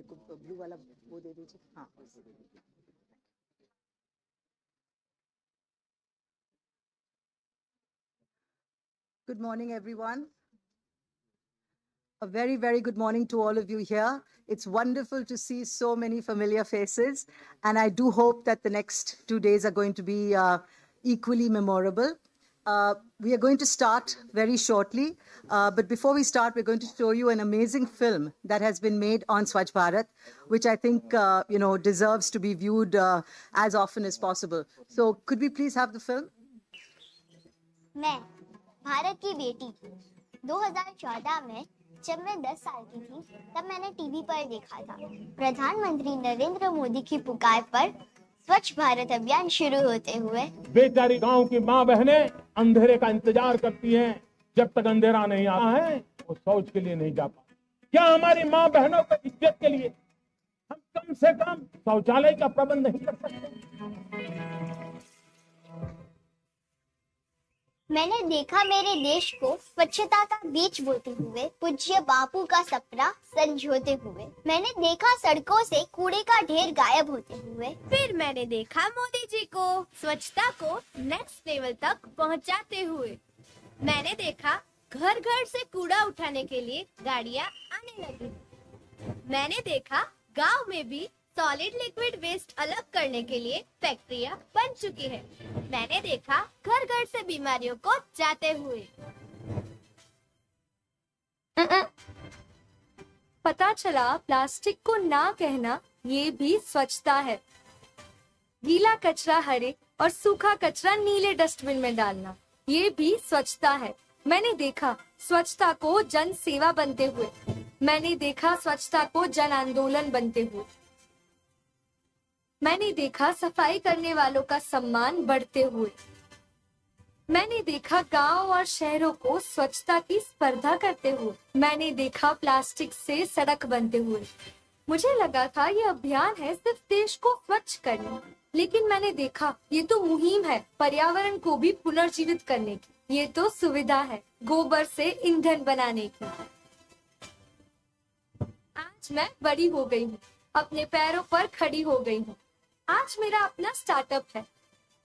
मेरे को ब्लू वाला वो दे दीजिए. हाँ. Good morning, everyone. A very, very good morning to all of you here. It's wonderful to see so many familiar faces, and I do hope that the next 2 days are going to be equally memorable. We are going to start very shortly, but before we start, we're going to show you an amazing film that has been made on Swachh Bharat, which I think deserves to be viewed as often as possible. So could we please have the film? मैं भारत की बेटी 2014 में जब मैं 10 साल की थी तब मैंने टीवी पर देखा था प्रधानमंत्री नरेंद्र मोदी की पुकार पर स्वच्छ भारत अभियान शुरू होते हुए बेचारी गांव की माँ बहनें अंधेरे का इंतजार करती हैं जब तक अंधेरा नहीं आता है वो शौच के लिए नहीं जा पाती। क्या हमारी माँ बहनों की इज्जत के लिए हम कम से कम शौचालय का प्रबंध नहीं कर सकते? मैंने देखा मेरे देश को स्वच्छता का बीज बोते हुए पूज्य बापू का सपना संजोते हुए। मैंने देखा सड़कों से कूड़े का ढेर गायब होते हुए। फिर मैंने देखा मोदी जी को स्वच्छता को नेक्स्ट लेवल तक पहुंचाते हुए। मैंने देखा घर घर से कूड़ा उठाने के लिए गाड़ियां आने लगी। मैंने देखा गांव में भी सॉलिड लिक्विड वेस्ट अलग करने के लिए फैक्ट्रियां बन चुकी है। मैंने देखा घर घर से बीमारियों को जाते हुए। पता चला प्लास्टिक को ना कहना ये भी स्वच्छता है। गीला कचरा हरे और सूखा कचरा नीले डस्टबिन में डालना ये भी स्वच्छता है। मैंने देखा स्वच्छता को जन सेवा बनते हुए। मैंने देखा स्वच्छता को जन आंदोलन बनते हुए। मैंने देखा सफाई करने वालों का सम्मान बढ़ते हुए। मैंने देखा गांव और शहरों को स्वच्छता की स्पर्धा करते हुए। मैंने देखा प्लास्टिक से सड़क बनते हुए। मुझे लगा था ये अभियान है सिर्फ देश को स्वच्छ करने, लेकिन मैंने देखा ये तो मुहिम है पर्यावरण को भी पुनर्जीवित करने की। ये तो सुविधा है गोबर से ईंधन बनाने की। आज मैं बड़ी हो गई हूँ, अपने पैरों पर खड़ी हो गई हूँ। आज मेरा अपना स्टार्टअप है,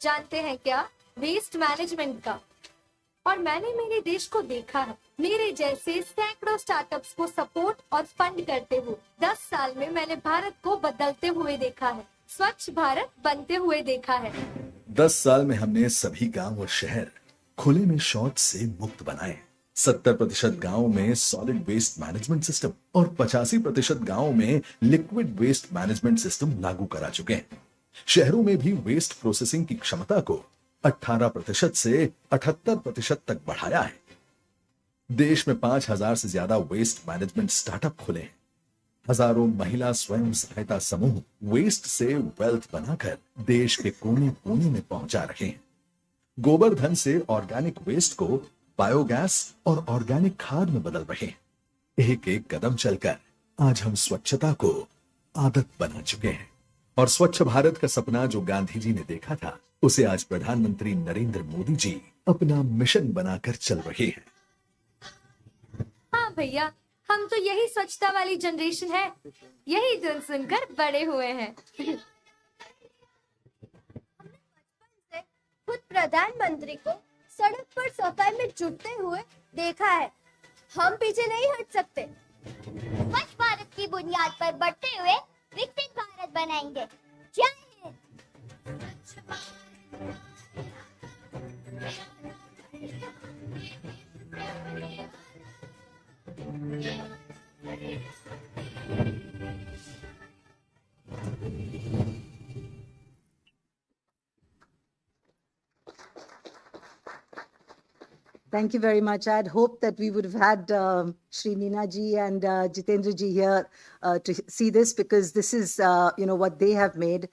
जानते हैं क्या, वेस्ट मैनेजमेंट का। और मैंने मेरे देश को देखा है मेरे जैसे सैकड़ों स्टार्टअप्स को सपोर्ट और फंड करते हुए। 10 साल में मैंने भारत को बदलते हुए देखा है, स्वच्छ भारत बनते हुए देखा है। 10 साल में हमने सभी गांव और शहर खुले में शौच से मुक्त बनाए। 70% गांवों में सॉलिड वेस्ट मैनेजमेंट सिस्टम और 85% गांवों में लिक्विड वेस्ट मैनेजमेंट सिस्टम लागू करा चुके हैं। शहरों में भी वेस्ट प्रोसेसिंग की क्षमता को 18% से 78% तक बढ़ाया है। देश में 5000 से ज्यादा वेस्ट मैनेजमेंट स्टार्टअप खुले हैं। हजारों महिला स्वयं सहायता समूह वेस्ट से वेल्थ बनाकर देश के कोने कोने में पहुंचा रहे हैं। गोबर धन से ऑर्गेनिक वेस्ट को बायोगैस और ऑर्गेनिक खाद में बदल रहे हैं। एक एक कदम चलकर आज हम स्वच्छता को आदत बना चुके हैं और स्वच्छ भारत का सपना जो गांधी जी ने देखा था उसे आज प्रधानमंत्री नरेंद्र मोदी जी अपना मिशन बनाकर चल रहे हैं। हाँ भैया, हम तो यही स्वच्छता वाली जनरेशन है, यही धुन सुनकर बड़े हुए हैं। खुद प्रधानमंत्री को सड़क पर सफाई में जुटते हुए देखा है। हम पीछे नहीं हट सकते। स्वच्छ भारत की बुनियाद पर बढ़ते हुए विकसित भारत बनाएंगे। जय Hind. Thank you very much. I had hoped that we would have had Shri Neena ji and Jitendra ji here to see this, because this is, what they have made,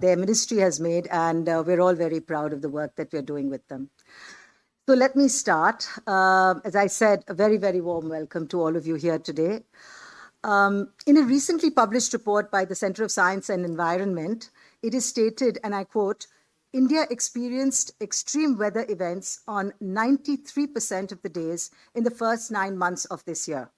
their ministry has made, and we're all very proud of the work that we're doing with them. So let me start. As I said, a very, very warm welcome to all of you here today. In a recently published report by the Center of Science and Environment, it is stated, and I quote, India experienced extreme weather events on 93% of the days in the first 9 months of this year.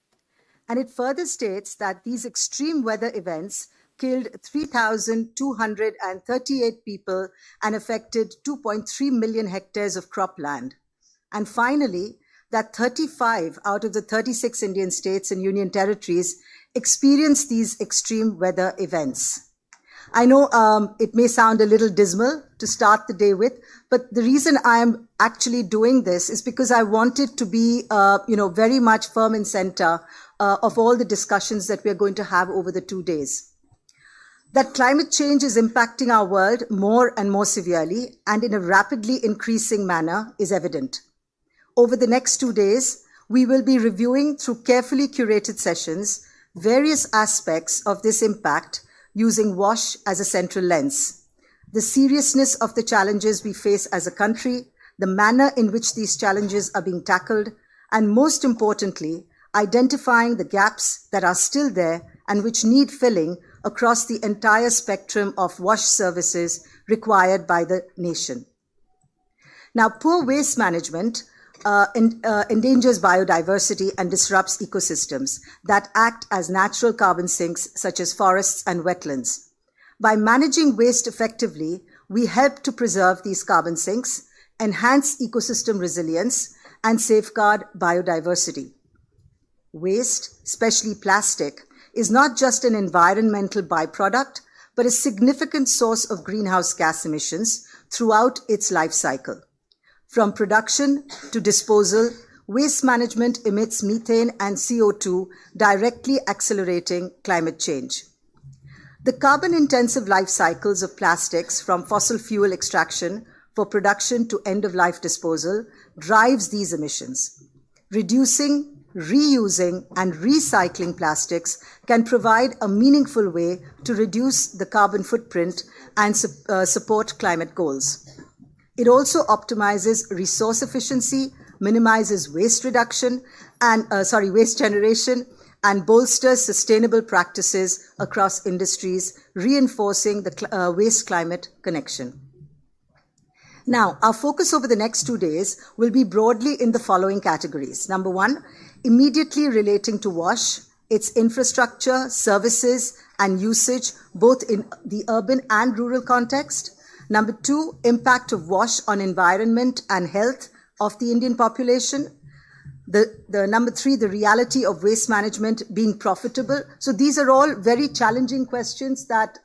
And it further states that these extreme weather events killed 3,238 people and affected 2.3 million hectares of cropland. And finally, that 35 out of the 36 Indian states and union territories experienced these extreme weather events. I know it may sound a little dismal to start the day with, but the reason I'm actually doing this is because I wanted to be, very much firm and center of all the discussions that we're going to have over the 2 days. That climate change is impacting our world more and more severely and in a rapidly increasing manner is evident. Over the next 2 days, we will be reviewing through carefully curated sessions various aspects of this impact using WASH as a central lens. The seriousness of the challenges we face as a country, the manner in which these challenges are being tackled, and most importantly, identifying the gaps that are still there and which need filling across the entire spectrum of WASH services required by the nation. Now, poor waste management endangers biodiversity and disrupts ecosystems that act as natural carbon sinks such as forests and wetlands. By managing waste effectively, we help to preserve these carbon sinks, enhance ecosystem resilience, and safeguard biodiversity. Waste, especially plastic, is not just an environmental byproduct, but a significant source of greenhouse gas emissions throughout its life cycle. From production to disposal, waste management emits methane and CO2, directly accelerating climate change. The carbon-intensive life cycles of plastics from fossil fuel extraction for production to end-of-life disposal drives these emissions. Reducing, reusing, and recycling plastics can provide a meaningful way to reduce the carbon footprint and support climate goals. It also optimizes resource efficiency, minimizes waste reduction and waste generation, and bolsters sustainable practices across industries, reinforcing the waste-climate connection. Now, our focus over the next 2 days will be broadly in the following categories. Number one, immediately relating to WASH, its infrastructure, services, and usage, both in the urban and rural context. Number two, impact of WASH on environment and health of the Indian population. The number three, the reality of waste management being profitable. So these are all very challenging questions that,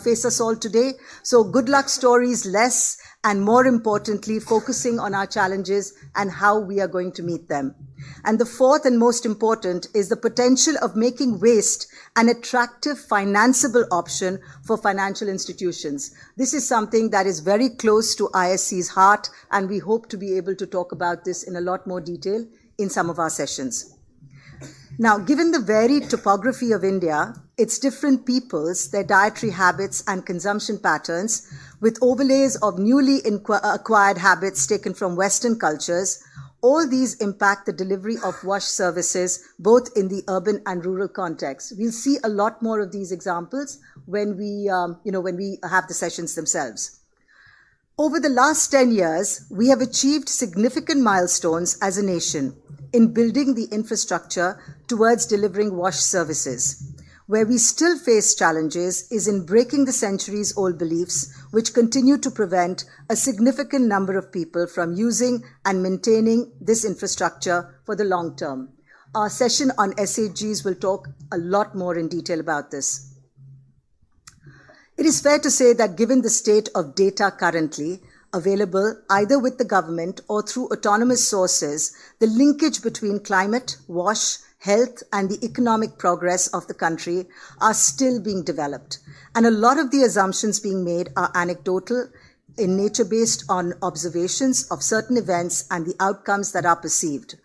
face us all today. So good luck stories less, and more importantly, focusing on our challenges and how we are going to meet them. And the fourth and most important is the potential of making waste an attractive financeable option for financial institutions. This is something that is very close to ISC's heart, and we hope to be able to talk about this in a lot more detail in some of our sessions. Now, given the varied topography of India, its different peoples, their dietary habits and consumption patterns, with overlays of newly acquired habits taken from Western cultures, all these impact the delivery of WASH services, both in the urban and rural context. We'll see a lot more of these examples when we have the sessions themselves. Over the last 10 years, we have achieved significant milestones as a nation in building the infrastructure towards delivering WASH services. Where we still face challenges is in breaking the centuries-old beliefs which continue to prevent a significant number of people from using and maintaining this infrastructure for the long term. Our session on SHGs will talk a lot more in detail about this. It is fair to say that given the state of data currently available either with the government or through autonomous sources, the linkage between climate, WASH, health, and the economic progress of the country are still being developed. And a lot of the assumptions being made are anecdotal in nature, based on observations of certain events and the outcomes that are perceived.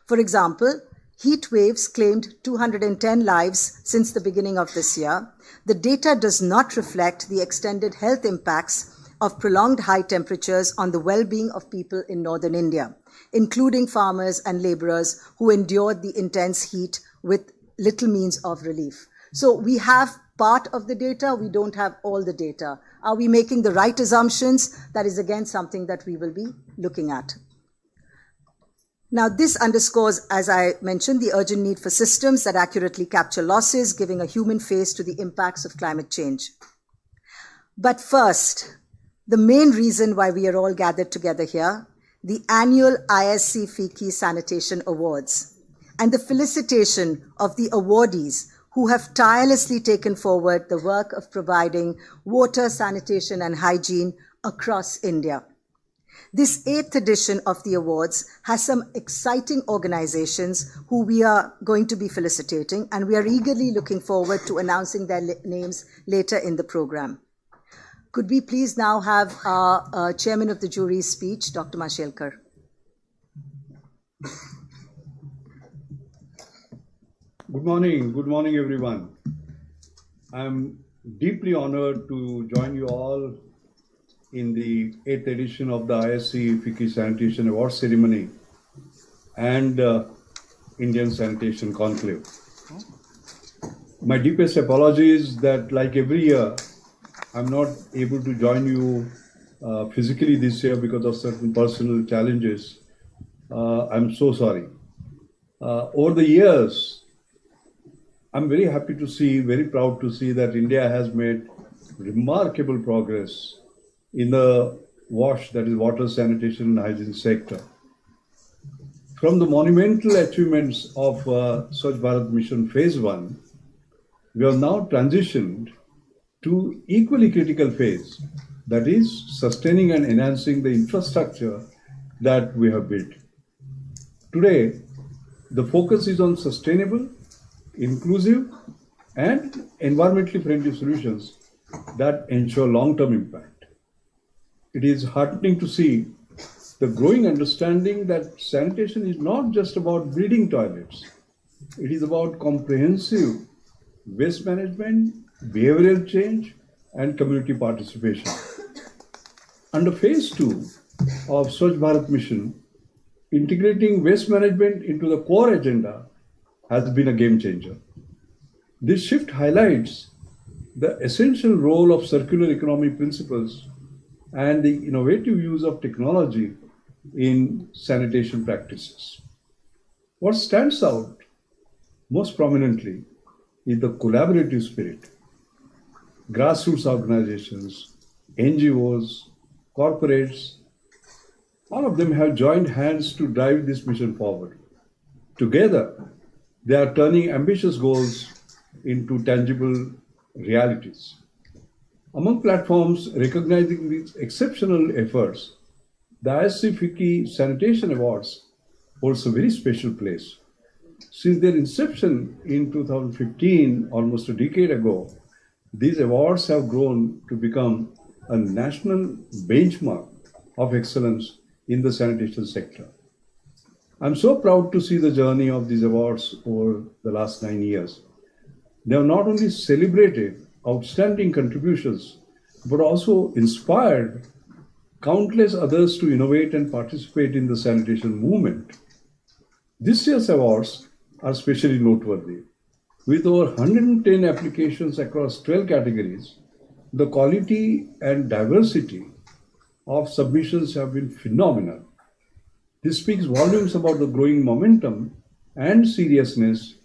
For example, heat waves claimed 210 lives since the beginning of this year. The data does not reflect the extended health impacts of prolonged high temperatures on the well-being of people in northern India, including farmers and laborers who endured the intense heat with little means of relief. So we have part of the data, we don't have all the data. Are we making the right assumptions? That is again something that we will be looking at. Now, this underscores, as I mentioned, the urgent need for systems that accurately capture losses, giving a human face to the impacts of climate change. But first, the main reason why we are all gathered together here, the annual ISC-FICCI Sanitation Awards, and the felicitation of the awardees who have tirelessly taken forward the work of providing water, sanitation, and hygiene across India. This 8th edition of the awards has some exciting organizations who we are going to be felicitating, and we are eagerly looking forward to announcing their names later in the program. Could we please now have our chairman of the jury's speech, Dr. Mashelkar? Good morning everyone. I'm deeply honored to join you all in the 8th edition of the ISC-FICCI Sanitation Awards ceremony and Indian Sanitation Conclave. My deepest apologies that, like every year, I'm not able to join you physically this year because of certain personal challenges. I'm so sorry. Over the years, I'm very happy to see, very proud to see that India has made remarkable progress in the WASH, that is water, sanitation and hygiene sector. From the monumental achievements of Swachh Bharat Mission Phase 1, we have now transitioned to equally critical phase, that is sustaining and enhancing the infrastructure that we have built. Today, the focus is on sustainable, inclusive and environmentally friendly solutions that ensure long-term impact. It is heartening to see the growing understanding that sanitation is not just about building toilets. It is about comprehensive waste management, behavioral change, and community participation. Under Phase 2 of Swachh Bharat Mission, integrating waste management into the core agenda has been a game changer. This shift highlights the essential role of circular economy principles and the innovative use of technology in sanitation practices. What stands out most prominently is the collaborative spirit. Grassroots organizations, NGOs, corporates, all of them have joined hands to drive this mission forward. Together, they are turning ambitious goals into tangible realities. Among platforms recognizing these exceptional efforts, the ISC-FICCI Sanitation Awards holds a very special place. Since their inception in 2015, almost a decade ago, these awards have grown to become a national benchmark of excellence in the sanitation sector. I'm so proud to see the journey of these awards over the last 9 years. They have not only celebrated outstanding contributions, but also inspired countless others to innovate and participate in the sanitation movement. This year's awards are especially noteworthy. With over 110 applications across 12 categories, the quality and diversity of submissions have been phenomenal. This speaks volumes about the growing momentum and seriousness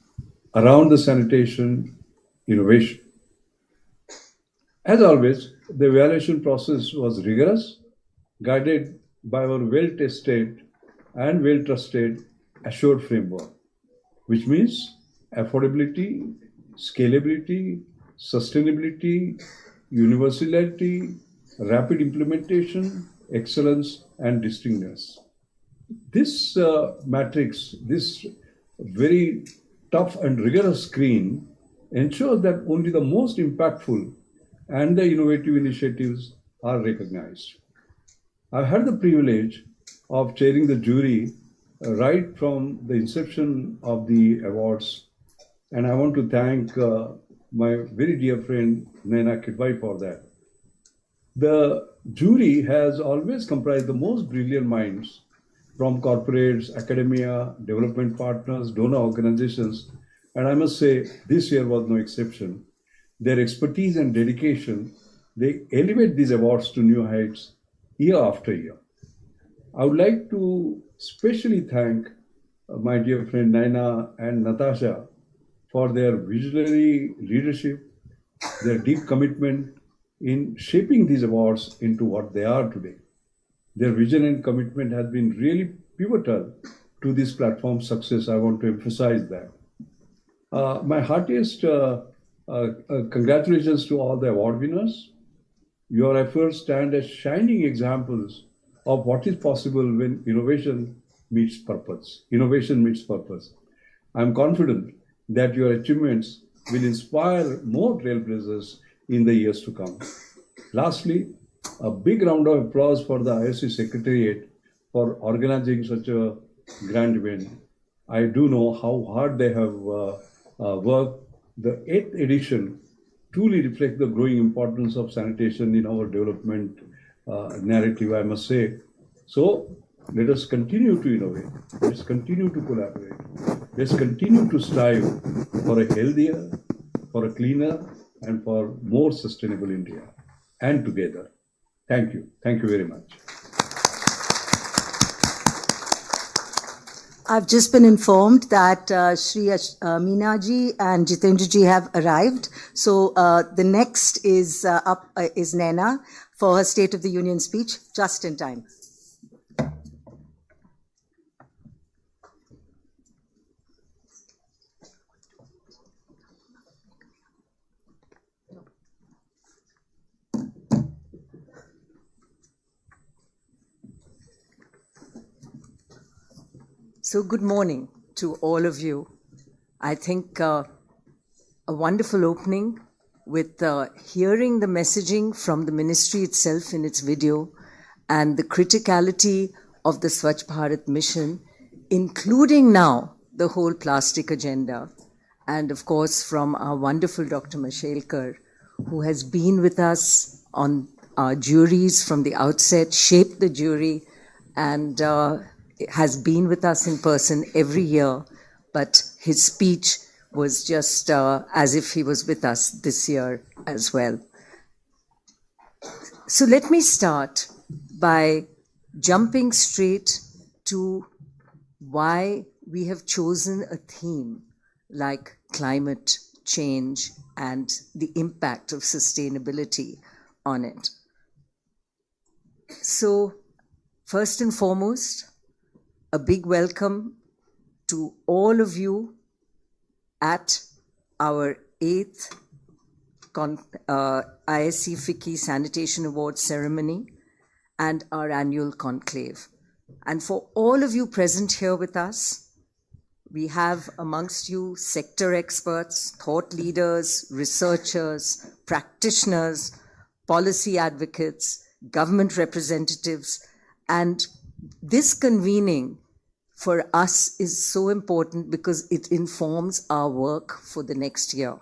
around the sanitation innovation. As always, the evaluation process was rigorous, guided by our well-tested and well-trusted assured framework, which means affordability, scalability, sustainability, universality, rapid implementation, excellence, and distinctness. This matrix, this very tough and rigorous screen ensures that only the most impactful and the innovative initiatives are recognized. I've had the privilege of chairing the jury right from the inception of the awards, and I want to thank my very dear friend Naina Kidwai for that. The jury has always comprised the most brilliant minds from corporates, academia, development partners, donor organizations, and I must say this year was no exception. Their expertise and dedication, they elevate these awards to new heights year after year. I would like to especially thank my dear friend Naina and Natasha for their visionary leadership, their deep commitment in shaping these awards into what they are today. Their vision and commitment has been really pivotal to this platform's success. I want to emphasize that. My heartiest congratulations to all the award winners. Your efforts stand as shining examples of what is possible when innovation meets purpose. Innovation meets purpose. I'm confident that your achievements will inspire more trailblazers in the years to come. Lastly, a big round of applause for the ISC Secretariat for organizing such a grand event. I do know how hard they have worked. The 8th edition truly reflects the growing importance of sanitation in our development narrative, I must say. So let us continue to innovate. Let's continue to collaborate. Let's continue to strive for a healthier, for a cleaner, and for more sustainable India. And together. Thank you. Thank you very much. I've just been informed that Shri Meena ji and Jitendra ji have arrived. So the next is up is Naina for her State of the Union speech, just in time. So good morning to all of you. I think a wonderful opening with hearing the messaging from the ministry itself in its video and the criticality of the Swachh Bharat mission, including now the whole plastic agenda. And of course, from our wonderful Dr. Mashelkar, who has been with us on our juries from the outset, shaped the jury, and has been with us in person every year, but his speech was just as if he was with us this year as well. So let me start by jumping straight to why we have chosen a theme like climate change and the impact of sustainability on it. So first and foremost, a big welcome to all of you at our 8th ISC-FICCI Sanitation Awards ceremony and our annual conclave. And for all of you present here with us, we have amongst you sector experts, thought leaders, researchers, practitioners, policy advocates, government representatives, and this convening for us is so important because it informs our work for the next year.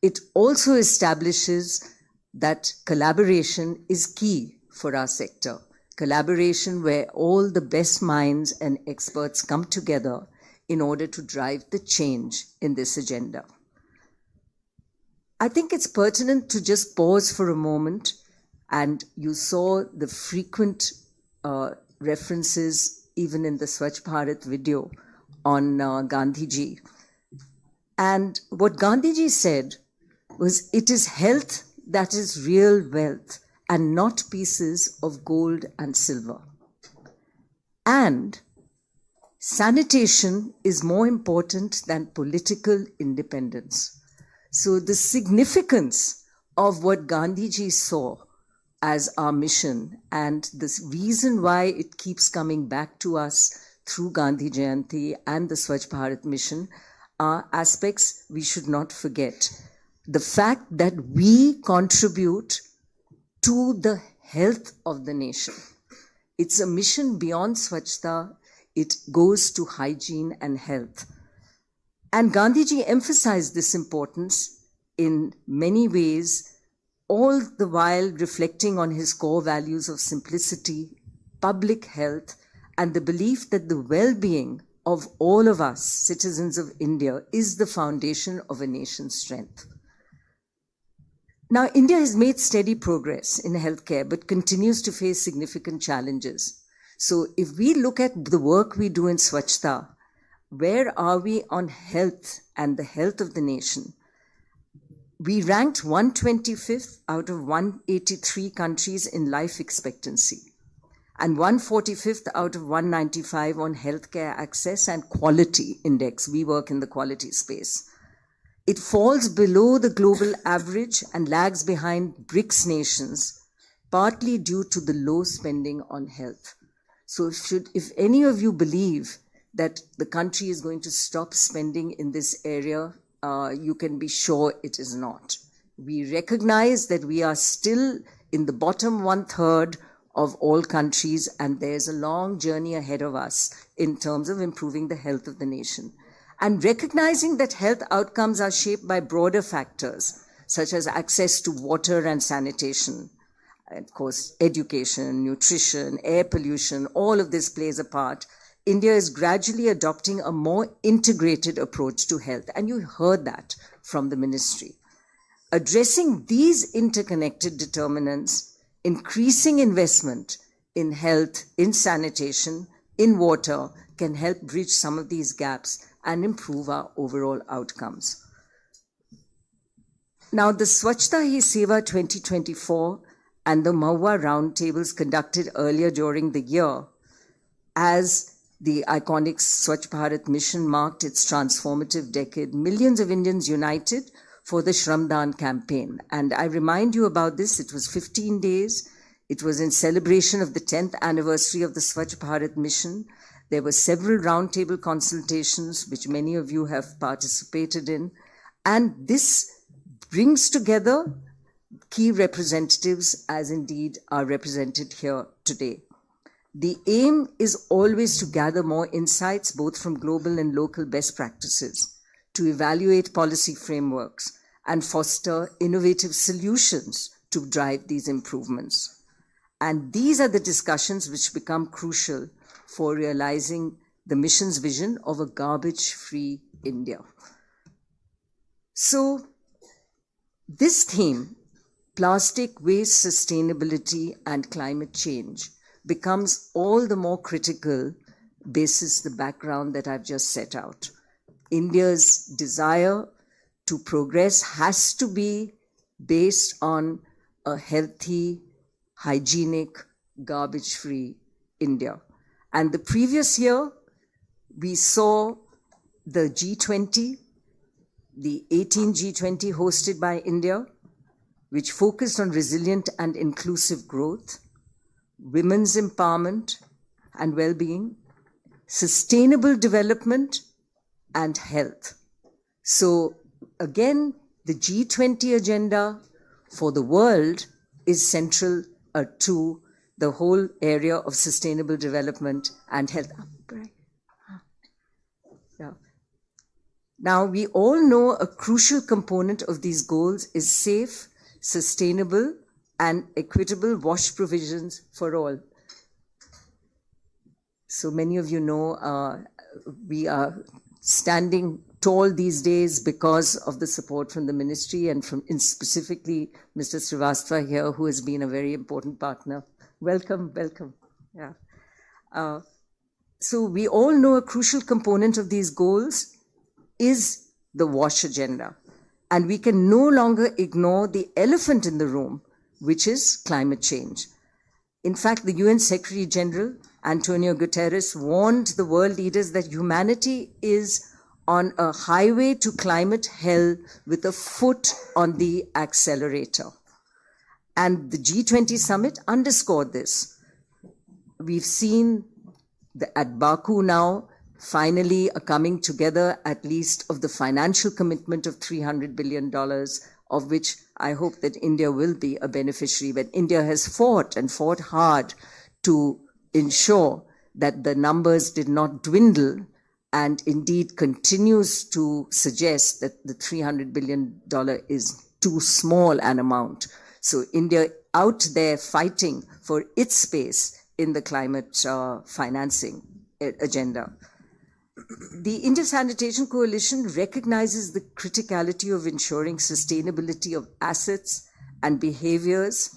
It also establishes that collaboration is key for our sector. Collaboration where all the best minds and experts come together in order to drive the change in this agenda. I think it's pertinent to just pause for a moment, and you saw the frequent references even in the Swachh Bharat video on Gandhiji. And what Gandhiji said was, it is health that is real wealth and not pieces of gold and silver. And sanitation is more important than political independence. So the significance of what Gandhiji saw as our mission, and the reason why it keeps coming back to us through Gandhi Jayanti and the Swachh Bharat mission are aspects we should not forget. The fact that we contribute to the health of the nation. It's a mission beyond Swachhta. It goes to hygiene and health. And Gandhiji emphasized this importance in many ways, all the while reflecting on his core values of simplicity, public health, and the belief that the well-being of all of us, citizens of India, is the foundation of a nation's strength. Now, India has made steady progress in healthcare, but continues to face significant challenges. So if we look at the work we do in Swachhta, where are we on health and the health of the nation? We ranked 125th out of 183 countries in life expectancy and 145th out of 195 on healthcare access and quality index. We work in the quality space. It falls below the global average and lags behind BRICS nations, partly due to the low spending on health. So if any of you believe that the country is going to stop spending in this area, you can be sure it is not. We recognize that we are still in the bottom 1/3 of all countries, and there's a long journey ahead of us in terms of improving the health of the nation. And recognizing that health outcomes are shaped by broader factors, such as access to water and sanitation, and of course, education, nutrition, air pollution, all of this plays a part. India is gradually adopting a more integrated approach to health, and you heard that from the ministry. Addressing these interconnected determinants, increasing investment in health, in sanitation, in water, can help bridge some of these gaps and improve our overall outcomes. Now, the Swachhta Hi Seva 2024 and the Mahua roundtables conducted earlier during the year, as the iconic Swachh Bharat mission marked its transformative decade, millions of Indians united for the Shramdan campaign. And I remind you about this, it was 15 days. It was in celebration of the 10th anniversary of the Swachh Bharat mission. There were several roundtable consultations, which many of you have participated in. And this brings together key representatives, as indeed are represented here today. The aim is always to gather more insights, both from global and local best practices, to evaluate policy frameworks and foster innovative solutions to drive these improvements. And these are the discussions which become crucial for realizing the mission's vision of a garbage-free India. So this theme, plastic waste sustainability and climate change, becomes all the more critical basis the background that I've just set out. India's desire to progress has to be based on a healthy, hygienic, garbage-free India. And the previous year, we saw the G20, the 18 G20 hosted by India, which focused on resilient and inclusive growth, women's empowerment and well-being, sustainable development, and health. So again, the G20 agenda for the world is central to the whole area of sustainable development and health. Yeah. Now, we all know a crucial component of these goals is safe, sustainable, and equitable wash provisions for all. So many of you know we are standing tall these days because of the support from the ministry and from specifically Mr. Srivastava here, who has been a very important partner. Welcome, welcome. Yeah. So we all know a crucial component of these goals is the WASH agenda. And we can no longer ignore the elephant in the room, which is climate change. In fact, the UN Secretary General, Antonio Guterres, warned the world leaders that humanity is on a highway to climate hell with a foot on the accelerator. And the G20 summit underscored this. We've seen at Baku now, finally a coming together at least of the financial commitment of $300 billion, of which I hope that India will be a beneficiary. But India has fought and fought hard to ensure that the numbers did not dwindle, and indeed continues to suggest that the $300 billion is too small an amount. So India out there fighting for its space in the climate financing agenda. The India Sanitation Coalition recognizes the criticality of ensuring sustainability of assets and behaviors,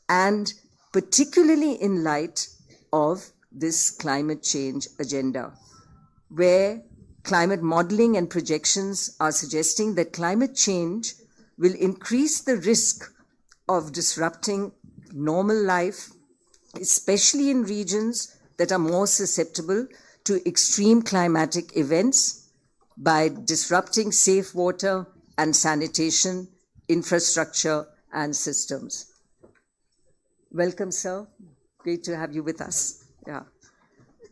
and particularly in light of this climate change agenda, where climate modeling and projections are suggesting that climate change will increase the risk of disrupting normal life, especially in regions that are more susceptible to extreme climatic events, by disrupting safe water and sanitation, infrastructure, and systems. Welcome, sir. Great to have you with us. Yeah.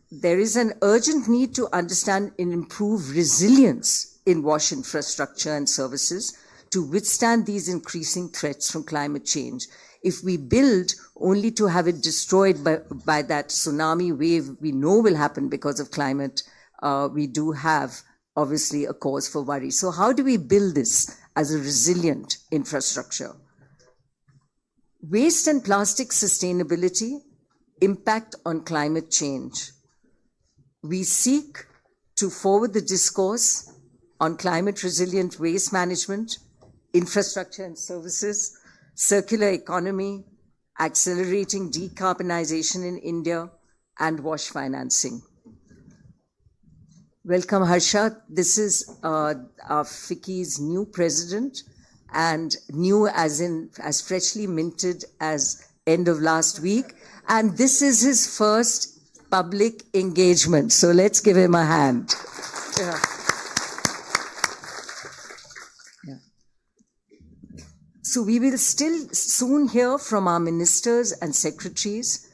There is an urgent need to understand and improve resilience in WASH infrastructure and services to withstand these increasing threats from climate change. If we build only to have it destroyed by that tsunami wave we know will happen because of climate, we do have obviously a cause for worry. So how do we build this as a resilient infrastructure? Waste and plastic sustainability, impact on climate change. We seek to forward the discourse on climate resilient waste management, infrastructure and services, circular economy, accelerating decarbonization in India, and WASH financing. Welcome, Harsha. This is our FICCI's new president, and new as freshly minted as end of last week. And this is his first public engagement. So let's give him a hand. Yeah. So we will still soon hear from our ministers and secretaries,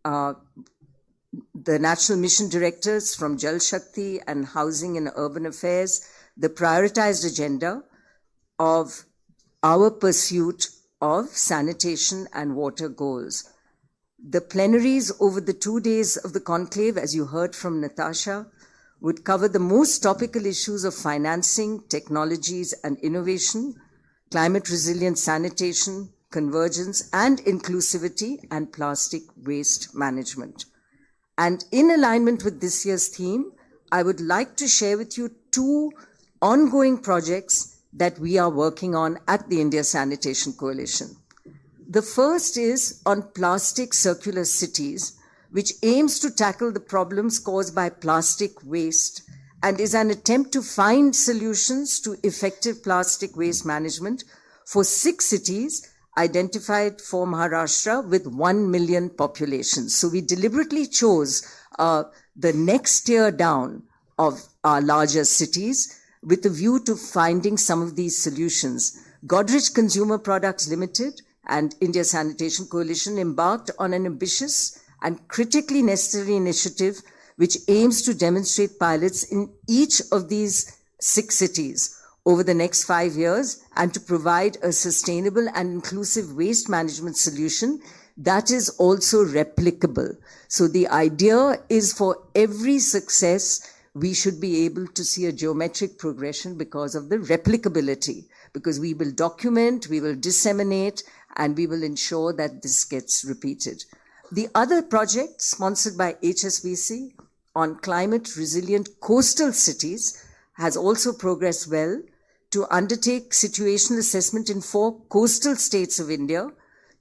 the national mission directors from Jal Shakti and Housing and Urban Affairs, the prioritized agenda of our pursuit of sanitation and water goals. The plenaries over the 2 days of the conclave, as you heard from Natasha, would cover the most topical issues of financing, technologies and innovation, climate resilient sanitation, convergence and inclusivity, and plastic waste management. And in alignment with this year's theme, I would like to share with you 2 ongoing projects that we are working on at the India Sanitation Coalition. The first is on plastic circular cities, which aims to tackle the problems caused by plastic waste and is an attempt to find solutions to effective plastic waste management for 6 cities identified for Maharashtra with 1 million populations. So we deliberately chose the next tier down of our larger cities with a view to finding some of these solutions. Godrej Consumer Products Limited and India Sanitation Coalition embarked on an ambitious and critically necessary initiative which aims to demonstrate pilots in each of these 6 cities over the next 5 years and to provide a sustainable and inclusive waste management solution that is also replicable. So the idea is for every success, we should be able to see a geometric progression because of the replicability, because we will document, we will disseminate, and we will ensure that this gets repeated. The other project, sponsored by HSBC on climate resilient coastal cities, has also progressed well to undertake situational assessment in 4 coastal states of India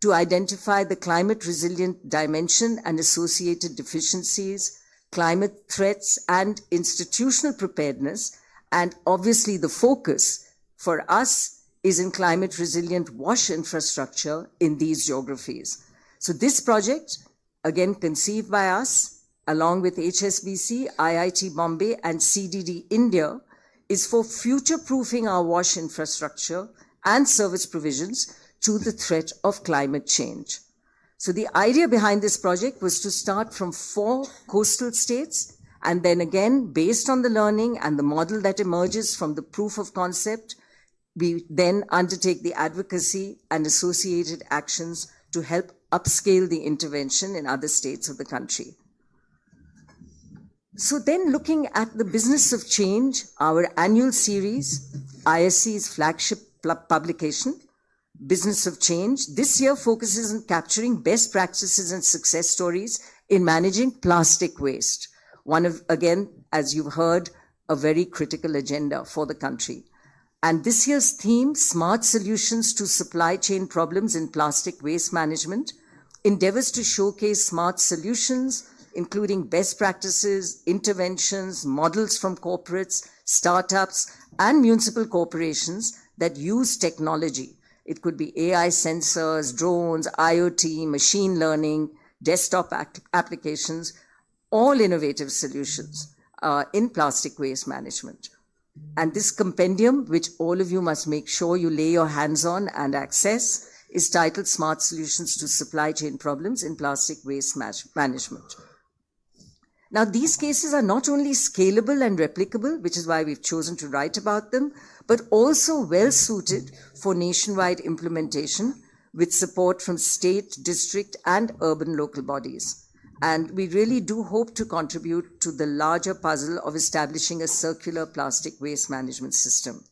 to identify the climate resilient dimension and associated deficiencies, climate threats and institutional preparedness. And obviously the focus for us is in climate resilient WASH infrastructure in these geographies. So this project, again conceived by us, along with HSBC, IIT Bombay and CDD India, is for future-proofing our WASH infrastructure and service provisions to the threat of climate change. So the idea behind this project was to start from 4 coastal states, and then again, based on the learning and the model that emerges from the proof of concept, we then undertake the advocacy and associated actions to help upscale the intervention in other states of the country. So then looking at the business of change, our annual series, ISC's flagship publication, Business of Change, this year focuses on capturing best practices and success stories in managing plastic waste. One of, again, as you've heard, a very critical agenda for the country. And this year's theme, Smart Solutions to Supply Chain Problems in Plastic Waste Management, endeavors to showcase smart solutions, including best practices, interventions, models from corporates, startups, and municipal corporations that use technology. It could be AI sensors, drones, IoT, machine learning, desktop applications, all innovative solutions in plastic waste management. And this compendium, which all of you must make sure you lay your hands on and access, is titled Smart Solutions to Supply Chain Problems in Plastic Waste Management. Now, these cases are not only scalable and replicable, which is why we've chosen to write about them, but also well suited for nationwide implementation with support from state, district, and urban local bodies. And we really do hope to contribute to the larger puzzle of establishing a circular plastic waste management system.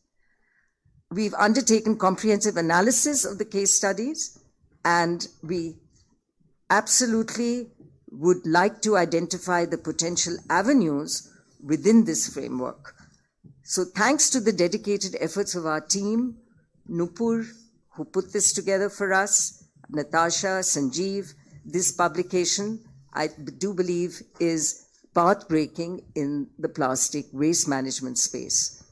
We've undertaken comprehensive analysis of the case studies, and we absolutely would like to identify the potential avenues within this framework. So thanks to the dedicated efforts of our team, Nupur, who put this together for us, Natasha, Sanjeev, this publication, I do believe, is path-breaking in the plastic waste management space.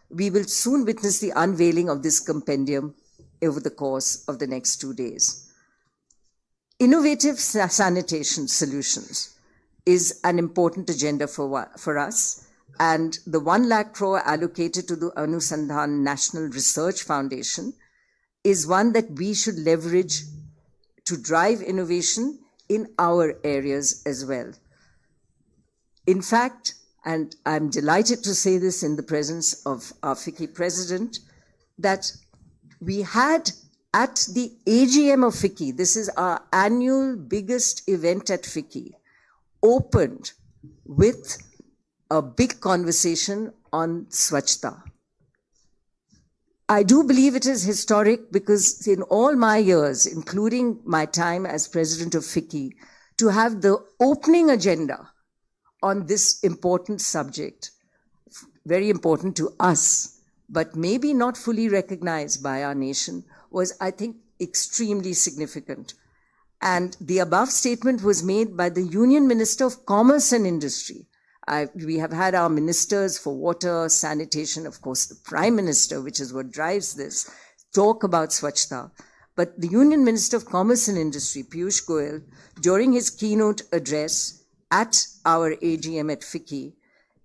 We will soon witness the unveiling of this compendium over the course of the next 2 days. Innovative sanitation solutions is an important agenda for us, and the 1 lakh crore allocated to the Anusandhan National Research Foundation is one that we should leverage to drive innovation in our areas as well. In fact, and I'm delighted to say this in the presence of our FICCI president, that we had at the AGM of FICCI, this is our annual biggest event at FICCI, opened with a big conversation on Swachhta. I do believe it is historic because in all my years, including my time as president of FICCI, to have the opening agenda on this important subject, very important to us, but maybe not fully recognized by our nation, was, I think, extremely significant. And the above statement was made by the Union Minister of Commerce and Industry. We have had our ministers for water, sanitation, of course, the Prime Minister, which is what drives this, talk about Swachhta. But the Union Minister of Commerce and Industry, Piyush Goyal, during his keynote address at our AGM at FICCI,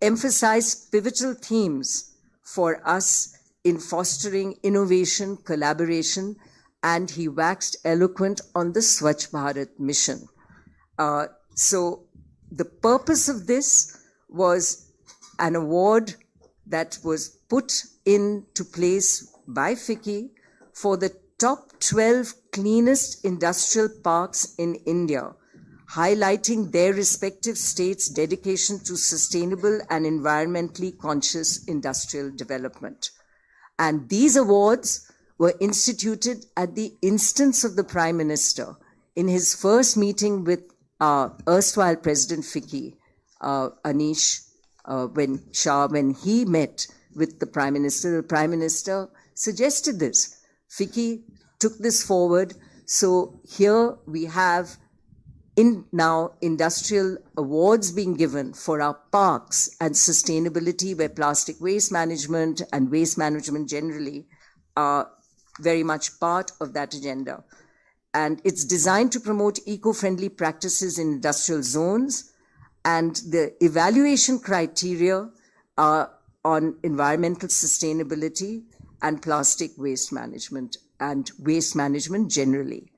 emphasized pivotal themes for us in fostering innovation, collaboration, and he waxed eloquent on the Swachh Bharat mission. So the purpose of this was an award that was put into place by FICCI for the top 12 cleanest industrial parks in India, highlighting their respective states' dedication to sustainable and environmentally conscious industrial development. And these awards were instituted at the instance of the Prime Minister in his first meeting with erstwhile President FICCI, Anish when he met with the Prime Minister suggested this. FICCI took this forward. So here we have now industrial awards being given for our parks and sustainability, where plastic waste management and waste management generally are very much part of that agenda. And it's designed to promote eco-friendly practices in industrial zones, and the evaluation criteria are on environmental sustainability and plastic waste management and waste management generally.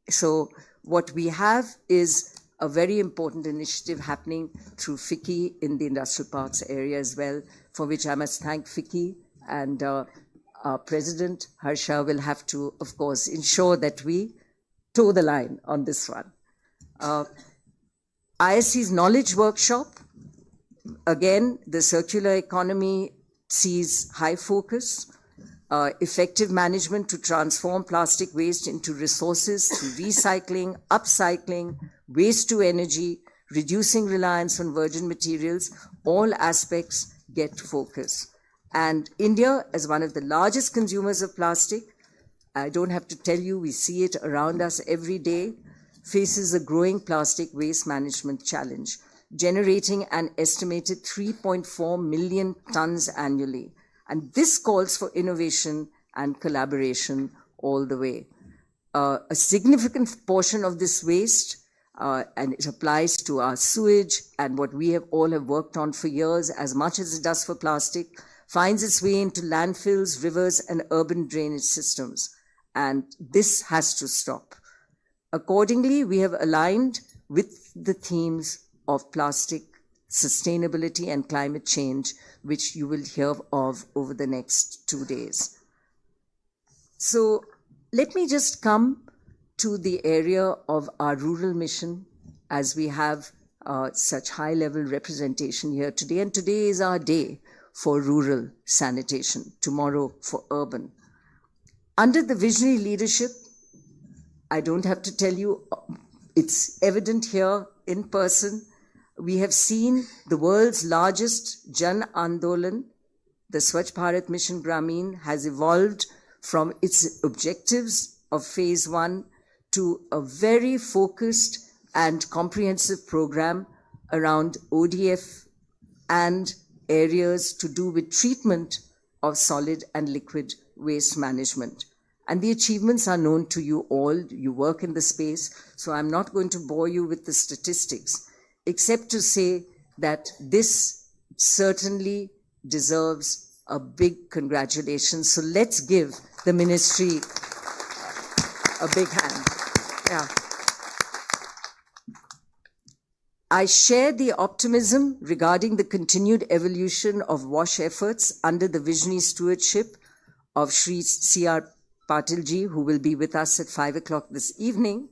So what we have is a very important initiative happening through FICCI in the industrial parks area as well, for which I must thank FICCI, and our president, Harsha, will have to, of course, ensure that we toe the line on this one. ISC's Knowledge Workshop, again, the circular economy sees high focus, effective management to transform plastic waste into resources through recycling, upcycling, waste to energy, reducing reliance on virgin materials, all aspects get focus. And India, as one of the largest consumers of plastic, I don't have to tell you, we see it around us every day, faces a growing plastic waste management challenge, generating an estimated 3.4 million tons annually. And this calls for innovation and collaboration all the way. A significant portion of this waste, and it applies to our sewage and what we all have worked on for years, as much as it does for plastic, finds its way into landfills, rivers, and urban drainage systems. And this has to stop. Accordingly, we have aligned with the themes of plastic sustainability and climate change, which you will hear of over the next 2 days. So let me just come to the area of our rural mission, as we have such high-level representation here today. And today is our day for rural sanitation, tomorrow for urban. Under the visionary leadership, I don't have to tell you, it's evident here in person, we have seen the world's largest Jan Andolan, the Swachh Bharat Mission Gramin, has evolved from its objectives of phase 1 to a very focused and comprehensive program around ODF and areas to do with treatment of solid and liquid waste management. And the achievements are known to you all. You work in the space, so I'm not going to bore you with the statistics, except to say that this certainly deserves a big congratulations. So let's give the ministry a big hand. Yeah. I share the optimism regarding the continued evolution of WASH efforts under the visionary stewardship of Shri C.R. Patilji, who will be with us at 5 o'clock this evening,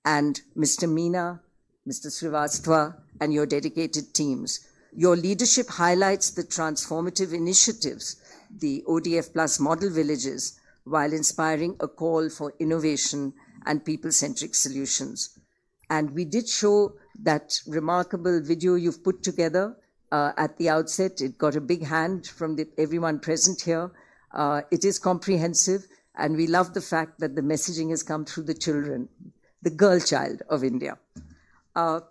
and Mr. Meena, Mr. Srivastava, and your dedicated teams. Your leadership highlights the transformative initiatives, the ODF Plus model villages, while inspiring a call for innovation and people-centric solutions. And we did show that remarkable video you've put together at the outset. It got a big hand from everyone present here. It is comprehensive, and we love the fact that the messaging has come through the children, the girl child of India. The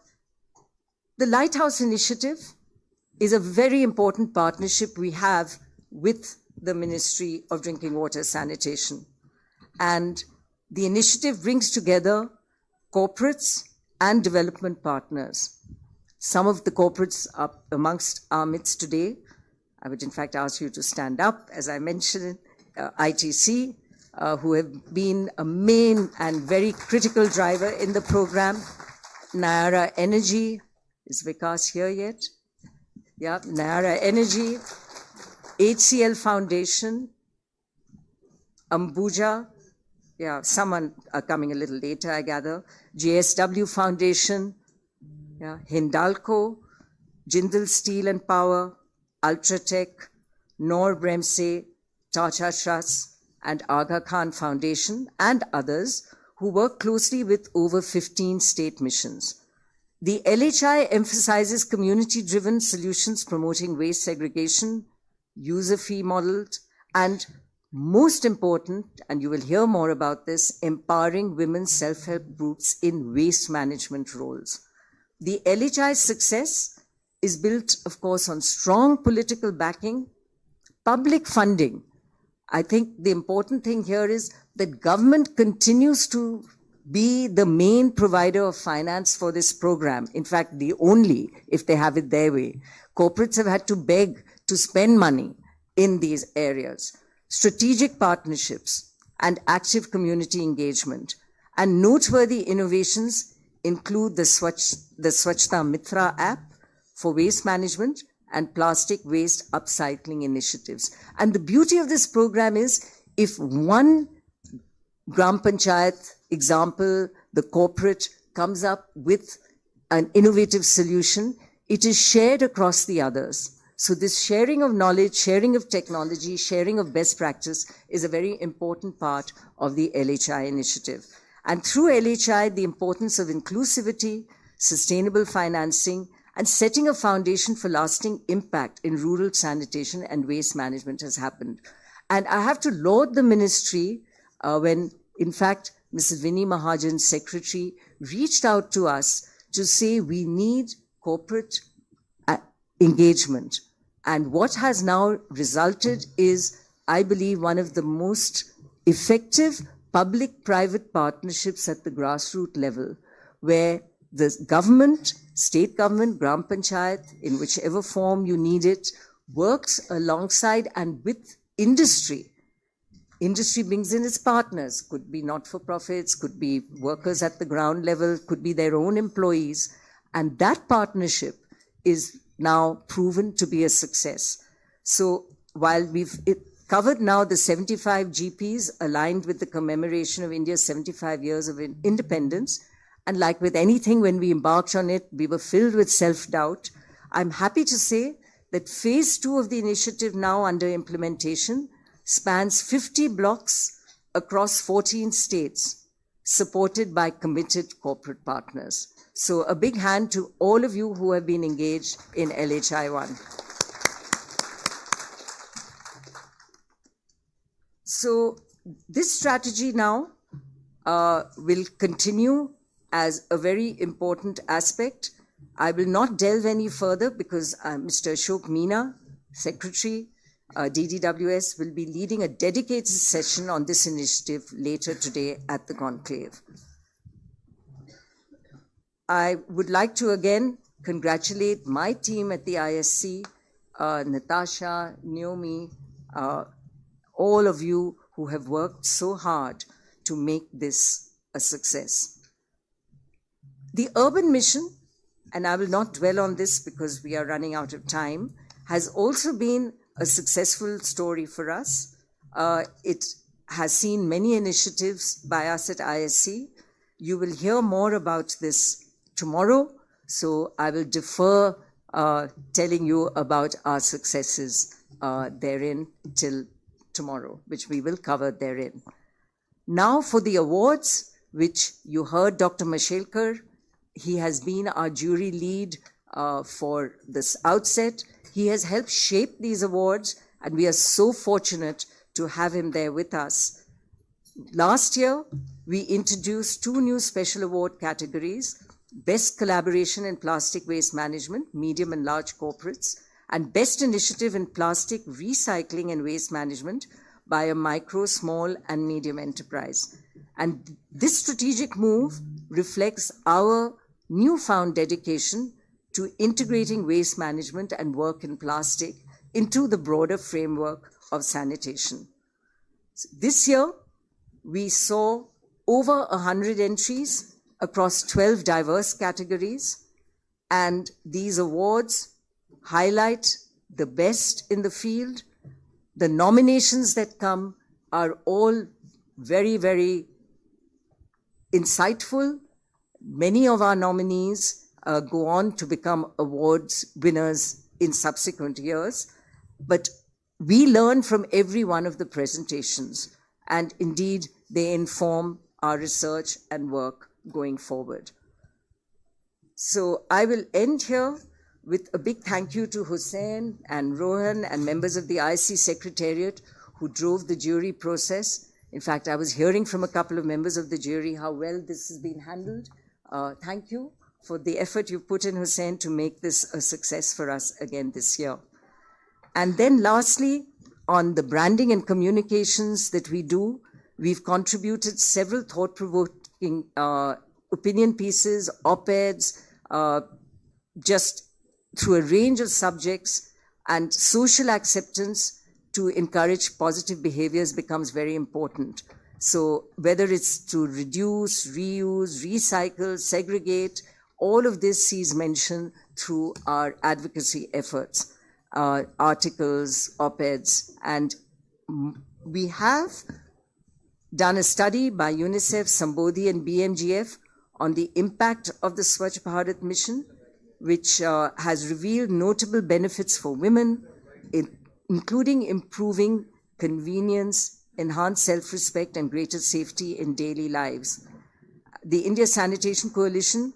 Lighthouse Initiative is a very important partnership we have with the Ministry of Drinking Water Sanitation. And the initiative brings together corporates and development partners. Some of the corporates are amongst our midst today. I would in fact ask you to stand up. As I mentioned, ITC, who have been a main and very critical driver in the program. Nayara Energy, is Vikas here yet? Yeah, Nayara Energy, HCL Foundation, Ambuja, yeah, some are coming a little later, I gather, JSW Foundation, yeah, Hindalco, Jindal Steel and Power, Ultratech, Nor Bremse, Tata Trust, and Aga Khan Foundation, and others who work closely with over 15 state missions. The LHI emphasizes community-driven solutions promoting waste segregation, user fee models, and most important, and you will hear more about this, empowering women's self-help groups in waste management roles. The LHI's success is built, of course, on strong political backing, public funding. I think the important thing here is that government continues to be the main provider of finance for this program. In fact, the only, if they have it their way. Corporates have had to beg to spend money in these areas. Strategic partnerships and active community engagement. And noteworthy innovations include the Swachhta Mitra app for waste management and plastic waste upcycling initiatives. And the beauty of this program is, if one Gram Panchayat example, the corporate comes up with an innovative solution, it is shared across the others. So this sharing of knowledge, sharing of technology, sharing of best practice is a very important part of the LHI initiative. And through LHI, the importance of inclusivity, sustainable financing, and setting a foundation for lasting impact in rural sanitation and waste management has happened. And I have to laud the ministry when, in fact, Mrs. Vinnie Mahajan, Secretary, reached out to us to say we need corporate engagement. And what has now resulted is, I believe, one of the most effective public-private partnerships at the grassroots level, where the government, state government, Gram Panchayat, in whichever form you need it, works alongside and with industry. Industry brings in its partners, could be not-for-profits, could be workers at the ground level, could be their own employees. And that partnership is now proven to be a success. So while we've covered now the 75 GPs aligned with the commemoration of India's 75 years of independence, and like with anything, when we embarked on it, we were filled with self-doubt. I'm happy to say that phase 2 of the initiative now under implementation spans 50 blocks across 14 states, supported by committed corporate partners. So a big hand to all of you who have been engaged in LHI1. So this strategy now will continue as a very important aspect. I will not delve any further because Mr. Ashok Meena, Secretary, DDWS, will be leading a dedicated session on this initiative later today at the Conclave. I would like to again congratulate my team at the ISC, Natasha, Naomi, all of you who have worked so hard to make this a success. The urban mission, and I will not dwell on this because we are running out of time, has also been a successful story for us. It has seen many initiatives by us at ISC. You will hear more about this tomorrow, so I will defer telling you about our successes therein till tomorrow, which we will cover therein. Now for the awards, which you heard Dr. Mashelkar. He has been our jury lead for this outset. He has helped shape these awards, and we are so fortunate to have him there with us. Last year, we introduced 2 new special award categories: Best Collaboration in Plastic Waste Management, Medium and Large Corporates, and Best Initiative in Plastic Recycling and Waste Management by a Micro, Small and Medium Enterprise. And this strategic move reflects our newfound dedication to integrating waste management and work in plastic into the broader framework of sanitation. This year, we saw over 100 entries across 12 diverse categories, and these awards highlight the best in the field. The nominations that come are all very, very insightful. Many of our nominees go on to become awards winners in subsequent years, but we learn from every one of the presentations, and indeed they inform our research and work going forward. So I will end here with a big thank you to Hussain and Rohan and members of the ISC Secretariat who drove the jury process. In fact, I was hearing from a couple of members of the jury how well this has been handled. Thank you for the effort you put in, Hussain, to make this a success for us again this year. And then lastly, on the branding and communications that we do, we've contributed several thought-provoking opinion pieces, op-eds, just through a range of subjects, and social acceptance to encourage positive behaviors becomes very important. So whether it's to reduce, reuse, recycle, segregate, all of this sees mention through our advocacy efforts, articles, op-eds, and we have done a study by UNICEF, Sambodhi, and BMGF on the impact of the Swachh Bharat mission, which has revealed notable benefits for women, including improving convenience, enhanced self-respect, and greater safety in daily lives. The India Sanitation Coalition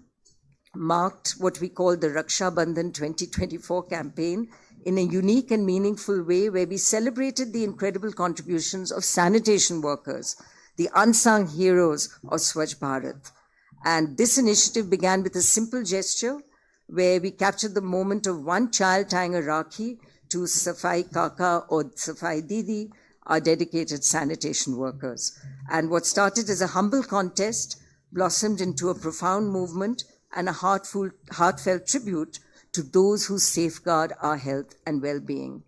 marked what we call the Raksha Bandhan 2024 campaign in a unique and meaningful way, where we celebrated the incredible contributions of sanitation workers, the unsung heroes of Swachh Bharat. And this initiative began with a simple gesture where we captured the moment of one child tying a rakhi to Safai Kaka or Safai Didi, our dedicated sanitation workers. And what started as a humble contest blossomed into a profound movement and a heartfelt tribute to those who safeguard our health and well-being.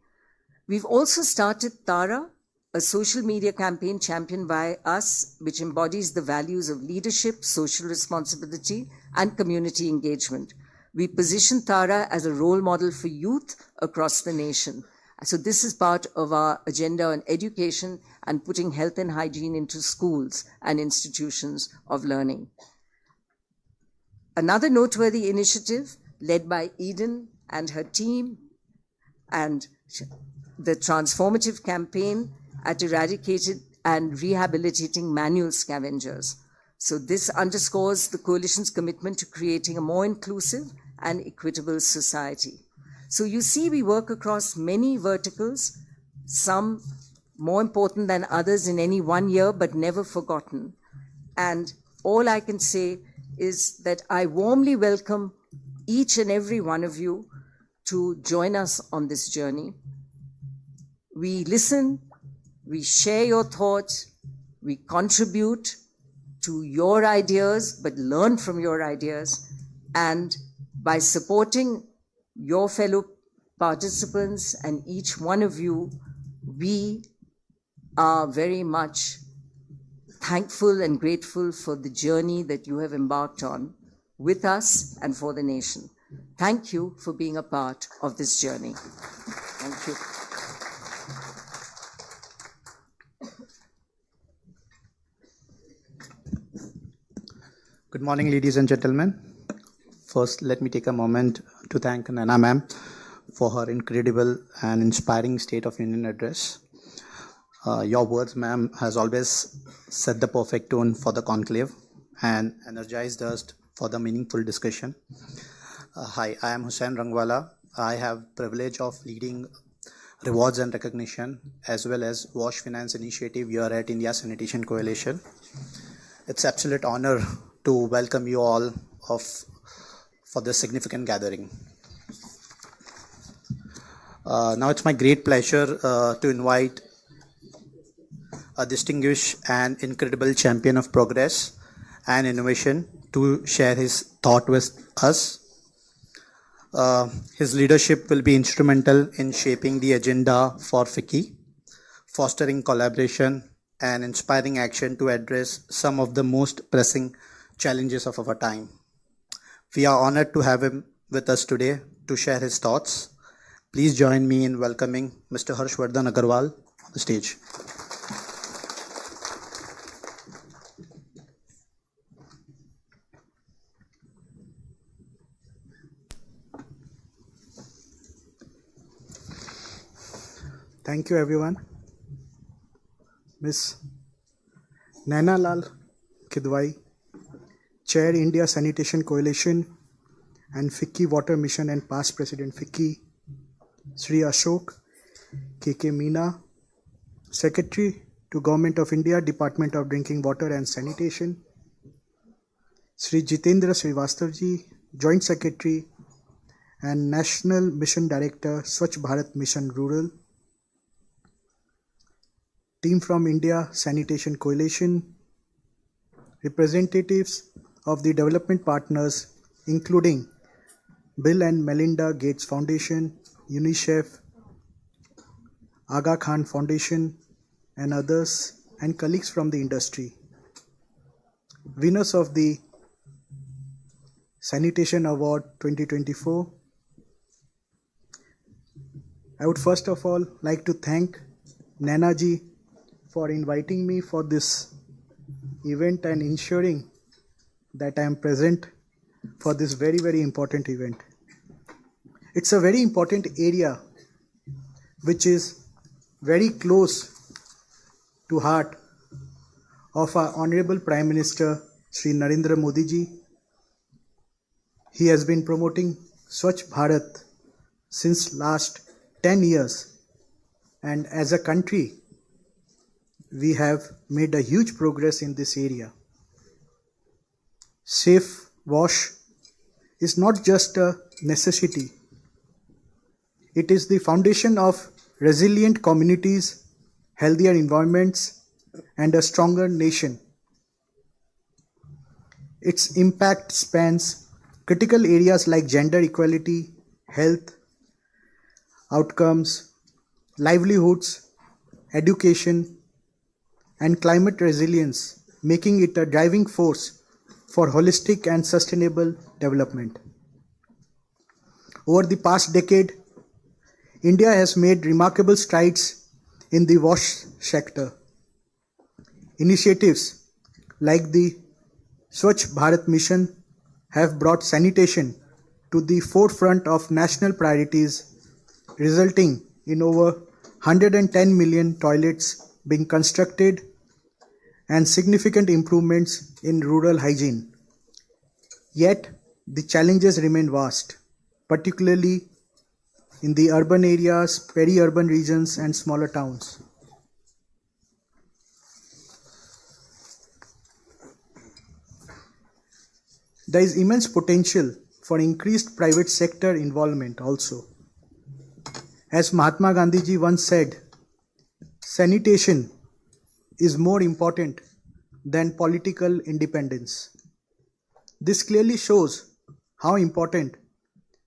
We've also started Tara, a social media campaign championed by us, which embodies the values of leadership, social responsibility, and community engagement. We position Tara as a role model for youth across the nation. So this is part of our agenda on education and putting health and hygiene into schools and institutions of learning. Another noteworthy initiative led by Eden and her team and the transformative campaign at eradicated and rehabilitating manual scavengers. So this underscores the coalition's commitment to creating a more inclusive and equitable society. So you see, we work across many verticals, some more important than others in any one year, but never forgotten. And all I can say is that I warmly welcome each and every one of you to join us on this journey. We listen, we share your thoughts, we contribute to your ideas, but learn from your ideas. And by supporting your fellow participants and each one of you, we are very much thankful and grateful for the journey that you have embarked on with us and for the nation. Thank you for being a part of this journey. Thank you. Good morning, ladies and gentlemen. First, let me take a moment to thank Nana ma'am for her incredible and inspiring State of Union address. Your words, ma'am, has always set the perfect tone for the conclave and energized us for the meaningful discussion. Hi, I am Hussain Rangwala. I have privilege of leading rewards and recognition as well as Wash Finance initiative here at India Sanitation Coalition. It's absolute honor to welcome you all for this significant gathering. Now it's my great pleasure to invite a distinguished and incredible champion of progress and innovation to share his thought with us. His leadership will be instrumental in shaping the agenda for FICCI, fostering collaboration and inspiring action to address some of the most pressing challenges of our time. We are honored to have him with us today to share his thoughts. Please join me in welcoming Mr. Harshvardhan Agarwal on the stage. Thank you, everyone. Ms. Naina Lal Kidwai, Chair India Sanitation Coalition and FICCI Water Mission and past President FICCI, Sri Ashok KK Meena, Secretary to Government of India, Department of Drinking Water and Sanitation, Sri Jitendra Srivastavji, Joint Secretary and National Mission Director, Swachh Bharat Mission Rural, team from India Sanitation Coalition, representatives of the development partners including Bill and Melinda Gates Foundation, UNICEF, Aga Khan Foundation and others, and colleagues from the industry. Winners of the Sanitation Award 2024. I would first of all like to thank Naina ji for inviting me for this event and ensuring that I am present for this very, very important event. It's a very important area which is very close to heart of our Honorable Prime Minister Shri Narendra Modi ji. He has been promoting Swachh Bharat since last 10 years, and as a country we have made a huge progress in this area. Safe wash is not just a necessity. It is the foundation of resilient communities, healthier environments, and a stronger nation. Its impact spans critical areas like gender equality, health, outcomes, livelihoods, education, and climate resilience, making it a driving force for holistic and sustainable development. Over the past decade, India has made remarkable strides in the wash sector. Initiatives like the Swachh Bharat Mission have brought sanitation to the forefront of national priorities, resulting in over 110 million toilets being constructed and significant improvements in rural hygiene. Yet, the challenges remain vast, particularly in the urban areas, peri-urban regions, and smaller towns. There is immense potential for increased private sector involvement also. As Mahatma Gandhi ji once said, sanitation is more important than political independence. This clearly shows how important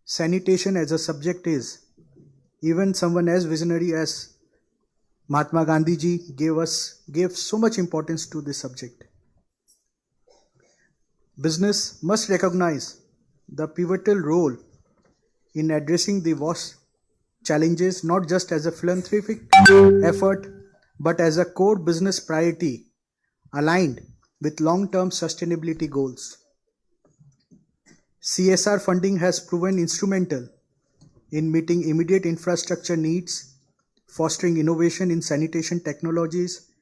sanitation as a subject is. Even someone as visionary as Mahatma Gandhi ji gave so much importance to this subject. Business must recognize the pivotal role in addressing the wash challenges not just as a philanthropic effort but as a core business priority aligned with long-term sustainability goals. CSR funding has proven instrumental in meeting immediate infrastructure needs, fostering innovation in sanitation technologies,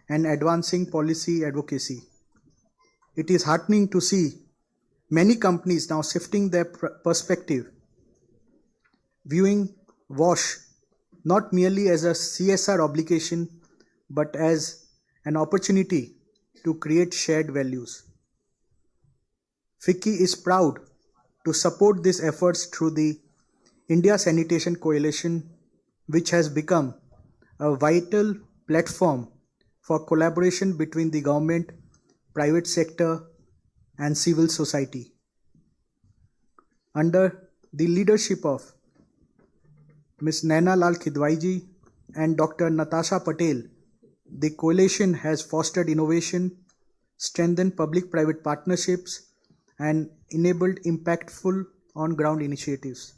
and advancing policy advocacy. It is heartening to see many companies now shifting their perspective, viewing WASH not merely as a CSR obligation but as an opportunity to create shared values. FICCI is proud to support these efforts through the India Sanitation Coalition, which has become a vital platform for collaboration between the government, private sector, and civil society. Under the leadership of Ms. Naina Lal Khidwaiji and Dr. Natasha Patel, the coalition has fostered innovation, strengthened public-private partnerships, and enabled impactful on-ground initiatives.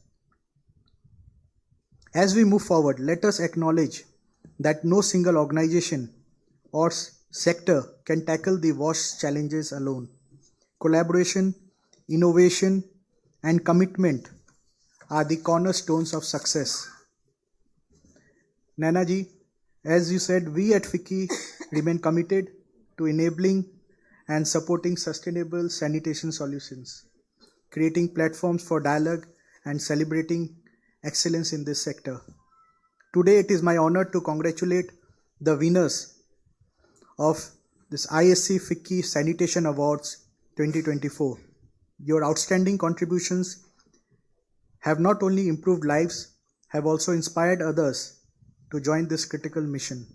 As we move forward, let us acknowledge that no single organization or sector can tackle the WASH challenges alone. Collaboration, innovation, and commitment are the cornerstones of success. Naina ji, as you said, we at FICCI remain committed to enabling and supporting sustainable sanitation solutions, creating platforms for dialogue and celebrating excellence in this sector. Today it is my honor to congratulate the winners of this ISC-FICCI Sanitation Awards 2024. Your outstanding contributions have not only improved lives, have also inspired others to join this critical mission.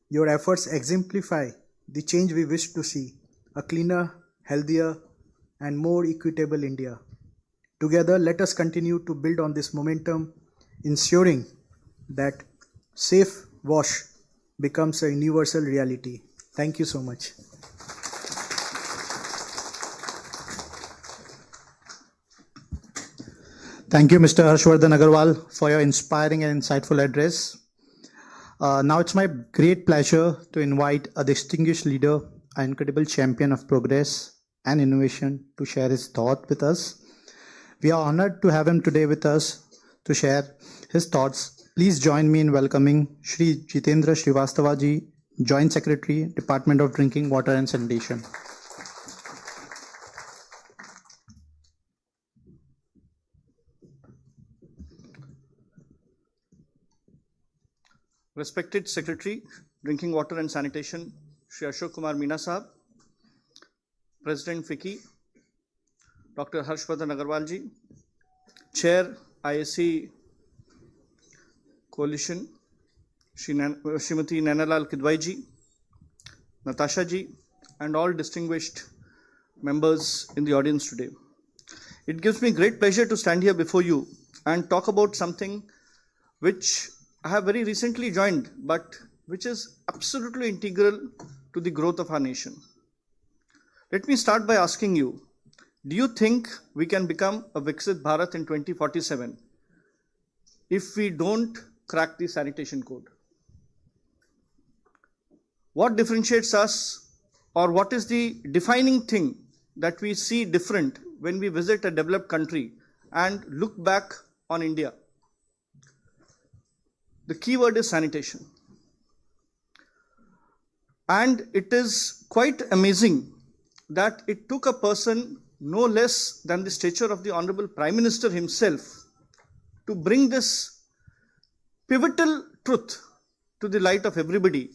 Your efforts exemplify the change we wish to see, a cleaner, healthier, and more equitable India. Together, let us continue to build on this momentum, ensuring that safe wash becomes a universal reality. Thank you so much. Thank you, Mr. Harshvardhan Agarwal, for your inspiring and insightful address. Now it's my great pleasure to invite a distinguished leader, an incredible champion of progress and innovation, to share his thought with us. We are honored to have him today with us to share his thoughts. Please join me in welcoming Shri Jitendra Srivastava ji, Joint Secretary, Department of Drinking Water and Sanitation. Respected Secretary, Drinking Water and Sanitation, Shri Ashok Kumar Meena Sahab, President FICCI, Dr. Harshvardhan Agarwal ji, Chair ISC Coalition, Srimati Nainalal Kidwai ji, Natasha ji, and all distinguished members in the audience today. It gives me great pleasure to stand here before you and talk about something which I have very recently joined, but which is absolutely integral to the growth of our nation. Let me start by asking you, do you think we can become a Viksit Bharat in 2047 if we don't crack the sanitation code? What differentiates us, or what is the defining thing that we see different when we visit a developed country and look back on India? The key word is sanitation. And it is quite amazing that it took a person no less than the stature of the Honorable Prime Minister himself to bring this pivotal truth to the light of everybody,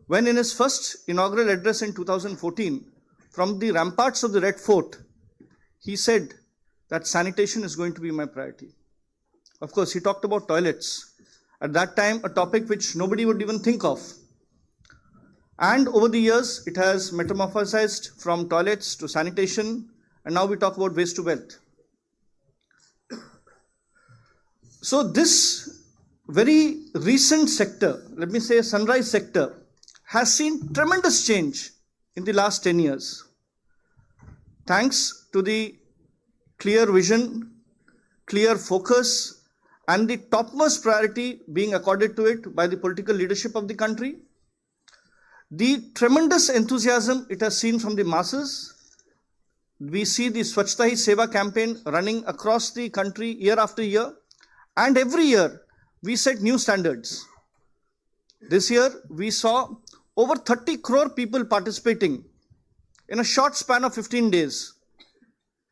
when in his first inaugural address in 2014, from the ramparts of the Red Fort, he said that sanitation is going to be my priority. Of course, he talked about toilets. At that time, a topic which nobody would even think of. And over the years, it has metamorphosized from toilets to sanitation, and now we talk about waste to wealth. So this very recent sector, let me say sunrise sector, has seen tremendous change in the last 10 years. Thanks to the clear vision, clear focus, and the topmost priority being accorded to it by the political leadership of the country, the tremendous enthusiasm it has seen from the masses. We see the Swachhta Hi Seva campaign running across the country year after year, and every year we set new standards. This year we saw over 30 crore people participating in a short span of 15 days,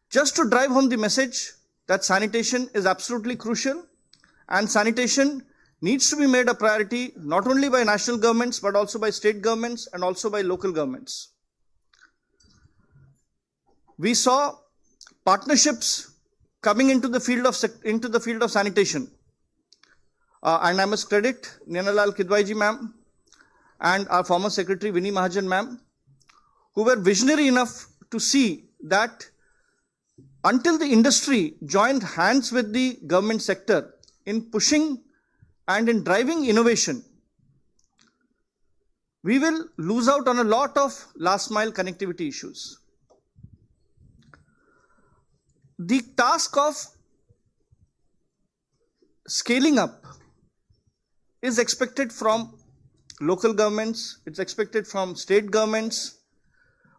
just to drive home the message that sanitation is absolutely crucial, and sanitation needs to be made a priority not only by national governments but also by state governments and also by local governments. We saw partnerships coming into the field of sanitation, and I must credit Nainalal Kidwai ji ma'am and our former secretary Vinny Mahajan ma'am, who were visionary enough to see that until the industry joined hands with the government sector in pushing and in driving innovation, we will lose out on a lot of last mile connectivity issues. The task of scaling up is expected from local governments, it's expected from state governments,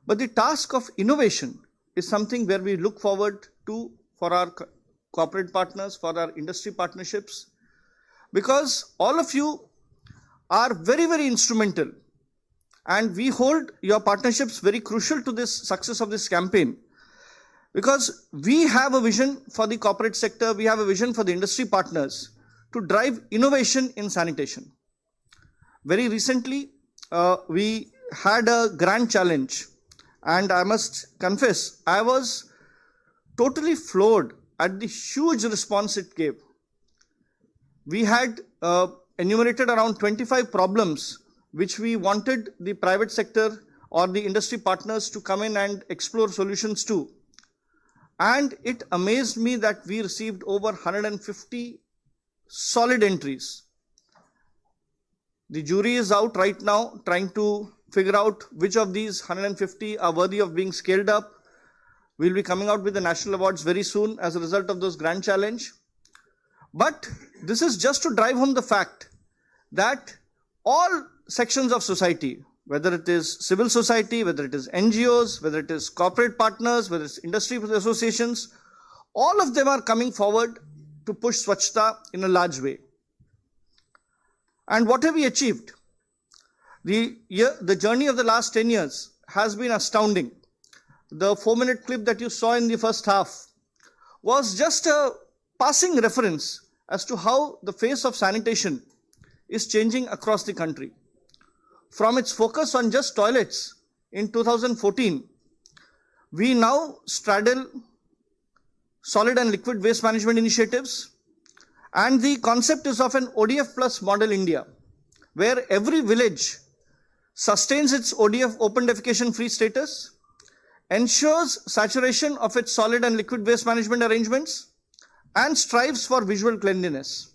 but the task of innovation is something where we look forward to for our corporate partners, for our industry partnerships, because all of you are very, very instrumental, and we hold your partnerships very crucial to this success of this campaign, because we have a vision for the corporate sector, we have a vision for the industry partners to drive innovation in sanitation. Very recently, we had a grand challenge, and I must confess, I was totally floored at the huge response it gave. We had enumerated around 25 problems which we wanted the private sector or the industry partners to come in and explore solutions to. And it amazed me that we received over 150 solid entries. The jury is out right now trying to figure out which of these 150 are worthy of being scaled up. We'll be coming out with the national awards very soon as a result of those grand challenge. But this is just to drive home the fact that all sections of society, whether it is civil society, whether it is NGOs, whether it is corporate partners, whether it's industry associations, all of them are coming forward to push Swachhta in a large way. And what have we achieved? The journey of the last 10 years has been astounding. The 4-minute clip that you saw in the first half was just a passing reference as to how the face of sanitation is changing across the country. from its focus on just toilets in 2014, we now straddle solid and liquid waste management initiatives, and the concept is of an ODF plus model India, where every village sustains its ODF open defecation free status, ensures saturation of its solid and liquid waste management arrangements, and strives for visual cleanliness.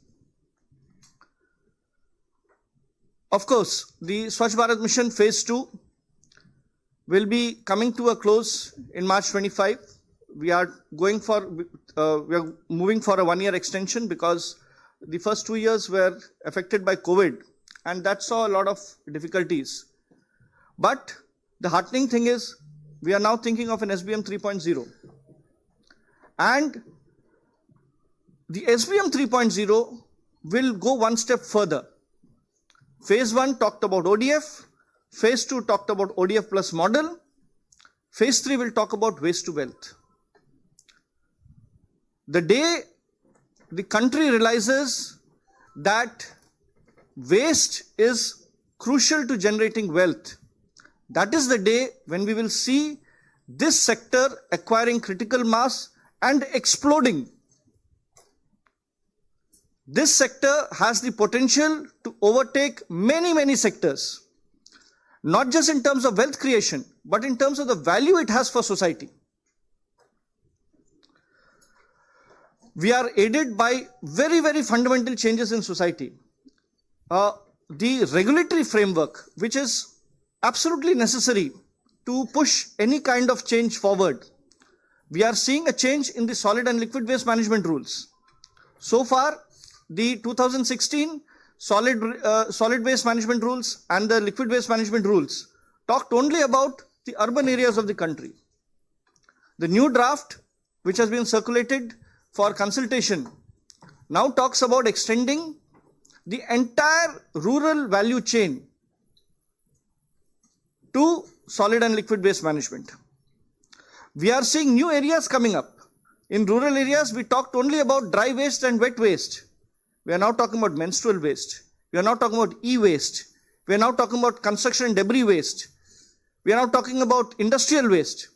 Of course, the Swachh Bharat Mission Phase 2 will be coming to a close in March 25. We are moving for a 1-year extension because the first 2 years were affected by COVID, and that saw a lot of difficulties. But the heartening thing is we are now thinking of an SBM 3.0. And the SBM 3.0 will go one step further. Phase 1 talked about ODF. Phase 2 talked about ODF plus model. Phase 3 will talk about waste to wealth. The day the country realizes that waste is crucial to generating wealth, that is the day when we will see this sector acquiring critical mass and exploding. This sector has the potential to overtake many sectors, not just in terms of wealth creation, but in terms of the value it has for society. We are aided by very fundamental changes in society. The regulatory framework, which is absolutely necessary to push any kind of change forward. We are seeing a change in the solid and liquid waste management rules. So far, the 2016 solid waste management rules and the liquid waste management rules talked only about the urban areas of the country. The new draft, which has been circulated for consultation, now talks about extending the entire rural value chain to solid and liquid waste management. We are seeing new areas coming up. In rural areas, we talked only about dry waste and wet waste. We are now talking about menstrual waste. We are now talking about e-waste. We are now talking about construction and debris waste. We are now talking about industrial waste.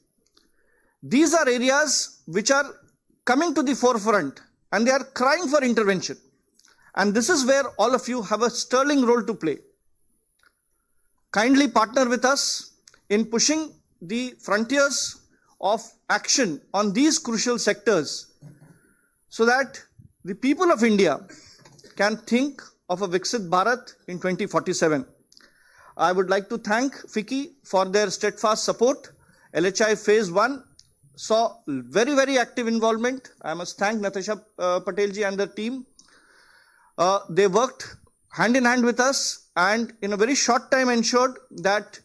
These are areas which are coming to the forefront and they are crying for intervention. And this is where all of you have a sterling role to play. Kindly partner with us in pushing the frontiers of action on these crucial sectors so that the people of India can think of a Viksit Bharat in 2047. I would like to thank FICCI for their steadfast support. LHI Phase 1 saw very active involvement. I must thank Natasha Patel ji and the team. They worked hand in hand with us and in a very short time ensured that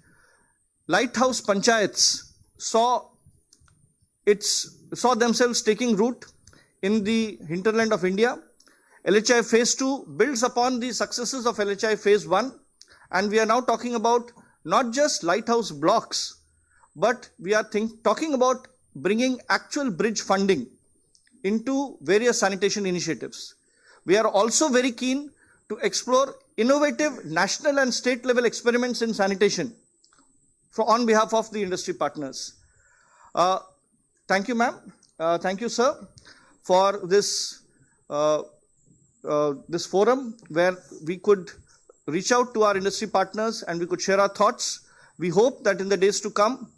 lighthouse panchayats saw themselves taking root in the hinterland of India. LHI Phase 2 builds upon the successes of LHI Phase 1, and we are now talking about not just lighthouse blocks, but we are talking about bringing actual bridge funding into various sanitation initiatives. We are also very keen to explore innovative national and state level experiments in sanitation on behalf of the industry partners. Thank you, ma'am. Thank you, sir, for this forum where we could reach out to our industry partners and we could share our thoughts. We hope that in the days to come,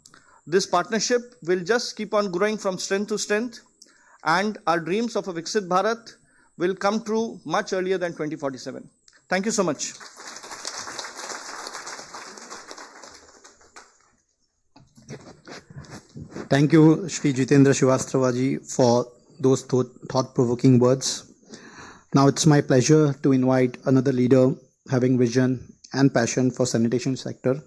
this partnership will just keep on growing from strength to strength and our dreams of a Viksit Bharat will come true much earlier than 2047. Thank you so much. Thank you, Shri Jitendra Srivastava for those thought-provoking words. Now it's my pleasure to invite another leader having vision and passion for sanitation sector.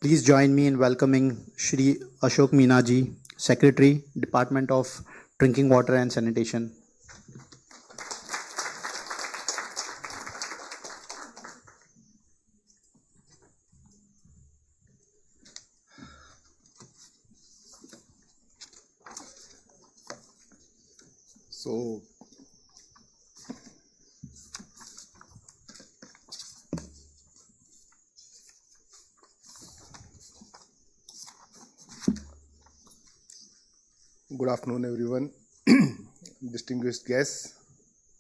Please join me in welcoming Shri Ashok Meena ji, Secretary, Department of Drinking Water and Sanitation. So, Good afternoon, everyone. Distinguished guests,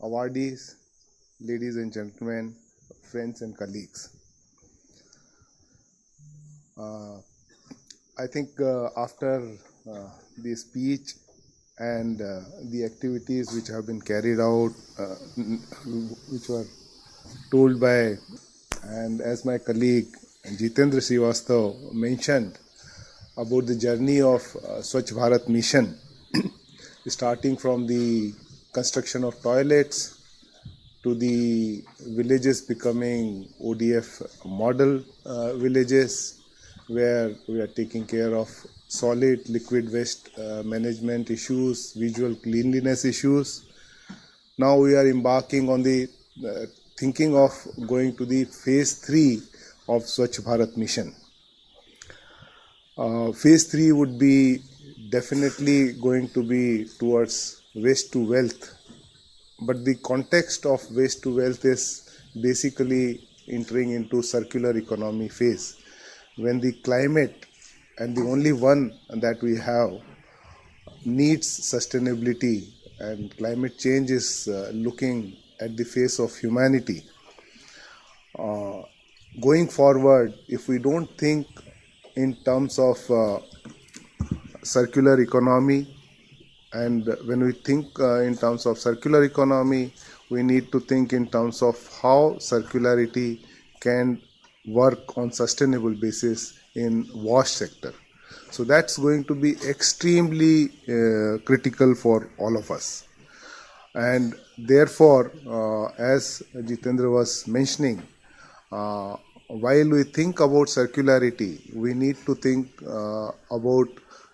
awardees, ladies and gentlemen, friends and colleagues. I think after the speech and the activities which have been carried out, which were told by, and as my colleague Jitendra Srivastav mentioned about the journey of Swachh Bharat mission, starting from the construction of toilets to the villages becoming ODF model villages, where we are taking care of solid liquid waste management issues, visual cleanliness issues. Now we are embarking on the thinking of going to the phase 3 of Swachh Bharat mission. Phase 3 would be definitely going to be towards waste to wealth, but the context of waste to wealth is basically entering into circular economy phase, when the climate, and the only one that we have, needs sustainability, and climate change is looking at the face of humanity. Going forward, if we don't think in terms of circular economy, and when we think in terms of circular economy, we need to think in terms of how circularity can work on sustainable basis in wash sector. So that's going to be extremely critical for all of us. And therefore, as Jitendra was mentioning, while we think about circularity, we need to think about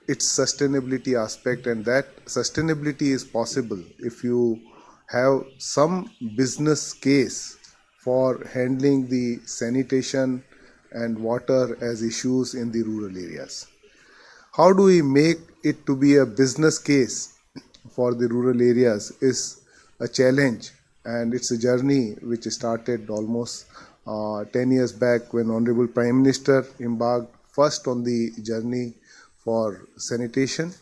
its sustainability aspect, and that sustainability is possible if you have some business case for handling the sanitation and water as issues in the rural areas. How do we make it to be a business case for the rural areas is a challenge, and it's a journey which started almost 10 years back, when Honorable Prime Minister embarked first on the journey for sanitation,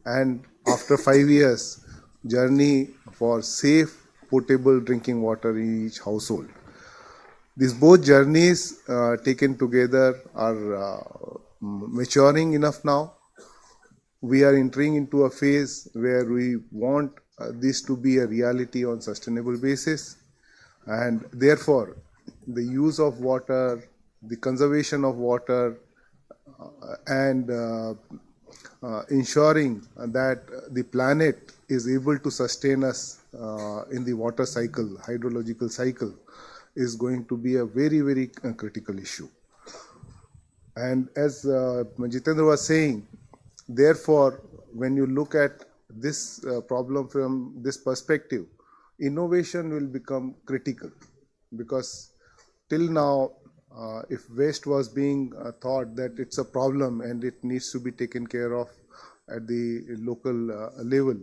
and after 5 years, journey for safe, potable drinking water in each household. These both journeys taken together are maturing enough now. We are entering into a phase where we want this to be a reality on sustainable basis, and therefore the use of water, the conservation of water, and ensuring that the planet is able to sustain us in the water cycle, hydrological cycle, is going to be a very, very critical issue. And as Jitendra was saying, therefore, when you look at this problem from this perspective, innovation will become critical, because till now, if waste was being thought that it's a problem and it needs to be taken care of at the local level,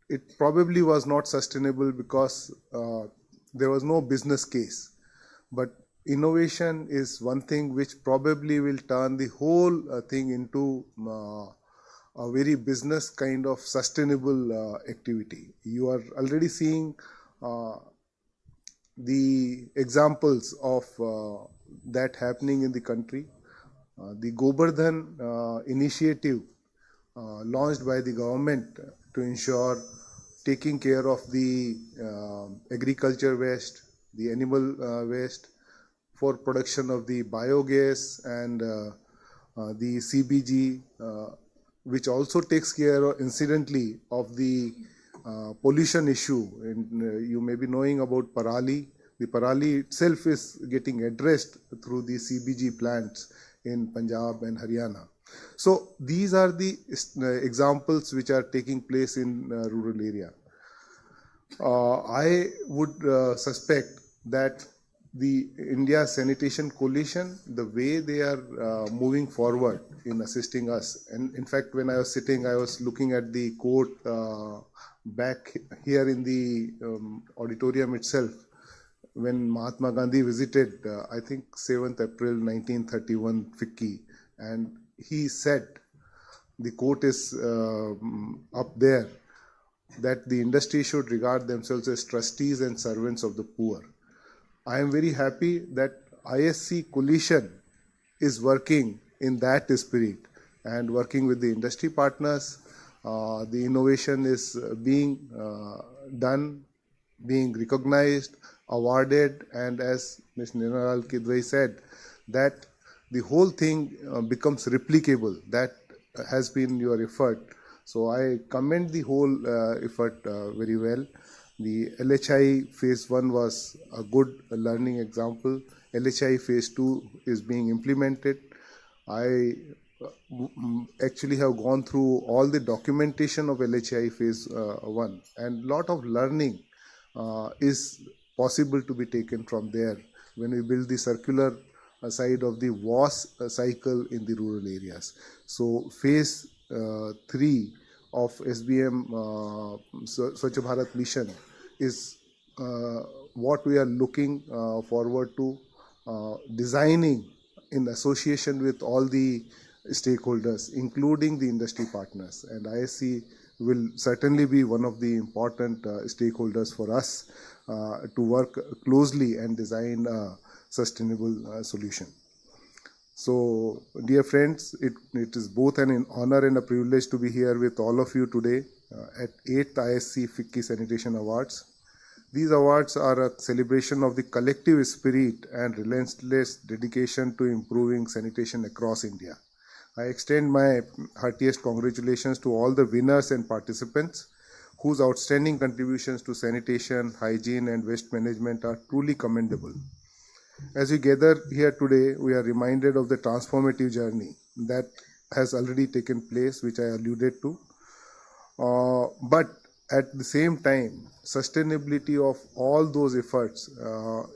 it probably was not sustainable, because there was no business case. But innovation is one thing which probably will turn the whole thing into a very business kind of sustainable activity. You are already seeing the examples of that happening in the country. The Gobardhan initiative launched by the government to ensure taking care of the agriculture waste, the animal waste, for production of the biogas and the CBG, which also takes care, incidentally, of the pollution issue. And you may be knowing about Parali. The Parali itself is getting addressed through the CBG plants in Punjab and Haryana. So these are the examples which are taking place in rural area. I would suspect that the India Sanitation Coalition, the way they are moving forward in assisting us, and in fact when I was sitting, I was looking at the quote back here in the auditorium itself, when Mahatma Gandhi visited, I think 7th April 1931 FICCI, and he said the quote is up there, that the industry should regard themselves as trustees and servants of the poor. I am very happy that ISC coalition is working in that spirit and working with the industry partners. The innovation is being done, being recognized, awarded, and as Ms. Ninalal Kidwai said, that the whole thing becomes replicable. That has been your effort. So I commend the whole effort very well. The LHI phase 1 was a good learning example. LHI phase 2 is being implemented. I actually have gone through all the documentation of LHI phase 1, and lot of learning is possible to be taken from there when we build the circular side of the WAS cycle in the rural areas. So phase 3 of SBM Swachh Bharat Mission is what we are looking forward to designing in association with all the stakeholders, including the industry partners. And ISC will certainly be one of the important stakeholders for us to work closely and design a sustainable solution. So, dear friends, it is both an honor and a privilege to be here with all of you today at 8th ISC-FICCI Sanitation Awards. These awards are a celebration of the collective spirit and relentless dedication to improving sanitation across India. I extend my heartiest congratulations to all the winners and participants whose outstanding contributions to sanitation, hygiene, and waste management are truly commendable. As we gather here today, we are reminded of the transformative journey that has already taken place, which I alluded to. But at the same time, sustainability of all those efforts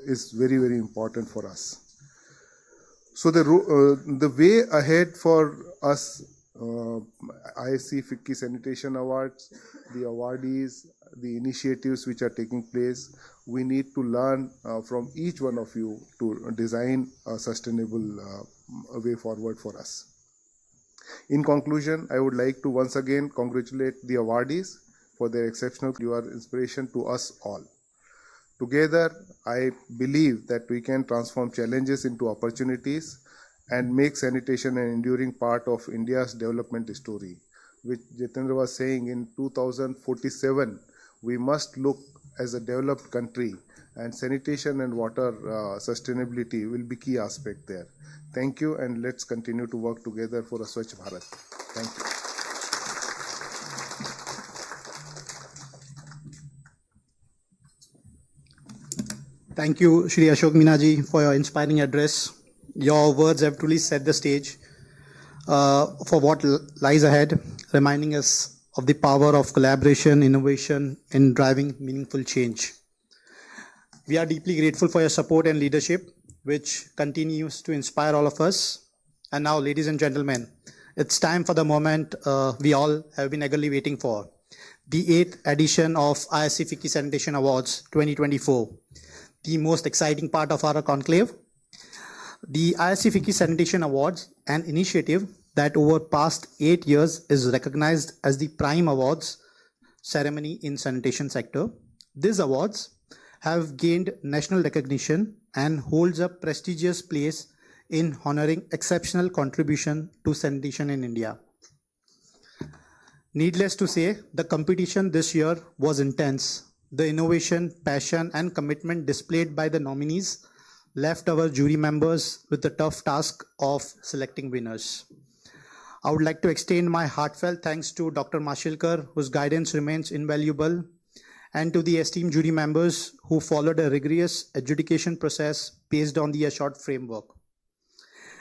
is very, very important for us. So the way ahead for us, ISC-FICCI Sanitation Awards, the awardees, the initiatives which are taking place, we need to learn from each one of you to design a sustainable way forward for us. In conclusion, I would like to once again congratulate the awardees for their exceptional, you are inspiration to us all. Together, I believe that we can transform challenges into opportunities and make sanitation an enduring part of India's development story. Which Jitendra was saying, in 2047, we must look as a developed country, and sanitation and water sustainability will be key aspect there. Thank you, and let's continue to work together for a Swachh Bharat. Thank you. Thank you, Shri Ashok Minaji, for your inspiring address. Your words have truly set the stage for what lies ahead, reminding us of the power of collaboration, innovation in driving meaningful change. We are deeply grateful for your support and leadership, which continues to inspire all of us. And now, ladies and gentlemen, it's time for the moment we all have been eagerly waiting for, the 8th edition of ISC-FICCI Sanitation Awards 2024. The most exciting part of our conclave. The ISC-FICCI Sanitation Awards, an initiative that over past 8 years is recognized as the prime awards ceremony in sanitation sector. These awards have gained national recognition and holds a prestigious place in honoring exceptional contribution to sanitation in India. Needless to say, the competition this year was intense. The innovation, passion, and commitment displayed by the nominees left our jury members with the tough task of selecting winners. I would like to extend my heartfelt thanks to Dr. Mashilkar, whose guidance remains invaluable, and to the esteemed jury members who followed a rigorous adjudication process based on the assured framework.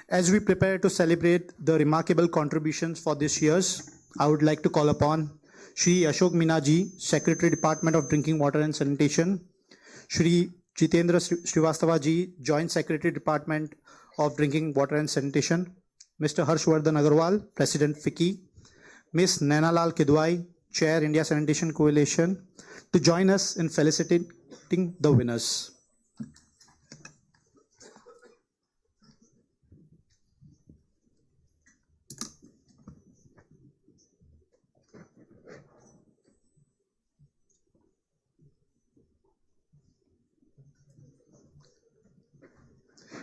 As we prepare to celebrate the remarkable contributions for this year's, I would like to call upon Shri Ashok Minaji, Secretary, Department of Drinking Water and Sanitation, Shri Jitendra Srivastava ji, Joint Secretary, Department of Drinking Water and Sanitation, Mr. Harshvardhan Agarwal, President FICCI, Ms. Nainalal Kidwai, Chair India Sanitation Coalition, to join us in felicitating the winners.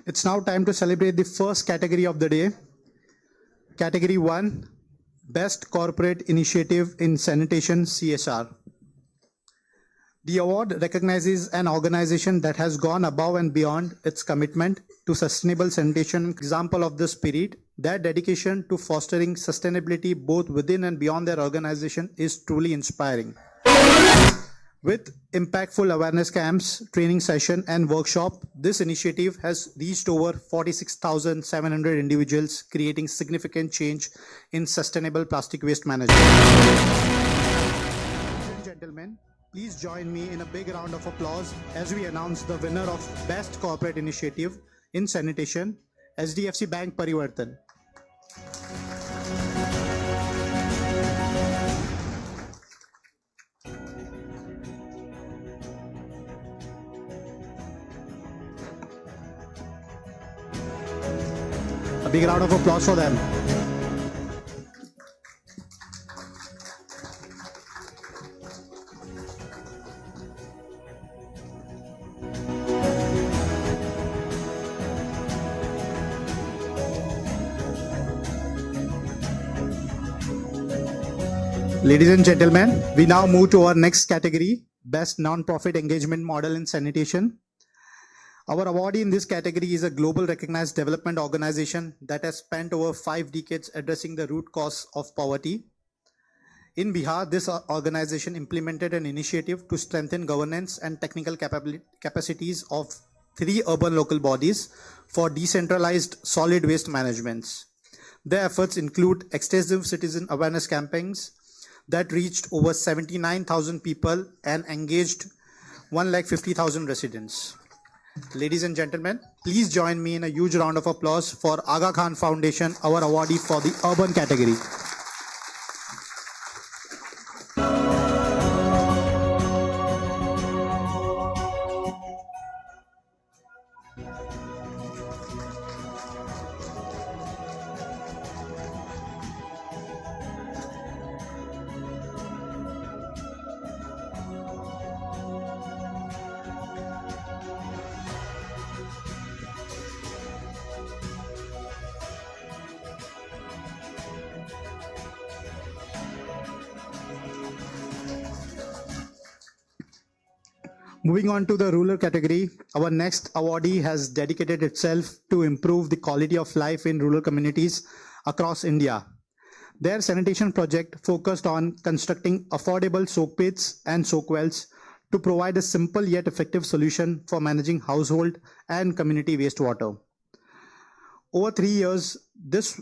It's now time to celebrate the first category of the day. Category 1, Best Corporate Initiative in Sanitation CSR. The award recognizes an organization that has gone above and beyond its commitment to sustainable sanitation. Example of this spirit, their dedication to fostering sustainability both within and beyond their organization is truly inspiring. With impactful awareness camps, training session and workshop, this initiative has reached over 46,700 individuals, creating significant change in sustainable plastic waste management. Ladies and gentlemen, please join me in a big round of applause as we announce the winner of Best Corporate Initiative in Sanitation, HDFC Bank Parivartan. A big round of applause for them. Ladies and gentlemen, we now move to our next category, Best Non-Profit Engagement Model in Sanitation. Our awardee in this category is a global recognized development organization that has spent over 5 decades addressing the root cause of poverty. In Bihar, this organization implemented an initiative to strengthen governance and technical capacities of 3 urban local bodies for decentralized solid waste management. Their efforts include extensive citizen awareness campaigns that reached over 79,000 people and engaged 150,000 residents. Ladies and gentlemen, please join me in a huge round of applause for Aga Khan Foundation, our awardee for the urban category. Moving on to the rural category, our next awardee has dedicated itself to improve the quality of life in rural communities across India. Their sanitation project focused on constructing affordable soak pits and soak wells to provide a simple yet effective solution for managing household and community wastewater. Over 3 years, this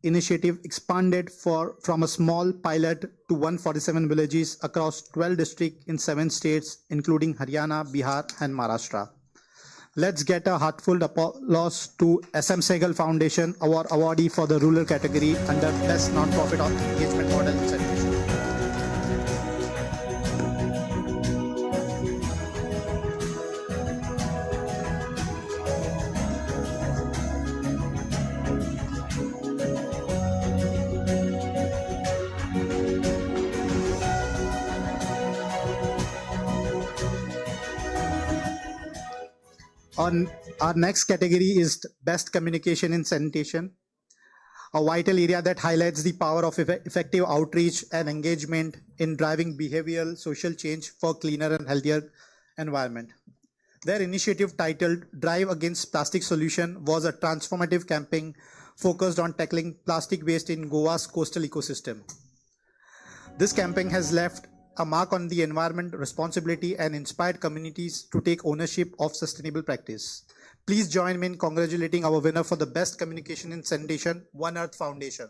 initiative expanded from a small pilot to 147 villages across 12 districts in 7 states, including Haryana, Bihar, and Maharashtra. Let's get a heartfelt applause to SM Sehgal Foundation, our awardee for the rural category under Best Non-Profit Engagement Model in Sanitation. Our next category is Best Communication in Sanitation, a vital area that highlights the power of effective outreach and engagement in driving behavioral social change for cleaner and healthier environment. Their initiative titled Drive Against Plastic Solution was a transformative campaign focused on tackling plastic waste in Goa's coastal ecosystem. This campaign has left a mark on the environment responsibility and inspired communities to take ownership of sustainable practice. Please join me in congratulating our winner for the Best Communication in Sanitation, One Earth Foundation.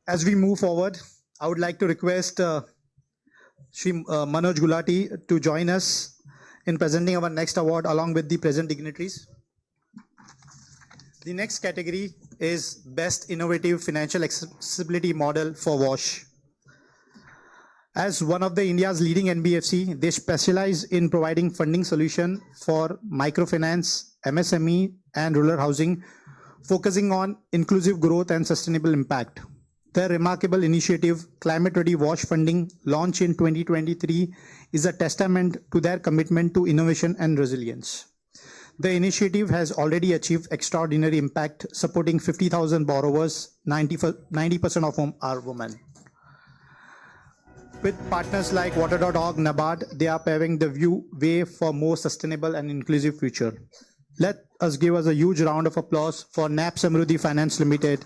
As we move forward, I would like to request Shri Manoj Gulati to join us in presenting our next award along with the present dignitaries. The next category is Best Innovative Financial Accessibility Model for WASH. As one of the India's leading NBFC, they specialize in providing funding solution for microfinance, MSME, and rural housing, focusing on inclusive growth and sustainable impact. Their remarkable initiative, Climate Ready WASH Funding, launched in 2023, is a testament to their commitment to innovation and resilience. The initiative has already achieved extraordinary impact, supporting 50,000 borrowers, 90% of whom are women. With partners like Water.org, NABARD, they are paving the way for more sustainable and inclusive future. Let us give us a huge round of applause for NAB Samruddhi Finance Limited.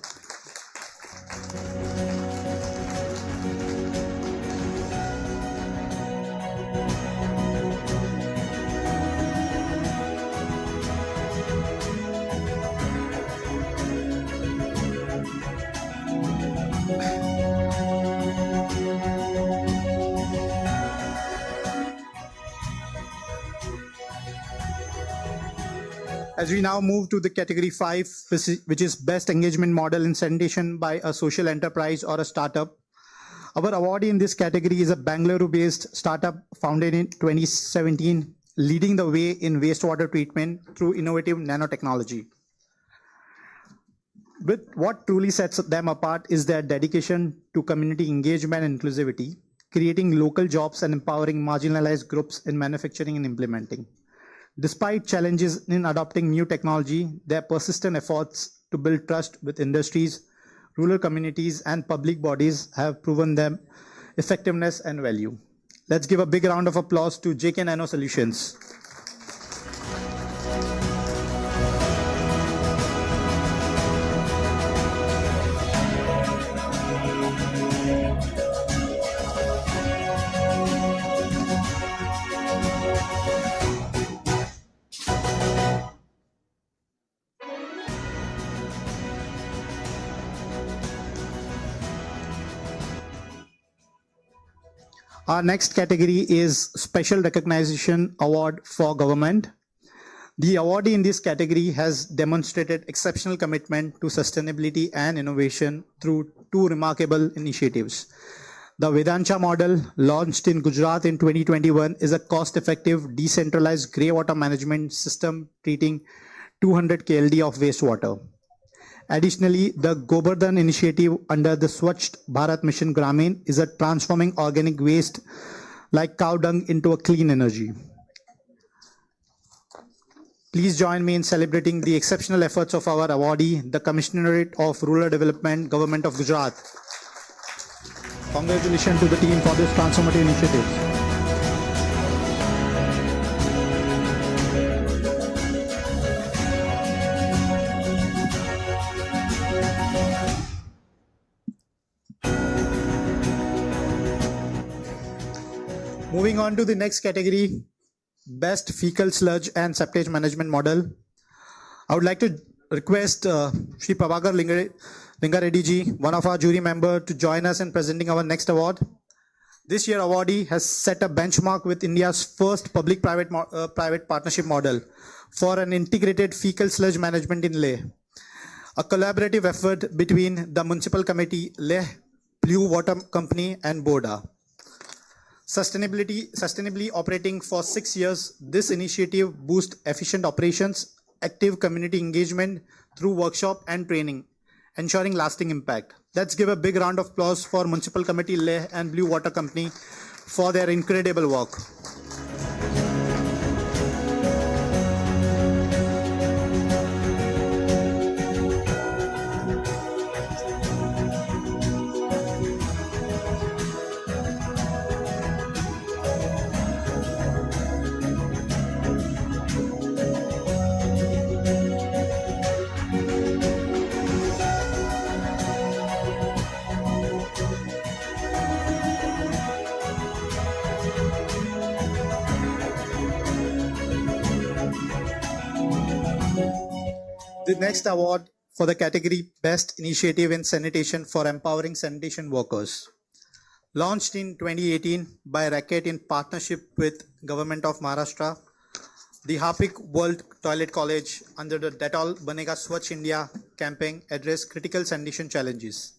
As we now move to the category 5, which is Best Engagement Model in Sanitation by a Social Enterprise or a Startup. Our awardee in this category is a Bangalore-based startup founded in 2017, leading the way in wastewater treatment through innovative nanotechnology. But what truly sets them apart is their dedication to community engagement and inclusivity, creating local jobs and empowering marginalized groups in manufacturing and implementing. Despite challenges in adopting new technology, their persistent efforts to build trust with industries, rural communities, and public bodies have proven their effectiveness and value. Let's give a big round of applause to JK Nano Solutions. Our next category is Special Recognition Award for Government. The awardee in this category has demonstrated exceptional commitment to sustainability and innovation through two remarkable initiatives. The Vedancha model, launched in Gujarat in 2021, is a cost-effective, decentralized grey water management system treating 200 KLD of wastewater. Additionally, the Gobardhan initiative under the Swachh Bharat Mission Gramin is a transforming organic waste like cow dung into a clean energy. Please join me in celebrating the exceptional efforts of our awardee, the Commissionerate of Rural Development, Government of Gujarat. Congratulations to the team for this transformative initiative. Moving on to the next category, Best Fecal Sludge and Septage Management Model. I would like to request Shri Prabhakar Lingareddy ji, one of our jury members, to join us in presenting our next award. This year awardee has set a benchmark with India's first public-private partnership model for an integrated fecal sludge management in Leh. A collaborative effort between the Municipal Committee, Leh Blue Water Company and Boda. Sustainably operating for 6 years, this initiative boosts efficient operations, active community engagement through workshop and training, ensuring lasting impact. Let's give a big round of applause for Municipal Committee Leh and Blue Water Company for their incredible work. The next award for the category Best Initiative in Sanitation for Empowering Sanitation Workers. Launched in 2018 by Racket in partnership with Government of Maharashtra, The Harpic World Toilet College, under the Dettol Banega Swachh India campaign, address critical sanitation challenges.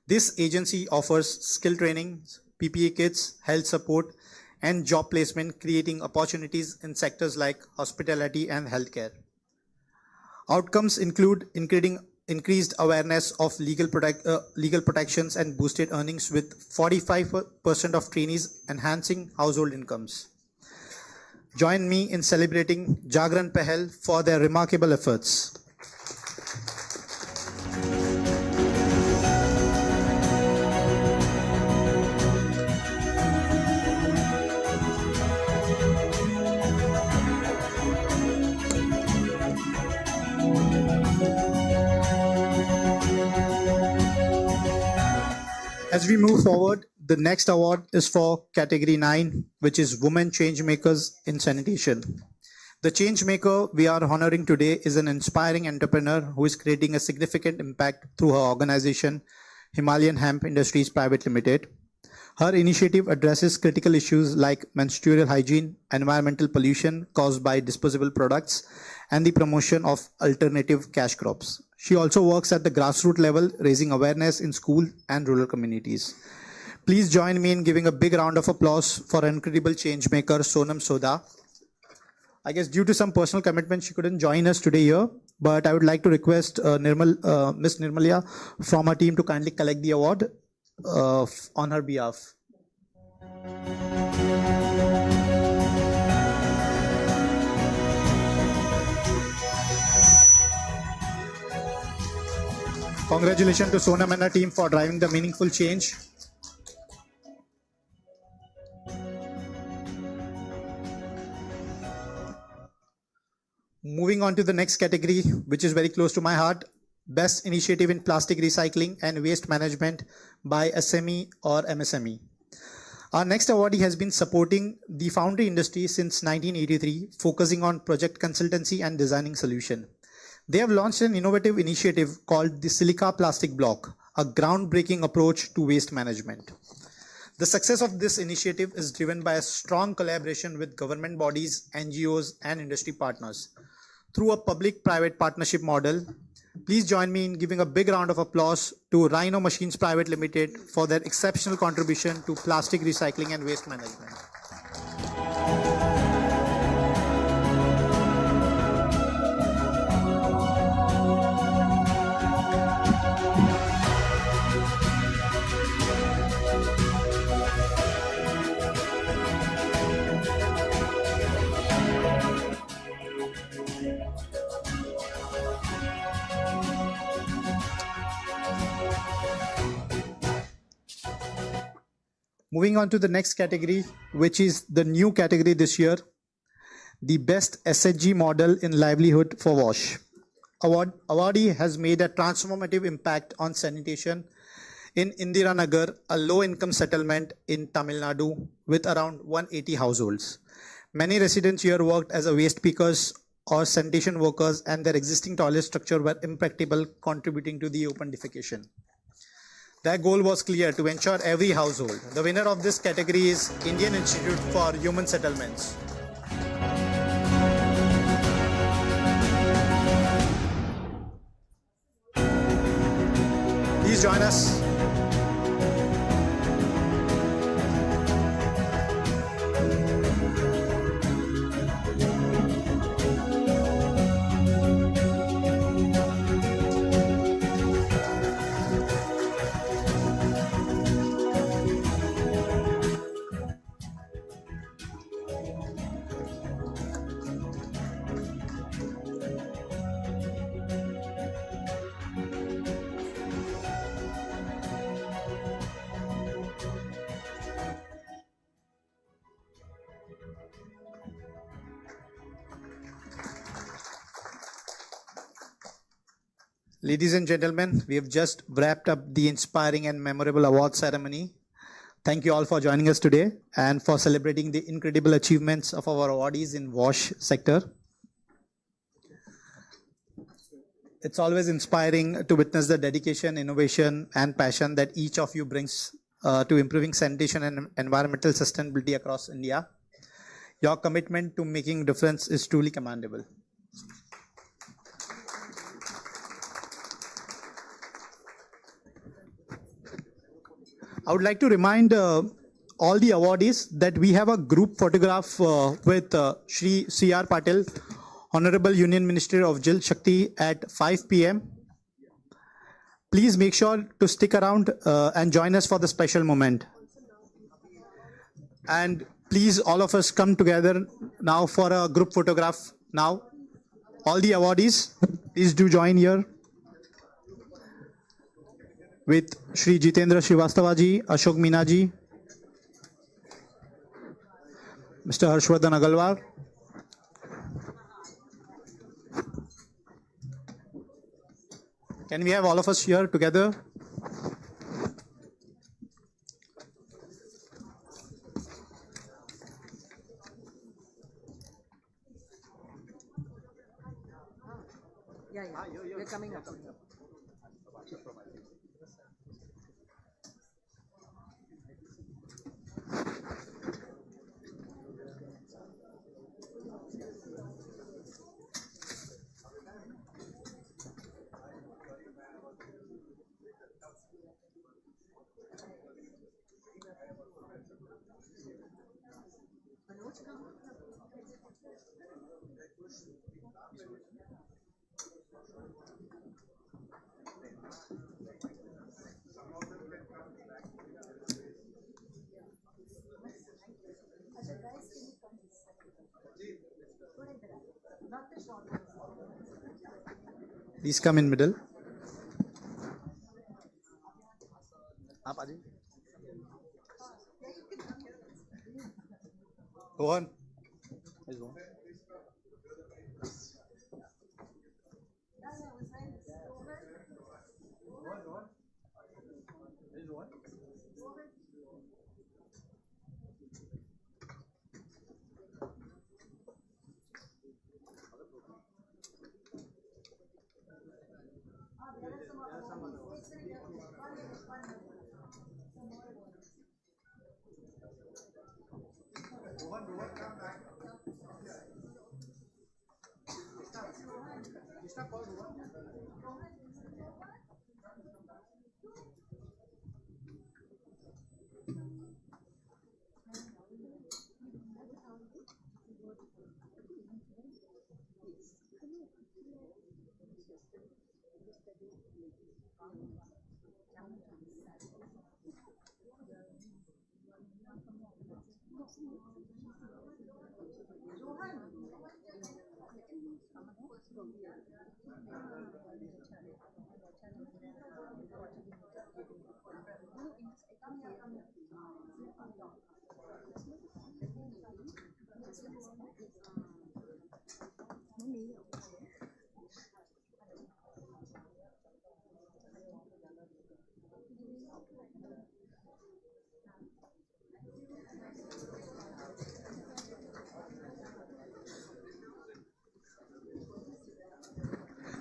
This agency offers skill training, PPE kits, health support, and job placement, creating opportunities in sectors like hospitality and healthcare. Outcomes include increased awareness of legal protections and boosted earnings, with 45% of trainees enhancing household incomes. Join me in celebrating Jagran Pahel for their remarkable efforts. As we move forward, the next award is for category 9, which is Women Changemakers in Sanitation. The changemaker we are honoring today is an inspiring entrepreneur who is creating a significant impact through her organization, Himalayan Hemp Industries Private Limited. Her initiative addresses critical issues like menstrual hygiene, environmental pollution caused by disposable products, and the promotion of alternative cash crops. She also works at the grassroots level, raising awareness in school and rural communities. Please join me in giving a big round of applause for an incredible changemaker, Sonam Soda. I guess due to some personal commitment, she couldn't join us today here, but I would like to request Ms. Nirmalia from her team to kindly collect the award on her behalf. Congratulations to Sonam and her team for driving the meaningful change. Moving on to the next category, which is very close to my heart, Best Initiative in Plastic Recycling and Waste Management by SME or MSME. Our next awardee has been supporting the foundry industry since 1983, focusing on project consultancy and designing solution. They have launched an innovative initiative called the Silica Plastic Block, a groundbreaking approach to waste management. The success of this initiative is driven by a strong collaboration with government bodies, NGOs, and industry partners. Through a public-private partnership model, please join me in giving a big round of applause to Rhino Machines Private Limited for their exceptional contribution to plastic recycling and waste management. Moving on to the next category, which is the new category this year, the Best SHG Model in Livelihood for WASH. Awardee has made a transformative impact on sanitation in Indiranagar, a low-income settlement in Tamil Nadu with around 180 households. Many residents here worked as waste pickers or sanitation workers, and their existing toilet structure were impracticable, contributing to the open defecation. Their goal was clear: to ensure every household. The winner of this category is Indian Institute for Human Settlements. Please join us. Ladies and gentlemen, we have just wrapped up the inspiring and memorable award ceremony. Thank you all for joining us today and for celebrating the incredible achievements of our awardees in WASH sector. It's always inspiring to witness the dedication, innovation, and passion that each of you brings to improving sanitation and environmental sustainability across India. Your commitment to making difference is truly commendable. I would like to remind all the awardees that we have a group photograph with Shri C.R. Patil, Honorable Union Minister of Jal Shakti at 5 p.m. Please make sure to stick around and join us for the special moment. And please, all of us come together now for a group photograph now. All the awardees, please do join here with Shri Jitendra Srivastava ji, Ashok Meena ji, Mr. Harshvardhan Agarwal. Can we have all of us here together? Yeah, we're coming up. Please come in middle. आप आ जाइए. Rohan. Where's Rohan?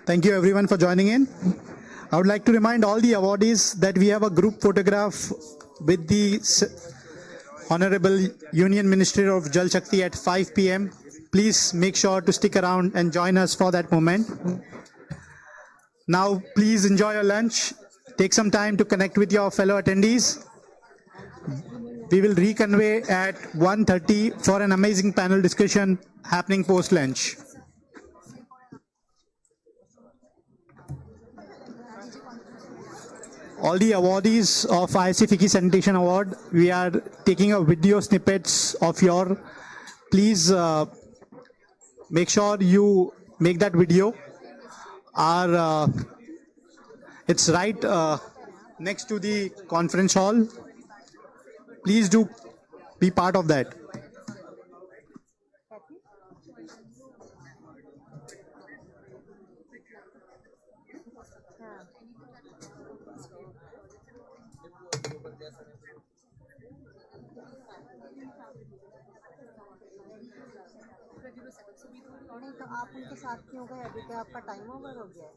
Thank you everyone for joining in. I would like to remind all the awardees that we have a group photograph with the Honorable Union Minister of Jal Shakti at 5 p.m. Please make sure to stick around and join us for that moment. Now, please enjoy your lunch. Take some time to connect with your fellow attendees. We will reconvey at 1:30 for an amazing panel discussion happening post-lunch. All the awardees of ISC-FICCI Sanitation Award, we are taking a video snippets of your. Please make sure you make that video. It's right next to the conference hall. Please do be part of that. नहीं तो आप उनके साथ क्यों गए? अभी तो आपका टाइम ओवर हो गया है.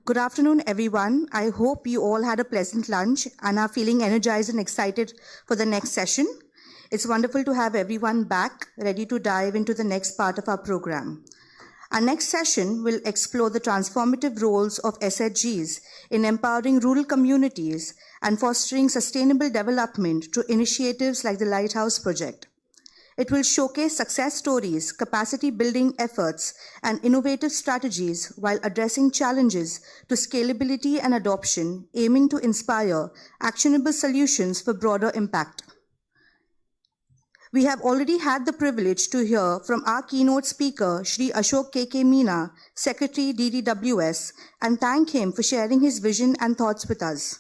Good afternoon, everyone. I hope you all had a pleasant lunch and are feeling energized and excited for the next session. It's wonderful to have everyone back, ready to dive into the next part of our program. Our next session will explore the transformative roles of SHGs in empowering rural communities and fostering sustainable development through initiatives like the Lighthouse Project. It will showcase success stories, capacity building efforts, and innovative strategies while addressing challenges to scalability and adoption, aiming to inspire actionable solutions for broader impact. We have already had the privilege to hear from our keynote speaker, Shri Ashok K.K. Meena, Secretary DDWS, and thank him for sharing his vision and thoughts with us.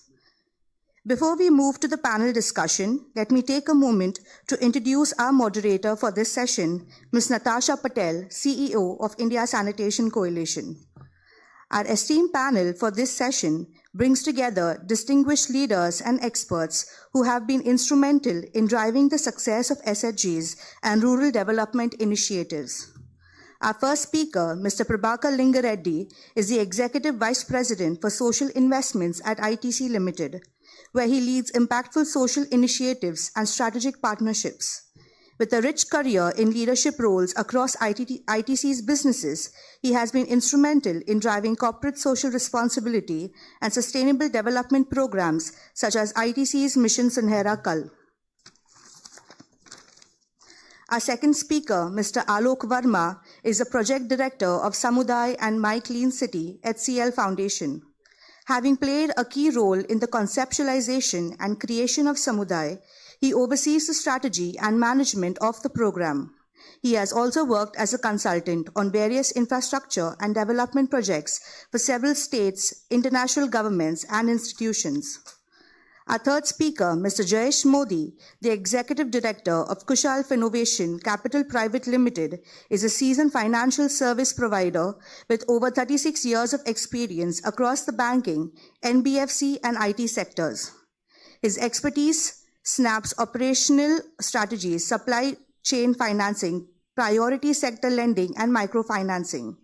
Before we move to the panel discussion, let me take a moment to introduce our moderator for this session, Ms. Natasha Patel, CEO of India Sanitation Coalition. Our esteemed panel for this session brings together distinguished leaders and experts who have been instrumental in driving the success of SHGs and rural development initiatives. Our first speaker, Mr. Prabhakar Lingareddy, is the Executive Vice President for Social Investments at ITC Limited, where he leads impactful social initiatives and strategic partnerships. With a rich career in leadership roles across ITC's businesses, he has been instrumental in driving corporate social responsibility and sustainable development programs such as ITC's Mission Sunhera Kal. Our second speaker, Mr. Alok Verma, is the Project Director of Samuday and My Clean City HCL Foundation. Having played a key role in the conceptualization and creation of Samuday, he oversees the strategy and management of the program. He has also worked as a consultant on various infrastructure and development projects for several states, international governments, and institutions. Our third speaker, Mr. Jayesh Modi, the Executive Director of Kushal Innovation Capital Private Limited, is a seasoned financial service provider with over 36 years of experience across the banking, NBFC, and IT sectors. His expertise snaps operational strategies, supply chain financing, priority sector lending, and microfinancing.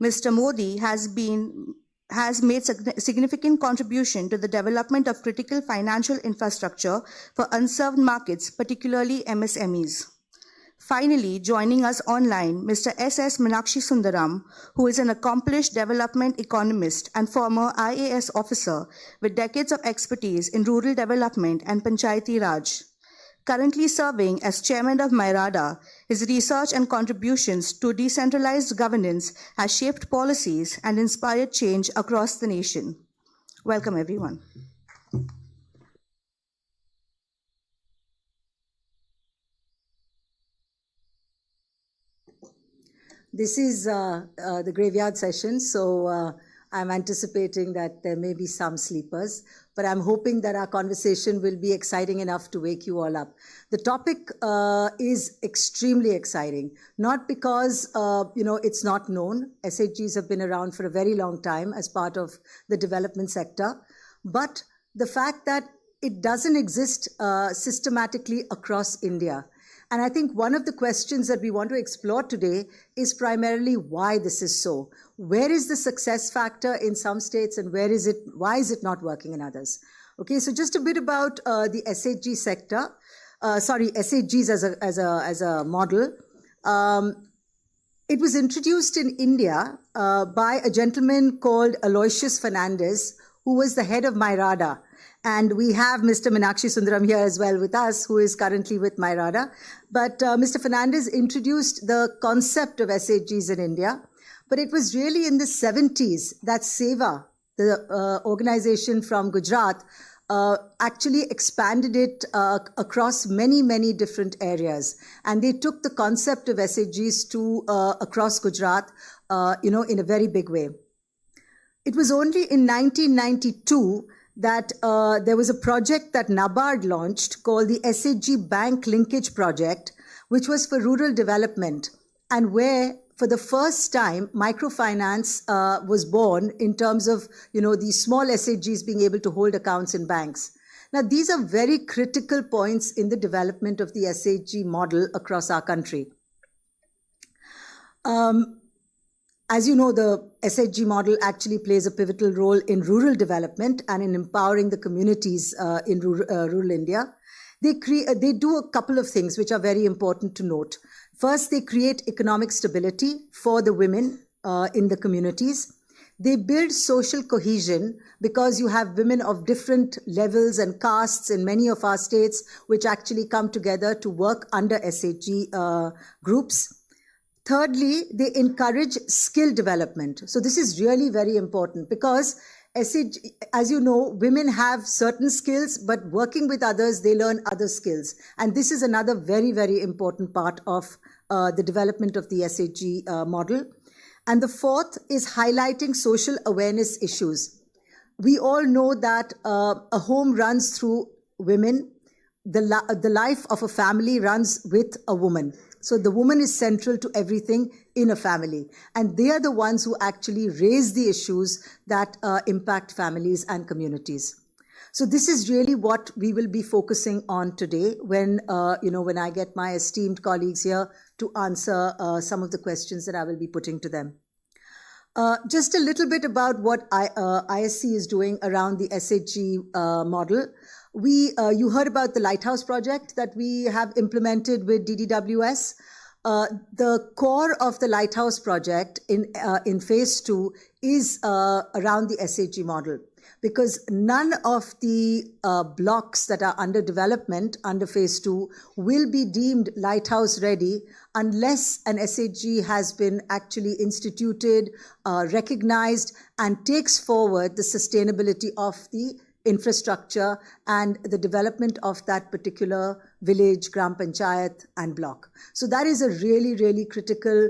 Mr. Modi has made significant contribution to the development of critical financial infrastructure for unserved markets, particularly MSMEs. Finally, joining us online, Mr. S.S. Meenakshi Sundaram, who is an accomplished development economist and former IAS officer with decades of expertise in rural development and Panchayati Raj. Currently serving as chairman of MIRADA, his research and contributions to decentralized governance has shaped policies and inspired change across the nation. Welcome, everyone. This is the graveyard session, so I'm anticipating that there may be some sleepers, but I'm hoping that our conversation will be exciting enough to wake you all up. The topic is extremely exciting, not because, it's not known. SHGs have been around for a very long time as part of the development sector, but the fact that it doesn't exist systematically across India. And I think one of the questions that we want to explore today is primarily why this is so. Where is the success factor in some states and why is it not working in others? Okay, so just a bit about the SHG sector. SHGs as a model. It was introduced in India by a gentleman called Aloysius Fernandez, who was the head of MIRADA. And we have Mr. Meenakshi Sundaram here as well with us, who is currently with MIRADA. But Mr. Fernandez introduced the concept of SHGs in India. But it was really in the 70s that SEWA, the organization from Gujarat, actually expanded it across many, many different areas. And they took the concept of SHGs to across Gujarat, in a very big way. It was only in 1992 that there was a project that NABARD launched called the SHG Bank Linkage Project, which was for rural development, and where for the first time microfinance was born in terms of these small SHGs being able to hold accounts in banks. Now, these are very critical points in the development of the SHG model across our country. As you know, the SHG model actually plays a pivotal role in rural development and in empowering the communities in rural India. They do a couple of things which are very important to note. First, they create economic stability for the women in the communities. They build social cohesion because you have women of different levels and castes in many of our states which actually come together to work under SHG groups. Thirdly, they encourage skill development. So this is really very important because SHG, as you know, women have certain skills, but working with others, they learn other skills. And this is another very, very important part of the development of the SHG model. And the fourth is highlighting social awareness issues. We all know that a home runs through women. The life of a family runs with a woman. So the woman is central to everything in a family. And they are the ones who actually raise the issues that impact families and communities. So this is really what we will be focusing on today when I get my esteemed colleagues here to answer some of the questions that I will be putting to them. Just a little bit about what ISC is doing around the SHG model. You heard about the Lighthouse project that we have implemented with DDWS. The core of the Lighthouse project in phase 2 is around the SHG model, because none of the blocks that are under development under phase 2 will be deemed Lighthouse ready unless an SHG has been actually instituted, recognized, and takes forward the sustainability of the infrastructure and the development of that particular village, gram panchayat, and block. So that is a really, really critical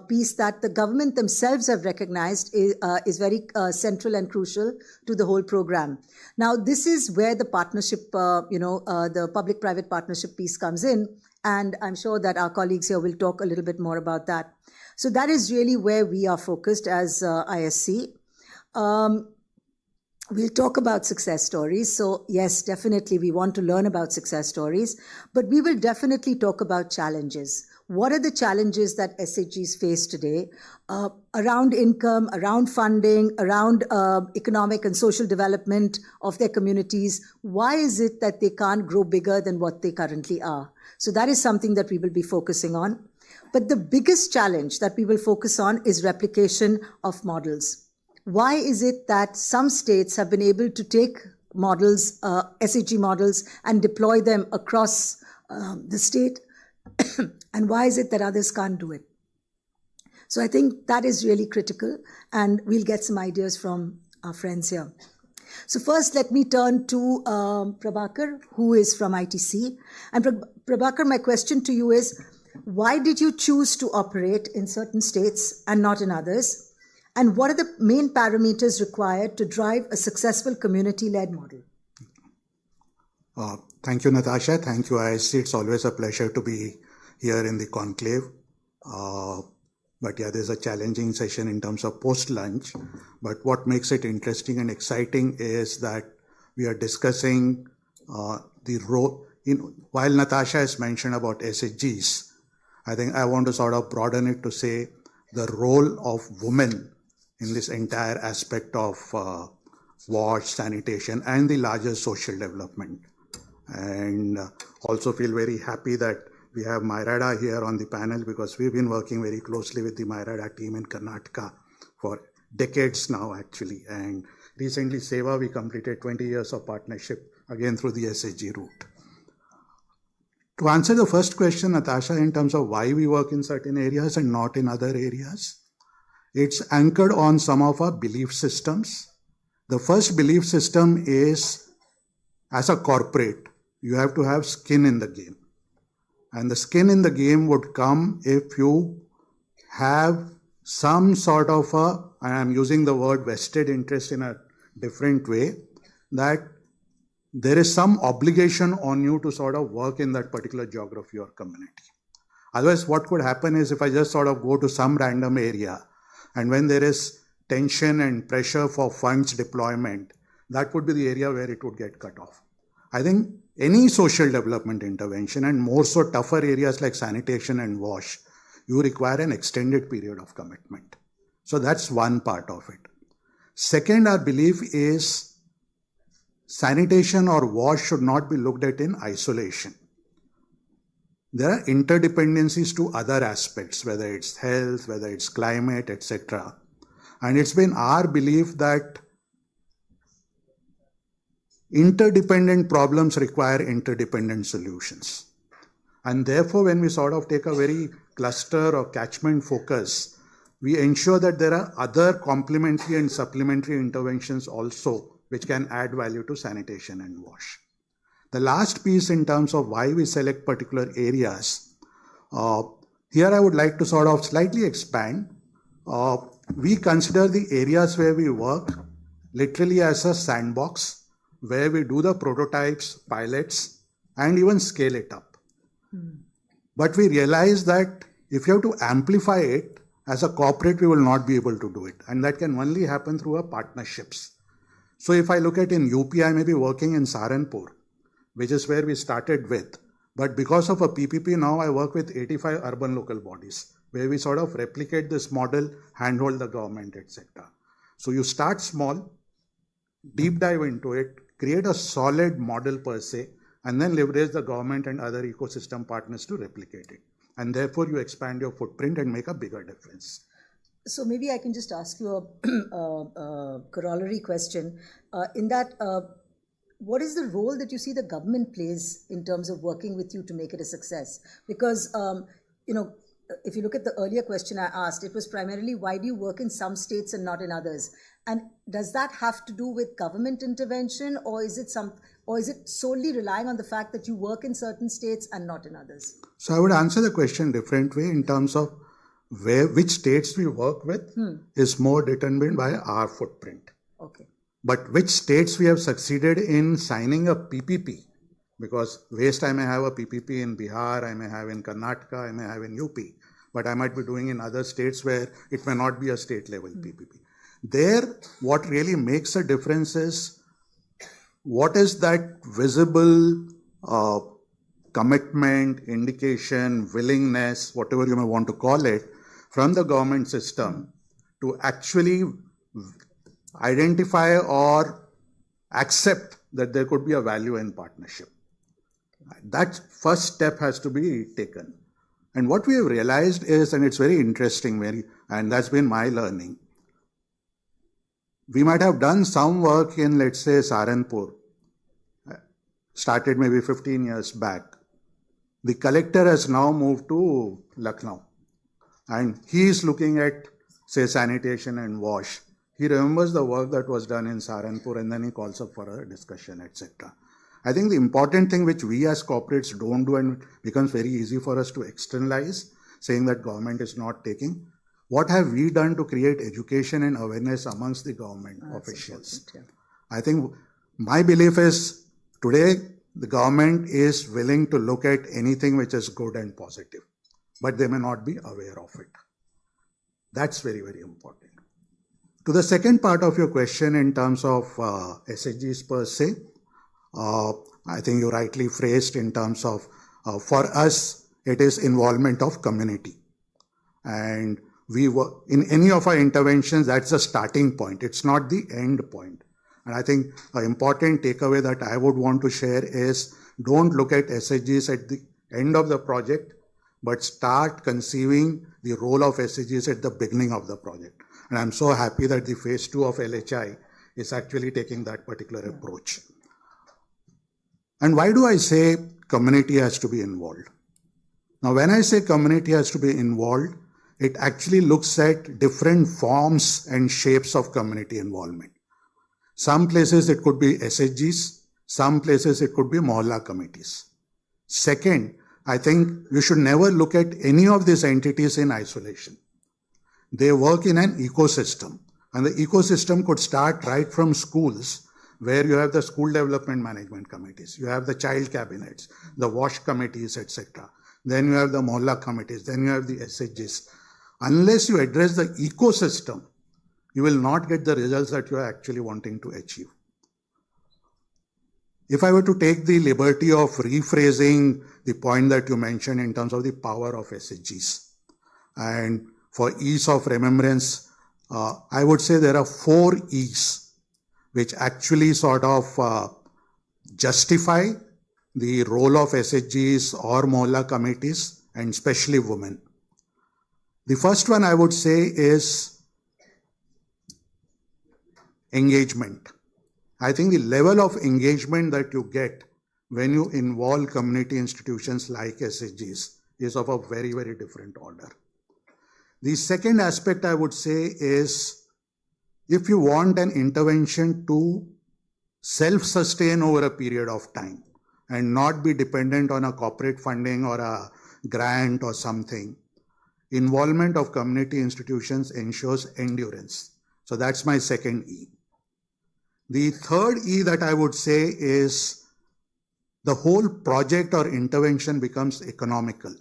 piece that the government themselves have recognized is very central and crucial to the whole program. Now, this is where the partnership, the public-private partnership piece comes in, and I'm sure that our colleagues here will talk a little bit more about that. So that is really where we are focused as ISC. We'll talk about success stories. So yes, definitely we want to learn about success stories, but we will definitely talk about challenges. What are the challenges that SHGs face today around income, around funding, around economic and social development of their communities? Why is it that they can't grow bigger than what they currently are? So that is something that we will be focusing on. But the biggest challenge that we will focus on is replication of models. Why is it that some states have been able to take models, SHG models, and deploy them across the state? And why is it that others can't do it? So I think that is really critical, and we'll get some ideas from our friends here. So first, let me turn to Prabhakar, who is from ITC. And Prabhakar, my question to you is, why did you choose to operate in certain states and not in others? And what are the main parameters required to drive a successful community-led model? Thank you, Natasha. Thank you, ISC. It's always a pleasure to be here in the conclave. But yeah, there's a challenging session in terms of post-lunch. But what makes it interesting and exciting is that we are discussing the role. While Natasha has mentioned about SHGs, I think I want to sort of broaden it to say the role of women in this entire aspect of wash, sanitation, and the larger social development. And also feel very happy that we have Mairada here on the panel, because we've been working very closely with the Mairada team in Karnataka for decades now, actually. And recently, Seva, we completed 20 years of partnership, again through the SHG route. To answer the first question, Natasha, in terms of why we work in certain areas and not in other areas, it's anchored on some of our belief systems. The first belief system is, as a corporate, you have to have skin in the game. And the skin in the game would come if you have some sort of and I'm using the word vested interest in a different way, that there is some obligation on you to sort of work in that particular geography or community. Otherwise, what could happen is if I just sort of go to some random area, and when there is tension and pressure for funds deployment, that would be the area where it would get cut off. I think any social development intervention, and more so tougher areas like sanitation and wash, you require an extended period of commitment. So that's one part of it. Second, our belief is sanitation or wash should not be looked at in isolation. There are interdependencies to other aspects, whether it's health, whether it's climate, etc. And it's been our belief that interdependent problems require interdependent solutions. And therefore, when we sort of take a very cluster or catchment focus, we ensure that there are other complementary and supplementary interventions also which can add value to sanitation and wash. The last piece in terms of why we select particular areas, here I would like to sort of slightly expand. We consider the areas where we work literally as a sandbox where we do the prototypes, pilots, and even scale it up. But we realize that if you have to amplify it, as a corporate, we will not be able to do it. And that can only happen through a partnerships. So if I look at in UP, I may be working in Saharanpur, which is where we started with. But because of a PPP, now I work with 85 urban local bodies, where we sort of replicate this model, handhold the government, etc. So you start small, deep dive into it, create a solid model per se, and then leverage the government and other ecosystem partners to replicate it. And therefore, you expand your footprint and make a bigger difference. So maybe I can just ask you a corollary question. In that, what is the role that you see the government plays in terms of working with you to make it a success? Because, if you look at the earlier question I asked, it was primarily why do you work in some states and not in others? And does that have to do with government intervention, or is it solely relying on the fact that you work in certain states and not in others? So I would answer the question different way in terms of which states we work with is more determined by our footprint. Okay. But which states we have succeeded in signing a PPP, because waste I may have a PPP in Bihar, I may have in Karnataka, I may have in UP, but I might be doing in other states where it may not be a state level PPP. There, what really makes a difference is what is that visible commitment, indication, willingness, whatever you may want to call it, from the government system to actually identify or accept that there could be a value in partnership. That first step has to be taken. And what we have realized is, and it's very interesting, and that's been my learning, we might have done some work in, let's say, Saharanpur, started maybe 15 years back. The collector has now moved to Lucknow, and he is looking at, say, sanitation and wash. He remembers the work that was done in Saharanpur, and then he calls up for a discussion, etc. I think the important thing which we as corporates don't do, and becomes very easy for us to externalize, saying that government is not taking, what have we done to create education and awareness amongst the government officials? Yeah. I think my belief is today the government is willing to look at anything which is good and positive, but they may not be aware of it. That's very, very important. To the second part of your question in terms of SHGs per se, I think you rightly phrased in terms of, for us, it is involvement of community. And we work in any of our interventions, that's the starting point. It's not the end point. And I think an important takeaway that I would want to share is don't look at SHGs at the end of the project, but start conceiving the role of SHGs at the beginning of the project. And I'm so happy that the phase 2 of LHI is actually taking that particular approach. And why do I say community has to be involved? Now, when I say community has to be involved, it actually looks at different forms and shapes of community involvement. Some places it could be SHGs, some places it could be mohalla committees. Second, I think you should never look at any of these entities in isolation. They work in an ecosystem, and the ecosystem could start right from schools, where you have the school development management committees, you have the child cabinets, the wash committees, etc. Then you have the mohalla committees, then you have the SHGs. Unless you address the ecosystem, you will not get the results that you are actually wanting to achieve. If I were to take the liberty of rephrasing the point that you mentioned in terms of the power of SHGs, and for ease of remembrance, I would say there are 4 E's which actually sort of justify the role of SHGs or Mohalla committees, and especially women. The first one I would say is engagement. I think the level of engagement that you get when you involve community institutions like SHGs is of a very, very different order. The second aspect I would say is, if you want an intervention to self-sustain over a period of time and not be dependent on a corporate funding or a grant or something, involvement of community institutions ensures endurance. So that's my second E. The third E that I would say is the whole project or intervention becomes economical.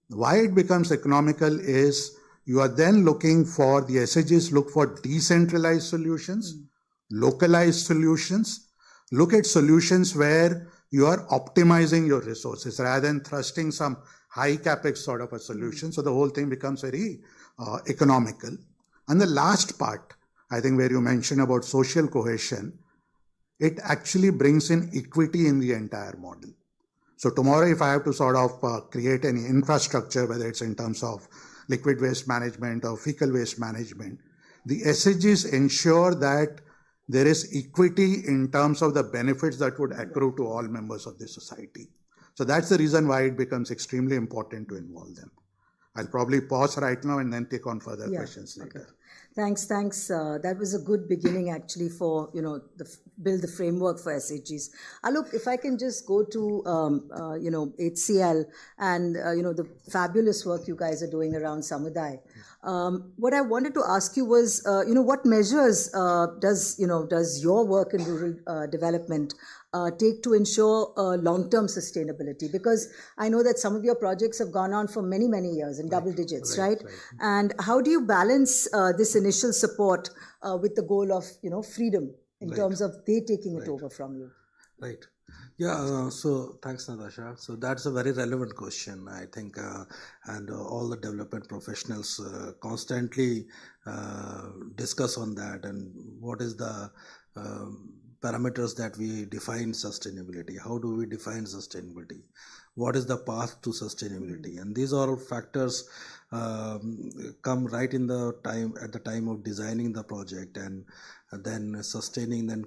Why it becomes economical is you are then looking for, the SHGs look for decentralized solutions, localized solutions, look at solutions where you are optimizing your resources rather than thrusting some high capex sort of a solution. So the whole thing becomes very economical. And the last part, I think where you mentioned about social cohesion, it actually brings in equity in the entire model. So tomorrow, if I have to sort of create any infrastructure, whether it's in terms of liquid waste management or fecal waste management, the SHGs ensure that there is equity in terms of the benefits that would accrue to all members of the society. So that's the reason why it becomes extremely important to involve them. I'll probably pause right now and then take on further questions later. Okay. Thanks. That was a good beginning actually for, build the framework for SHGs. Look, if I can just go to, HCL and, the fabulous work you guys are doing around Samudaya. What I wanted to ask you was, what measures does your work in rural development take to ensure long-term sustainability? Because I know that some of your projects have gone on for many, many years in double digits, right? And how do you balance this initial support with the goal of, freedom in terms of they taking it over from you? Right. Yeah, so thanks, Natasha. So that's a very relevant question, I think, and all the development professionals constantly discuss on that, and what is the parameters that we define sustainability. How do we define sustainability? What is the path to sustainability? And these are all factors come right in the time, at the time of designing the project and then sustaining, then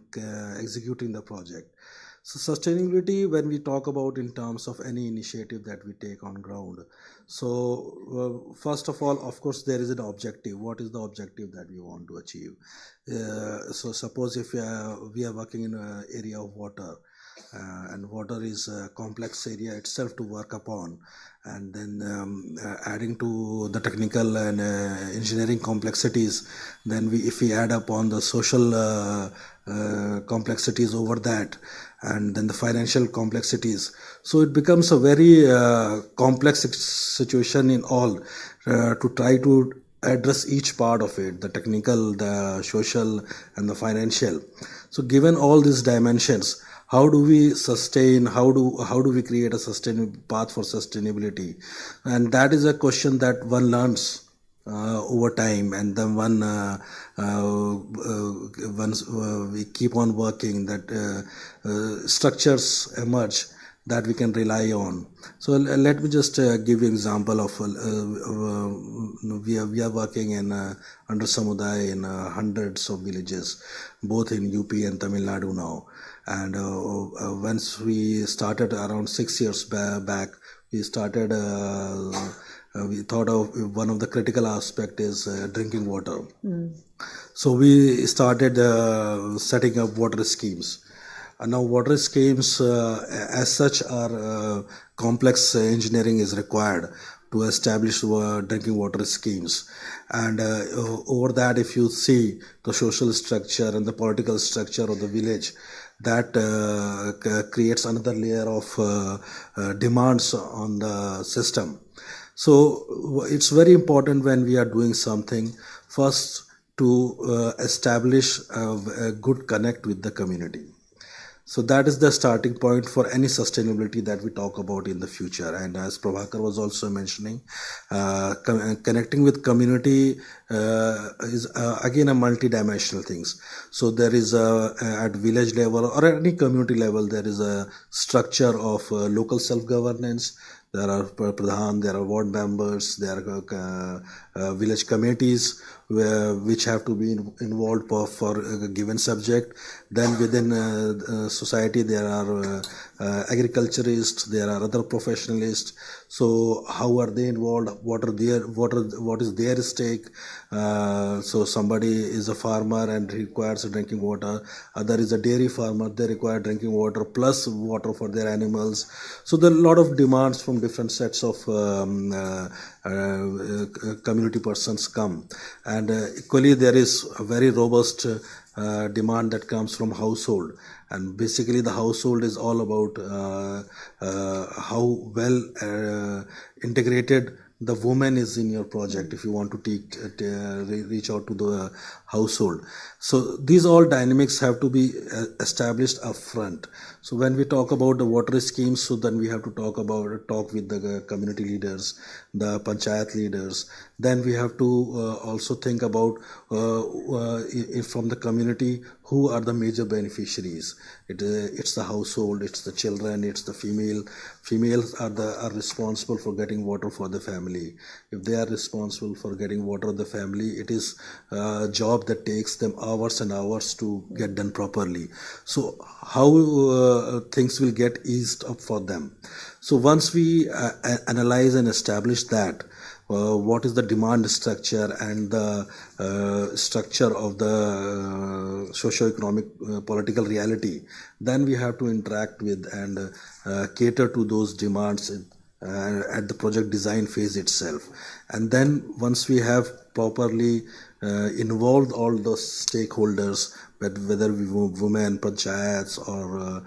executing the project. So sustainability, when we talk about in terms of any initiative that we take on ground, so first of all, of course, there is an objective. What is the objective that we want to achieve? So suppose if we are working in an area of water, and water is a complex area itself to work upon, and then adding to the technical and engineering complexities, then if we add upon the social complexities over that, and then the financial complexities, so it becomes a very complex situation in all to try to address each part of it, the technical, the social, and the financial. So given all these dimensions, how do we sustain, how do we create a sustainable path for sustainability? And that is a question that one learns over time, and then once we keep on working, that structures emerge that we can rely on. So let me just give you an example of we are working in under Samudaya in hundreds of villages, both in UP and Tamil Nadu now. And once we started around 6 years back, we started. We thought of one of the critical aspect is drinking water. So we started setting up water schemes. And now water schemes as such are complex engineering is required to establish drinking water schemes. And over that, if you see the social structure and the political structure of the village, that creates another layer of demands on the system. So it's very important when we are doing something, first to establish a good connect with the community. So that is the starting point for any sustainability that we talk about in the future. And as Prabhakar was also mentioning, connecting with community is again a multi-dimensional things. So there is at village level or at any community level, there is a structure of local self-governance. There are pradhan, there are ward members, there are village committees which have to be involved for a given subject. Then within society there are agriculturists, there are other professionalists. So how are they involved? What is their stake? So somebody is a farmer and requires drinking water. Other is a dairy farmer, they require drinking water plus water for their animals. So there are a lot of demands from different sets of community persons come, and equally there is a very robust demand that comes from household. And basically the household is all about how well integrated the woman is in your project if you want to reach out to the household. So these all dynamics have to be established upfront. So when we talk about the water schemes, so then we have to talk with the community leaders, the panchayat leaders. Then we have to also think about from the community, who are the major beneficiaries. It's the household, it's the children, it's the female. Females are responsible for getting water for the family. If they are responsible for getting water for the family, it is a job that takes them hours and hours to get done properly. So how things will get eased up for them. So once we analyze and establish that, what is the demand structure and the structure of the socio-economic political reality, then we have to interact with and cater to those demands at the project design phase itself. And then once we have properly involved all those stakeholders, whether we women, panchayats or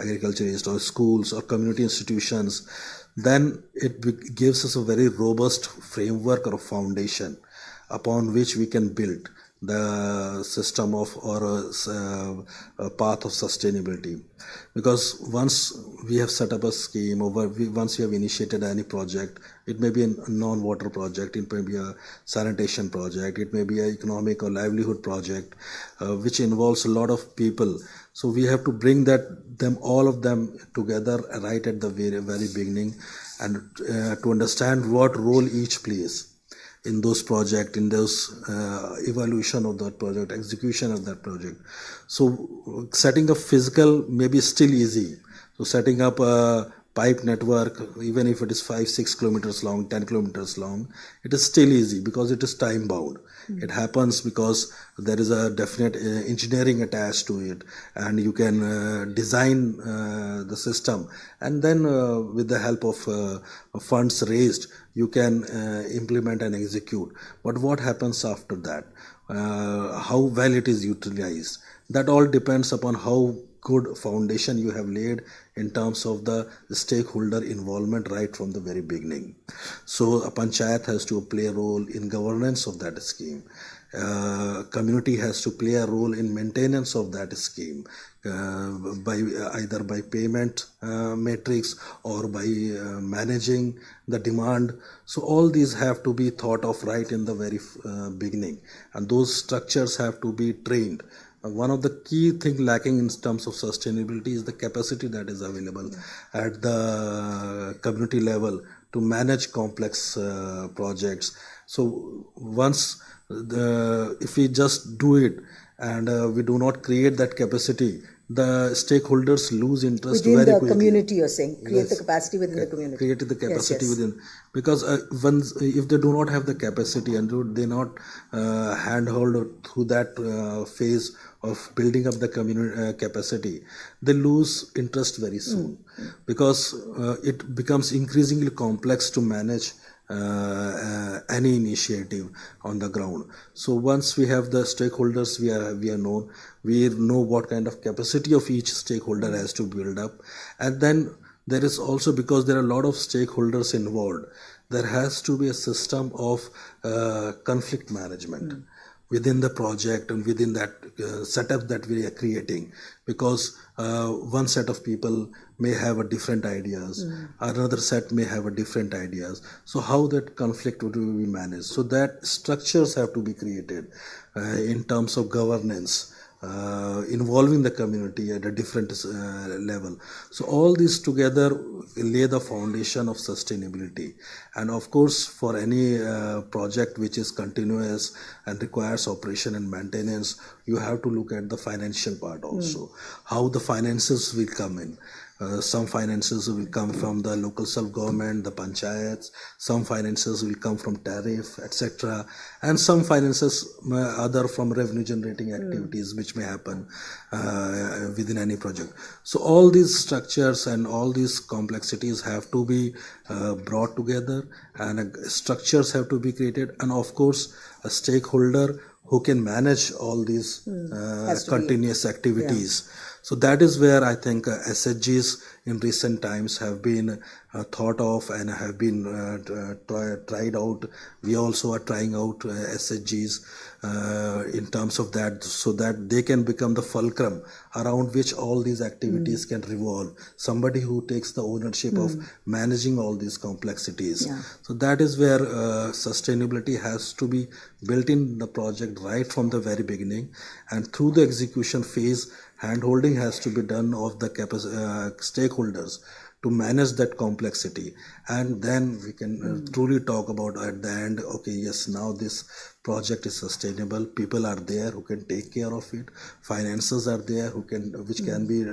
agriculturists or schools or community institutions, then it gives us a very robust framework or a foundation upon which we can build the system of or a path of sustainability. Because once we have set up a scheme, once we have initiated any project, it may be a non-water project, it may be a sanitation project, it may be an economic or livelihood project, which involves a lot of people. So we have to bring all of them together right at the very beginning, and to understand what role each plays in those projects, in those evaluation of that project, execution of that project. So setting up physical may be still easy. So setting up a pipe network, even if it is 5-6 kilometers long, 10 kilometers long, it is still easy because it is time bound. It happens because there is a definite engineering attached to it, and you can design the system, and then with the help of funds raised, you can implement and execute. But what happens after that? How well it is utilized? That all depends upon how good foundation you have laid in terms of the stakeholder involvement right from the very beginning. So a panchayat has to play a role in governance of that scheme. Community has to play a role in maintenance of that scheme, either by payment matrix or by managing the demand. So all these have to be thought of right in the very beginning, and those structures have to be trained. One of the key things lacking in terms of sustainability is the capacity that is available at the community level to manage complex projects. So once if we just do it and we do not create that capacity, the stakeholders lose interest within very the quickly. Community, you're saying, create the capacity within the community. Create the capacity yes. within, because if they do not have the capacity and they not handhold through that phase of building up the community capacity, they lose interest very soon, because it becomes increasingly complex to manage any initiative on the ground. So once we have the stakeholders, we know what kind of capacity of each stakeholder has to build up. And then there is also, because there are a lot of stakeholders involved, there has to be a system of conflict management. within the project and within that setup that we are creating, because one set of people may have a different ideas, another set may have a different ideas. So how that conflict would be managed? So that structures have to be created in terms of governance, involving the community at a different level. So all these together lay the foundation of sustainability. And of course, for any project which is continuous and requires operation and maintenance, you have to look at the financial part also, how the finances will come in. Some finances will come from the local self-government, the panchayats, some finances will come from tariff, etc. And some finances other from revenue generating activities which may happen within any project. So all these structures and all these complexities have to be brought together, and structures have to be created, and of course a stakeholder who can manage all these continuous activities. So that is where I think SHGs in recent times have been thought of and have been tried out. We also are trying out SHGs in terms of that, so that they can become the fulcrum around which all these activities can revolve. Somebody who takes the ownership of managing all these complexities. So that is where sustainability has to be built in the project right from the very beginning, and through the execution phase, handholding has to be done of the stakeholders to manage that complexity. And then we can truly talk about at the end, okay, yes, now this project is sustainable, people are there who can take care of it, finances are there which can be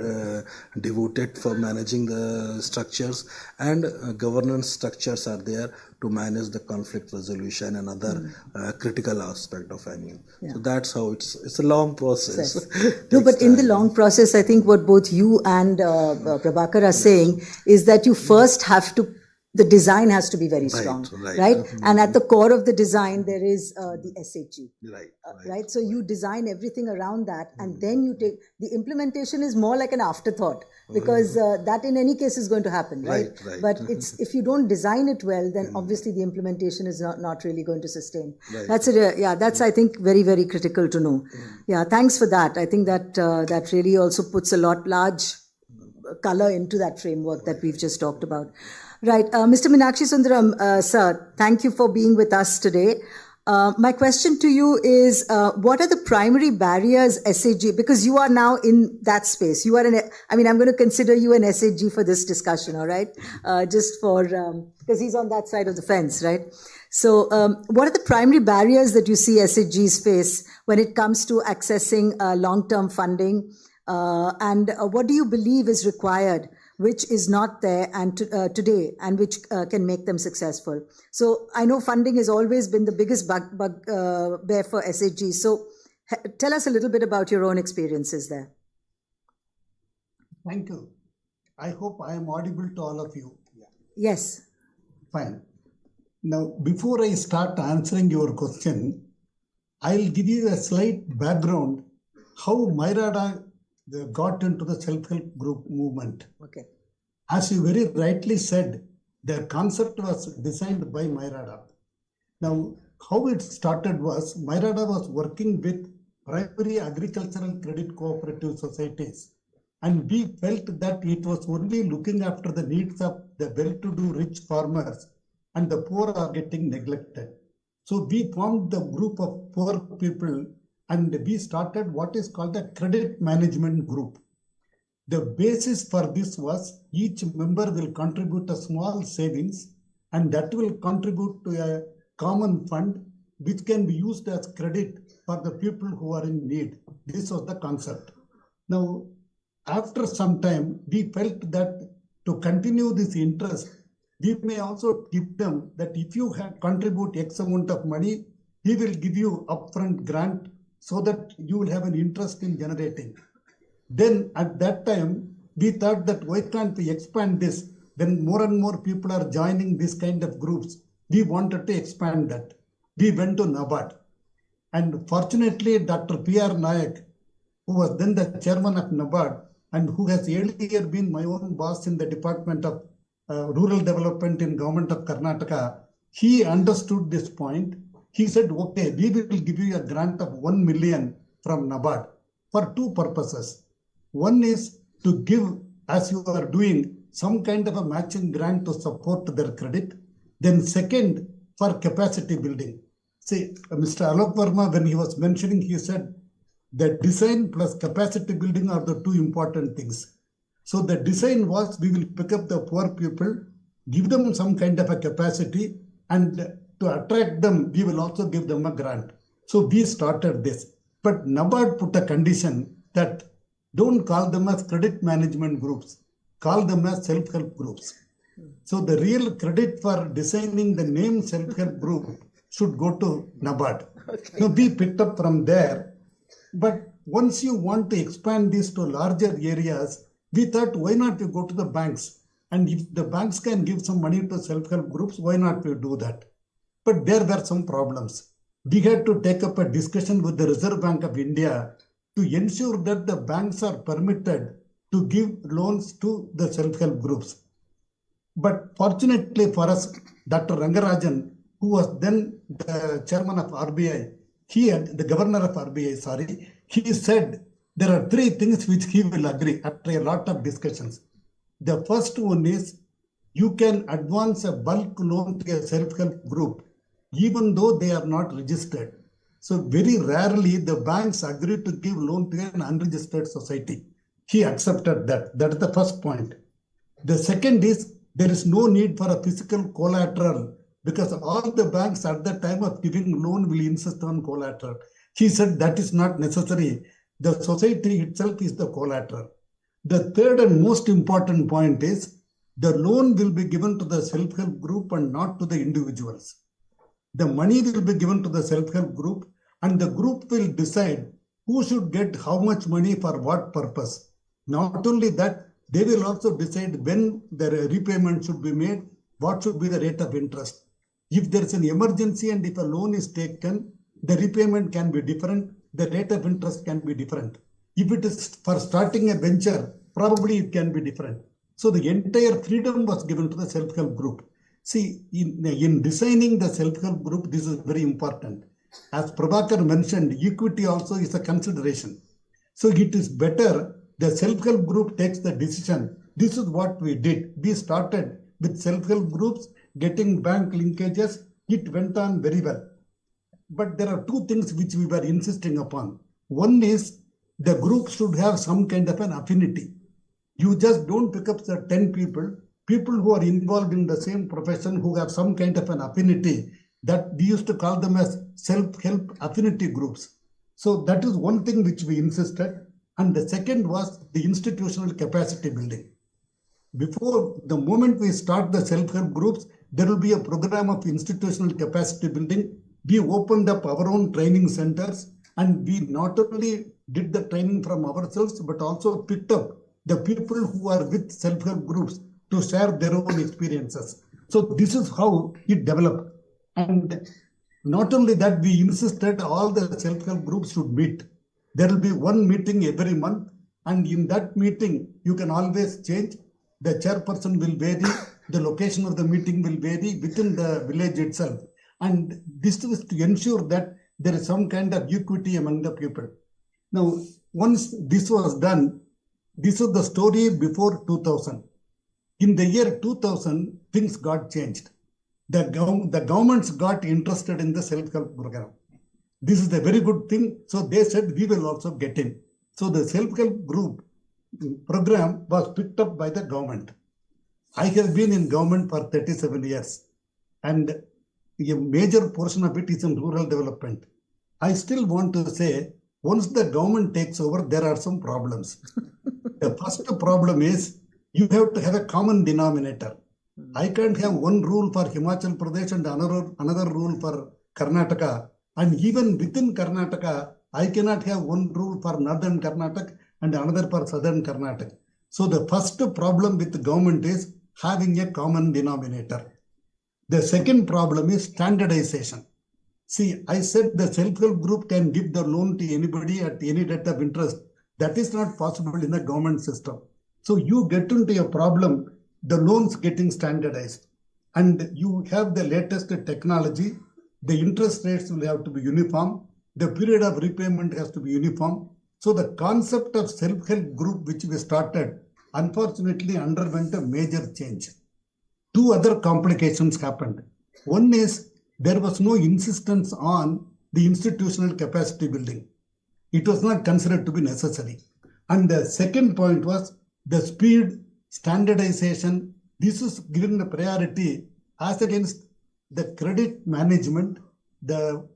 devoted for managing the structures, and governance structures are there to manage the conflict resolution and other critical aspect of any. So that's how it's a long process. No, but in the long process, I think what both you and Prabhakar are saying is that you first have to, the design has to be very strong, right? And at the core of the design, there is the SHG, right? So you design everything around that, and then you take, the implementation is more like an afterthought, because that in any case is going to happen, right? But it's, if you don't design it well, then obviously the implementation is not really going to sustain. That's it. That's, I think, very, very critical to know. Thanks for that. I think that that really also puts a large color into that framework that we've just talked about. Right. Mr. Meenakshi Sundaram, sir, thank you for being with us today. My question to you is, what are the primary barriers SHG, because you are now in that space, you are I'm going to consider you an SHG for this discussion, all right? Just for, because he's on that side of the fence, right? So what are the primary barriers that you see SHGs face when it comes to accessing long-term funding? And what do you believe is required, which is not there and today, and which can make them successful? So I know funding has always been the biggest bugbear for SHG. So tell us a little bit about your own experiences there. Thank you. I hope I am audible to all of you. Yes. Fine. Now, before I start answering your question, I'll give you a slight background how Mairada got into the self-help group movement. Okay. As you very rightly said, the concept was designed by Mairada. Now, how it started was, Mairada was working with primary agricultural credit cooperative societies, and we felt that it was only looking after the needs of the well-to-do rich farmers, and the poor are getting neglected. So we formed the group of poor people, and we started what is called a credit management group. The basis for this was each member will contribute a small savings, and that will contribute to a common fund which can be used as credit for the people who are in need. This was the concept. Now, after some time, we felt that to continue this interest, we may also give them that if you contribute X amount of money, he will give you upfront grant, so that you will have an interest in generating. Then at that time, we thought that why can't we expand this? When more and more people are joining this kind of groups, we wanted to expand that. We went to NABARD. And fortunately, Dr. P.R. Nayak, who was then the chairman of NABARD, and who has earlier been my own boss in the Department of Rural Development in Government of Karnataka, he understood this point, he said, okay, we will give you a grant of 1 million from NABARD for two purposes. One is to give, as you are doing, some kind of a matching grant to support their credit. Then second, for capacity building. See, Mr. Alok Verma, when he was mentioning, he said that design plus capacity building are the two important things. So the design was, we will pick up the poor people, give them some kind of a capacity, and to attract them, we will also give them a grant. So we started this. But NABARD put a condition that don't call them as credit management groups, call them as self-help groups. So the real credit for designing the name self-help group should go to NABARD. Okay. Now we picked up from there. But once you want to expand this to larger areas, we thought, why not we go to the banks? And if the banks can give some money to self-help groups, why not we do that? But there were some problems. We had to take up a discussion with the Reserve Bank of India to ensure that the banks are permitted to give loans to the self-help groups. But fortunately for us, Dr. Rangarajan, who was then the chairman of RBI, the governor of RBI, he said there are three things which he will agree after a lot of discussions. The first one is you can advance a bulk loan to a self-help group even though they are not registered. So very rarely the banks agree to give loan to an unregistered society. He accepted that. That is the first point. The second is there is no need for a physical collateral because all the banks at the time of giving loan will insist on collateral. He said that is not necessary. The society itself is the collateral. The third and most important point is the loan will be given to the self-help group and not to the individuals. The money will be given to the self-help group and the group will decide who should get how much money for what purpose. Not only that, they will also decide when the repayment should be made, what should be the rate of interest. If there is an emergency and if a loan is taken, the repayment can be different, the rate of interest can be different. If it is for starting a venture, probably it can be different. So the entire freedom was given to the self-help group. See, in designing the self-help group, this is very important. As Prabhakar mentioned, equity also is a consideration. So it is better the self-help group takes the decision. This is what we did. We started with self-help groups, getting bank linkages. It went on very well. But there are two things which we were insisting upon. One is the group should have some kind of an affinity. You just don't pick up the 10 people who are involved in the same profession who have some kind of an affinity, that we used to call them as self-help affinity groups. So that is one thing which we insisted. And the second was the institutional capacity building. Before the moment we start the self-help groups, there will be a program of institutional capacity building. We opened up our own training centers and we not only did the training from ourselves, but also picked up the people who are with self-help groups to share their own experiences. So this is how it developed. And not only that, we insisted all the self-help groups should meet. There will be one meeting every month. And in that meeting, you can always change. The chairperson will vary. The location of the meeting will vary within the village itself. And this is to ensure that there is some kind of equity among the people. Now, once this was done, this is the story before 2000. In the year 2000, things got changed. The governments got interested in the self-help program. This is a very good thing. So they said, we will also get in. So the self-help group program was picked up by the government. I have been in government for 37 years. And a major portion of it is in rural development. I still want to say, once the government takes over, there are some problems. The first problem is, you have to have a common denominator. I can't have one rule for Himachal Pradesh and another rule for Karnataka. And even within Karnataka, I cannot have one rule for northern Karnataka and another for southern Karnataka. So the first problem with the government is having a common denominator. The second problem is standardization. See, I said the self-help group can give the loan to anybody at any rate of interest. That is not possible in the government system. So you get into a problem, the loans getting standardized, and you have the latest technology. the interest rates will have to be uniform, the period of repayment has to be uniform. So the concept of self-help group which we started, unfortunately underwent a major change. Two other complications happened. One is there was no insistence on the institutional capacity building. It was not considered to be necessary. And the second point was the speed, standardization. This is given the priority as against the credit management, the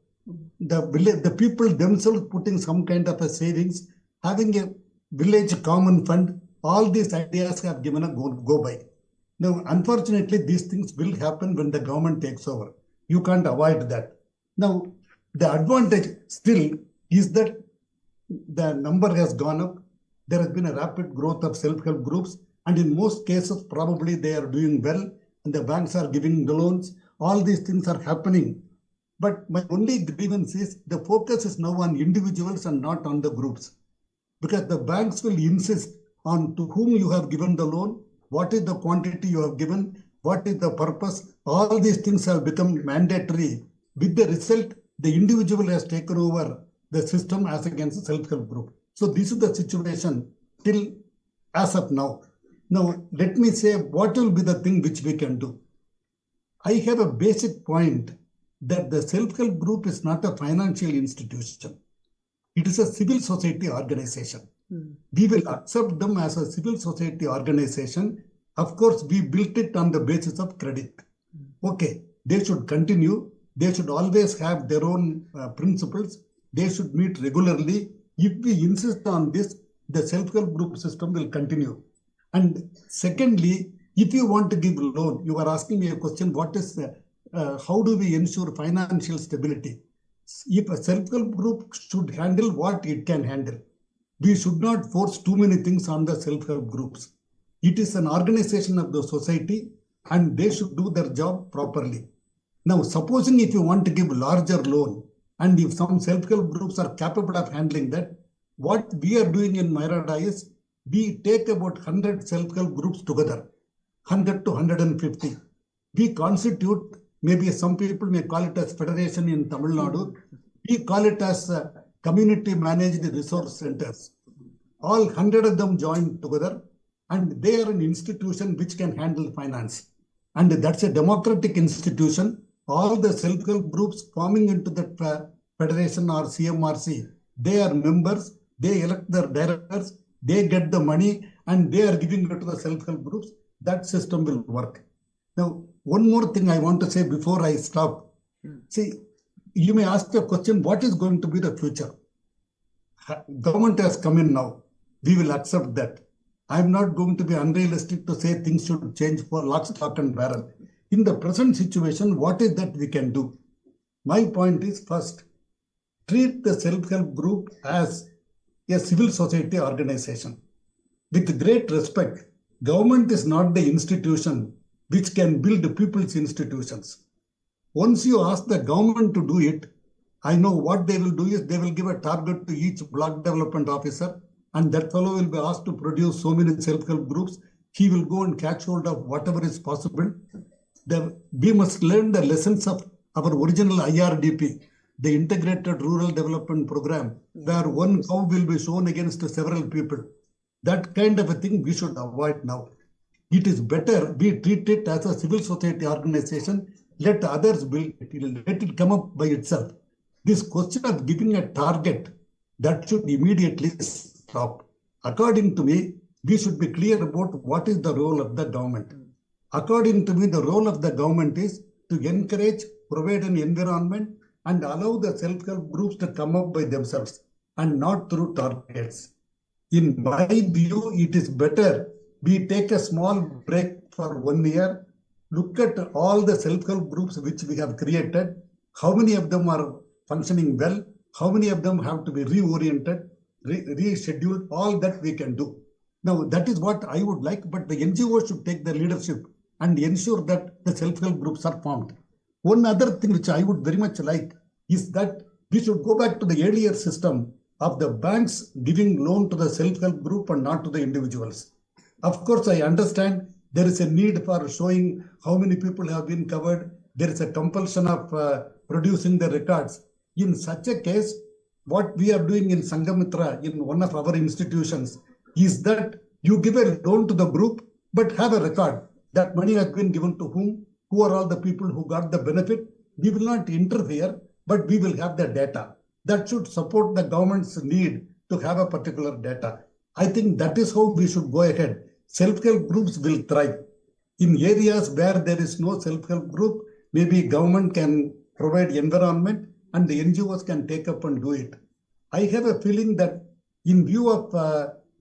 people themselves putting some kind of a savings, having a village common fund. All these ideas have given a go by. Now, unfortunately, these things will happen when the government takes over. You can't avoid that. Now, the advantage still is that the number has gone up. There has been a rapid growth of self-help groups, and in most cases, probably they are doing well, and the banks are giving the loans. All these things are happening. But my only grievance is the focus is now on individuals and not on the groups. Because the banks will insist on to whom you have given the loan, what is the quantity you have given, what is the purpose. All these things have become mandatory. With the result, the individual has taken over the system as against the self-help group. So this is the situation till as of now. Now, let me say what will be the thing which we can do. I have a basic point that the self-help group is not a financial institution. It is a civil society organization. We will accept them as a civil society organization. Of course, we built it on the basis of credit. Okay, they should continue. They should always have their own principles. They should meet regularly. If we insist on this, the self-help group system will continue. And secondly, if you want to give loan, you are asking me a question, what is how do we ensure financial stability? If a self-help group should handle what it can handle, we should not force too many things on the self-help groups. It is an organization of the society and they should do their job properly. Now, supposing if you want to give larger loan and if some self-help groups are capable of handling that, what we are doing in Mairada is we take about 100 self-help groups together, 100 to 150. We constitute, maybe some people may call it as federation in Tamil Nadu. We call it as community managed resource centers. All 100 of them join together and they are an institution which can handle finance. And that's a democratic institution. All the self-help groups forming into that federation or CMRC, they are members, they elect their directors, they get the money and they are giving it to the self-help groups. That system will work. Now, one more thing I want to say before I stop. See, you may ask the question, what is going to be the future? Government has come in now. We will accept that. I am not going to be unrealistic to say things should change for lock, stock and barrel. In the present situation, what is that we can do? My point is, first, treat the self-help group as a civil society organization. With great respect, government is not the institution which can build people's institutions. Once you ask the government to do it, I know what they will do is they will give a target to each block development officer and that fellow will be asked to produce so many self-help groups. He will go and catch hold of whatever is possible. We must learn the lessons of our original IRDP, the Integrated Rural Development Program, where one cow will be shown against several people. That kind of a thing we should avoid now. It is better we treat it as a civil society organization, let others build it, let it come up by itself. This question of giving a target, that should immediately stop. According to me, we should be clear about what is the role of the government. According to me, the role of the government is to encourage, provide an environment and allow the self-help groups to come up by themselves and not through targets. In my view, it is better we take a small break for 1 year, look at all the self-help groups which we have created, how many of them are functioning well, how many of them have to be reoriented, rescheduled, all that we can do. Now, that is what I would like, but the NGOs should take the leadership and ensure that the self-help groups are formed. One other thing which I would very much like is that we should go back to the earlier system of the banks giving loan to the self-help group and not to the individuals. Of course, I understand there is a need for showing how many people have been covered. There is a compulsion of producing the records. In such a case, what we are doing in Sangamitra, in one of our institutions, is that you give a loan to the group, but have a record. That money has been given to whom, who are all the people who got the benefit. We will not interfere, but we will have the data. That should support the government's need to have a particular data. I think that is how we should go ahead. Self-help groups will thrive. In areas where there is no self-help group, maybe government can provide environment and the NGOs can take up and do it. I have a feeling that in view of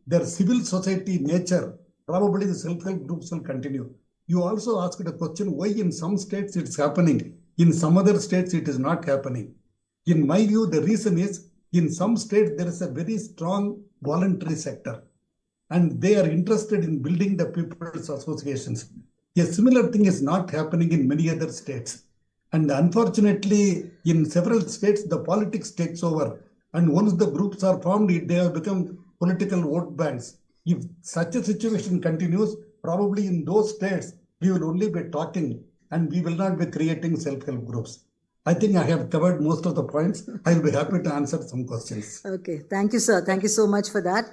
their civil society nature, probably the self-help groups will continue. You also asked a question, why in some states it's happening, in some other states it is not happening. In my view, the reason is, in some states there is a very strong voluntary sector and they are interested in building the people's associations. A similar thing is not happening in many other states. And unfortunately, in several states, the politics takes over. And once the groups are formed, they have become political vote banks. If such a situation continues, probably in those states, we will only be talking and we will not be creating self-help groups. I think I have covered most of the points. I will be happy to answer some questions. Okay, thank you, sir. Thank you so much for that.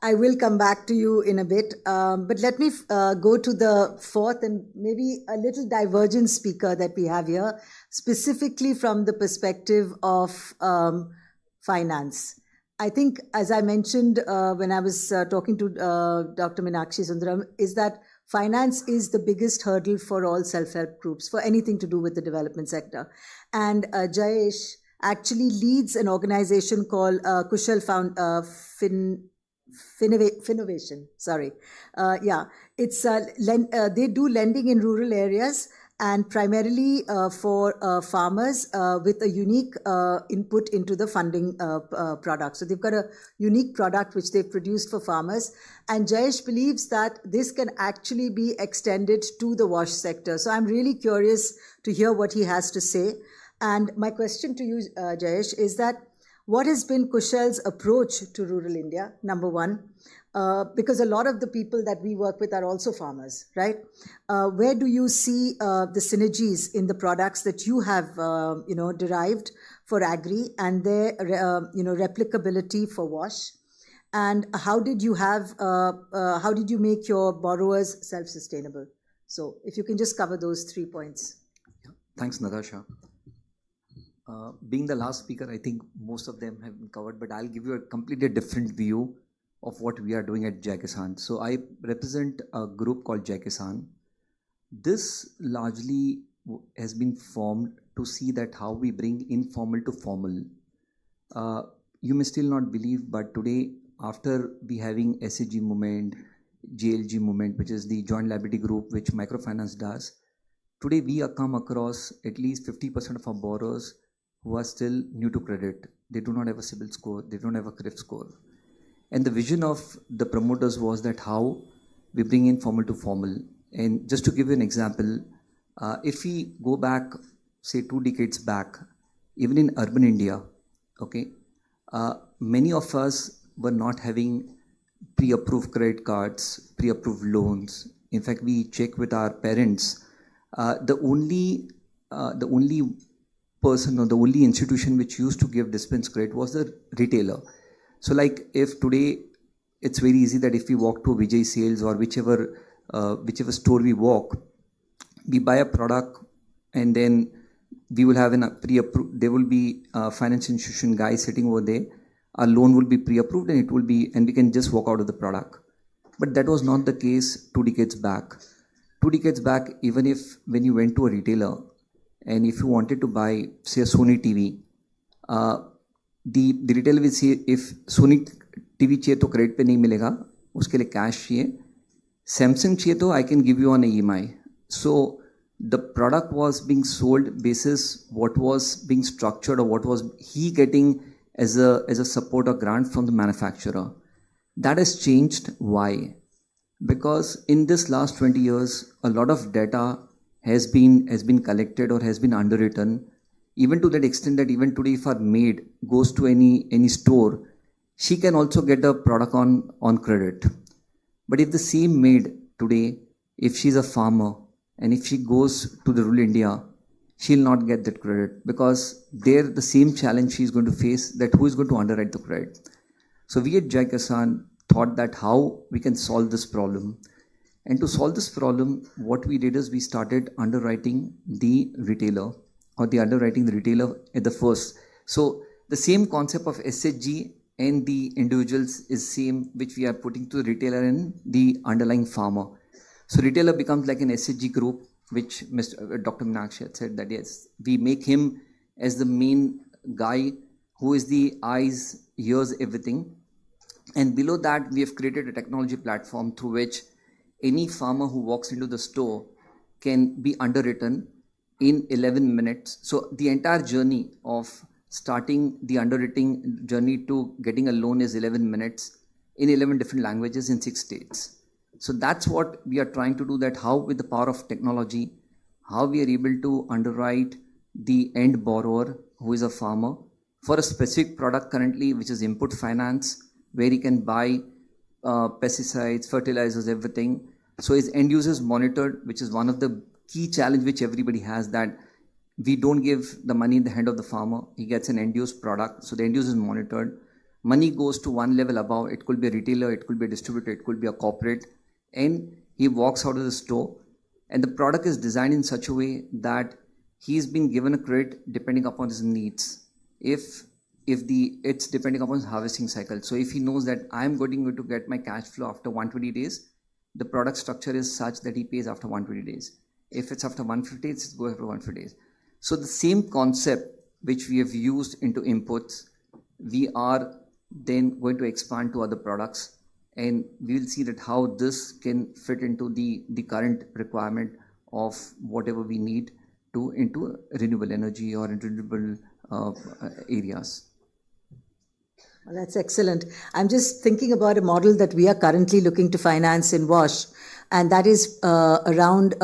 I will come back to you in a bit, but let me go to the fourth and maybe a little divergent speaker that we have here, specifically from the perspective of finance. I think, as I mentioned when I was talking to Dr. Meenakshi Sundaram, is that finance is the biggest hurdle for all self-help groups, for anything to do with the development sector. And Jayesh actually leads an organization called Kushal Finnovation. Sorry. It's they do lending in rural areas and primarily for farmers with a unique input into the funding product. So they've got a unique product which they've produced for farmers. And Jayesh believes that this can actually be extended to the wash sector. So I'm really curious to hear what he has to say. And my question to you, Jayesh, is that what has been Kushal's approach to rural India, number one? Because a lot of the people that we work with are also farmers, right? Where do you see the synergies in the products that you have, derived for agri and their, replicability for wash? And how did you make your borrowers self-sustainable? So if you can just cover those 3 points. Thanks, Natasha. Being the last speaker, I think most of them have been covered, but I'll give you a completely different view of what we are doing at Jai Kisan. So I represent a group called Jai Kisan. This largely has been formed to see that how we bring informal to formal. You may still not believe, but today, after we having SAG movement, JLG movement, which is the joint liability group, which microfinance does, today we have come across at least 50% of our borrowers who are still new to credit. They do not have a CIBIL score, they don't have a CRIF score. And the vision of the promoters was that how we bring in formal to formal. And just to give you an example, if we go back, say 2 decades back, even in urban India, okay, many of us were not having pre-approved credit cards, pre-approved loans. In fact, we check with our parents. The only person or the only institution which used to give dispense credit was the retailer. So like if today it's very easy that if we walk to Vijay Sales or whichever store we walk, we buy a product and then we will have a pre-approved, there will be a financial institution guy sitting over there. Our loan will be pre-approved and we can just walk out of the product. But that was not the case 2 decades back. 2 decades back, even if when you went to a retailer and if you wanted to buy, say, a Sony TV, the retailer will say, if Sony TV चाहिए तो credit पे नहीं मिलेगा, उसके लिए cash चाहिए. Samsung चाहिए तो I can give you on EMI. So the product was being sold basis what was being structured or what was he getting as a support or grant from the manufacturer. That has changed. Why? Because in this last 20 years, a lot of data has been collected or has been underwritten, even to that extent that even today if our maid goes to any store, she can also get a product on credit. But if the same maid today, if she's a farmer and if she goes to the rural India, she'll not get that credit, because there the same challenge she's going to face, that who is going to underwrite the credit. So we at Jai Kisan thought that how we can solve this problem. And to solve this problem, what we did is we started underwriting the retailer, or the underwriting the retailer at the first. So the same concept of SHG and the individuals is same, which we are putting to the retailer and the underlying farmer. So retailer becomes like an SHG group, which Dr. Meenakshi had said that yes, we make him as the main guy who is the eyes, ears, everything. And below that, we have created a technology platform through which any farmer who walks into the store can be underwritten in 11 minutes. So the entire journey of starting the underwriting journey to getting a loan is 11 minutes in 11 different languages in 6 states. So that's what we are trying to do, that how with the power of technology, how we are able to underwrite the end borrower who is a farmer for a specific product currently, which is input finance, where he can buy pesticides, fertilizers, everything. So his end users monitored, which is one of the key challenge which everybody has, that we don't give the money in the hand of the farmer. He gets an end use product. So the end user is monitored. Money goes to one level above. It could be a retailer, it could be a distributor, it could be a corporate. And he walks out of the store, and the product is designed in such a way that he's been given a credit depending upon his needs. It's depending upon his harvesting cycle. So if he knows that I'm going to get my cash flow after 120 days, the product structure is such that he pays after 120 days. If it's after 150 days, it's going after 150 days. So the same concept which we have used into inputs, we are then going to expand to other products, and we will see that how this can fit into the current requirement of whatever we need to into renewable energy or into renewable areas. Well, that's excellent. I'm just thinking about a model that we are currently looking to finance in WASH, and that is around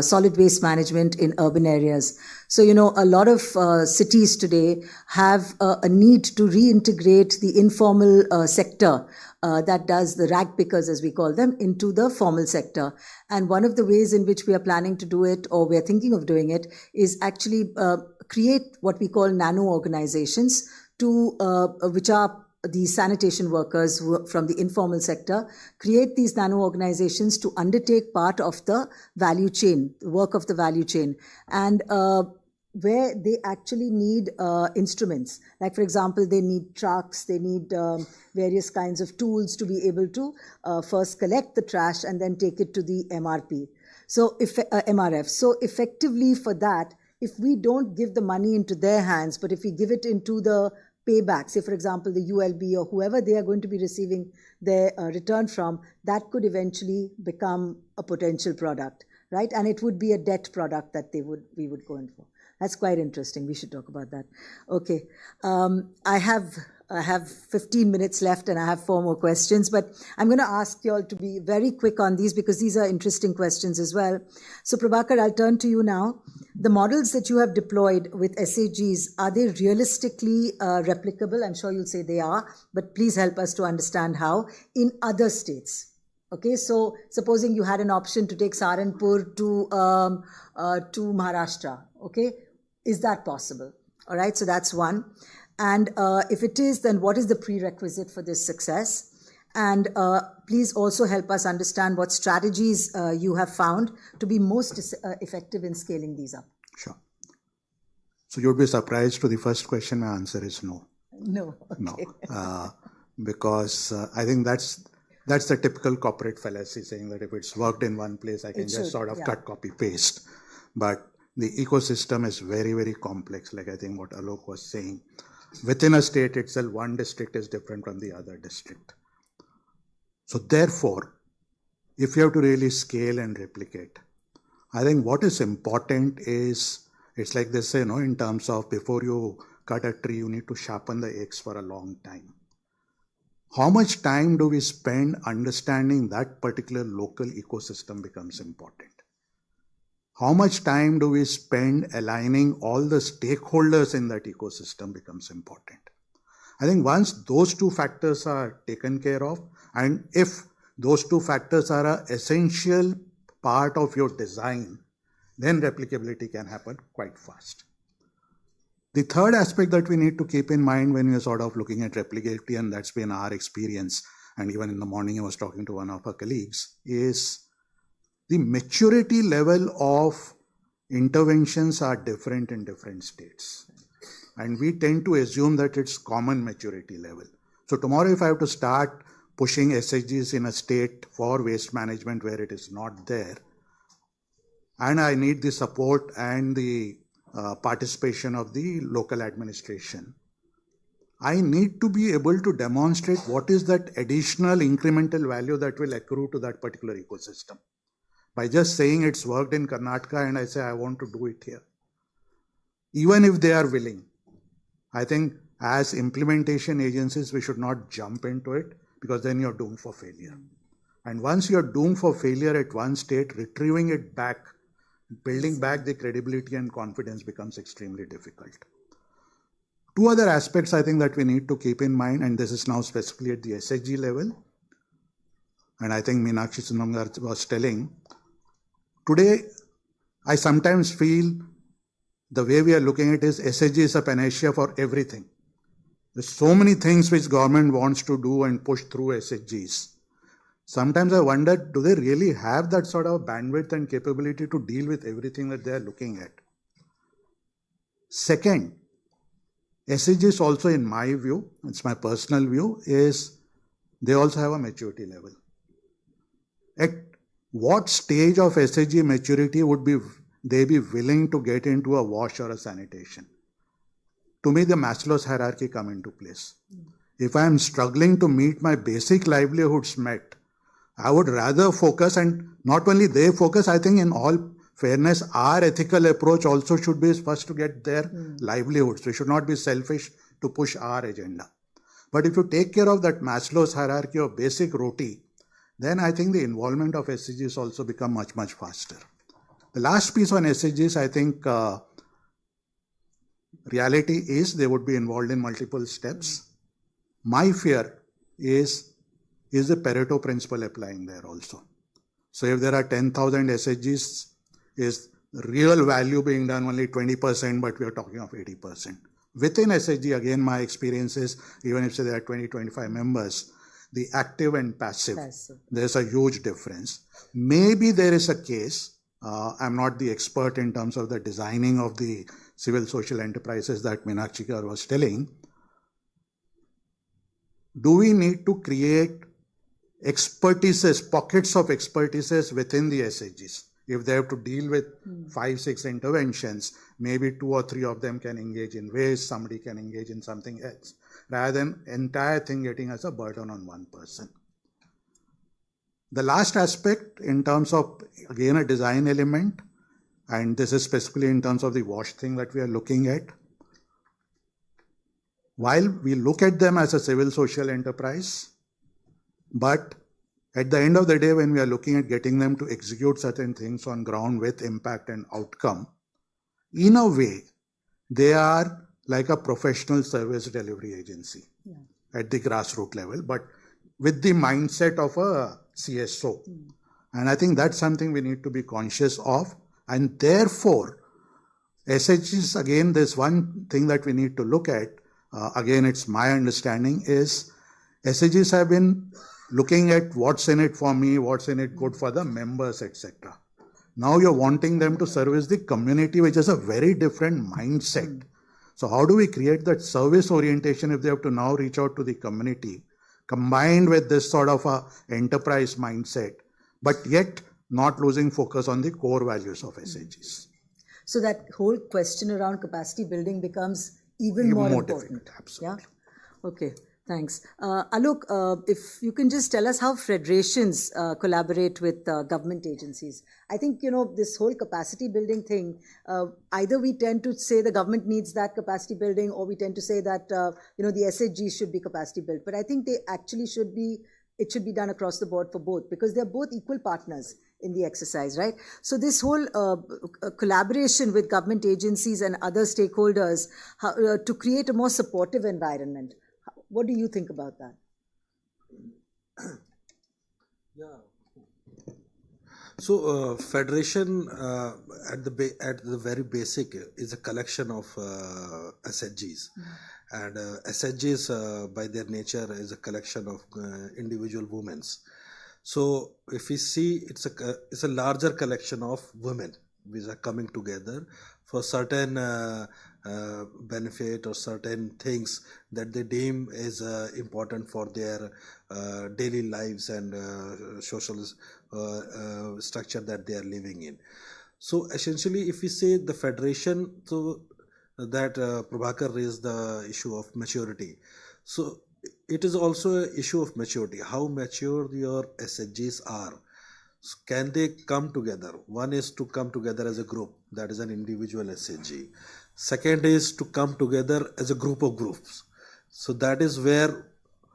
solid waste management in urban areas. So, a lot of cities today have a need to reintegrate the informal sector that does the rag pickers, as we call them, into the formal sector. And one of the ways in which we are planning to do it, or we're thinking of doing it, is actually create what we call nano organizations, which are the sanitation workers from the informal sector, create these nano organizations to undertake part of the value chain, the work of the value chain, and where they actually need instruments. Like, for example, they need trucks, they need various kinds of tools to be able to first collect the trash and then take it to the MRP. So, MRF. So effectively for that, if we don't give the money into their hands, but if we give it into the payback, say for example the ULB or whoever they are going to be receiving their return from, that could eventually become a potential product, right? And it would be a debt product that we would go in for. That's quite interesting. We should talk about that. Okay. I have 15 minutes left and I have 4 more questions, but I'm going to ask you all to be very quick on these because these are interesting questions as well. So Prabhakar, I'll turn to you now. The models that you have deployed with SAGs, are they realistically replicable? I'm sure you'll say they are, but please help us to understand how in other states. Okay, so supposing you had an option to take Saharanpur to Maharashtra, okay, is that possible? All right, so that's one. And if it is, then what is the prerequisite for this success? And please also help us understand what strategies you have found to be most effective in scaling these up. Sure. So you'll be surprised to the first question. My answer is no. No. Okay. No. Because I think that's the typical corporate fallacy, saying that if it's worked in one place, I can just sort of cut, copy, paste. But the ecosystem is very, very complex, like I think what Alok was saying. Within a state itself, one district is different from the other district. So therefore, if you have to really scale and replicate, I think what is important is, it's like they say, in terms of before you cut a tree, you need to sharpen the axe for a long time. How much time do we spend understanding that particular local ecosystem becomes important? How much time do we spend aligning all the stakeholders in that ecosystem becomes important. I think once those two factors are taken care of, and if those two factors are an essential part of your design, then replicability can happen quite fast. The third aspect that we need to keep in mind when we are sort of looking at replicability, and that's been our experience, and even in the morning I was talking to one of our colleagues, is the maturity level of interventions are different in different states. And we tend to assume that it's common maturity level. So tomorrow if I have to start pushing SHGs in a state for waste management where it is not there, and I need the support and the participation of the local administration, I need to be able to demonstrate what is that additional incremental value that will accrue to that particular ecosystem. By just saying it's worked in Karnataka and I say I want to do it here, even if they are willing, I think as implementation agencies we should not jump into it, because then you're doomed for failure. And once you're doomed for failure at one state, retrieving it back, building back the credibility and confidence becomes extremely difficult. Two other aspects I think that we need to keep in mind, and this is now specifically at the SHG level, and I think Meenakshi Sunamgar was telling, today I sometimes feel the way we are looking at it is SHG is a panacea for everything. There's so many things which government wants to do and push through SHGs. Sometimes I wonder, do they really have that sort of bandwidth and capability to deal with everything that they are looking at? Second, SHGs also, in my view, it's my personal view, is they also have a maturity level. At what stage of SHG maturity would they be willing to get into a wash or a sanitation? To me, the Maslow's hierarchy come into place. If I am struggling to meet my basic livelihoods met, I would rather focus, and not only they focus, I think in all fairness, our ethical approach also should be first to get their livelihoods. We should not be selfish to push our agenda. But if you take care of that Maslow's hierarchy of basic roti, then I think the involvement of SHGs also become much, much faster. The last piece on SHGs, I think reality is they would be involved in multiple steps. My fear is the Pareto principle applying there also. So if there are 10,000 SHGs, is real value being done only 20%, but we are talking of 80%. Within SHG, again, my experience is, even if say there are 20, 25 members, the active and passive, there's a huge difference. Maybe there is a case, I'm not the expert in terms of the designing of the civil social enterprises that Meenakshi was telling. Do we need to create expertises, pockets of expertises within the SHGs? If they have to deal with 5, 6 interventions, maybe 2 or 3 of them can engage in waste, somebody can engage in something else, rather than entire thing getting as a burden on one person. The last aspect in terms of, again, a design element, and this is specifically in terms of the wash thing that we are looking at. While we look at them as a civil social enterprise, but at the end of the day, when we are looking at getting them to execute certain things on ground with impact and outcome, in a way, they are like a professional service delivery agency at the grassroots level, but with the mindset of a CSO. And I think that's something we need to be conscious of. And therefore, SHGs, again, there's one thing that we need to look at. Again, it's my understanding is SHGs have been looking at what's in it for me, what's in it good for the members, etc. Now you're wanting them to service the community, which is a very different mindset. So how do we create that service orientation if they have to now reach out to the community, combined with this sort of a enterprise mindset, but yet not losing focus on the core values of SHGs? So that whole question around capacity building becomes even more important. Difficult, absolutely. Yeah? Okay. Thanks. Alok, if you can just tell us how federations collaborate with government agencies. I think, this whole capacity building thing, either we tend to say the government needs that capacity building, or we tend to say that, the SHGs should be capacity built. But I think they actually it should be done across the board for both, because they're both equal partners in the exercise, right? So this whole collaboration with government agencies and other stakeholders to create a more supportive environment. What do you think about that? So, federation at the very basic is a collection of SHGs, and SHGs by their nature is a collection of individual women's. So, if we see, it's a larger collection of women which are coming together for certain benefit or certain things that they deem is important for their daily lives and social structure that they are living in. So essentially, if we say the federation, so that Prabhakar raised the issue of maturity. So it is also an issue of maturity, how mature your SHGs are. So can they come together? One is to come together as a group, that is an individual SHG. Second is to come together as a group of groups. So that is where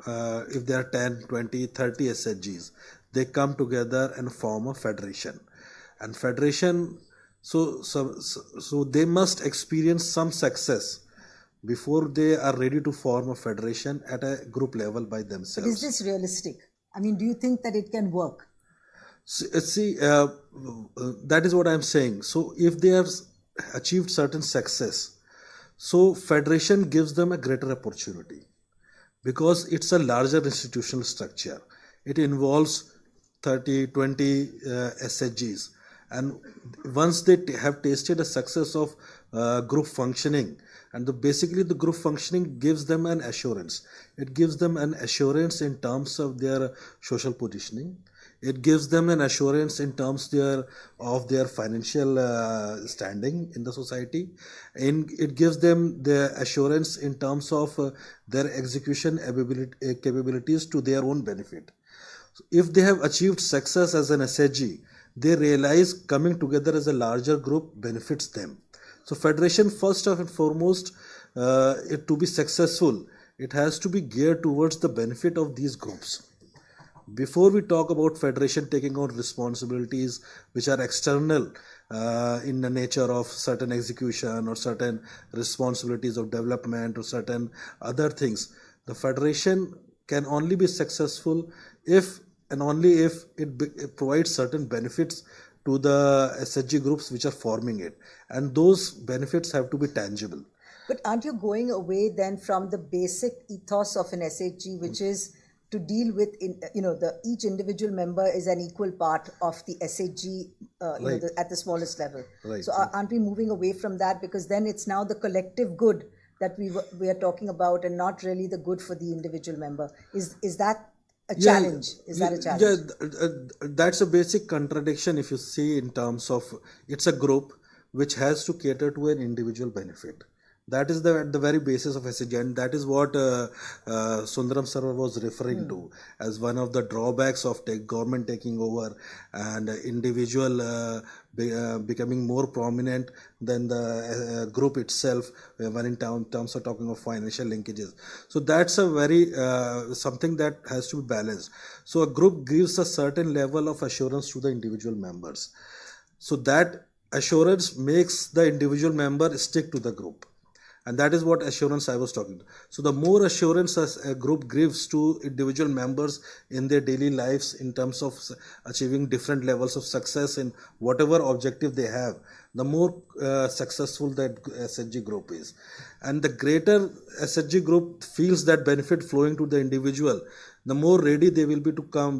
if there are 10, 20, 30 SHGs, they come together and form a federation. And federation, so they must experience some success before they are ready to form a federation at a group level by themselves. But is this realistic? I mean, do you think that it can work? See, that is what I'm saying. So if they have achieved certain success, so federation gives them a greater opportunity because it's a larger institutional structure. It involves 30, 20 SHGs. And once they have tasted the success of group functioning, and basically the group functioning gives them an assurance. It gives them an assurance in terms of their social positioning. It gives them an assurance in terms of their financial standing in the society. And it gives them the assurance in terms of their execution capabilities to their own benefit. So if they have achieved success as an SHG, they realize coming together as a larger group benefits them. So federation, first and foremost, to be successful, it has to be geared towards the benefit of these groups. Before we talk about federation taking on responsibilities which are external in the nature of certain execution or certain responsibilities of development or certain other things, the federation can only be successful if and only if it provides certain benefits to the SHG groups which are forming it, and those benefits have to be tangible. But aren't you going away then from the basic ethos of an SHG, which is to deal with, each individual member is an equal part of the SHG Right. at the smallest level. Right. So aren't we moving away from that, because then it's now the collective good that we are talking about and not really the good for the individual member? Is that a challenge? Is that a challenge? Yeah, that's a basic contradiction if you see in terms of it's a group which has to cater to an individual benefit. That is at the very basis of SHG, and that is what Sundaram sir was referring to as one of the drawbacks of government taking over and individual becoming more prominent than the group itself when in terms of talking of financial linkages. So that's a very something that has to be balanced. So a group gives a certain level of assurance to the individual members. So that assurance makes the individual member stick to the group. And that is what assurance I was talking about. So the more assurance a group gives to individual members in their daily lives in terms of achieving different levels of success in whatever objective they have, the more successful that SHG group is. And the greater SHG group feels that benefit flowing to the individual, the more ready they will be to come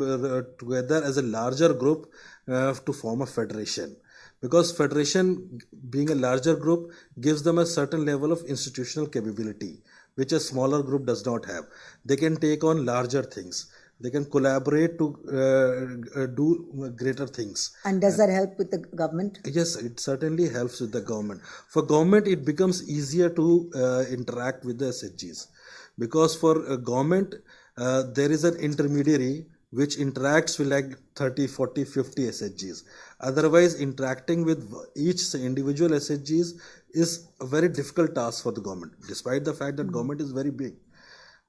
together as a larger group to form a federation. Because federation, being a larger group, gives them a certain level of institutional capability, which a smaller group does not have. They can take on larger things. They can collaborate to do greater things. And does that help with the government? Yes, it certainly helps with the government. For government, it becomes easier to interact with the SHGs. Because for government, there is an intermediary which interacts with like 30, 40, 50 SHGs. Otherwise, interacting with each individual SHGs is a very difficult task for the government, despite the fact that government is very big.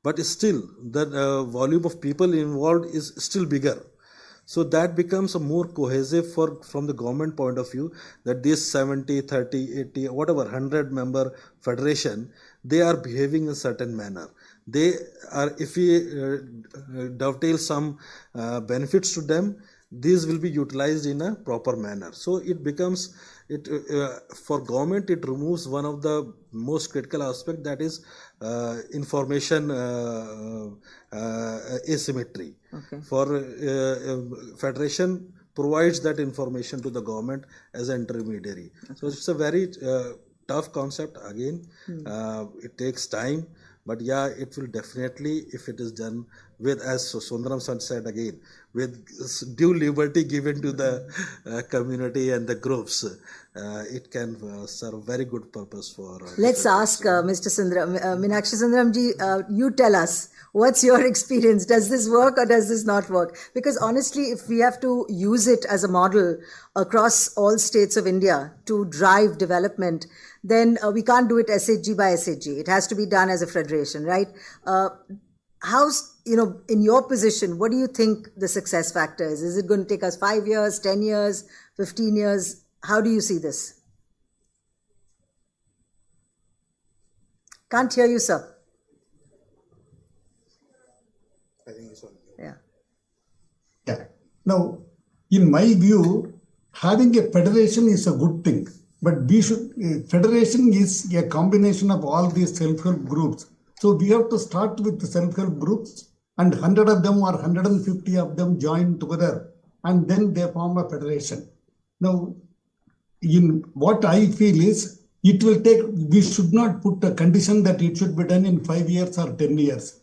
But still, the volume of people involved is still bigger. So that becomes a more cohesive from the government point of view, that this 70, 30, 80, whatever, 100 member federation, they are behaving in a certain manner. They are, if we dovetail some benefits to them, these will be utilized in a proper manner. So it becomes, for government, it removes one of the most critical aspect, that is information asymmetry. Okay. For federation provides that information to the government as an intermediary. Okay. So it's a very tough concept again. It takes time, but yeah, it will definitely, if it is done with, as Sundaram said again, with due liberty given to the community and the groups, it can serve very good purpose for. Let's ask Mr. Sundaram, Meenakshi Sundaramji, you tell us, what's your experience? Does this work or does this not work? Because honestly, if we have to use it as a model across all states of India to drive development, then we can't do it SHG by SHG. It has to be done as a federation, right? How's, in your position, what do you think the success factor is? Is it going to take us 5 years, 10 years, 15 years? How do you see this? Can't hear you, sir. I think it's on. Yeah. Yeah. Now, in my view, having a federation is a good thing, but federation is a combination of all these self-help groups. So we have to start with the self-help groups, and 100 of them or 150 of them join together, and then they form a federation. Now, in what I feel is, we should not put a condition that it should be done in 5 years or 10 years.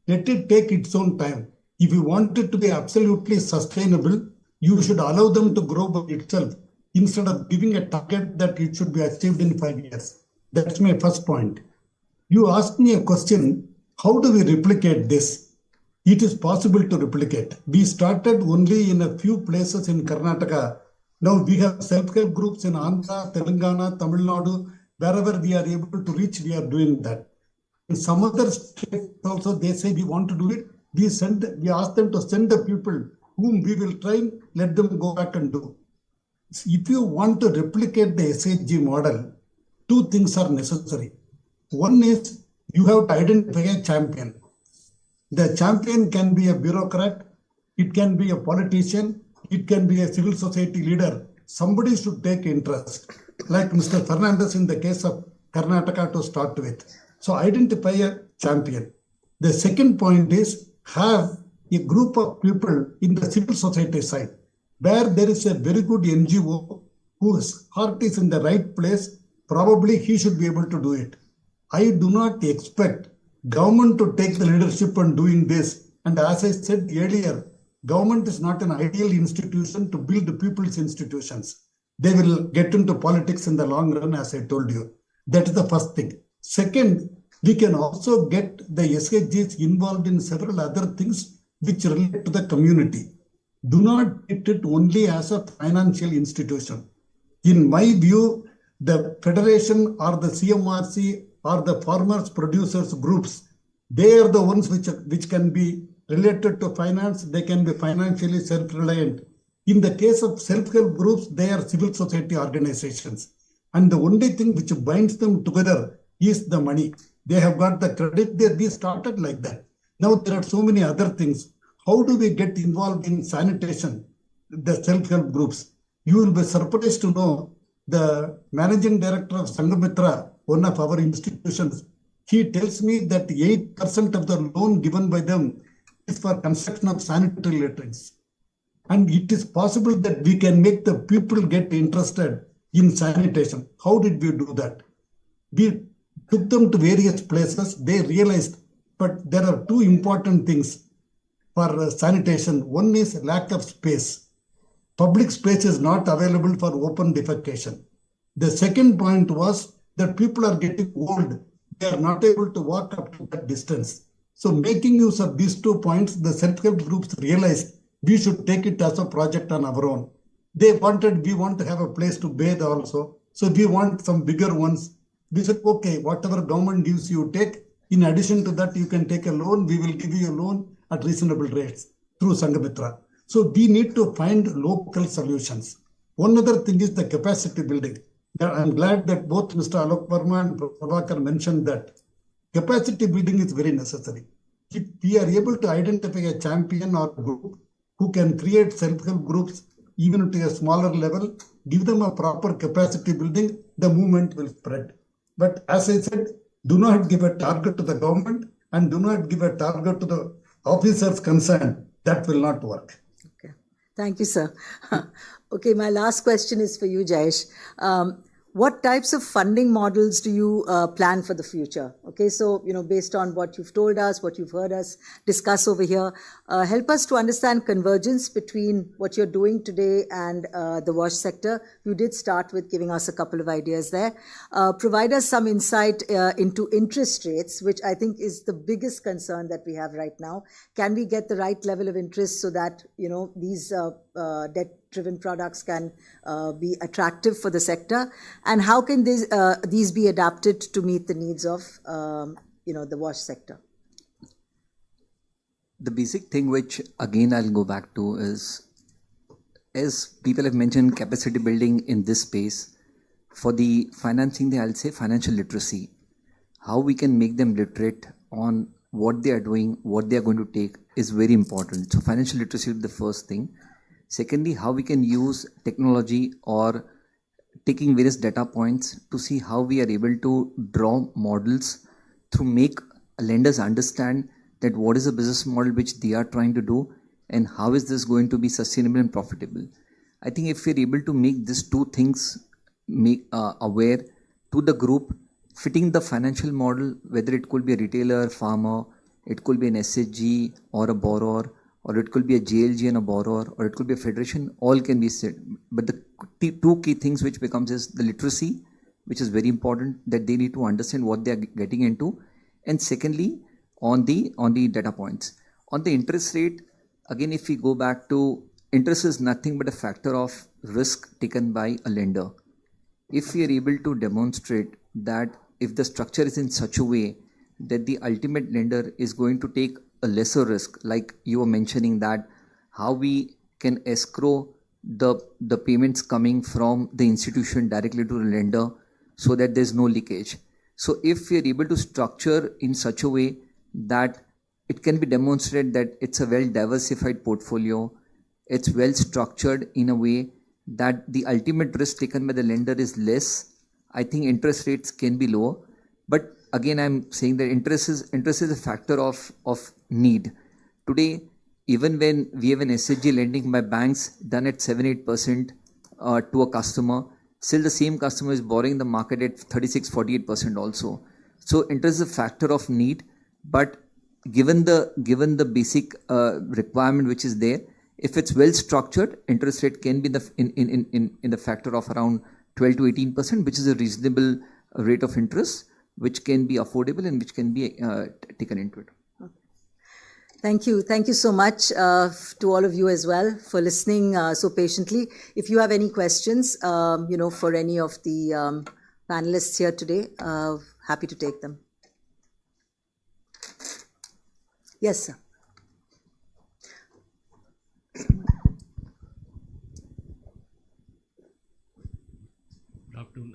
Let it take its own time. If you want it to be absolutely sustainable, you should allow them to grow by itself instead of giving a target that it should be achieved in 5 years. That's my first point. You asked me a question, how do we replicate this? It is possible to replicate. We started only in a few places in Karnataka. Now we have self-help groups in Andhra, Telangana, Tamil Nadu. Wherever we are able to reach, we are doing that. In some other states also, they say we want to do it. We ask them to send the people whom we will train, let them go back and do. If you want to replicate the SHG model, two things are necessary. One is you have to identify a champion. The champion can be a bureaucrat, it can be a politician, it can be a civil society leader. Somebody should take interest, like Mr. Fernandez in the case of Karnataka to start with. So identify a champion. The second point is have a group of people in the civil society side where there is a very good NGO whose heart is in the right place. Probably he should be able to do it. I do not expect government to take the leadership on doing this. And as I said earlier, government is not an ideal institution to build people's institutions. They will get into politics in the long run, as I told you. That is the first thing. Second, we can also get the SHGs involved in several other things which relate to the community. Do not treat it only as a financial institution. In my view, the federation or the CMRC or the farmers producers groups, they are the ones which can be related to finance. They can be financially self-reliant. In the case of self-help groups, they are civil society organizations. And the only thing which binds them together is the money. They have got the credit. We started like that. Now there are so many other things. How do we get involved in sanitation, the self-help groups? You will be surprised to know the managing director of Sangamitra, one of our institutions, he tells me that 8% of the loan given by them is for construction of sanitary latrines. And it is possible that we can make the people get interested in sanitation. How did we do that? We took them to various places. They realized, but there are two important things for sanitation. One is lack of space. Public space is not available for open defecation. The second point was that people are getting old. They are not able to walk up to that distance. So making use of these 2 points, the self-help groups realized we should take it as a project on our own. We want to have a place to bathe also. So we want some bigger ones. We said, okay, whatever government gives you, take. In addition to that, you can take a loan. We will give you a loan at reasonable rates through Sangamitra. So we need to find local solutions. One other thing is the capacity building. I'm glad that both Mr. Alok Verma and Prabhakar mentioned that capacity building is very necessary. If we are able to identify a champion or group, who can create self-help groups even to a smaller level, give them a proper capacity building, the movement will spread. But as I said, do not give a target to the government and do not give a target to the officers concerned. That will not work. Okay. Thank you, sir. Okay, my last question is for you, Jayesh. What types of funding models do you plan for the future? Okay, so, based on what you've told us, what you've heard us discuss over here, help us to understand convergence between what you're doing today and the wash sector. You did start with giving us a couple of ideas there. Provide us some insight into interest rates, which I think is the biggest concern that we have right now. Can we get the right level of interest so that, these debt-driven products can be attractive for the sector, and how can these be adapted to meet the needs of the wash sector? The basic thing which again I'll go back to is, as people have mentioned, capacity building in this space. For the financing, I'll say financial literacy. How we can make them literate on what they are doing, what they are going to take is very important. So financial literacy is the first thing. Secondly, how we can use technology or taking various data points to see how we are able to draw models to make lenders understand that what is the business model which they are trying to do and how is this going to be sustainable and profitable. I think if we're able to make these two things aware to the group, fitting the financial model, whether it could be a retailer, farmer, it could be an SHG or a borrower, or it could be a JLG and a borrower, or it could be a federation, all can be said. But the two key things which becomes is the literacy, which is very important, that they need to understand what they are getting into. And secondly, on the data points. On the interest rate, again, if we go back to interest is nothing but a factor of risk taken by a lender. If we are able to demonstrate that if the structure is in such a way that the ultimate lender is going to take a lesser risk, like you were mentioning that how we can escrow the payments coming from the institution directly to the lender so that there's no leakage. So if we are able to structure in such a way that it can be demonstrated that it's a well diversified portfolio, it's well structured in a way that the ultimate risk taken by the lender is less, I think interest rates can be lower. But again, I'm saying that interest is a factor of need. Today, even when we have an SHG lending by banks done at 7-8% to a customer, still the same customer is borrowing the market at 36-48% also. So interest is a factor of need, but given the basic requirement which is there, if it's well structured, interest rate can be in the factor of around 12 to 18%, which is a reasonable rate of interest, which can be affordable and which can be taken into it. Thank you. Thank you so much to all of you as well for listening so patiently. If you have any questions, for any of the panelists here today, happy to take them. Yes, sir. Good afternoon.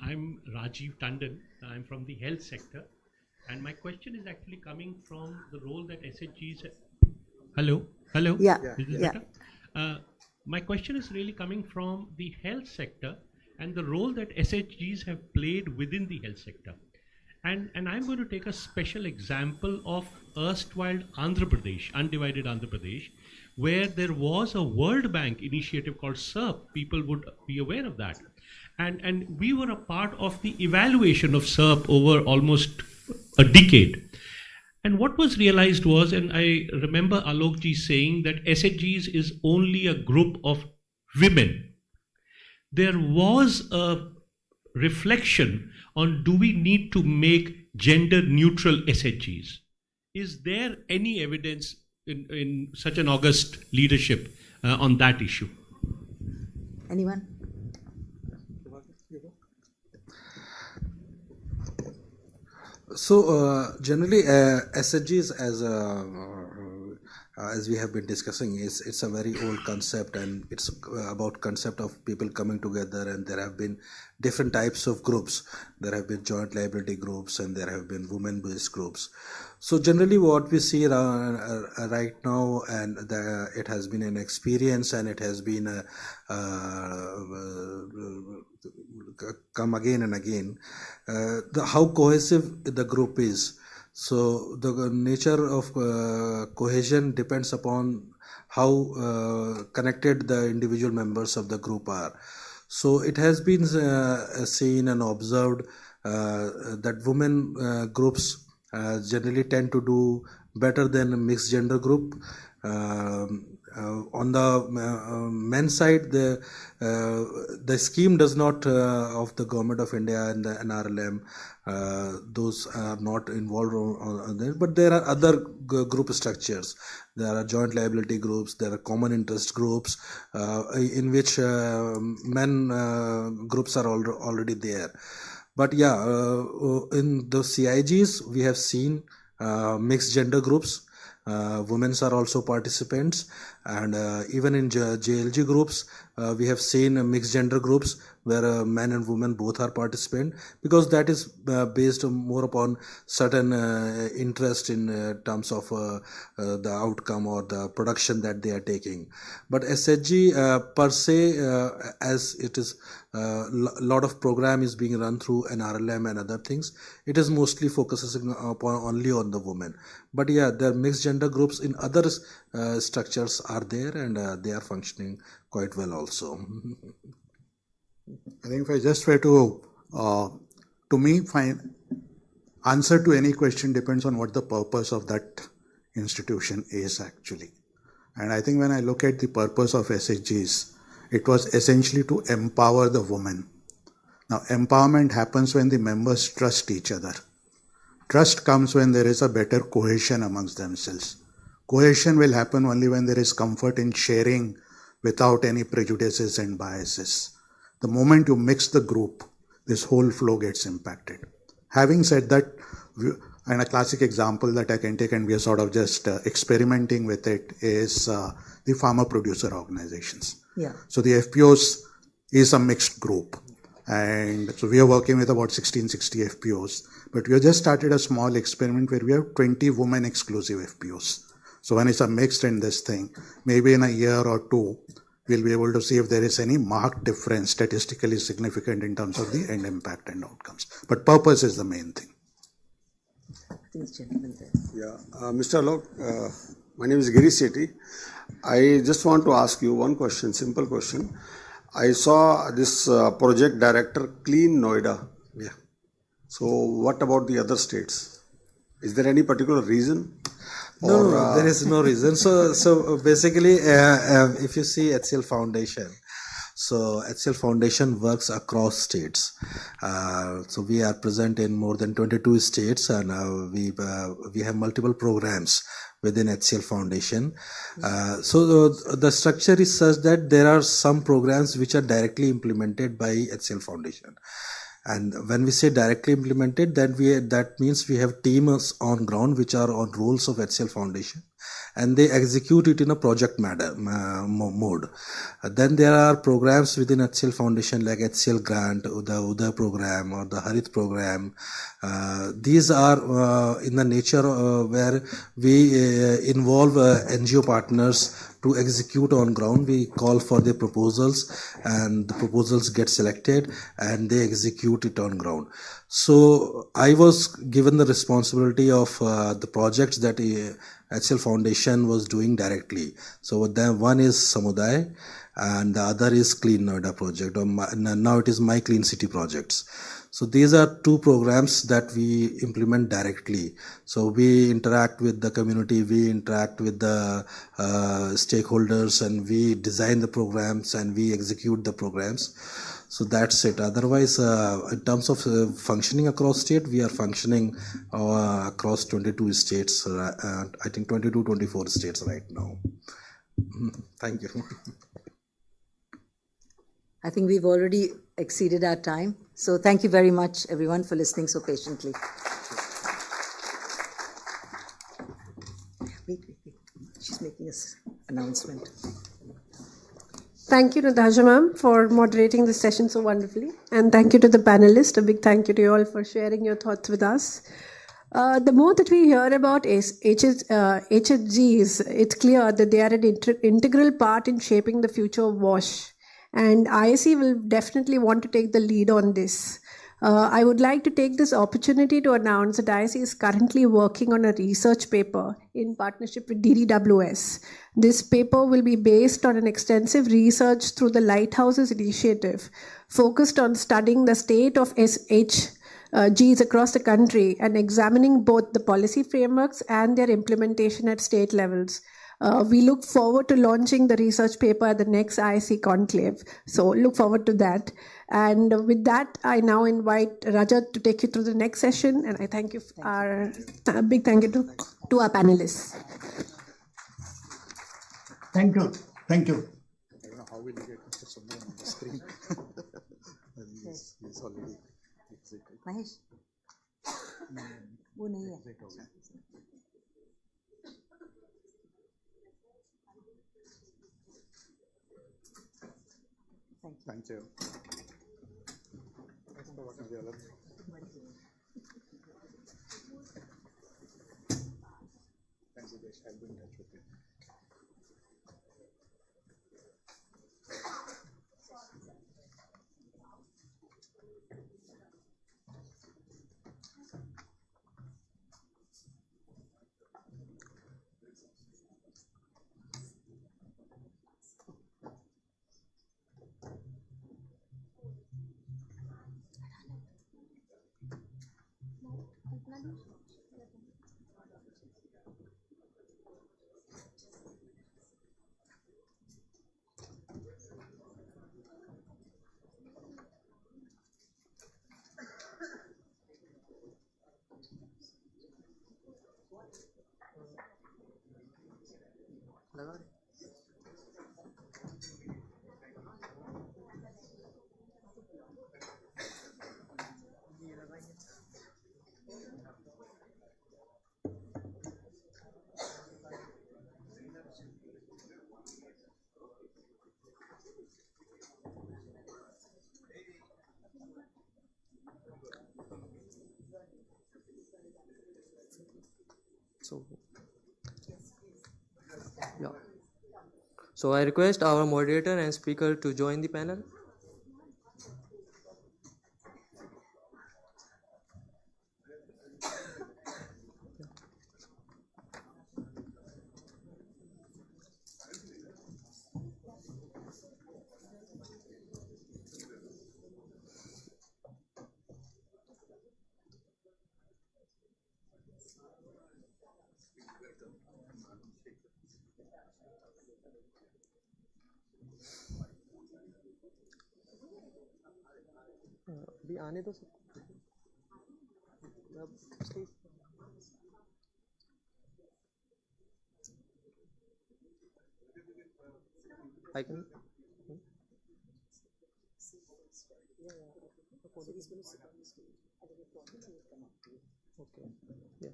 I'm Rajiv Tandon. I'm from the health sector. And my question is actually coming from the role that SHGs... Hello? Yeah. Is this better? My question is really coming from the health sector and the role that SHGs have played within the health sector. And I'm going to take a special example of erstwhile Andhra Pradesh, undivided Andhra Pradesh, where there was a World Bank initiative called SERP. People would be aware of that. And we were a part of the evaluation of SERP over almost a decade. And what was realized was, and I remember Alokji saying that SHGs is only a group of women. There was a reflection on, do we need to make gender neutral SHGs? Is there any evidence in such an august leadership on that issue? Anyone? So generally SHGs as we have been discussing, it's a very old concept, and it's about concept of people coming together, and there have been different types of groups. There have been joint liability groups, and there have been women-based groups. So generally what we see right now, and it has been an experience, and it has been come again and again, how cohesive the group is. So the nature of cohesion depends upon how connected the individual members of the group are. So it has been seen and observed that women groups generally tend to do better than a mixed gender group. On the men's side, the scheme does not of the government of India and the NRLM, those are not involved on there, but there are other group structures. There are joint liability groups, there are common interest groups, in which men groups are already there. But yeah, in the CIGs we have seen mixed gender groups. Women are also participants, and even in JLG groups we have seen mixed gender groups where men and women both are participant, because that is based more upon certain interest in terms of the outcome or the production that they are taking. But SHG per se, as it is lot of program is being run through NRLM and other things, it is mostly focusing upon only on the women. But yeah, there are mixed gender groups in other structures are there, and they are functioning quite well also. I think if I just were to me, answer to any question depends on what the purpose of that institution is actually. And I think when I look at the purpose of SHGs, it was essentially to empower the women. Now, empowerment happens when the members trust each other. Trust comes when there is a better cohesion amongst themselves. Cohesion will happen only when there is comfort in sharing without any prejudices and biases. The moment you mix the group, this whole flow gets impacted. Having said that, and a classic example that I can take, and we are sort of just experimenting with it, is the farmer producer organizations. Yeah. So the FPOs is a mixed group. And so we are working with about 1660 FPOs. But we have just started a small experiment where we have 20 women exclusive FPOs. So when it's a mixed in this thing, maybe in a year or two, we'll be able to see if there is any marked difference, statistically significant in terms of the end impact and outcomes. But purpose is the main thing. Yeah, Mr. Alok, my name is Giri Sethi. I just want to ask you one question, simple question. I saw this project director, Clean Noida. Yeah. So what about the other states? Is there any particular reason? No, there is no reason. So basically, if you see HCL Foundation, so HCL Foundation works across states. So we are present in more than 22 states, and we have multiple programs within HCL Foundation. So the structure is such that there are some programs which are directly implemented by HCL Foundation. And when we say directly implemented, then that means we have teams on ground which are on roles of HCL Foundation, and they execute it in a project mode. Then there are programs within HCL Foundation like HCL Grant, the Uday program or the Harit program. These are in the nature where we involve NGO partners to execute on ground. We call for the proposals, and the proposals get selected and they execute it on ground. So I was given the responsibility of the projects that HCL Foundation was doing directly. So then one is Samuday, and the other is Clean Noida project, or now it is My Clean City projects. So these are two programs that we implement directly. So we interact with the community, we interact with the stakeholders, and we design the programs and we execute the programs. So that's it. Otherwise, in terms of functioning across state, we are functioning across 22 states, I think 22, 24 states right now. Thank you. I think we've already exceeded our time. So thank you very much, everyone, for listening so patiently. Wait. She's making making this announcement. Thank you, Natasha ma'am, for moderating this session so wonderfully. And thank you to the panelists. A big thank you to you all for sharing your thoughts with us. The more that we hear about HSGs, it's clear that they are an integral part in shaping the future of WASH. And ISC will definitely want to take the lead on this. I would like to take this opportunity to announce that ISC is currently working on a research paper in partnership with DDWS. This paper will be based on an extensive research through the Lighthouses Initiative, focused on studying the state of HSGs across the country and examining both the policy frameworks and their implementation at state levels. We look forward to launching the research paper at the next ISC Conclave. So look forward to that. And with that, I now invite Rajat to take you through the next session. And I thank you, a big thank you to our panelists. Thank you. Thank you. I don't know how will you get Mr. Sundaram on the screen. He's already exited. Mahesh. वो नहीं है. Thank you. Thank you, Desh. I'll be in touch with you. So I request our moderator and speaker to join the panel. अभी आने दो सब I can okay yeah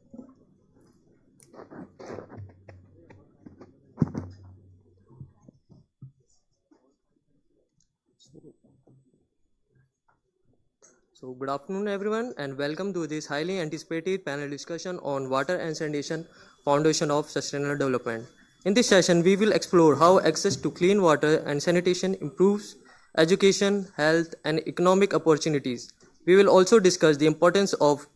So good afternoon everyone and welcome to this highly anticipated panel discussion on water and sanitation foundation of sustainable development. In this session we will explore how access to clean water and sanitation improves education, health and economic opportunities. We will also discuss the importance of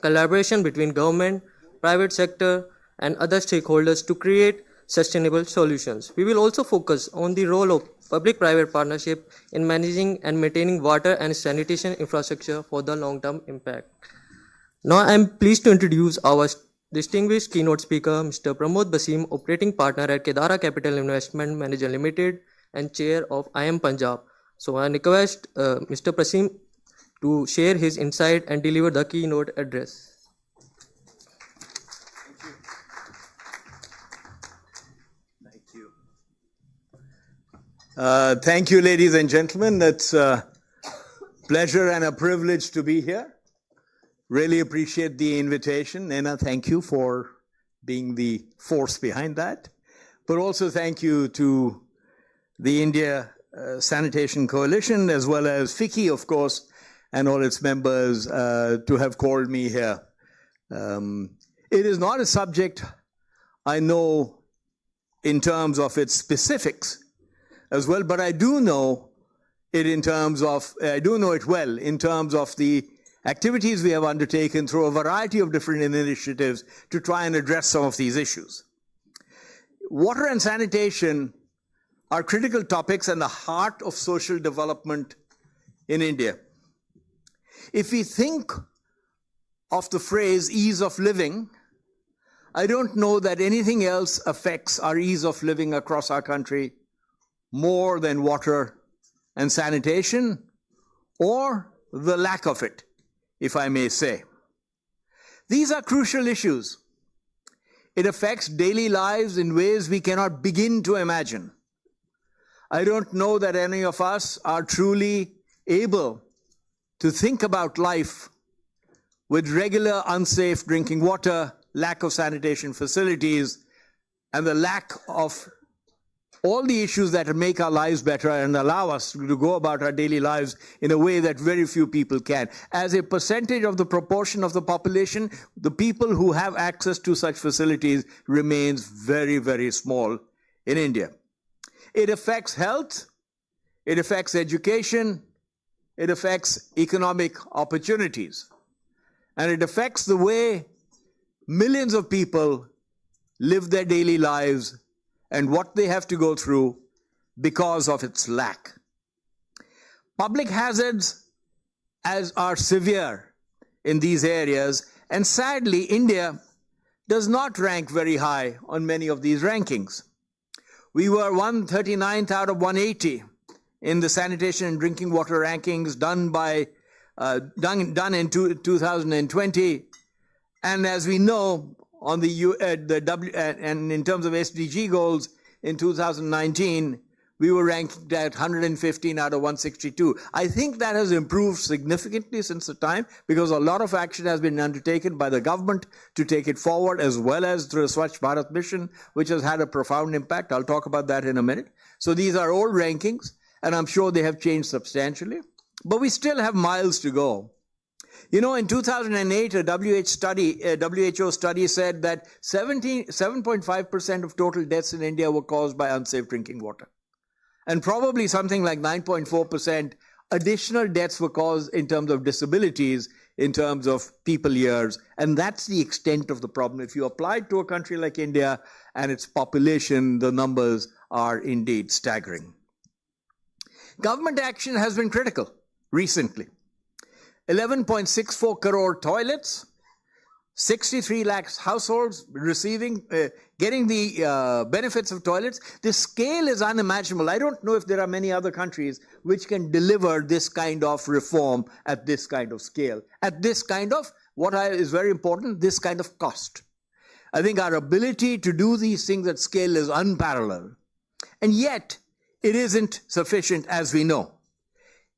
collaboration between government, private sector and other stakeholders to create sustainable solutions. We will also focus on the role of public-private partnership in managing and maintaining water and sanitation infrastructure for the long-term impact. Now I am pleased to introduce our distinguished keynote speaker, Mr. Pramod Basim, operating partner at Kedara Capital Investment Manager Limited and chair of IM Punjab. So I request Mr. Basim to share his insight and deliver the keynote address. Thank you, ladies and gentlemen. It's a pleasure and a privilege to be here. Really appreciate the invitation. Naina, thank you for being the force behind that. but also thank you to the India Sanitation Coalition, as well as FICCI, of course, and all its members to have called me here. It is not a subject I know in terms of its specifics as well, but I do know it in terms of, I do know it well in terms of the activities we have undertaken through a variety of different initiatives to try and address some of these issues. Water and sanitation are critical topics and the heart of social development in India. If we think of the phrase ease of living, I don't know that anything else affects our ease of living across our country more than water and sanitation, or the lack of it, if I may say. These are crucial issues. It affects daily lives in ways we cannot begin to imagine. I don't know that any of us are truly able to think about life with regular unsafe drinking water, lack of sanitation facilities, and the lack of all the issues that make our lives better and allow us to go about our daily lives in a way that very few people can. As a percentage of the proportion of the population, the people who have access to such facilities remains very, very small in India. It affects health, it affects education, it affects economic opportunities, and it affects the way millions of people live their daily lives and what they have to go through because of its lack. Public hazards are severe in these areas, and sadly, India does not rank very high on many of these rankings. We were 139th out of 180 in the sanitation and drinking water rankings done in 2020, and as we know, on and in terms of SDG goals in 2019, we were ranked at 115 out of 162. I think that has improved significantly since the time, because a lot of action has been undertaken by the government to take it forward, as well as through the Swachh Bharat mission, which has had a profound impact. I'll talk about that in a minute. So these are old rankings, and I'm sure they have changed substantially, but we still have miles to go. You know, in 2008, a WHO study said that 7.5% of total deaths in India were caused by unsafe drinking water. And probably something like 9.4% additional deaths were caused in terms of disabilities, in terms of people years. And that's the extent of the problem. If you apply it to a country like India and its population, the numbers are indeed staggering. Government action has been critical recently. 11.64 crore toilets, 63 lakhs households getting the benefits of toilets. The scale is unimaginable. I don't know if there are many other countries which can deliver this kind of reform at this kind of scale, at this kind of, is very important, this kind of cost. I think our ability to do these things at scale is unparalleled. And yet, it isn't sufficient, as we know.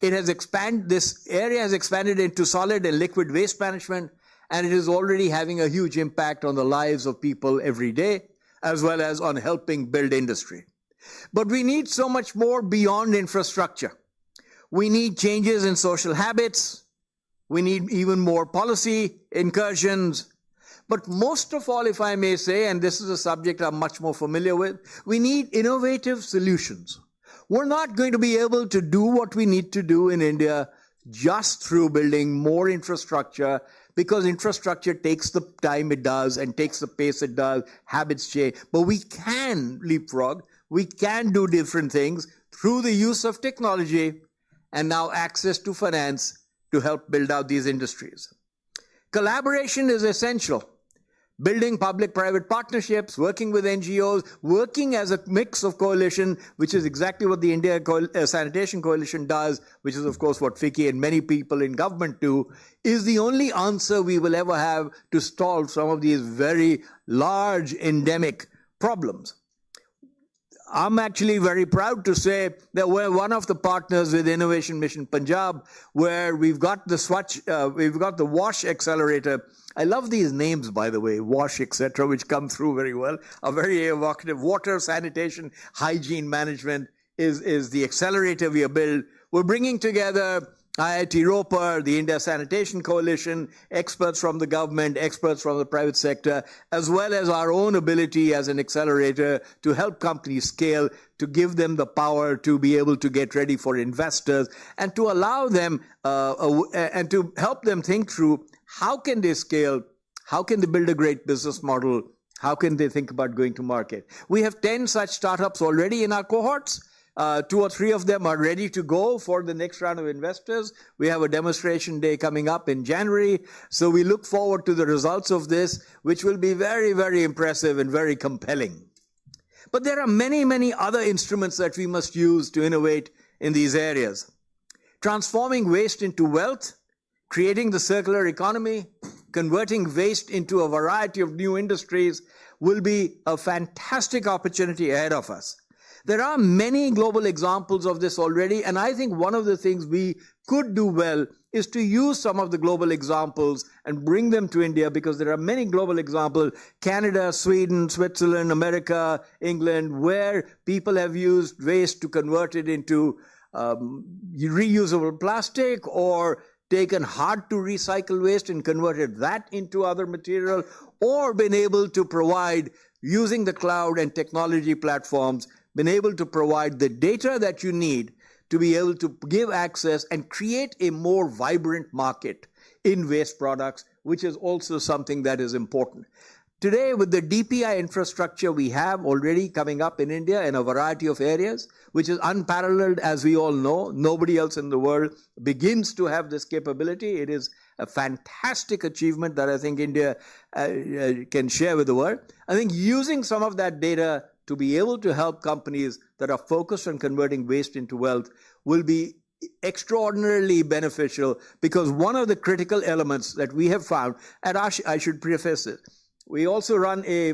This area has expanded into solid and liquid waste management, and it is already having a huge impact on the lives of people every day, as well as on helping build industry. But we need so much more beyond infrastructure. We need changes in social habits. We need even more policy incursions. But most of all, if I may say, and this is a subject I'm much more familiar with, we need innovative solutions. We're not going to be able to do what we need to do in India just through building more infrastructure, because infrastructure takes the time it does and takes the pace it does, habits change. But we can leapfrog, we can do different things through the use of technology and now access to finance to help build out these industries. Collaboration is essential. Building public-private partnerships, working with NGOs, working as a mix of coalition, which is exactly what the India Sanitation Coalition does, which is, of course, what FICCI and many people in government do, is the only answer we will ever have to solve some of these very large endemic problems. I'm actually very proud to say that we're one of the partners with Innovation Mission Punjab, where we've got the WASH accelerator. I love these names, by the way, WASH, etc., which come through very well, are very evocative. Water, sanitation, hygiene management is the accelerator we are building. We're bringing together IIT Ropar, the India Sanitation Coalition, experts from the government, experts from the private sector, as well as our own ability as an accelerator to help companies scale, to give them the power to be able to get ready for investors, and to allow them and to help them think through how can they scale, how can they build a great business model, how can they think about going to market. We have 10 such startups already in our cohorts. 2 or 3 of them are ready to go for the next round of investors. We have a demonstration day coming up in January. So we look forward to the results of this, which will be very, very impressive and very compelling. But there are many, many other instruments that we must use to innovate in these areas. Transforming waste into wealth, creating the circular economy, converting waste into a variety of new industries will be a fantastic opportunity ahead of us. There are many global examples of this already, and I think one of the things we could do well is to use some of the global examples and bring them to India, because there are many global examples, Canada, Sweden, Switzerland, America, England, where people have used waste to convert it into reusable plastic, or taken hard to recycle waste and converted that into other material, or been able to provide, using the cloud and technology platforms, been able to provide the data that you need to be able to give access and create a more vibrant market in waste products, which is also something that is important. Today, with the DPI infrastructure we have already coming up in India in a variety of areas, which is unparalleled, as we all know, nobody else in the world begins to have this capability. It is a fantastic achievement that I think India can share with the world. I think using some of that data to be able to help companies that are focused on converting waste into wealth will be extraordinarily beneficial, because one of the critical elements that we have found, and I should preface it, we also run a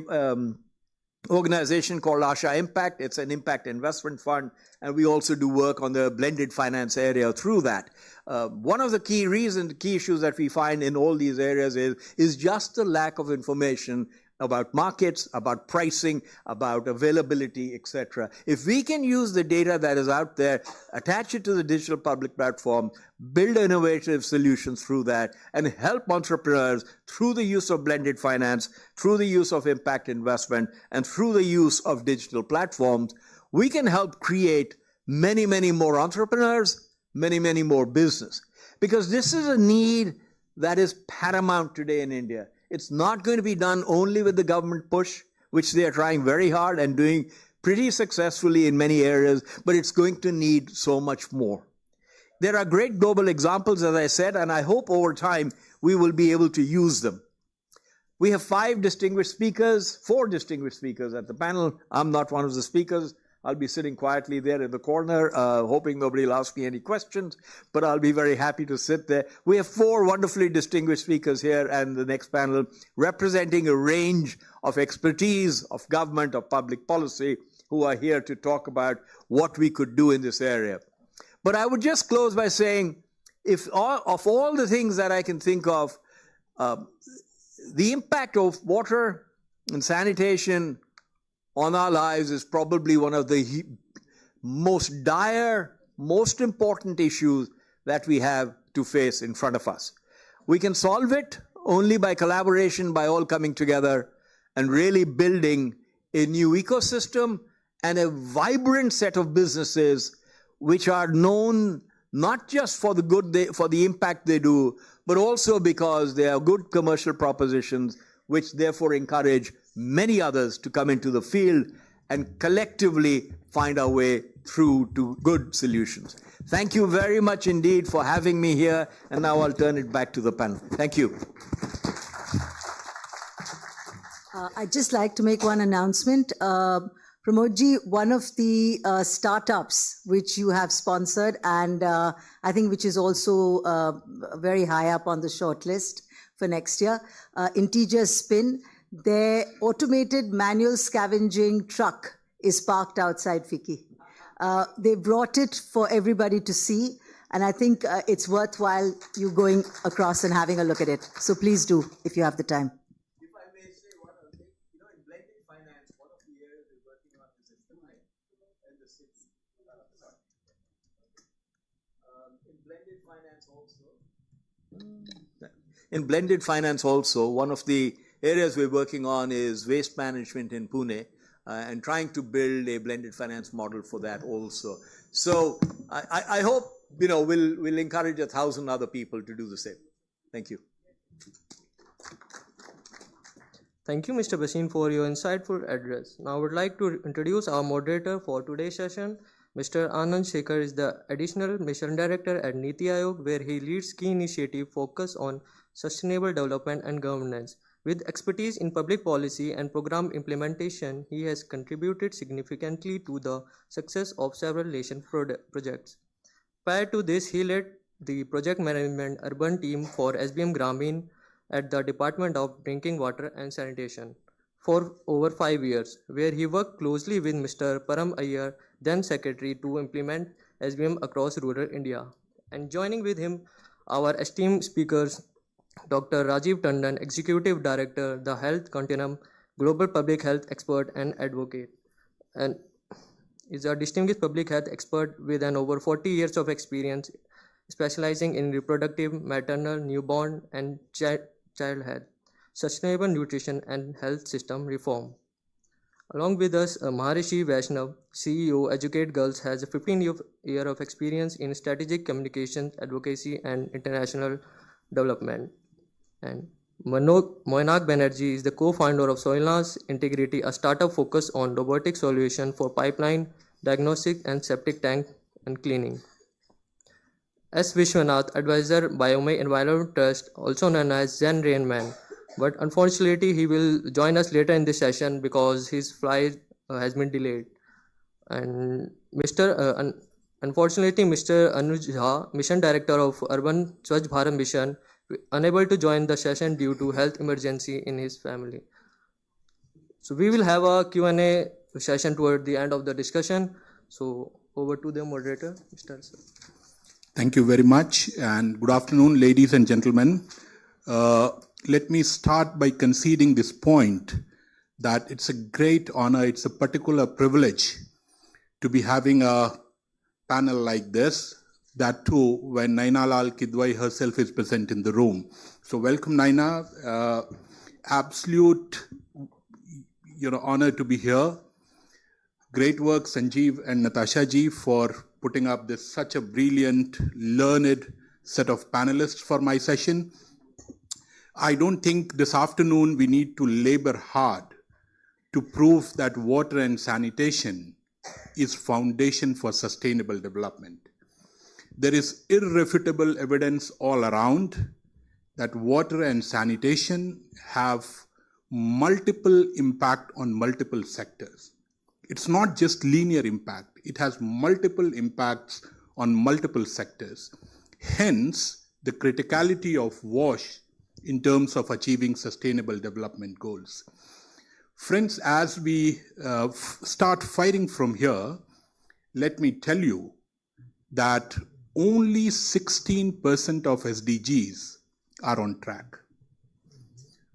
organization called Asha Impact. It's an impact investment fund, and we also do work on the blended finance area through that. One of the key issues that we find in all these areas is just the lack of information about markets, about pricing, about availability, etc. If we can use the data that is out there, attach it to the digital public platform, build innovative solutions through that, and help entrepreneurs through the use of blended finance, through the use of impact investment, and through the use of digital platforms, we can help create many, many more entrepreneurs, many, many more business. Because this is a need that is paramount today in India. It's not going to be done only with the government push, which they are trying very hard and doing pretty successfully in many areas, but it's going to need so much more. There are great global examples, as I said, and I hope over time we will be able to use them. We have 4 distinguished speakers at the panel. I'm not one of the speakers. I'll be sitting quietly there in the corner, hoping nobody will ask me any questions, but I'll be very happy to sit there. We have 4 wonderfully distinguished speakers here and the next panel, representing a range of expertise, of government, of public policy, who are here to talk about what we could do in this area. But I would just close by saying, of all the things that I can think of, the impact of water and sanitation on our lives is probably one of the most dire, most important issues that we have to face in front of us. We can solve it only by collaboration, by all coming together and really building a new ecosystem and a vibrant set of businesses which are known not just for the impact they do, but also because they are good commercial propositions, which therefore encourage many others to come into the field and collectively find our way through to good solutions. Thank you very much indeed for having me here, and now I'll turn it back to the panel. Thank you. I'd just like to make one announcement. Pramodji, one of the startups which you have sponsored, and I think which is also very high up on the short list for next year, Integer Spin, their automated manual scavenging truck is parked outside FICCI. They brought it for everybody to see, and I think it's worthwhile you going across and having a look at it. So please do, if you have the time. If I may say one other thing, in blended finance, one of the areas we're working on is the 9th and the 6th. In blended finance also, one of the areas we're working on is waste management in Pune, and trying to build a blended finance model for that also. So I hope, we'll encourage 1,000 other people to do the same. Thank you. Thank you, Mr. Bhasin, for your insightful address. Now I would like to introduce our moderator for today's session. Mr. Anand Shekhar is the Additional Mission Director at Niti Aayog, where he leads key initiatives focused on sustainable development and governance. With expertise in public policy and program implementation, he has contributed significantly to the success of several nation projects. Prior to this, he led the project management urban team for SBM Grameen at the Department of Drinking Water and Sanitation for over 5 years, where he worked closely with Mr. Param Iyer, then Secretary, to implement SBM across rural India. And joining with him, our esteemed speakers, Dr. Rajiv Tandon, Executive Director, The Health Continuum, Global Public Health Expert and Advocate, and is a distinguished public health expert with an over 40 years of experience, specializing in reproductive, maternal, newborn, and child health, sustainable nutrition, and health system reform. Along with us, Maharishi Vaishnav, CEO, Educate Girls, has a 15-year of experience in strategic communications, advocacy, and international development. And Moinak Banerjee is the co-founder of Soilna's Integrity, a startup focused on robotic solution for pipeline, diagnostic, and septic tank and cleaning. S. Vishwanath, advisor, Biome Environment Trust, also known as Zen Rain Man. But unfortunately, he will join us later in this session because his flight has been delayed. And unfortunately, Mr. Anuj Jha, Mission Director of Urban Swachh Bharat Mission, unable to join the session due to health emergency in his family. So we will have a Q&A session toward the end of the discussion. So over to the moderator, Mr. Sir. Thank you very much, and good afternoon, ladies and gentlemen. Let me start by conceding this point that it's a great honor, it's a particular privilege to be having a panel like this, that too when Naina Lal Kidwai herself is present in the room. So welcome, Naina. Absolute honor to be here. Great work, Sanjeev and Natasha ji, for putting up this such a brilliant, learned set of panelists for my session. I don't think this afternoon we need to labor hard to prove that water and sanitation is foundation for sustainable development. There is irrefutable evidence all around that water and sanitation have multiple impact on multiple sectors. It's not just linear impact, it has multiple impacts on multiple sectors. Hence, the criticality of WASH in terms of achieving sustainable development goals. Friends, as we start fighting from here, let me tell you that only 16% of SDGs are on track.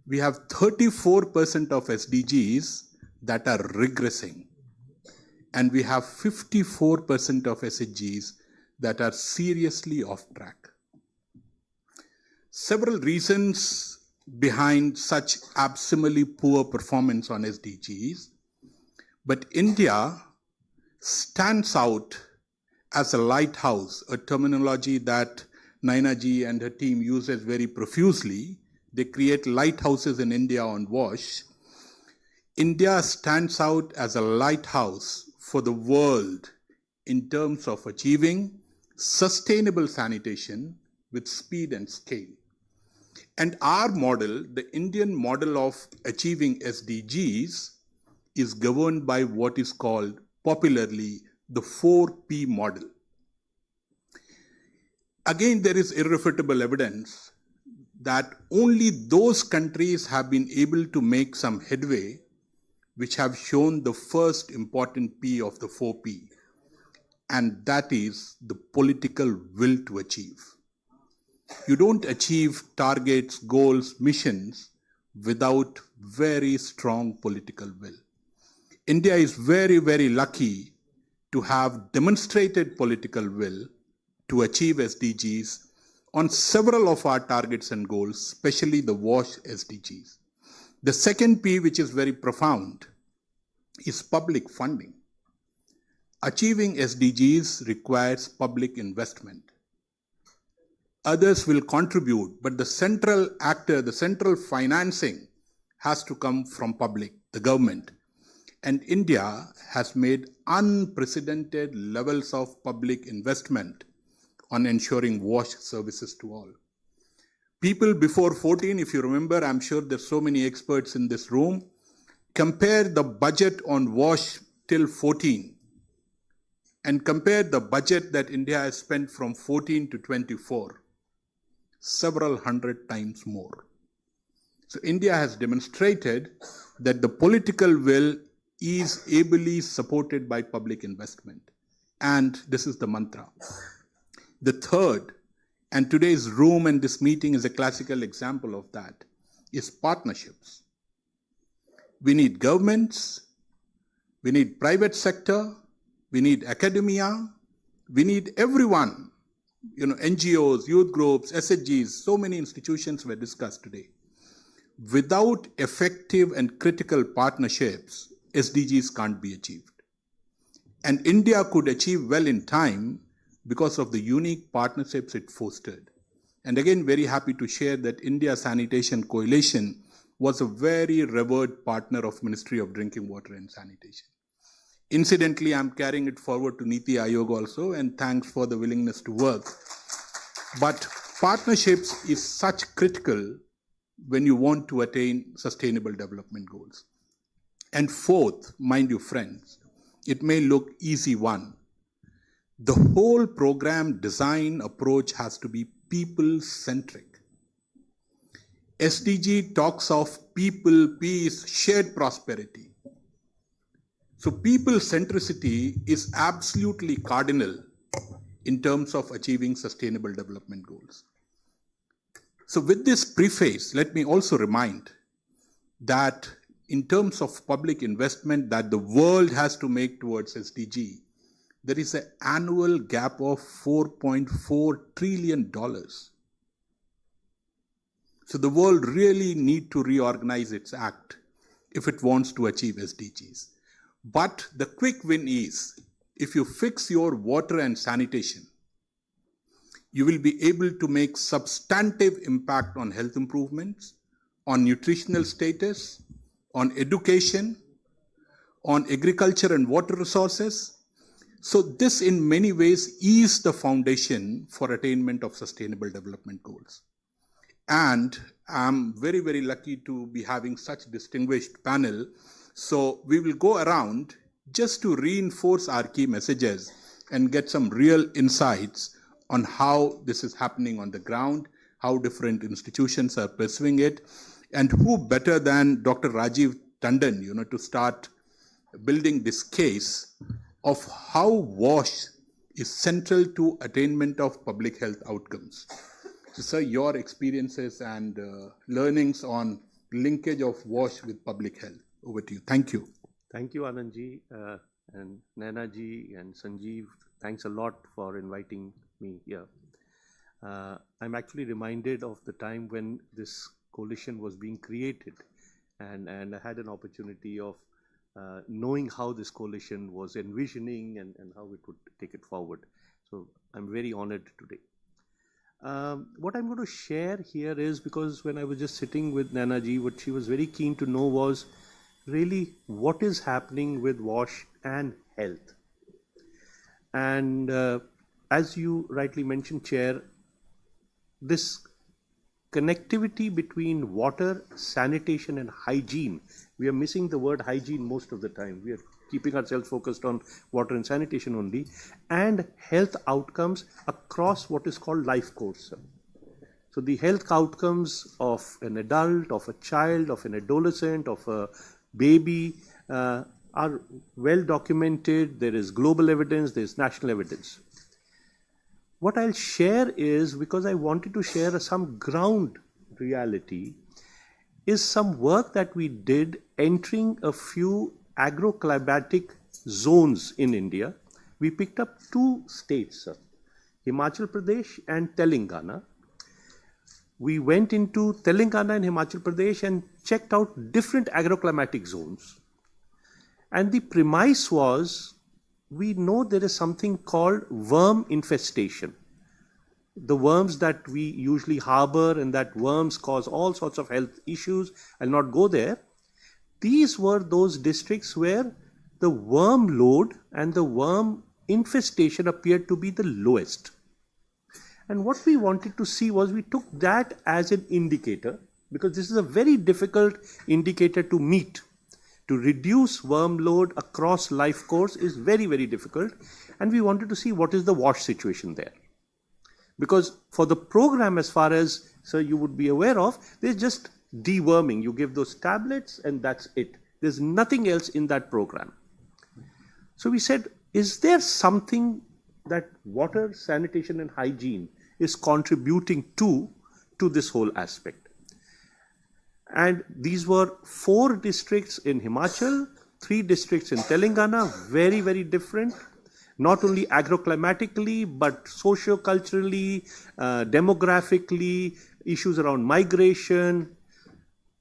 We have 34% of SDGs that are regressing. And we have 54% of SDGs that are seriously off track. Several reasons behind such abysmally poor performance on SDGs, but India stands out as a lighthouse, a terminology that Naina ji and her team uses very profusely. They create lighthouses in India on WASH. India stands out as a lighthouse for the world in terms of achieving sustainable sanitation with speed and scale. And our model, the Indian model of achieving SDGs, is governed by what is called popularly the 4P model. Again, there is irrefutable evidence that only those countries have been able to make some headway which have shown the first important P of the 4P, and that is the political will to achieve. You don't achieve targets, goals, missions without very strong political will. India is very, very lucky to have demonstrated political will to achieve SDGs on several of our targets and goals, especially the WASH SDGs. The second P, which is very profound, is public funding. Achieving SDGs requires public investment. Others will contribute, but the central actor, the central financing has to come from public, the government. And India has made unprecedented levels of public investment on ensuring WASH services to all. People before 14, if you remember, I'm sure there's so many experts in this room, compare the budget on WASH till 14 and compare the budget that India has spent from 14 to 24, several hundred times more. So India has demonstrated that the political will is ably supported by public investment. And this is the mantra. The third, and today's room and this meeting is a classical example of that, is partnerships. We need governments, we need private sector, we need academia, we need everyone, NGOs, youth groups, SHGs, so many institutions were discussed today. Without effective and critical partnerships, SDGs can't be achieved. And India could achieve well in time because of the unique partnerships it fostered. And again, very happy to share that India Sanitation Coalition was a very revered partner of Ministry of Drinking Water and Sanitation. Incidentally, I'm carrying it forward to Niti Aayog also, and thanks for the willingness to work. But partnerships is such critical when you want to attain sustainable development goals. And fourth, mind you friends, it may look easy one. The whole program design approach has to be people-centric. SDG talks of people, peace, shared prosperity. So people centricity is absolutely cardinal in terms of achieving sustainable development goals. So with this preface, let me also remind that in terms of public investment that the world has to make towards SDG, there is an annual gap of $4.4 trillion. So the world really needs to reorganize its act if it wants to achieve SDGs. But the quick win is, if you fix your water and sanitation, you will be able to make substantive impact on health improvements, on nutritional status, on education, on agriculture and water resources. So this in many ways is the foundation for attainment of sustainable development goals. And I'm very, very lucky to be having such distinguished panel. So we will go around just to reinforce our key messages and get some real insights on how this is happening on the ground, how different institutions are pursuing it, and who better than Dr. Rajiv Tandon, to start building this case of how WASH is central to attainment of public health outcomes. So, sir, your experiences and learnings on linkage of WASH with public health. Over to you. Thank you. Thank you, Anandji, and Naina ji and Sanjeev. Thanks a lot for inviting me here. I'm actually reminded of the time when this coalition was being created, and I had an opportunity of knowing how this coalition was envisioning and how it would take it forward. So I'm very honored today. What I'm going to share here is, because when I was just sitting with Naina ji, what she was very keen to know was really what is happening with WASH and health. And as you rightly mentioned, Chair, this connectivity between water, sanitation and hygiene, we are missing the word hygiene most of the time. We are keeping ourselves focused on water and sanitation only, and health outcomes across what is called life course. So the health outcomes of an adult, of a child, of an adolescent, of a baby, are well documented. There is global evidence, there is national evidence. What I'll share is, because I wanted to share some ground reality, is some work that we did entering a few agroclimatic zones in India. We picked up 2 states, Himachal Pradesh and Telangana. We went into Telangana and Himachal Pradesh and checked out different agroclimatic zones. And the premise was, we know there is something called worm infestation. The worms that we usually harbor, and that worms cause all sorts of health issues. I'll not go there. These were those districts where the worm load and the worm infestation appeared to be the lowest. And what we wanted to see was, we took that as an indicator, because this is a very difficult indicator to meet. To reduce worm load across life course is very, very difficult. And we wanted to see what is the wash situation there. Because for the program, as far as, sir, you would be aware of, there's just deworming. You give those tablets and that's it. There's nothing else in that program. So we said, is there something that water, sanitation and hygiene is contributing to this whole aspect? And these were 4 districts in Himachal, 3 districts in Telangana, very, very different, not only agroclimatically, but socio-culturally, demographically, issues around migration.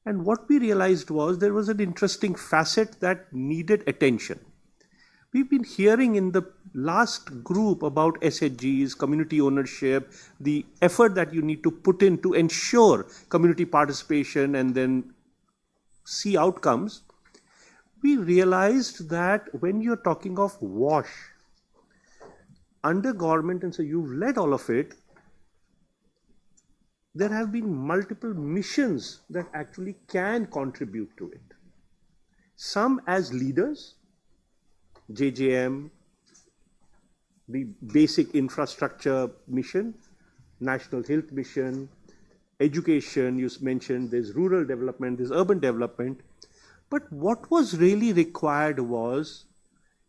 And what we realized was, there was an interesting facet that needed attention. We've been hearing in the last group about SHGs, community ownership, the effort that you need to put in to ensure community participation and then see outcomes. We realized that when you're talking of WASH, under government, and so you've led all of it, there have been multiple missions that actually can contribute to it. Some as leaders, JJM, the basic infrastructure mission, National Health Mission, education, you mentioned, there's rural development, there's urban development. But what was really required was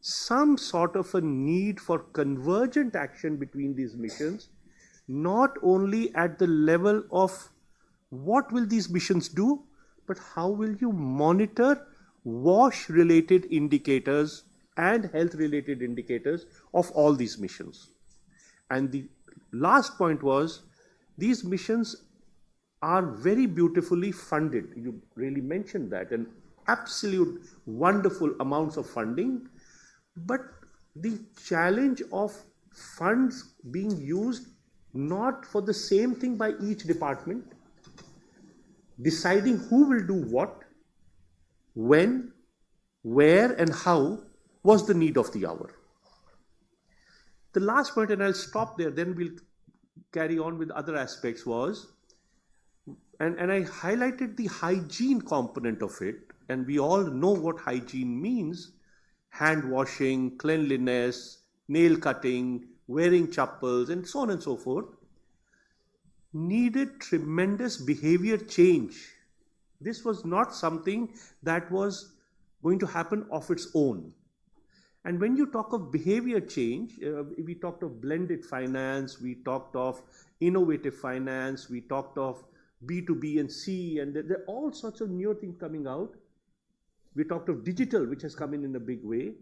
some sort of a need for convergent action between these missions, not only at the level of what will these missions do, but how will you monitor WASH-related indicators and health-related indicators of all these missions. And the last point was, these missions are very beautifully funded. You really mentioned that, and absolute wonderful amounts of funding. But the challenge of funds being used not for the same thing by each department, deciding who will do what, when, where, and how was the need of the hour. The last point, and I'll stop there, then we'll carry on with other aspects, was, and I highlighted the hygiene component of it, and we all know what hygiene means: hand washing, cleanliness, nail cutting, wearing chappals, and so on and so forth, needed tremendous behavior change. This was not something that was going to happen of its own. And when you talk of behavior change, we talked of blended finance, we talked of innovative finance, we talked of B2B and C, and there are all sorts of new things coming out. We talked of digital, which has come in a big way.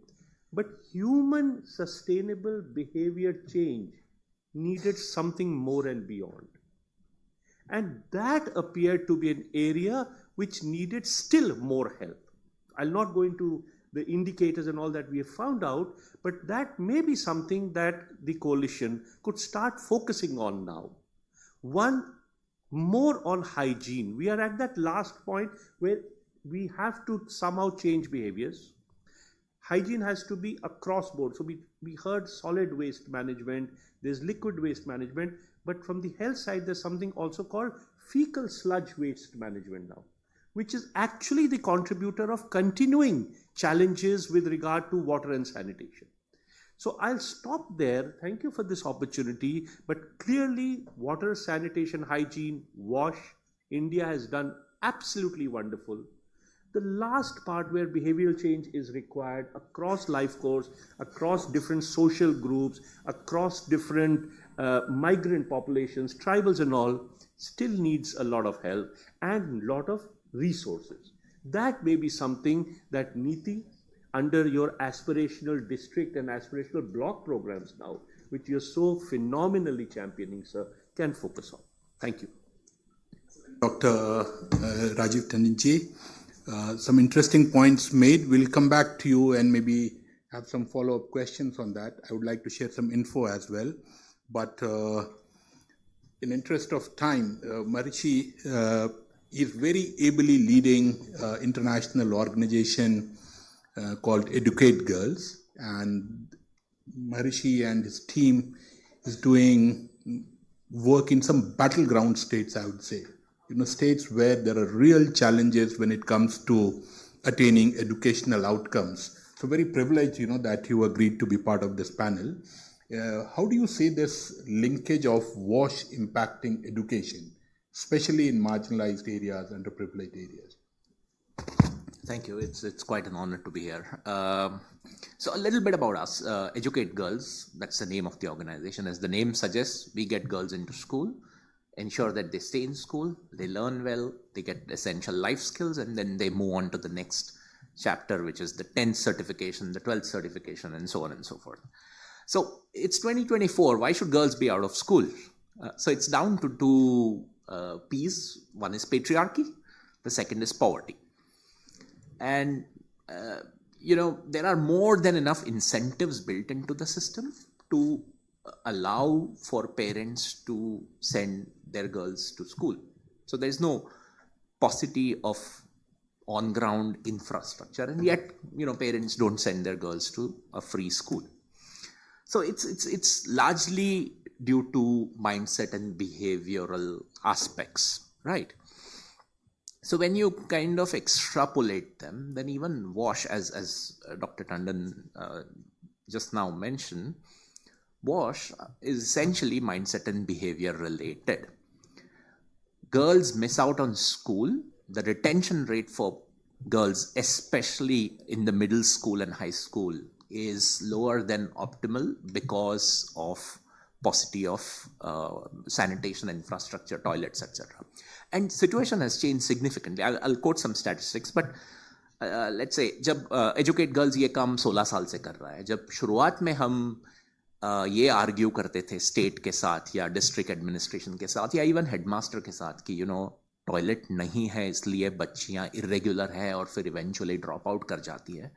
But human sustainable behavior change needed something more and beyond. And that appeared to be an area which needed still more help. I'll not go into the indicators and all that we have found out, but that may be something that the coalition could start focusing on now. One, more on hygiene. We are at that last point where we have to somehow change behaviors. Hygiene has to be across board. So we heard solid waste management, there's liquid waste management, but from the health side, there's something also called fecal sludge waste management now, which is actually the contributor of continuing challenges with regard to water and sanitation. So I'll stop there. Thank you for this opportunity. But clearly, water, sanitation, hygiene, WASH, India has done absolutely wonderful. The last part where behavioral change is required across life course, across different social groups, across different migrant populations, tribals and all, still needs a lot of help and a lot of resources. That may be something that NITI, under your aspirational district and aspirational block programs now, which you're so phenomenally championing, sir, can focus on. Thank you. Dr. Rajiv Tandonji, some interesting points made. We'll come back to you and maybe have some follow-up questions on that. I would like to share some info as well. But in interest of time, Maharishi is very ably leading international organization called Educate Girls. And Maharishi and his team is doing work in some battleground states, I would say. States where there are real challenges when it comes to attaining educational outcomes. So very privileged, that you agreed to be part of this panel. How do you see this linkage of WASH impacting education, especially in marginalized areas, underprivileged areas? Thank you. It's quite an honor to be here. So a little bit about us. Educate Girls, that's the name of the organization. As the name suggests, we get girls into school, ensure that they stay in school, they learn well, they get essential life skills, and then they move on to the next chapter, which is the 10th certification, the 12th certification, and so on and so forth. So it's 2024. Why should girls be out of school? So it's down to two P's. One is patriarchy. The second is poverty. And, there are more than enough incentives built into the system to allow for parents to send their girls to school. So there's no paucity of on-ground infrastructure, and yet, parents don't send their girls to a free school. So it's largely due to mindset and behavioral aspects, right? So when you kind of extrapolate them, then even WASH, as Dr. Tandon just now mentioned, WASH is essentially mindset and behavior related. Girls miss out on school. The retention rate for girls, especially in the middle school and high school, is lower than optimal because of paucity of sanitation infrastructure, toilets, etc. And situation has changed significantly. I'll quote some statistics, but let's say, जब Educate Girls ये काम 16 साल से कर रहा है, जब शुरुआत में हम ये आर्ग्यू करते थे स्टेट के साथ या डिस्ट्रिक्ट एडमिनिस्ट्रेशन के साथ या इवन हेडमास्टर के साथ कि टॉयलेट नहीं है इसलिए बच्चियां इरेगुलर है और फिर इवेंचुअली ड्रॉप आउट कर जाती है,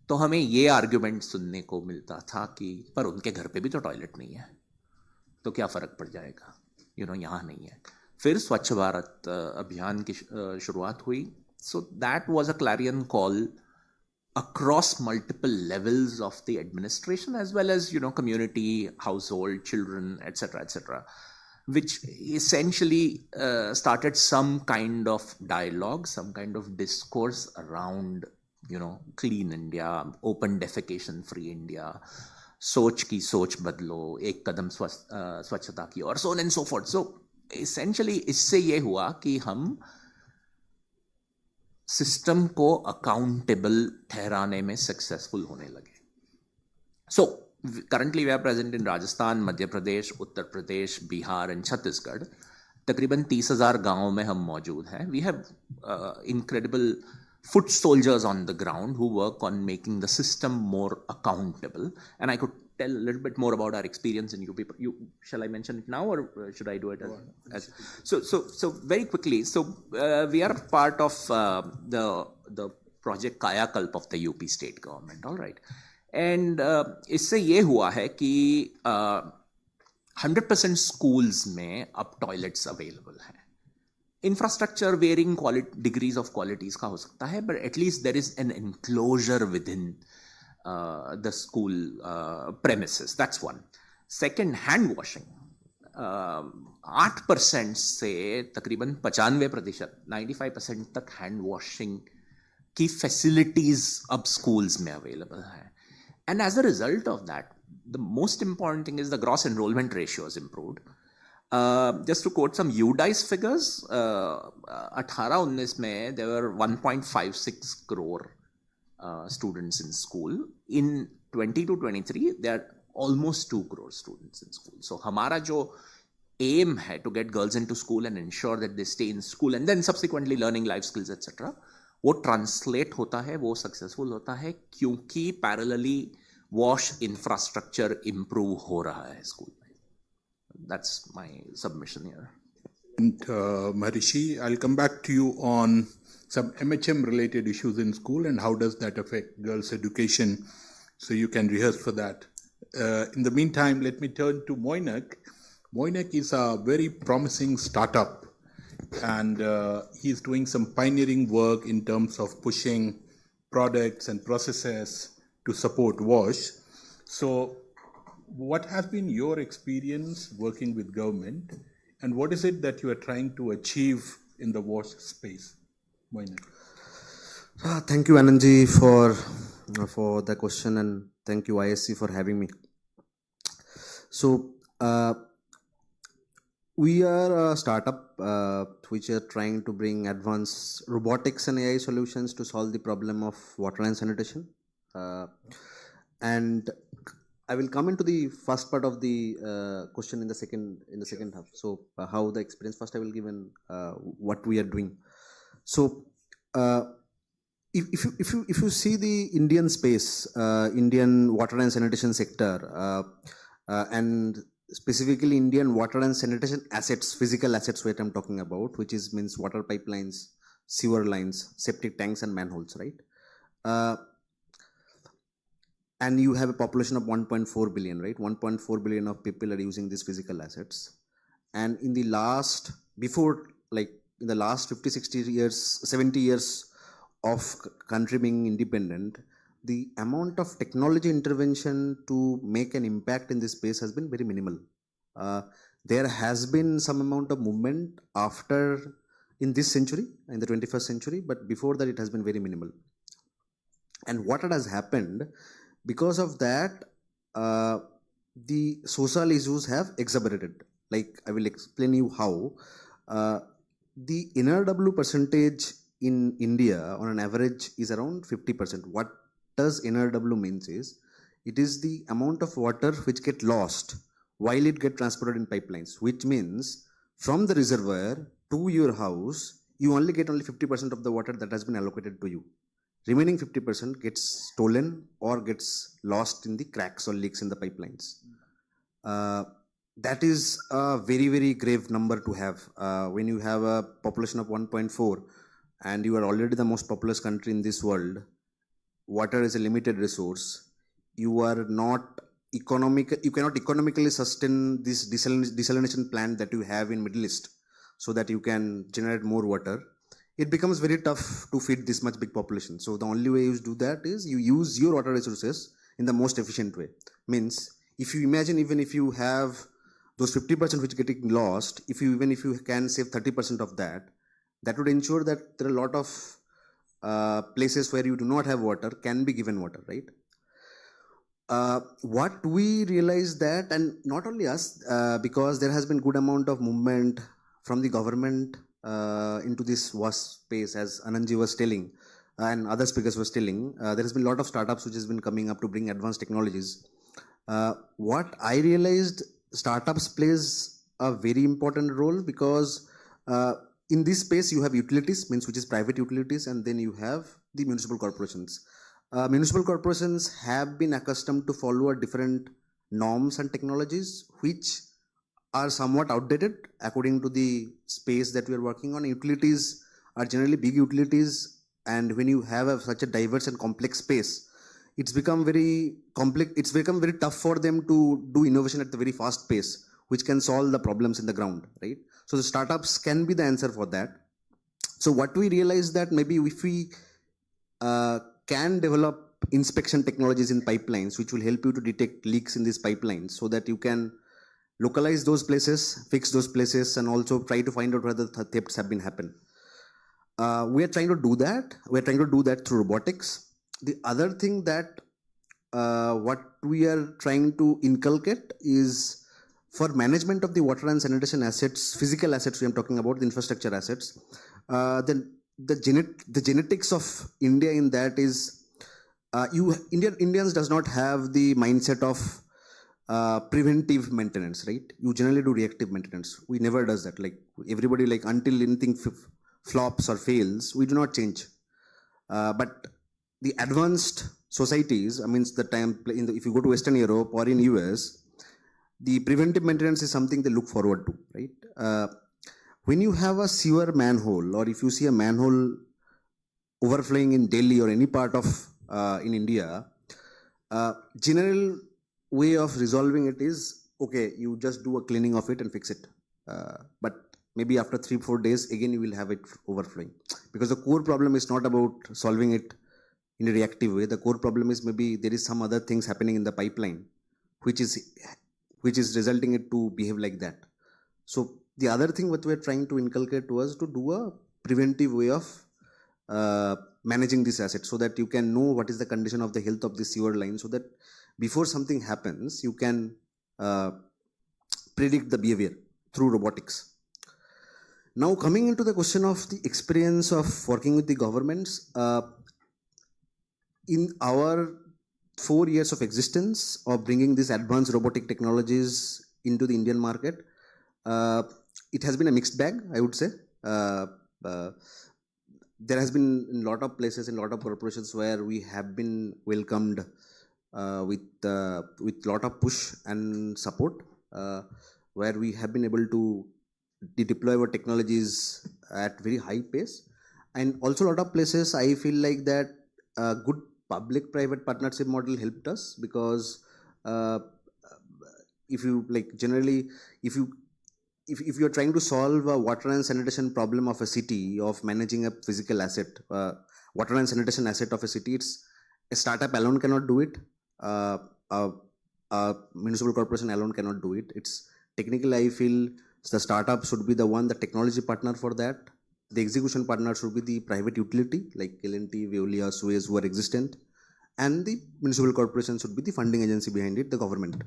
तो हमें ये आर्ग्यूमेंट सुनने को मिलता था कि पर उनके घर पे भी तो टॉयलेट नहीं है, तो क्या फ़र्क पड़ जाएगा, यहाँ नहीं है. फिर स्वच्छ भारत अभियान की शुरुआत हुई. So that was a Clarion call across multiple levels of the administration as well as community, household, children, etc., which essentially started some kind of dialogue, some kind of discourse around clean India, open defecation free India, सोच की सोच बदलो, एक कदम स्वच्छता की, और so on and so forth. So essentially इससे ये हुआ कि हम सिस्टम को अकाउंटेबल ठहराने में सक्सेसफुल होने लगे. So currently we are present in Rajasthan, Madhya Pradesh, Uttar Pradesh, Bihar and Chhattisgarh. तकरीबन 30,000 गांवों में हम मौजूद हैं. We have incredible foot soldiers on the ground who work on making the system more accountable. And I could tell a little bit more about our experience in UP. Shall I mention it now or should I do it as so very quickly. So we are part of the project Kayakalp of the UP state government. All right. And इससे ये हुआ है कि 100% schools में अब toilets available हैं. Infrastructure varying degrees of qualities का हो सकता है, but at least there is an enclosure within the school premises. That's one. Second, hand washing. 8% से तकरीबन 95%, 95% तक hand washing की facilities अब schools में available है. And as a result of that, the most important thing is the gross enrollment ratio has improved. Just to quote some UDICE figures, 18-19 में there were 1.56 crore students in school. In 22-23, there are almost 2 crore students in school. So हमारा जो aim है to get girls into school and ensure that they stay in school and then subsequently learning life skills etc. वो translate होता है, वो successful होता है क्योंकि parallelly wash infrastructure improve हो रहा है school. That's my submission here. And Maharishi, I'll come back to you on some MHM related issues in school and how does that affect girls' education, so you can rehearse for that. In the meantime, let me turn to Moinak. Moinak is a very promising startup and he's doing some pioneering work in terms of pushing products and processes to support WASH. So what has been your experience working with government and what is it that you are trying to achieve in the WASH space? Moinak. Thank you, Anandji, for the question, and thank you, ISC, for having me. So, we are a startup which are trying to bring advanced robotics and AI solutions to solve the problem of water and sanitation. And I will come into the first part of the question in the second half. So, how the experience? First, I will give an what we are doing. So, if you see the Indian space, Indian water and sanitation sector, and specifically Indian water and sanitation assets, physical assets, what I'm talking about, which means water pipelines, sewer lines, septic tanks, and manholes, right? And you have a population of 1.4 billion, right? 1.4 billion of people are using these physical assets. And in the last, in the last 50, 60 years, 70 years of country being independent, the amount of technology intervention to make an impact in this space has been very minimal. There has been some amount of movement in this century, in the 21st century, but before that it has been very minimal. And what has happened, because of that, the social issues have exacerbated. Like, I will explain you how. The NRW percentage in India on an average is around 50%. What does NRW means is, it is the amount of water which get lost while it get transported in pipelines, which means from the reservoir to your house, you only get 50% of the water that has been allocated to you. Remaining 50% gets stolen or gets lost in the cracks or leaks in the pipelines. That is a very, very grave number to have. When you have a population of 1.4 and you are already the most populous country in this world, water is a limited resource. You are not you cannot economically sustain this desalination plant that you have in Middle East so that you can generate more water. It becomes very tough to feed this much big population. So the only way you do that is you use your water resources in the most efficient way. Means, if you imagine, even if you have those 50% which getting lost, even if you can save 30% of that, that would ensure that there are a lot of places where you do not have water can be given water, right? What we realized that, and not only us, because there has been good amount of movement from the government into this vast space, as Anandji was telling, and other speakers was telling, there has been a lot of startups which has been coming up to bring advanced technologies. What I realized, startups plays a very important role because in this space you have utilities, which is private utilities, and then you have the municipal corporations. Municipal corporations have been accustomed to follow different norms and technologies which are somewhat outdated according to the space that we are working on. Utilities are generally big utilities, and when you have such a diverse and complex space, it's become very complex. It's become very tough for them to do innovation at the very fast pace, which can solve the problems in the ground, right? So the startups can be the answer for that. So what we realized that maybe if we can develop inspection technologies in pipelines, which will help you to detect leaks in these pipelines, so that you can localize those places, fix those places, and also try to find out whether thefts have been happened. We are trying to do that. We are trying to do that through robotics. The other thing that what we are trying to inculcate is for management of the water and sanitation assets, physical assets, we are talking about the infrastructure assets, then the genetics of India in that is, Indians does not have the mindset of preventive maintenance, right? You generally do reactive maintenance. We never does that. Like everybody, like until anything flops or fails, we do not change. But the advanced societies, I mean, if you go to Western Europe or in US, the preventive maintenance is something they look forward to, right? When you have a sewer manhole, or if you see a manhole overflowing in Delhi or any part of in India, general way of resolving it is, okay, you just do a cleaning of it and fix it. But maybe after 3-4 days, again, you will have it overflowing. Because the core problem is not about solving it in a reactive way. The core problem is maybe there is some other things happening in the pipeline, which is resulting it to behave like that. So the other thing what we're trying to inculcate was to do a preventive way of managing this asset, so that you can know what is the condition of the health of the sewer line, so that before something happens, you can predict the behavior through robotics. Now coming into the question of the experience of working with the governments, in our 4 years of existence of bringing these advanced robotic technologies into the Indian market, it has been a mixed bag, I would say. There has been a lot of places, in a lot of corporations where we have been welcomed with lot of push and support, where we have been able to deploy our technologies at very high pace. And also a lot of places I feel like that a good public-private partnership model helped us, because if you like generally, if you're trying to solve a water and sanitation problem of a city, of managing a physical asset, water and sanitation asset of a city, it's a startup alone cannot do it. A municipal corporation alone cannot do it. It's technically, I feel the startup should be the one, the technology partner for that. The execution partner should be the private utility like L&T, Veolia, Suez, who are existent, and the municipal corporation should be the funding agency behind it, the government.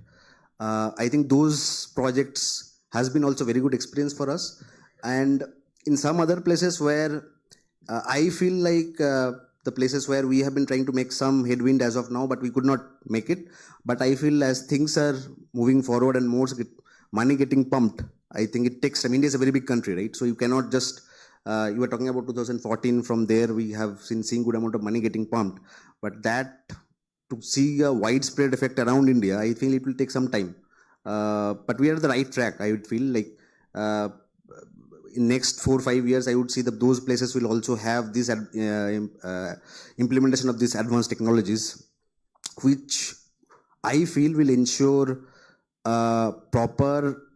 I think those projects has been also very good experience for us. And in some other places where I feel like the places where we have been trying to make some headwind as of now, but we could not make it. But I feel as things are moving forward and more money getting pumped, I think it takes, I mean, India is a very big country, right? So you cannot just, you were talking about 2014, from there we have seen good amount of money getting pumped. But that, to see a widespread effect around India, I feel it will take some time. But we are on the right track. I would feel like in next 4 or 5 years, I would see that those places will also have this implementation of these advanced technologies, which I feel will ensure proper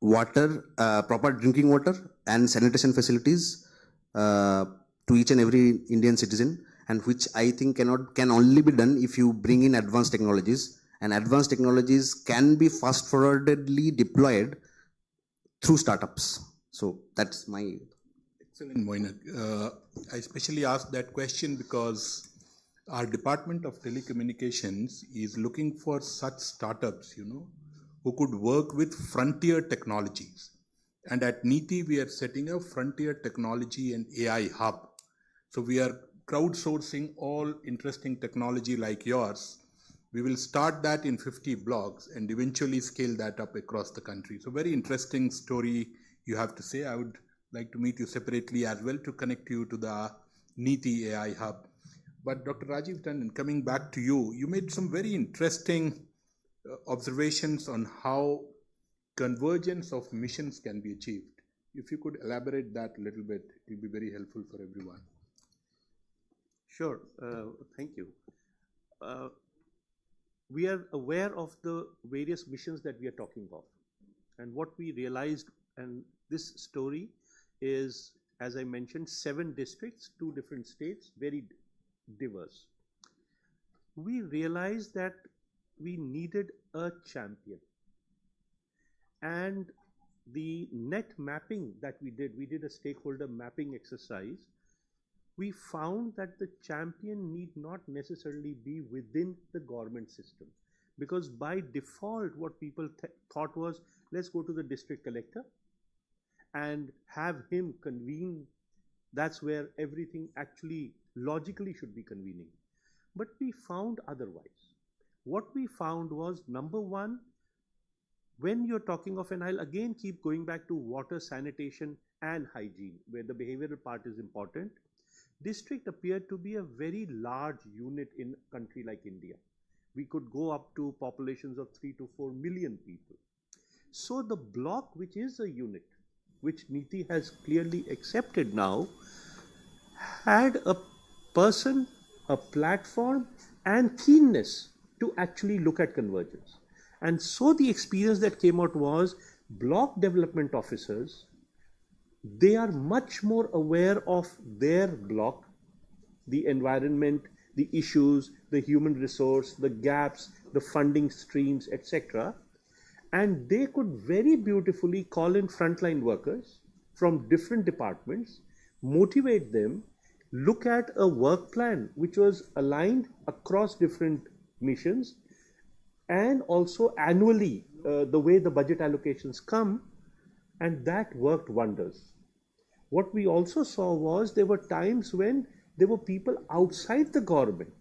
water, proper drinking water and sanitation facilities to each and every Indian citizen, and which I think can only be done if you bring in advanced technologies. And advanced technologies can be fast forwardedly deployed through startups. So that's my... Excellent, Moinak. I especially asked that question because our Department of Telecommunications is looking for such startups, who could work with frontier technologies. And at NITI, we are setting a frontier technology and AI hub. So we are crowdsourcing all interesting technology like yours. We will start that in 50 blocks and eventually scale that up across the country. So very interesting story you have to say. I would like to meet you separately as well to connect you to the NITI AI hub. But Dr. Rajiv Tandon, coming back to you, you made some very interesting observations on how convergence of missions can be achieved. If you could elaborate that a little bit, it will be very helpful for everyone. Sure. Thank you. We are aware of the various missions that we are talking of. And what we realized, and this story is, as I mentioned, 7 districts, 2 different states, very diverse. We realized that we needed a champion. And the net mapping that we did a stakeholder mapping exercise. We found that the champion need not necessarily be within the government system. Because by default, what people thought was, let's go to the district collector and have him convene. That's where everything actually logically should be convening. But we found otherwise. What we found was, number one, when you're talking of, and I'll again keep going back to water, sanitation, and hygiene, where the behavioral part is important, district appeared to be a very large unit in a country like India. We could go up to populations of 3 to 4 million people. So the block, which is a unit, which NITI has clearly accepted now, had a person, a platform, and keenness to actually look at convergence. And so the experience that came out was, block development officers, they are much more aware of their block, the environment, the issues, the human resource, the gaps, the funding streams, etc. And they could very beautifully call in frontline workers from different departments, motivate them, look at a work plan which was aligned across different missions, and also annually the way the budget allocations come, and that worked wonders. What we also saw was, there were times when there were people outside the government.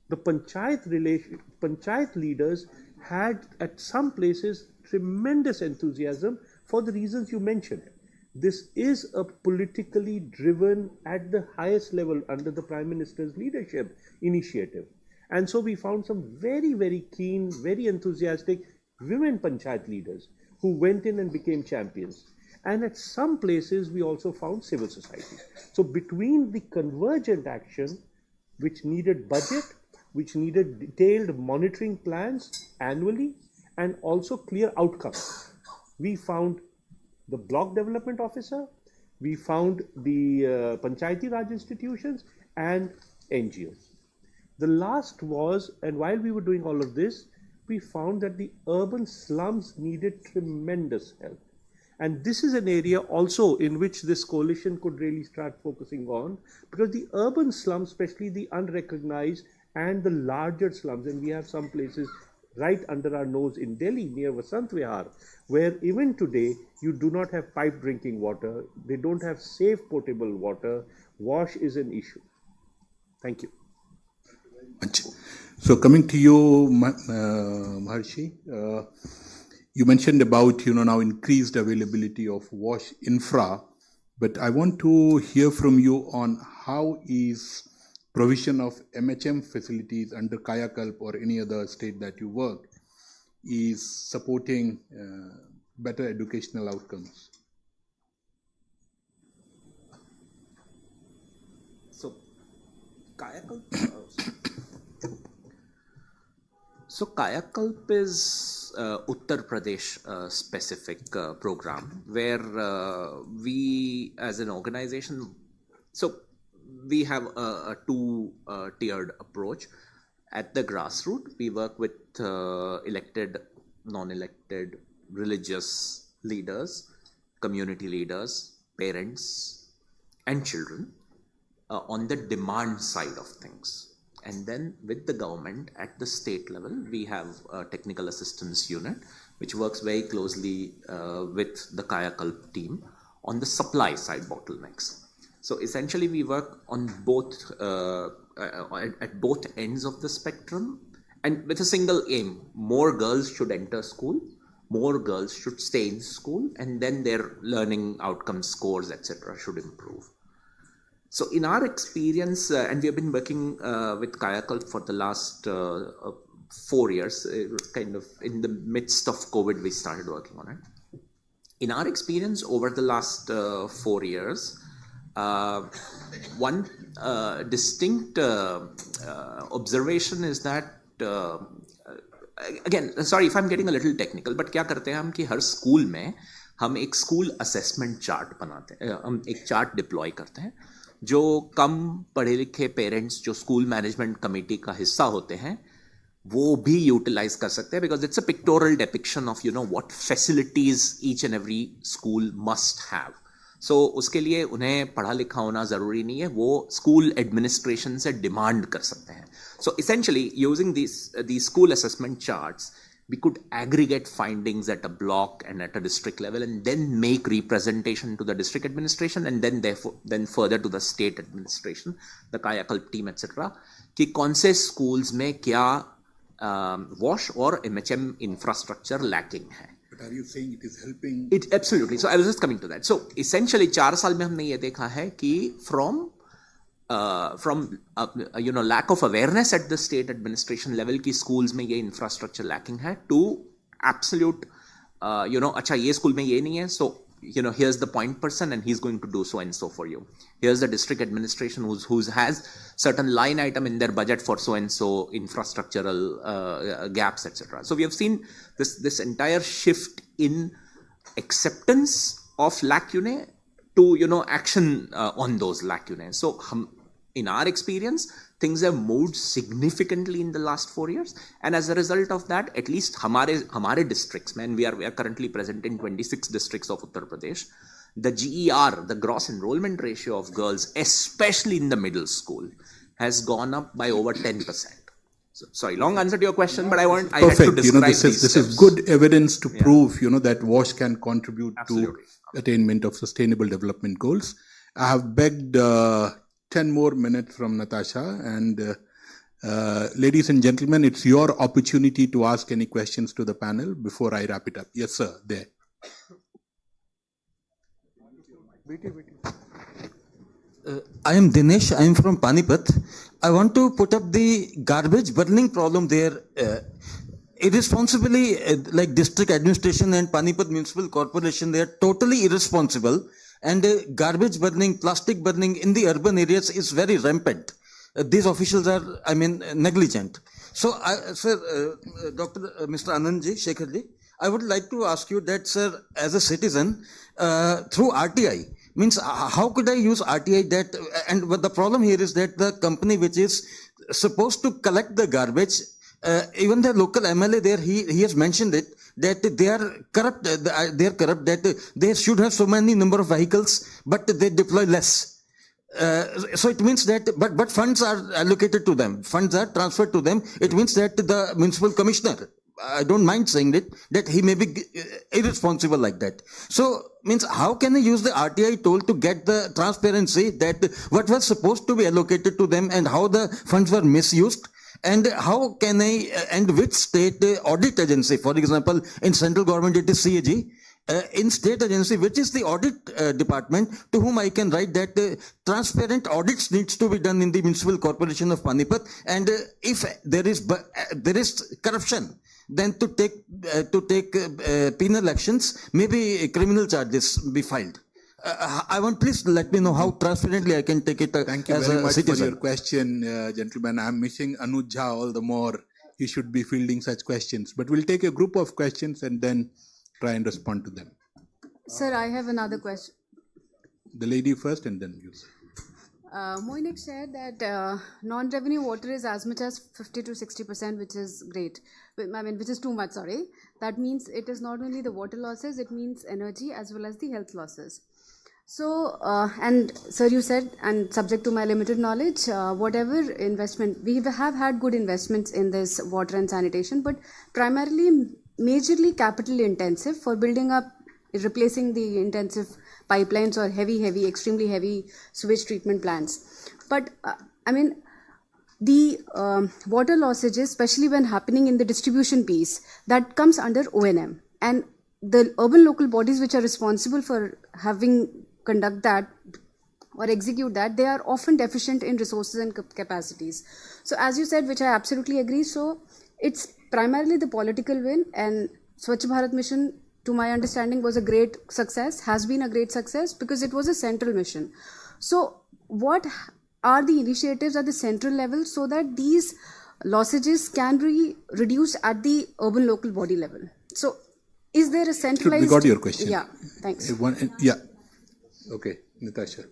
The panchayat leaders had at some places tremendous enthusiasm for the reasons you mentioned. This is a politically driven, at the highest level under the Prime Minister's leadership, initiative. And so we found some very, very keen, very enthusiastic women panchayat leaders who went in and became champions. And at some places we also found civil society. So between the convergent action, which needed budget, which needed detailed monitoring plans annually, and also clear outcomes, we found the block development officer, we found the Panchayati Raj institutions and NGOs. The last was, and while we were doing all of this, we found that the urban slums needed tremendous help. And this is an area also in which this coalition could really start focusing on, because the urban slums, especially the unrecognized and the larger slums, and we have some places right under our nose in Delhi near Vasant Vihar, where even today you do not have piped drinking water, they don't have safe potable water, wash is an issue. Thank you. So coming to you, Maharshi, you mentioned about, now increased availability of wash infra, but I want to hear from you on how is provision of MHM facilities under Kayakalp or any other state that you work is supporting better educational outcomes. So Kayakalp is Uttar Pradesh specific program where we as an organization, so we have a two-tiered approach. At the grassroots, we work with elected, non-elected, religious leaders, community leaders, parents, and children on the demand side of things. And then with the government at the state level, we have a technical assistance unit, which works very closely with the Kayakalp team on the supply side bottlenecks. So essentially we work on both, at both ends of the spectrum, and with a single aim: more girls should enter school, more girls should stay in school, and then their learning outcomes, scores, etc. should improve. So in our experience, and we have been working with Kayakalp for the last 4 years, kind of in the midst of COVID, we started working on it. In our experience over the last 4 years, one distinct observation is that, again, sorry if I'm getting a little technical, but क्या करते हैं हम कि हर school में हम एक school assessment chart बनाते हैं, हम एक चार्ट डिप्लॉय करते हैं जो कम पढ़े लिखे पेरेंट्स जो स्कूल मैनेजमेंट कमेटी का हिस्सा होते हैं वो भी यूटिलाइज कर सकते हैं, because it's a pictorial depiction of what facilities each and every school must have. So उसके लिए उन्हें पढ़ा लिखा होना ज़रूरी नहीं है, वो स्कूल एडमिनिस्ट्रेशन से डिमांड कर सकते हैं. So essentially using these school assessment charts, we could aggregate findings at a block and at a district level and then make representation to the district administration and then further to the state administration, the Kayakalp team, etc. कि कौन से schools में क्या WASH और MHM infrastructure lacking है. But are you saying it is helping? It absolutely. So I was just coming to that. So essentially 4 साल में हमने ये देखा है कि from lack of awareness at the state administration level कि schools में ये infrastructure lacking है to absolute अच्छा ये school में ये नहीं है, so here's the point person and he's going to do so and so for you. Here's the district administration who has certain line item in their budget for so and so infrastructural gaps, etc. So we have seen this entire shift in acceptance of lacunae to action on those lacunae. So in our experience, things have moved significantly in the last 4 years, and as a result of that, at least hamare districts, man, we are currently present in 26 districts of Uttar Pradesh. The GER, the gross enrollment ratio of girls, especially in the middle school, has gone up by over 10%. So, sorry, long answer to your question, but I had to describe this is good evidence to prove that WASH can contribute to attainment of sustainable development goals. I have begged 10 more minutes from Natasha, and ladies and gentlemen, it's your opportunity to ask any questions to the panel before I wrap it up. Yes, sir, there. I am Dinesh. I am from Panipat. I want to put up the garbage burning problem there. Irresponsibly, like district administration and Panipat Municipal Corporation, they are totally irresponsible. And garbage burning, plastic burning in the urban areas is very rampant. These officials are, negligent. So, sir, Mr. Anandji, Shekharji, I would like to ask you that, sir, as a citizen, through RTI, means how could I use RTI that, and the problem here is that the company which is supposed to collect the garbage, even the local MLA there, he has mentioned it, that they are corrupt, that they should have so many number of vehicles, but they deploy less. So it means that, but funds are allocated to them, funds are transferred to them. It means that the municipal commissioner, I don't mind saying it, that he may be irresponsible like that. So, means how can I use the RTI tool to get the transparency that what was supposed to be allocated to them and how the funds were misused? And how can I, and which state audit agency, for example, in central government it is CAG, in state agency, which is the audit department to whom I can write that transparent audits needs to be done in the municipal corporation of Panipat, and if there is corruption, then to take penal actions, maybe criminal charges be filed. I want, please let me know how transparently I can take it Thank you as very a much citizen. for your question, gentlemen. I'm missing Anuj Jha all the more. He should be fielding such questions. But we'll take a group of questions and then try and respond to them. Sir, I have another question. The lady first and then you. Moinik said that non-revenue water is as much as 50 to 60%, which is great. Which is too much, sorry. That means it is not only the water losses, it means energy as well as the health losses. So, and sir, you said, and subject to my limited knowledge, whatever investment, we have had good investments in this water and sanitation, but primarily, majorly capital intensive for building up, replacing the intensive pipelines or heavy, extremely heavy sewage treatment plants. But, the water losses, especially when happening in the distribution piece, that comes under O&M. And the urban local bodies which are responsible for conduct that or execute that, they are often deficient in resources and capacities. So as you said, which I absolutely agree, so it's primarily the political will, and Swachh Bharat Mission, to my understanding, was a great success, has been a great success because it was a central mission. So what are the initiatives at the central level so that these losses can be reduced at the urban local body level? So is there a centralized... We got your question. Yeah, thanks. Yeah. Okay, Natasha.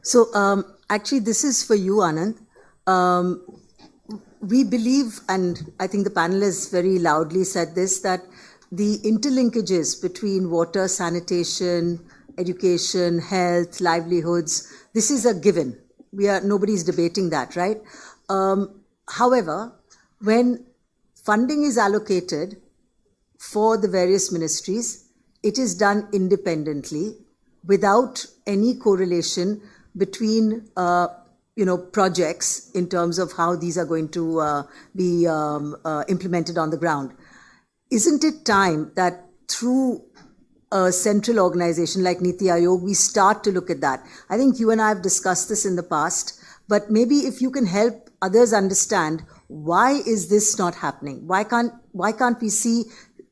So actually this is for you, Anand. We believe, and I think the panel has very loudly said this, that the interlinkages between water, sanitation, education, health, livelihoods, this is a given. Nobody's debating that, right? However, when funding is allocated for the various ministries, it is done independently without any correlation between projects in terms of how these are going to be implemented on the ground. Isn't it time that through a central organization like Niti Aayog, we start to look at that? I think you and I have discussed this in the past, but maybe if you can help others understand, why is this not happening? Why can't we see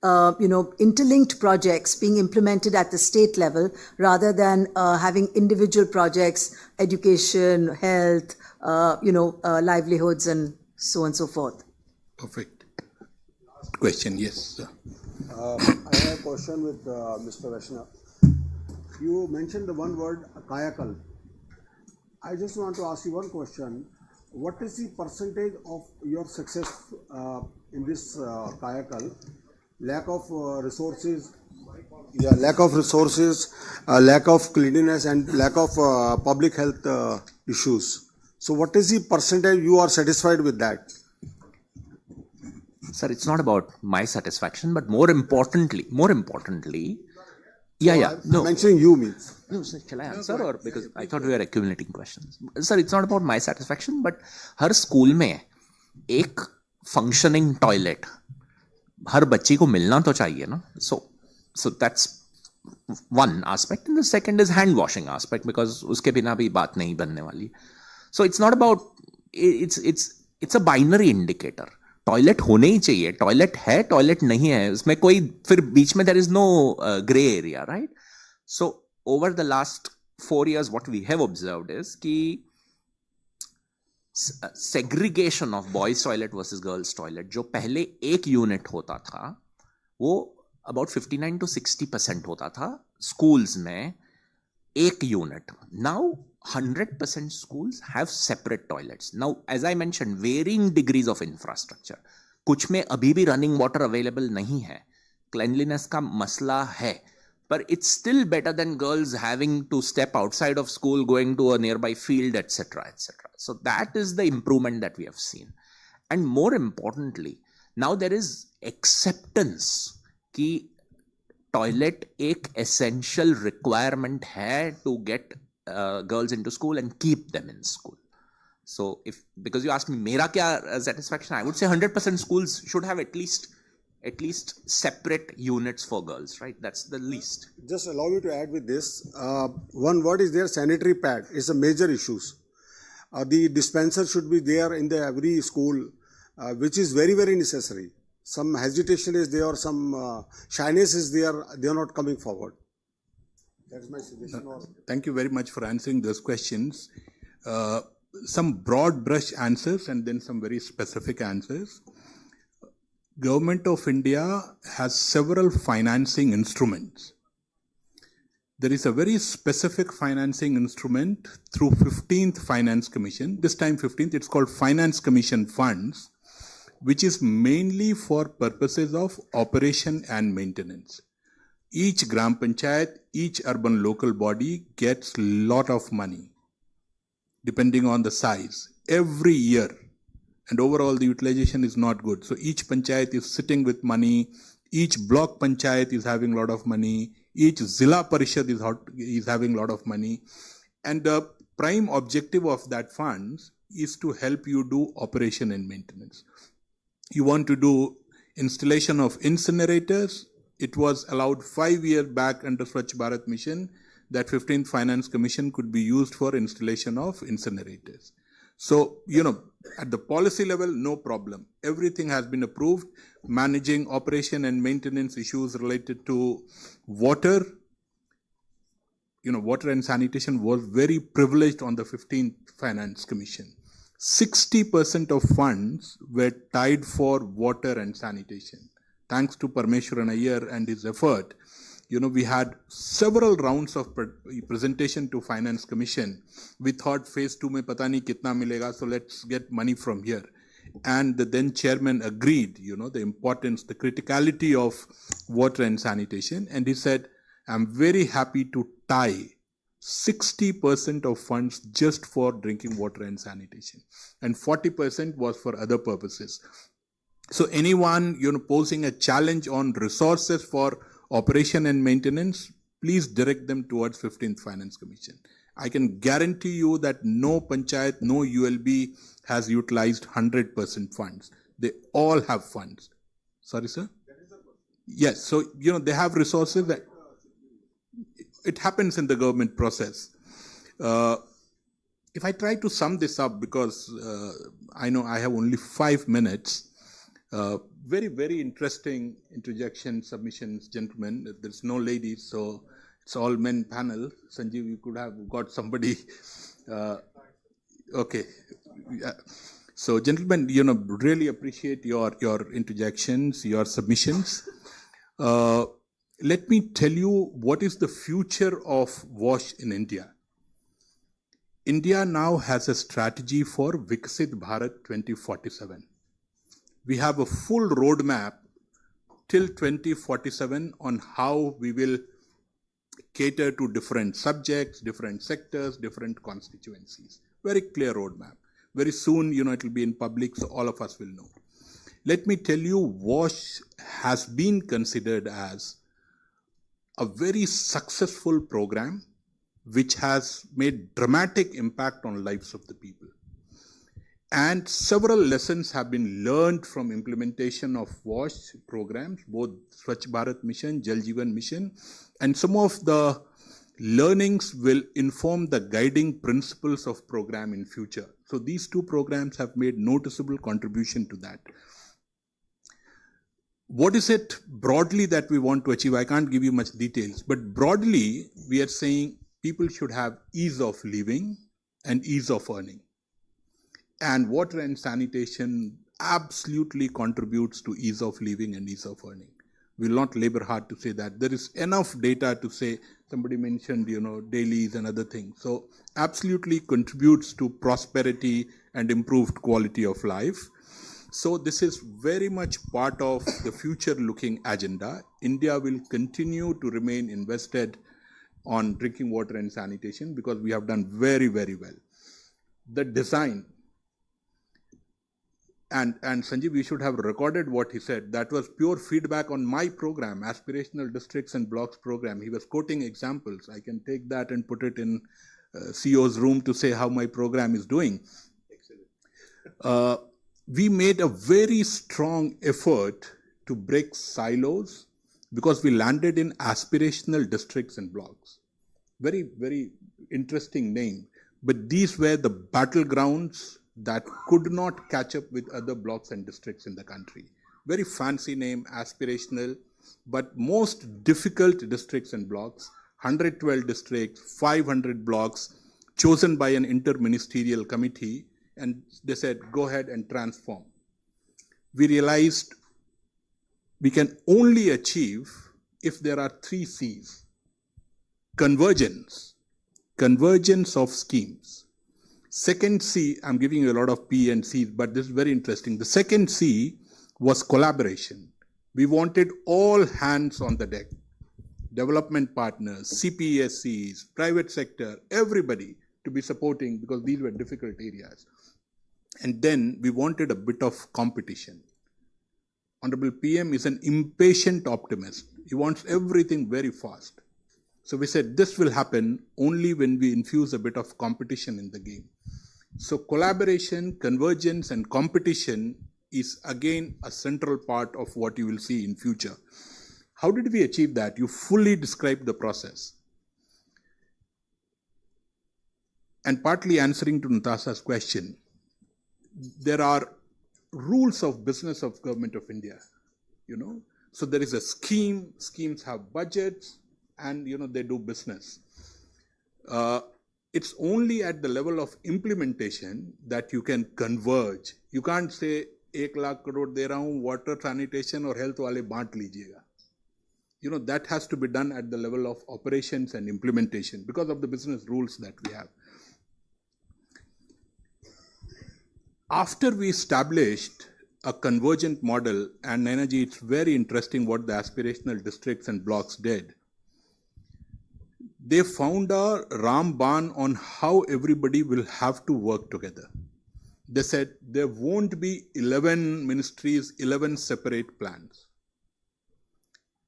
interlinked projects being implemented at the state level rather than having individual projects, education, health, livelihoods, and so on and so forth? Perfect. Question, yes, sir. I have a question with Mr. Vaishnav. You mentioned the one word, Kayakal. I just want to ask you one question. What is the percentage of your success in this Kayakal? Lack of resources, lack of cleanliness, and lack of public health issues. So what is the percentage you are satisfied with that? Sir, it's not about my satisfaction, but more importantly, I'm mentioning you means. No, sir, shall I answer, or because I thought we were accumulating questions? Sir, it's not about my satisfaction, but her school में एक functioning toilet हर बच्ची को मिलना तो चाहिए ना. So that's one aspect, and the second is hand washing aspect, because उसके बिना भी बात नहीं बनने वाली. So it's not about, it's a binary indicator. Toilet होने ही चाहिए, टॉयलेट है, टॉयलेट नहीं है, उसमें कोई फिर बीच में there is no gray area, right? So over the last 4 years, what we have observed is कि segregation of boys toilet versus girls toilet, जो पहले एक यूनिट होता था, वो about 59 to 60% होता था schools में एक unit. Now 100% schools have separate toilets. Now, as I mentioned, varying degrees of infrastructure. कुछ में अभी भी running water available नहीं है. Cleanliness का मसला है. But it's still better than girls having to step outside of school, going to a nearby field, etc., etc. So that is the improvement that we have seen. And more importantly, now there is acceptance कि toilet एक essential requirement है to get girls into school and keep them in school. So because you asked me mera kya satisfaction, I would say 100% schools should have at least separate units for girls, right? That's the least. Just allow me to add with this. One word is there, sanitary pad is a major issue. The dispenser should be there in every school, which is very, very necessary. Some hesitation is there, some shyness is there, they are not coming forward. That's my suggestion. Thank you very much for answering those questions. Some broad brush answers and then some very specific answers. Government of India has several financing instruments. There is a very specific financing instrument through 15th Finance Commission. This time 15th, it's called Finance Commission Funds, which is mainly for purposes of operation and maintenance. Each Gram Panchayat, each urban local body gets lot of money, depending on the size, every year. And overall, the utilization is not good. So each Panchayat is sitting with money. Each block Panchayat is having a lot of money. Each Zilla Parishad is having a lot of money. And the prime objective of that funds is to help you do operation and maintenance. You want to do installation of incinerators. It was allowed 5 years back under Swachh Bharat Mission that 15th Finance Commission could be used for installation of incinerators. So, at the policy level, no problem. Everything has been approved. Managing operation and maintenance issues related to water, water and sanitation was very privileged on the 15th Finance Commission. 60% of funds were tied for water and sanitation. Thanks to Parmeshwaran Iyer and his effort, we had several rounds of presentation to Finance Commission. We thought phase 2 mein pata nahi kitna milega, so let's get money from here. And the then chairman agreed, the importance, the criticality of water and sanitation. And he said, I'm very happy to tie 60% of funds just for drinking water and sanitation. And 40% was for other purposes. So anyone, posing a challenge on resources for operation and maintenance, please direct them towards 15th Finance Commission. I can guarantee you that no panchayat, no ULB has utilized 100% funds. They all have funds. Sorry, sir? Yes, so, they have resources that it happens in the government process. If I try to sum this up, because I know I have only 5 minutes, very, very interesting interjection, submissions, gentlemen. There's no ladies, so it's all men panel. Sanjeev, you could have got somebody. Okay. Yeah. So, gentlemen, really appreciate your interjections, your submissions. Let me tell you what is the future of WASH in India. India now has a strategy for Viksit Bharat 2047. We have a full roadmap till 2047 on how we will cater to different subjects, different sectors, different constituencies. Very clear roadmap. Very soon, it will be in public, so all of us will know. Let me tell you, WASH has been considered as a very successful program which has made dramatic impact on lives of the people. And several lessons have been learned from implementation of WASH programs, both Swachh Bharat Mission, Jal Jeevan Mission, and some of the learnings will inform the guiding principles of program in future. So these two programs have made noticeable contribution to that. What is it broadly that we want to achieve? I can't give you much details, but broadly we are saying people should have ease of living and ease of earning. And water and sanitation absolutely contributes to ease of living and ease of earning. We will not labor hard to say that. There is enough data to say, somebody mentioned, dailies and other things. So absolutely contributes to prosperity and improved quality of life. So this is very much part of the future-looking agenda. India will continue to remain invested on drinking water and sanitation because we have done very, very well. The design, and Sanjeev, you should have recorded what he said. That was pure feedback on my program, Aspirational Districts and Blocks program. He was quoting examples. I can take that and put it in CEO's room to say how my program is doing. Excellent. We made a very strong effort to break silos because we landed in aspirational districts and blocks. Very, very interesting name. But these were the battlegrounds that could not catch up with other blocks and districts in the country. Very fancy name, aspirational, but most difficult districts and blocks, 112 districts, 500 blocks, chosen by an interministerial committee, and they said, go ahead and transform. We realized we can only achieve if there are 3 C's. Convergence of schemes. Second C, I'm giving you a lot of P and C's, but this is very interesting. The second C was collaboration. We wanted all hands on the deck. Development partners, CPSCs, private sector, everybody to be supporting because these were difficult areas. And then we wanted a bit of competition. Honorable PM is an impatient optimist. He wants everything very fast. So we said this will happen only when we infuse a bit of competition in the game. So collaboration, convergence and competition is again a central part of what you will see in future. How did we achieve that? You fully described the process. And partly answering to Natasha's question, there are rules of business of Government of India, So there is a scheme, schemes have budgets, and, they do business. It's only at the level of implementation that you can converge. You can't say, 1 lakh crore de raha hu, water, sanitation or health wale baant lijiyega. That has to be done at the level of operations and implementation because of the business rules that we have. After we established a convergent model, and Nainaji, it's very interesting what the aspirational districts and blocks did. They found a Ramban on how everybody will have to work together. They said there won't be 11 ministries, 11 separate plans.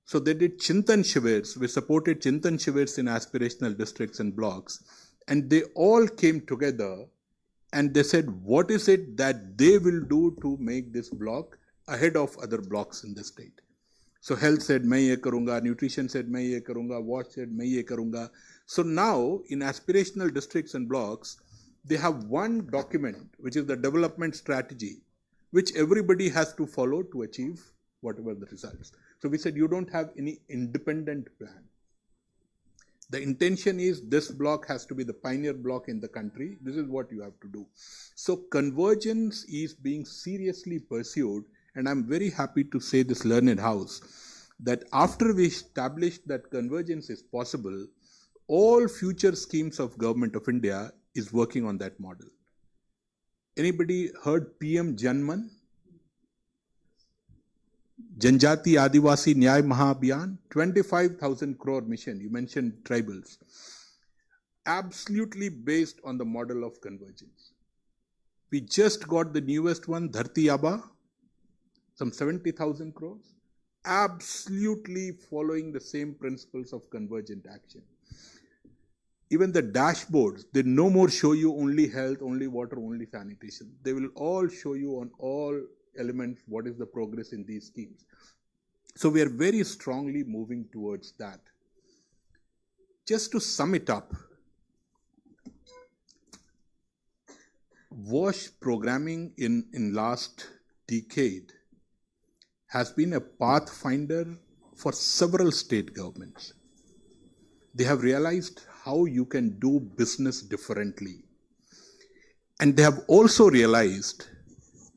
So they did Chintan Shivers. We supported Chintan Shivers in aspirational districts and blocks. And they all came together and they said, what is it that they will do to make this block ahead of other blocks in the state? So health said, main ye karunga, nutrition said, main ye karunga, wash said, main ye karunga. So now in aspirational districts and blocks, they have one document, which is the development strategy, which everybody has to follow to achieve whatever the results. So we said, you don't have any independent plan. The intention is this block has to be the pioneer block in the country. This is what you have to do. So convergence is being seriously pursued. And I'm very happy to say this learned house, that after we established that convergence is possible, all future schemes of Government of India is working on that model. Anybody heard PM Janman? Janjati Adivasi Nyay Mahabhiyan, 25,000 crore mission. You mentioned tribals. Absolutely based on the model of convergence. We just got the newest one, Dharti Aba, some 70,000 crores. Absolutely following the same principles of convergent action. Even the dashboards, they no more show you only health, only water, only sanitation. They will all show you on all elements what is the progress in these schemes. So we are very strongly moving towards that. Just to sum it up, WASH programming in last decade has been a pathfinder for several state governments. They have realized how you can do business differently. And they have also realized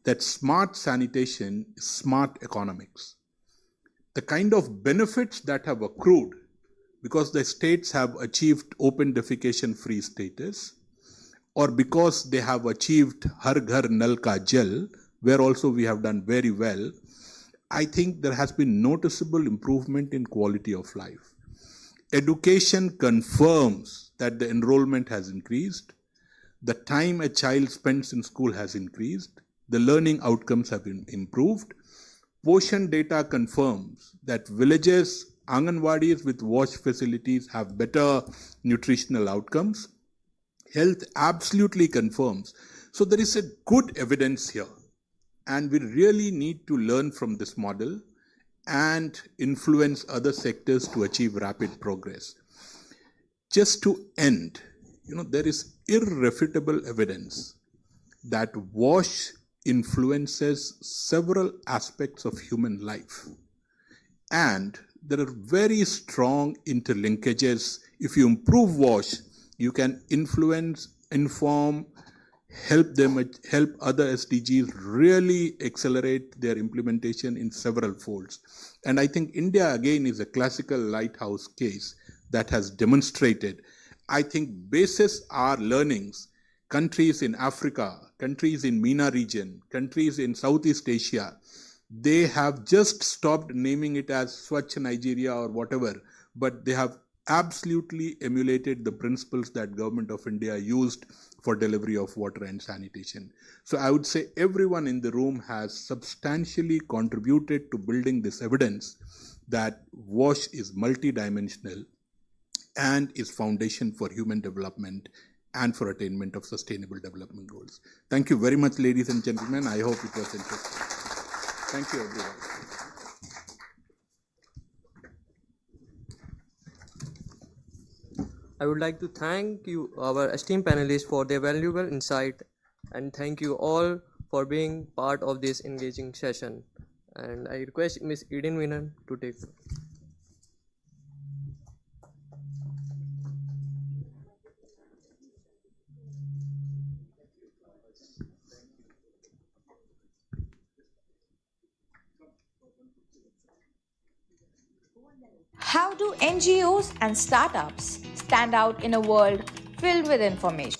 that smart sanitation is smart economics. The kind of benefits that have accrued because the states have achieved open defecation free status, or because they have achieved Har Ghar Nal Ka Jal, where also we have done very well, I think there has been noticeable improvement in quality of life. Education confirms that the enrollment has increased, the time a child spends in school has increased, the learning outcomes have been improved. Poshan data confirms that villages, Anganwadis with WASH facilities have better nutritional outcomes. Health absolutely confirms. So there is a good evidence here. And we really need to learn from this model and influence other sectors to achieve rapid progress. Just to end, there is irrefutable evidence that WASH influences several aspects of human life. And there are very strong interlinkages. If you improve WASH, you can influence, inform, help other SDGs really accelerate their implementation in several folds. And I think India again is a classical lighthouse case that has demonstrated. I think basis our learnings, countries in Africa, countries in MENA region, countries in Southeast Asia, they have just stopped naming it as Swachh Nigeria or whatever, but they have absolutely emulated the principles that Government of India used for delivery of water and sanitation. So I would say everyone in the room has substantially contributed to building this evidence that WASH is multidimensional and is foundation for human development and for attainment of sustainable development goals. Thank you very much, ladies and gentlemen. I hope it was interesting. Thank you, everyone. I would like to thank you, our esteemed panelists, for their valuable insight, and thank you all for being part of this engaging session. And I request Ms. Eden Winan to take. How do NGOs and startups stand out in a world filled with information?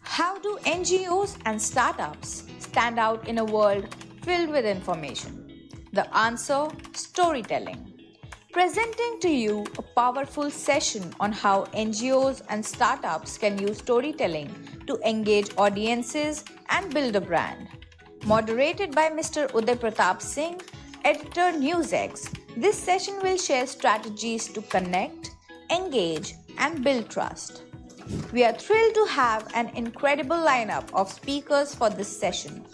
How do NGOs and startups stand out in a world filled with information? The answer: storytelling. Presenting to you a powerful session on how NGOs and startups can use storytelling to engage audiences and build a brand. Moderated by Mr. Uday Pratap Singh, editor NewsX, this session will share strategies to connect, engage, and build trust. We are thrilled to have an incredible lineup of speakers for this session.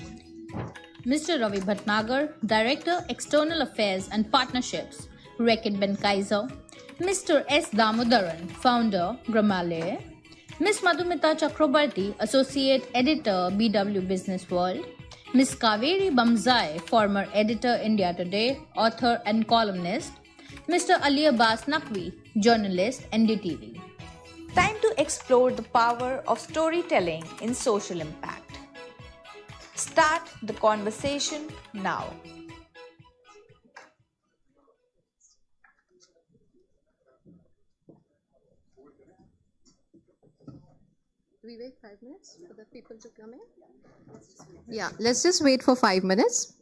Mr. Ravi Bhatnagar, Director, External Affairs and Partnerships, Rekit Ben Kaiser, Mr. S. Damodaran, Founder, Gramalaya, Ms. Madhumita Chakrabarti, Associate Editor, BW Business World, Ms. Kaveri Bamzai, former Editor, India Today, author and columnist, Mr. Ali Abbas Naqvi, journalist, NDTV. Time to explore the power of storytelling in social impact. Start the conversation now. Do we wait 5 minutes for the people to come in? Yeah, let's just wait for 5 minutes.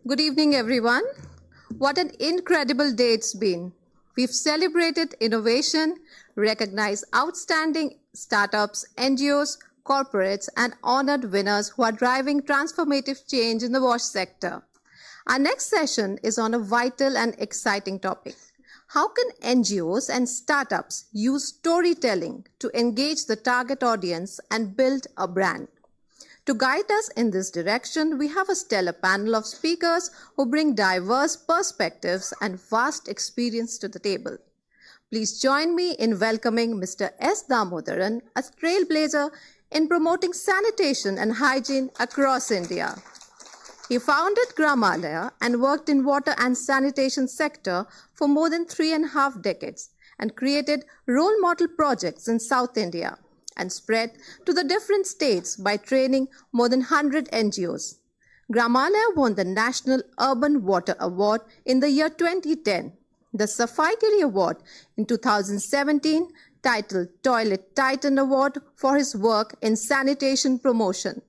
Good evening, everyone. What an incredible day it's been. We've celebrated innovation, recognized outstanding startups, NGOs, corporates, and honored winners who are driving transformative change in the wash sector. Our next session is on a vital and exciting topic. How can NGOs and startups use storytelling to engage the target audience and build a brand? To guide us in this direction, we have a stellar panel of speakers who bring diverse perspectives and vast experience to the table. Please join me in welcoming Mr. S. Damodaran, a trailblazer in promoting sanitation and hygiene across India. He founded Gramalaya and worked in water and sanitation sector for more than 3.5 decades and created role model projects in South India and spread to the different states by training more than 100 NGOs. Gramalaya won the National Urban Water Award in the year 2010, the ISC-FICCI Award in 2017, titled Toilet Titan Award for his work in sanitation promotion.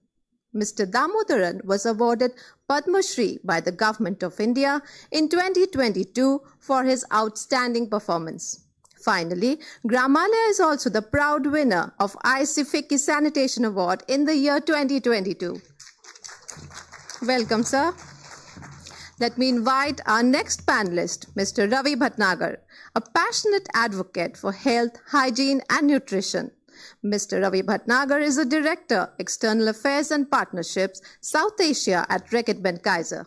Mr. Damodaran was awarded Padma Shri by the Government of India in 2022 for his outstanding performance. Finally, Gramalaya is also the proud winner of ISC-FICCI Sanitation Award in the year 2022. Welcome, sir. Let me invite our next panelist, Mr. Ravi Bhatnagar, a passionate advocate for health, hygiene, and nutrition. Mr. Ravi Bhatnagar is a Director, External Affairs and Partnerships, South Asia at Reckitt Benckiser.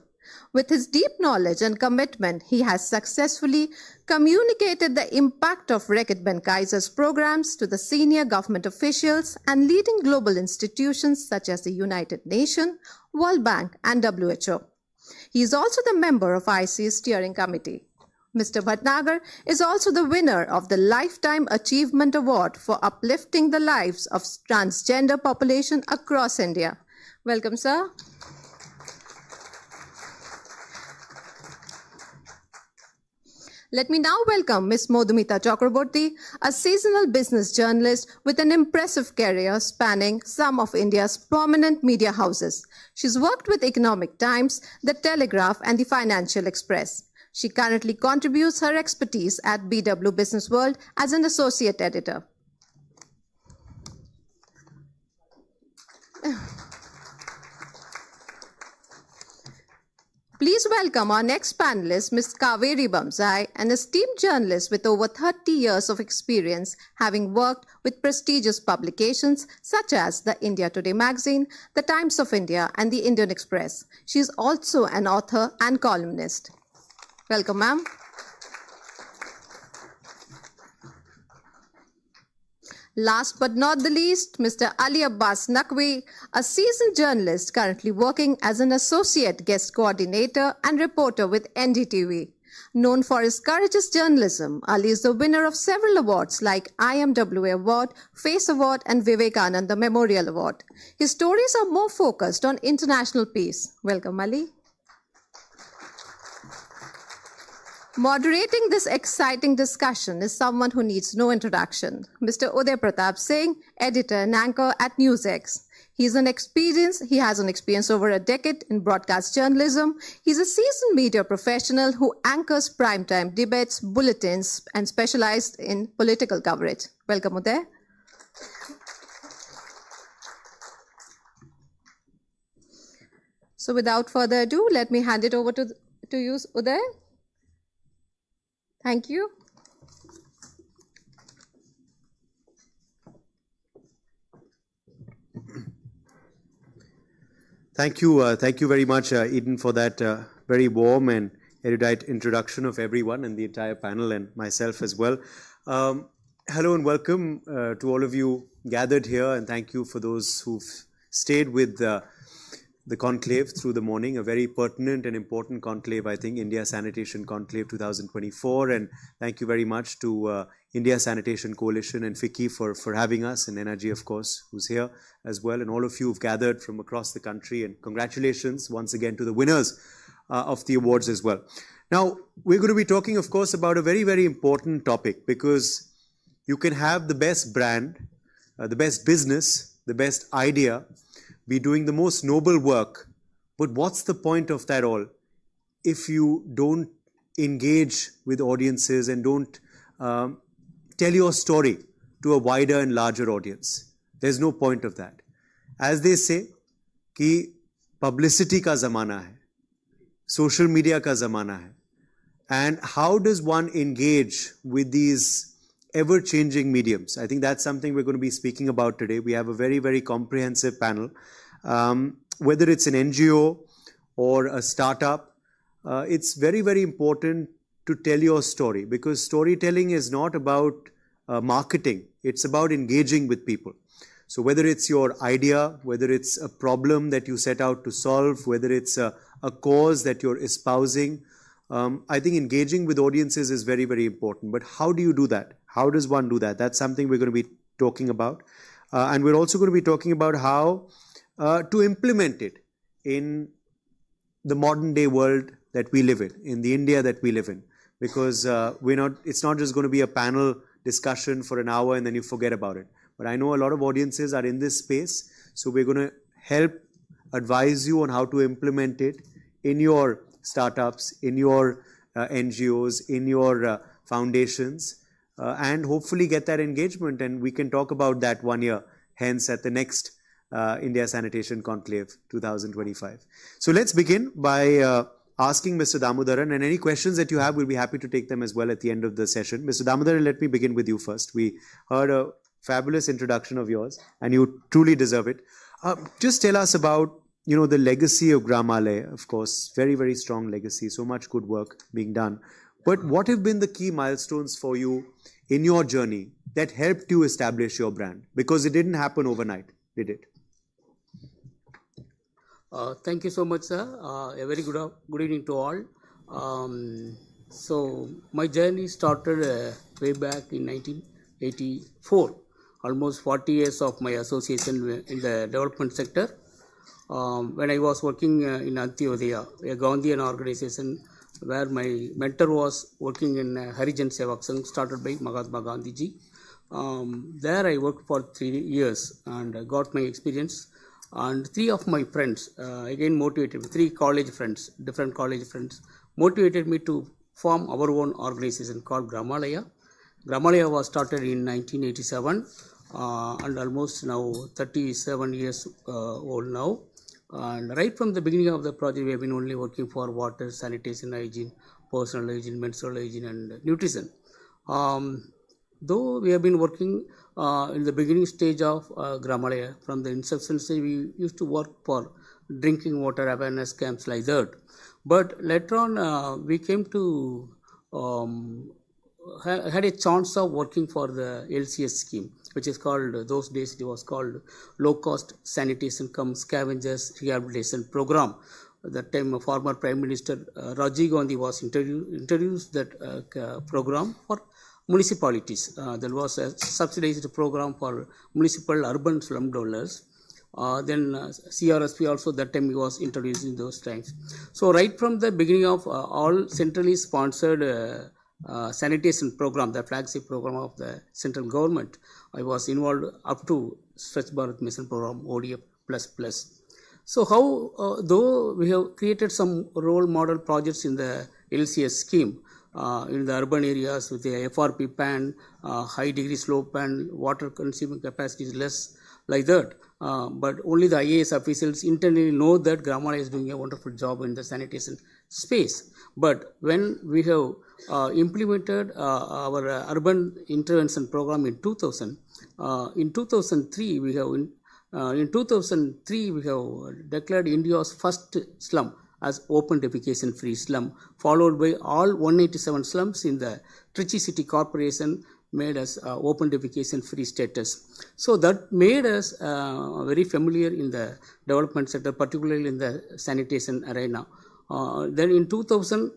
With his deep knowledge and commitment, he has successfully communicated the impact of Reckitt Benckiser's programs to the senior government officials and leading global institutions such as the United Nations, World Bank, and WHO. He is also the member of IC's Steering Committee. Mr. Bhatnagar is also the winner of the Lifetime Achievement Award for uplifting the lives of transgender population across India. Welcome, sir. Let me now welcome Ms. Madhumita Chakraborty, a seasonal business journalist with an impressive career spanning some of India's prominent media houses. She's worked with Economic Times, The Telegraph, and the Financial Express. She currently contributes her expertise at BW Business World as an associate editor. Please welcome our next panelist, Ms. Kaveri Bamzai, an esteemed journalist with over 30 years of experience, having worked with prestigious publications such as the India Today magazine, the Times of India, and the Indian Express. She is also an author and columnist. Welcome, ma'am. Last but not the least, Mr. Ali Abbas Naqvi, a seasoned journalist currently working as an associate guest coordinator and reporter with NDTV. Known for his courageous journalism, Ali is the winner of several awards like IMWA Award, FACE Award, and Vivekananda Memorial Award. His stories are more focused on international peace. Welcome, Ali. Moderating this exciting discussion is someone who needs no introduction, Mr. Uday Pratap Singh, editor and anchor at NewsX. He has an experience over a decade in broadcast journalism. He's a seasoned media professional who anchors primetime debates, bulletins, and specialized in political coverage. Welcome, Uday. So without further ado, let me hand it over to you, Uday. Thank you. Thank you very much, Eden, for that very warm and erudite introduction of everyone and the entire panel and myself as well. Hello and welcome to all of you gathered here, and thank you for those who've stayed with the conclave through the morning, a very pertinent and important conclave, I think, India Sanitation Conclave 2024. And thank you very much to India Sanitation Coalition and FICCI for having us, and NRG, of course, who's here as well, and all of you who've gathered from across the country. And congratulations once again to the winners of the awards as well. Now, we're going to be talking, of course, about a very, very important topic, because you can have the best brand, the best business, the best idea, be doing the most noble work, but what's the point of that all if you don't engage with audiences and don't tell your story to a wider and larger audience. There's no point of that. As they say, कि publicity का ज़माना है, social media का ज़माना है, and how does one engage with these ever-changing mediums? I think that's something we're going to be speaking about today. We have a very, very comprehensive panel. Whether it's an NGO or a startup, it's very, very important to tell your story, because storytelling is not about marketing. It's about engaging with people. So whether it's your idea, whether it's a problem that you set out to solve, whether it's a cause that you're espousing, I think engaging with audiences is very, very important. But how do you do that? How does one do that? That's something we're going to be talking about. And we're also going to be talking about how to implement it in the modern day world that we live in the India that we live in. Because it's not just going to be a panel discussion for an hour and then you forget about it. But I know a lot of audiences are in this space, so we're going to help advise you on how to implement it in your startups, in your NGOs, in your foundations, and hopefully get that engagement. And we can talk about that 1 year hence at the next India Sanitation Conclave 2025. So let's begin by asking Mr. Damodaran, and any questions that you have, we'll be happy to take them as well at the end of the session. Mr. Damodaran, let me begin with you first. We heard a fabulous introduction of yours, and you truly deserve it. Just tell us about, the legacy of Gramalaya. Of course, very, very strong legacy, so much good work being done. But what have been the key milestones for you in your journey that helped you establish your brand? Because it didn't happen overnight, did it? Thank you so much, sir. A very good evening to all. So my journey started way back in 1984. Almost 40 years of my association in the development sector. When I was working in Antyodaya, a Gandhian organization where my mentor was working in Harijan Sevak Sangh, started by Mahatma Gandhi ji. There I worked for 3 years and got my experience. And 3 of my friends, again motivated me, 3 college friends, different college friends, motivated me to form our own organization called Gramalaya. Gramalaya was started in 1987 and almost now 37 years old now. And right from the beginning of the project, we have been only working for water, sanitation, hygiene, personal hygiene, menstrual hygiene, and nutrition. Though we have been working in the beginning stage of Gramalaya, from the inception stage, we used to work for drinking water awareness camps like that. But later on, we came to had a chance of working for the LCS scheme, which is called, those days it was called Low Cost Sanitation Cum Scavengers Rehabilitation Program. At that time, former Prime Minister Rajiv Gandhi was introduced that program for municipalities. There was a subsidized program for municipal urban slum dwellers. Then CRSP also that time was introduced in those times. So right from the beginning of all centrally sponsored sanitation program, the flagship program of the central government, I was involved up to Swachh Bharat Mission program, ODF++. So how, though we have created some role model projects in the LCS scheme, in the urban areas with the FRP pan, high degree slope and water consuming capacity is less like that. But only the IAS officials internally know that Gramalaya is doing a wonderful job in the sanitation space. But when we have implemented our urban intervention program in 2000, in 2003 we have declared India's first slum as open defecation free slum, followed by all 187 slums in the Trichy City Corporation made us open defecation free status. So that made us very familiar in the development sector, particularly in the sanitation arena. Then in 2000,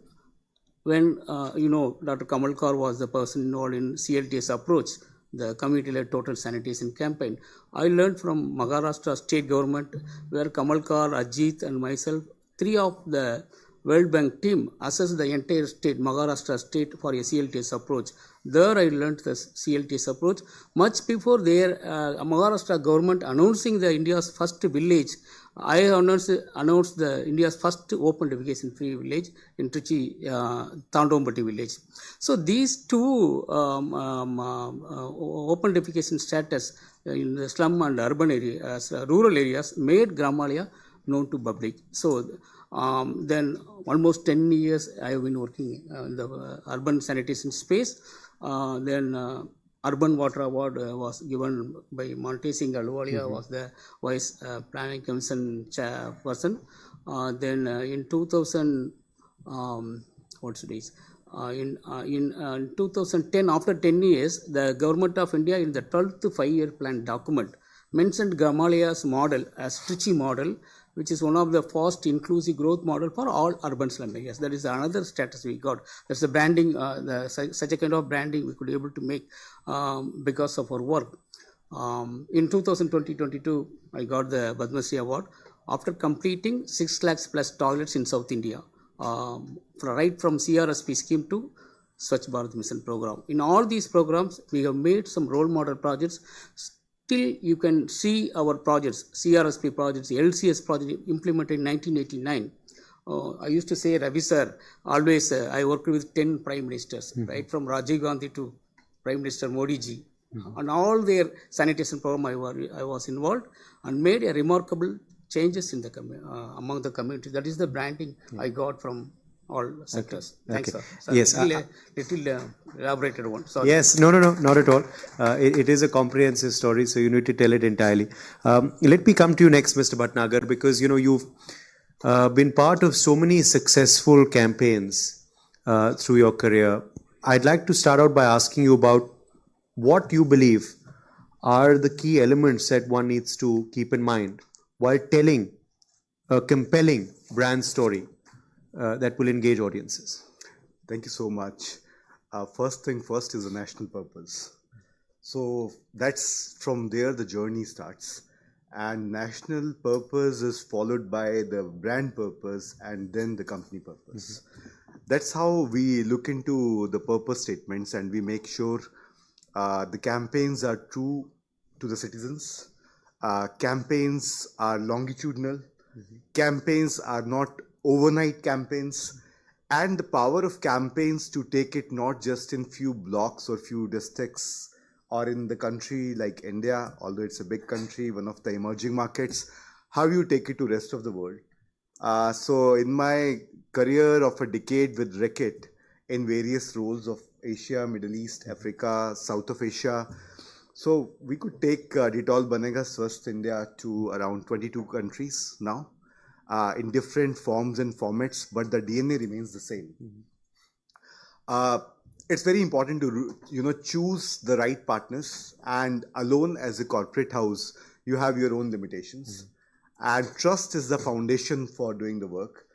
when Dr. Kamal Kaur was the person involved in CLTS approach, the community-led total sanitation campaign, I learned from Maharashtra state government, where Kamal Kaur, Ajit and myself, 3 of the World Bank team assessed the entire state, Maharashtra state, for a CLTS approach. There I learned the CLTS approach much before their Maharashtra government announcing the India's first village I announced the India's first open defecation-free village in Trichy, Tandombatti village. So these two open defecation status in the slum and urban areas, rural areas, made Gramalia known to public. So then almost 10 years I have been working in the urban sanitation space. Then Urban Water Award was given by Monte Singh Ahluwalia, was the Vice Planning Commission chairperson. Then in 2000, in 2010, after 10 years, the Government of India in the 12th 5-year plan document mentioned Gamalia's model as Trichy model, which is one of the first inclusive growth model for all urban slum areas. That is another status we got. That's the branding, such a kind of branding we could be able to make because of our work. In 2020-22, I got the Padma Shri Award after completing 6 lakhs plus toilets in South India, right from CRSP scheme to Swachh Bharat Mission program. In all these programs, we have made some role model projects. Still, you can see our projects, CRSP projects, LCS project implemented in 1989. I used to say, Ravi sir, always I worked with 10 prime ministers, right from Rajiv Gandhi to Prime Minister Modi ji. On all their sanitation program, I was involved and made a remarkable changes in the among the community. That is the branding I got from all sectors. Thanks, sir. Yes. Little elaborated one. Sorry. Yes. No, not at all. It is a comprehensive story, so you need to tell it entirely. Let me come to you next, Mr. Bhatnagar, because you've been part of so many successful campaigns through your career. I'd like to start out by asking you about what you believe are the key elements that one needs to keep in mind while telling a compelling brand story that will engage audiences. Thank you so much. First thing first is the national purpose. So that's from there the journey starts. And national purpose is followed by the brand purpose and then the company purpose. That's how we look into the purpose statements, and we make sure the campaigns are true to the citizens. Campaigns are longitudinal. Campaigns are not overnight campaigns, and the power of campaigns to take it not just in few blocks or few districts or in the country like India, although it's a big country, one of the emerging markets, how you take it to rest of the world. So in my career of a decade with Reckitt in various roles of Asia, Middle East, Africa, South of Asia, so we could take Detol Banega Swasth India to around 22 countries now. In different forms and formats, but the DNA remains the same. It's very important to choose the right partners, and alone as a corporate house, you have your own limitations. And trust is the foundation for doing the work.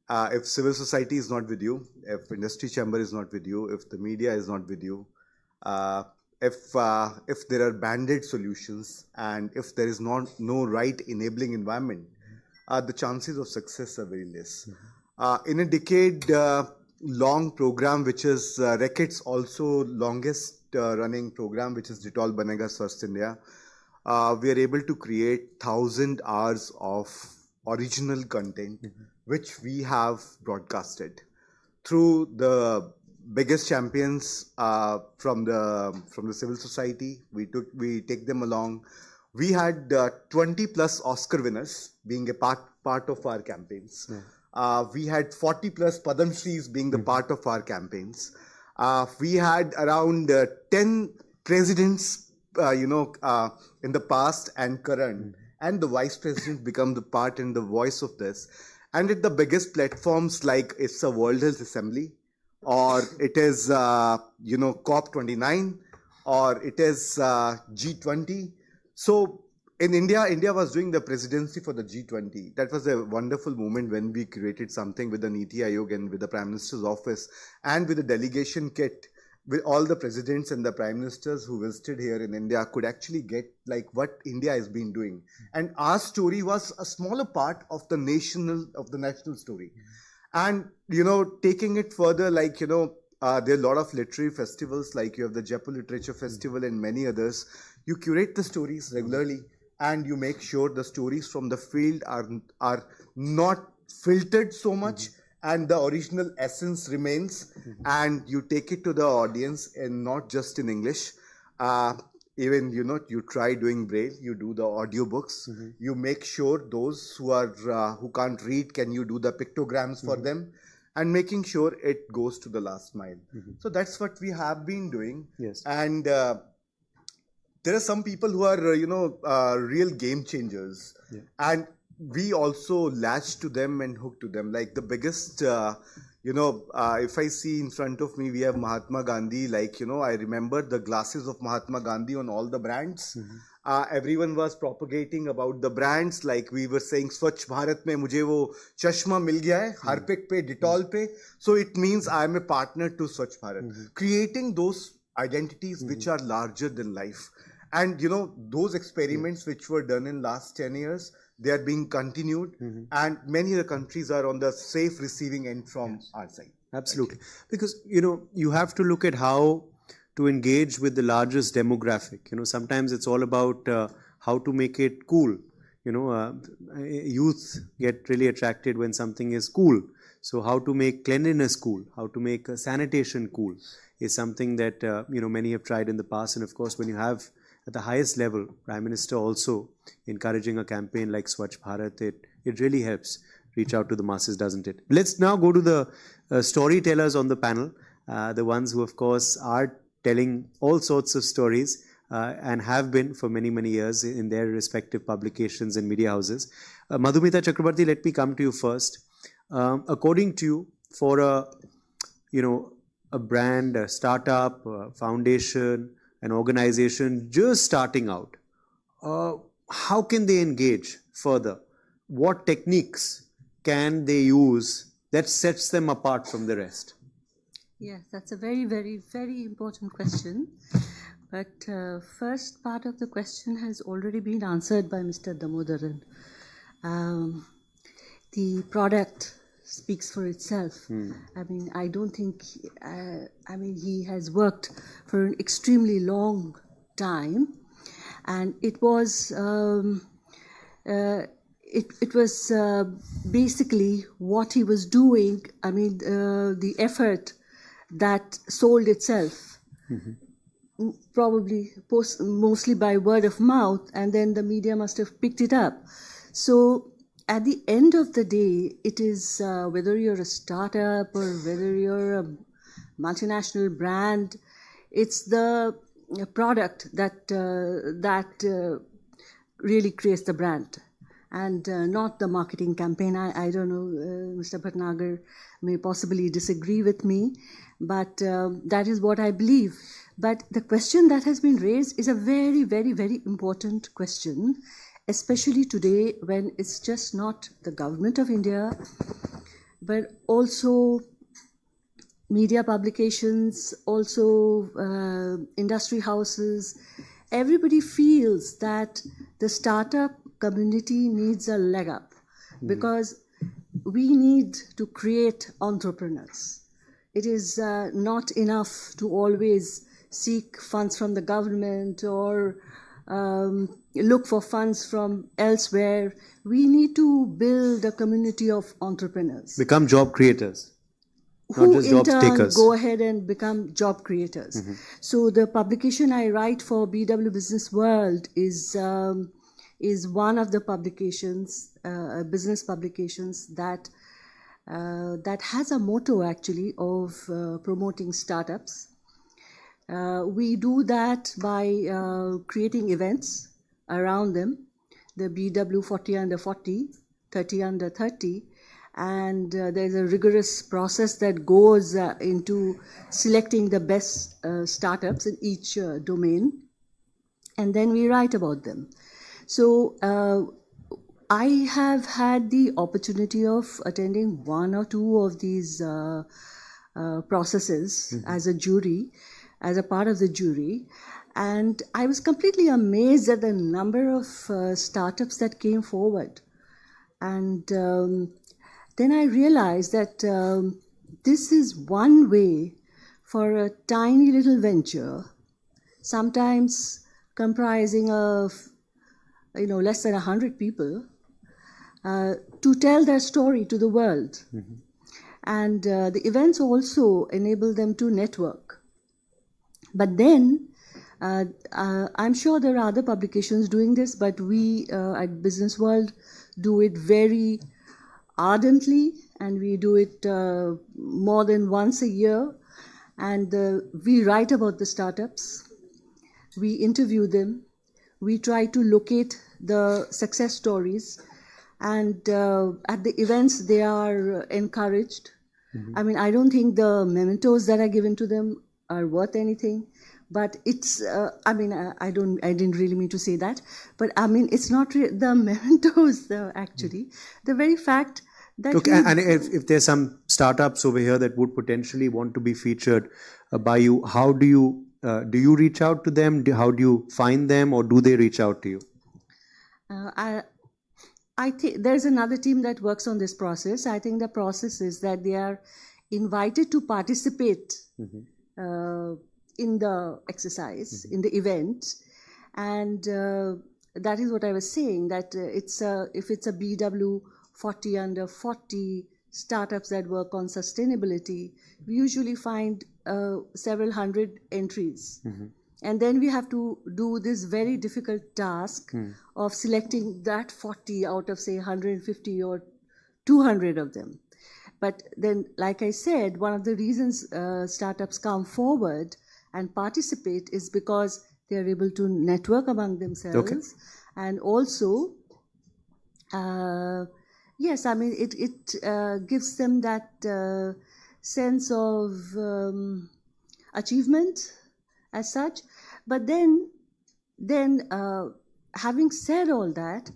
If civil society is not with you, if industry chamber is not with you, if the media is not with you, if there are band-aid solutions, and if there is no right enabling environment, the chances of success are very less. In a decade-long program, which is Reckitt's also longest running program, which is Detol Banega Swasth India, we are able to create 1,000 hours of original content, which we have broadcasted through the biggest champions from the civil society. We take them along. We had 20 plus Oscar winners being a part of our campaigns. We had 40 plus Padam Shris being the part of our campaigns. We had around 10 presidents, in the past and current, and the vice president become the part and the voice of this. And at the biggest platforms like it's a World Health Assembly, or it is, COP29, or it is G20. So in India was doing the presidency for the G20. That was a wonderful moment when we created something with the Niti Aayog and with the Prime Minister's office and with the delegation kit, with all the presidents and the prime ministers who visited here in India could actually get like what India has been doing. And our story was a smaller part of the national story. And, taking it further, there are a lot of literary festivals, like you have the Jaipur Literature Festival and many others. You curate the stories regularly. and you make sure the stories from the field are not filtered so much, and the original essence remains, and you take it to the audience, and not just in English. Even, you try doing Braille, you do the audiobooks, you make sure those who can't read, can you do the pictograms for them, and making sure it goes to the last mile. So that's what we have been doing. Yes. And there are some people who are, real game changers. Yeah. And we also latch to them and hook to them. Like the biggest, if I see in front of me, we have Mahatma Gandhi. I remember the glasses of Mahatma Gandhi on all the brands. Everyone was propagating about the brands. Like we were saying, Swachh Bharat mein mujhe wo chashma mil gaya hai, Harpic pe, Dettol pe. So it means I am a partner to Swachh Bharat. Creating those identities which are larger than life. And, those experiments which were done in last 10 years, they are being continued, and many of the countries are on the safe receiving end from our side. Absolutely. Because, you have to look at how to engage with the largest demographic. Sometimes it's all about how to make it cool. Youth get really attracted when something is cool. So how to make cleanliness cool, how to make sanitation cool is something that, many have tried in the past. And of course, when you have at the highest level, Prime Minister also encouraging a campaign like Swachh Bharat, it really helps reach out to the masses, doesn't it? Let's now go to the storytellers on the panel, the ones who, of course, are telling all sorts of stories and have been for many, many years in their respective publications and media houses. Madhumita Chakrabarti, let me come to you first. According to you, for a brand, a startup, a foundation, an organization just starting out, how can they engage further? What techniques can they use that sets them apart from the rest? Yes, that's a very, very, very important question. But first part of the question has already been answered by Mr. Damodaran. The product speaks for itself. I don't think, he has worked for an extremely long time, and it was basically what he was doing, the effort that sold itself, probably mostly by word of mouth, and then the media must have picked it up. So at the end of the day, it is whether you're a startup or whether you're a multinational brand, it's the product that really creates the brand, and not the marketing campaign. I don't know, Mr. Bhatnagar may possibly disagree with me, but that is what I believe. But the question that has been raised is a very, very, very important question, especially today when it's just not the government of India, but also media publications, also industry houses. Everybody feels that the startup community needs a leg up because we need to create entrepreneurs. It is not enough to always seek funds from the government or look for funds from elsewhere. We need to build a community of entrepreneurs. Become job creators. Who in turn go ahead and become job creators. So the publication I write for BW Business World is one of the publications, business publications that has a motto actually of promoting startups. We do that by creating events around them, the BW 40 under 40, 30 under 30, and there's a rigorous process that goes into selecting the best startups in each domain, and then we write about them. So I have had the opportunity of attending one or two of these processes as a jury, as a part of the jury, and I was completely amazed at the number of startups that came forward. And then I realized that this is one way for a tiny little venture, sometimes comprising of less than 100 people, to tell their story to the world. Mm-hmm. And the events also enable them to network. But then, I'm sure there are other publications doing this, but we at Business World do it very ardently, and we do it more than once a year. And we write about the startups, we interview them, we try to locate the success stories, and at the events they are encouraged. Mm-hmm. I mean, I don't think the mementos that are given to them are worth anything, but it's, I didn't really mean to say that, but I mean, it's not the mementos actually, the very fact that... Okay, and if there's some startups over here that would potentially want to be featured by you, how do you reach out to them? How do you find them, or do they reach out to you? I think there's another team that works on this process. I think the process is that they are invited to participate in the exercise, in the event, and that is what I was saying, that if it's a BW 40 under 40 startups that work on sustainability, we usually find several hundred entries. Mm-hmm. And then we have to do this very difficult task of selecting that 40 out of, say, 150 or 200 of them. But then, like I said, one of the reasons startups come forward and participate is because they are able to network among themselves. Okay. And also, yes, I mean, it gives them that sense of achievement as such. But then having said all that,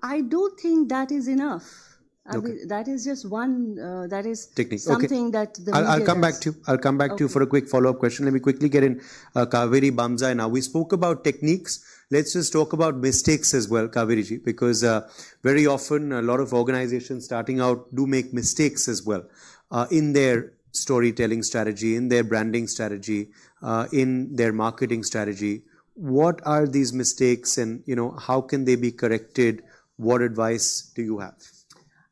I don't think that is enough. I mean, that is just one, that is technique. Something that the media I'll come back to you. I'll come back to you for a quick follow-up question. Let me quickly get in Kaveri Bamzai now. We spoke about techniques. Let's just talk about mistakes as well, Kaveri ji, because very often a lot of organizations starting out do make mistakes as well in their storytelling strategy, in their branding strategy, in their marketing strategy. What are these mistakes, and how can they be corrected? What advice do you have?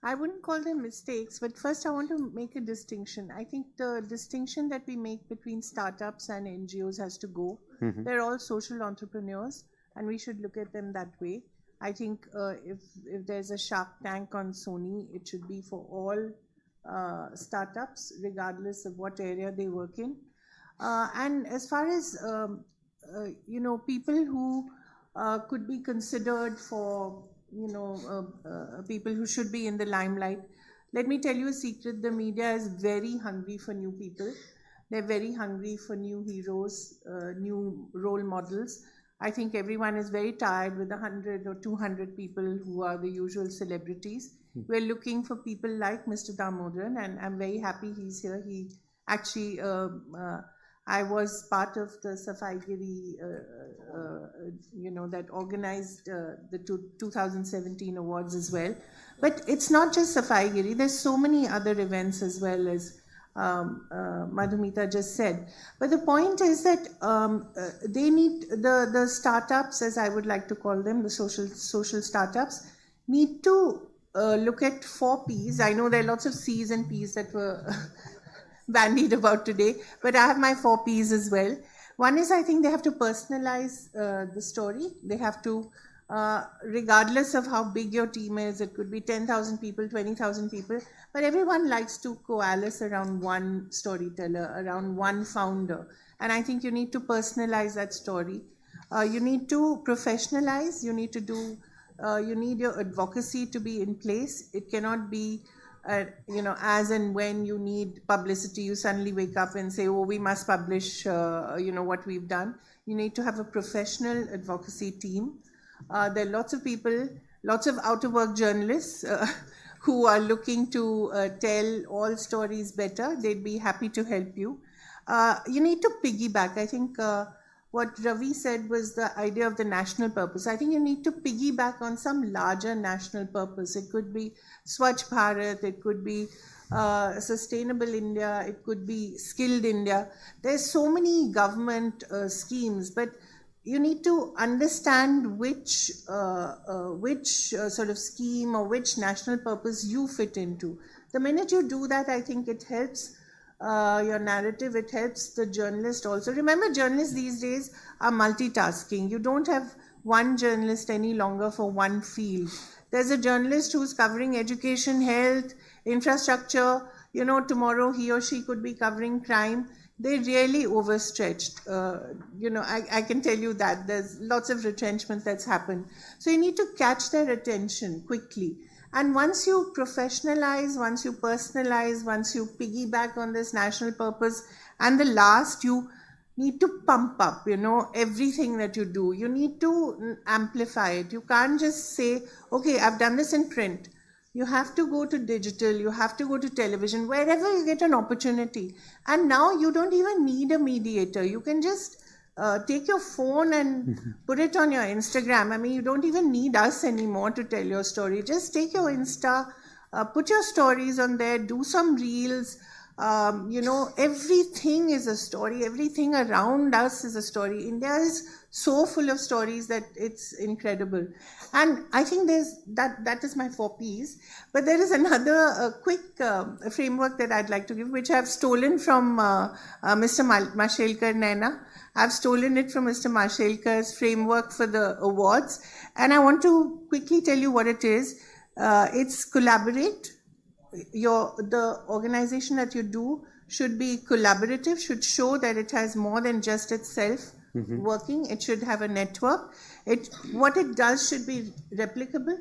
I wouldn't call them mistakes, but first I want to make a distinction. I think the distinction that we make between startups and NGOs has to go. Mm-hmm. They're all social entrepreneurs, and we should look at them that way. I think if there's a Shark Tank on Sony, it should be for all startups, regardless of what area they work in. And as far as people who could be considered for people who should be in the limelight, let me tell you a secret: the media is very hungry for new people. They're very hungry for new heroes, new role models. I think everyone is very tired with 100 or 200 people who are the usual celebrities. We're looking for people like Mr. Damodaran, and I'm very happy he's here. He actually, I was part of the ISC-FICCI, that organized the 2017 awards as well. But it's not just ISC-FICCI. There's so many other events as well, as Madhumita just said. But the point is that they need, the startups, as I would like to call them, the social startups, need to look at 4 Ps. I know there are lots of Cs and Ps that were bandied about today, but I have my 4 Ps as well. One is, I think they have to personalize the story. They have to, regardless of how big your team is, it could be 10,000 people, 20,000 people, but everyone likes to coalesce around one storyteller, around one founder. And I think you need to personalize that story. You need to professionalize. You need to do, you need your advocacy to be in place. It cannot be, as and when you need publicity, you suddenly wake up and say, oh, we must publish, what we've done. You need to have a professional advocacy team. There are lots of people, lots of out-of-work journalists who are looking to tell all stories better. They'd be happy to help you. You need to piggyback. I think what Ravi said was the idea of the national purpose. I think you need to piggyback on some larger national purpose. It could be Swachh Bharat, it could be Sustainable India, it could be Skilled India. There's so many government schemes, but you need to understand which sort of scheme or which national purpose you fit into. The minute you do that, I think it helps your narrative, it helps the journalist also. Remember, journalists these days are multitasking. You don't have one journalist any longer for one field. There's a journalist who's covering education, health, infrastructure. Tomorrow he or she could be covering crime. They really overstretched. I can tell you that there's lots of retrenchment that's happened. So you need to catch their attention quickly. And once you professionalize, once you personalize, once you piggyback on this national purpose, and the last, you need to pump up, everything that you do. You need to amplify it. You can't just say, okay, I've done this in print. You have to go to digital, you have to go to television, wherever you get an opportunity. And now you don't even need a mediator. You can just take your phone and put it on your Instagram. I mean, you don't even need us anymore to tell your story. Just take your Insta, put your stories on there, do some reels. Everything is a story. Everything around us is a story. India is so full of stories that it's incredible. And I think that is my 4 Ps. But there is another quick framework that I'd like to give, which I've stolen from Mr. Mashelkar Naina. I've stolen it from Mr. Mashelkar's framework for the awards. And I want to quickly tell you what it is. It's collaborate. The organization that you do should be collaborative, should show that it has more than just itself working. It should have a network. What it does should be replicable.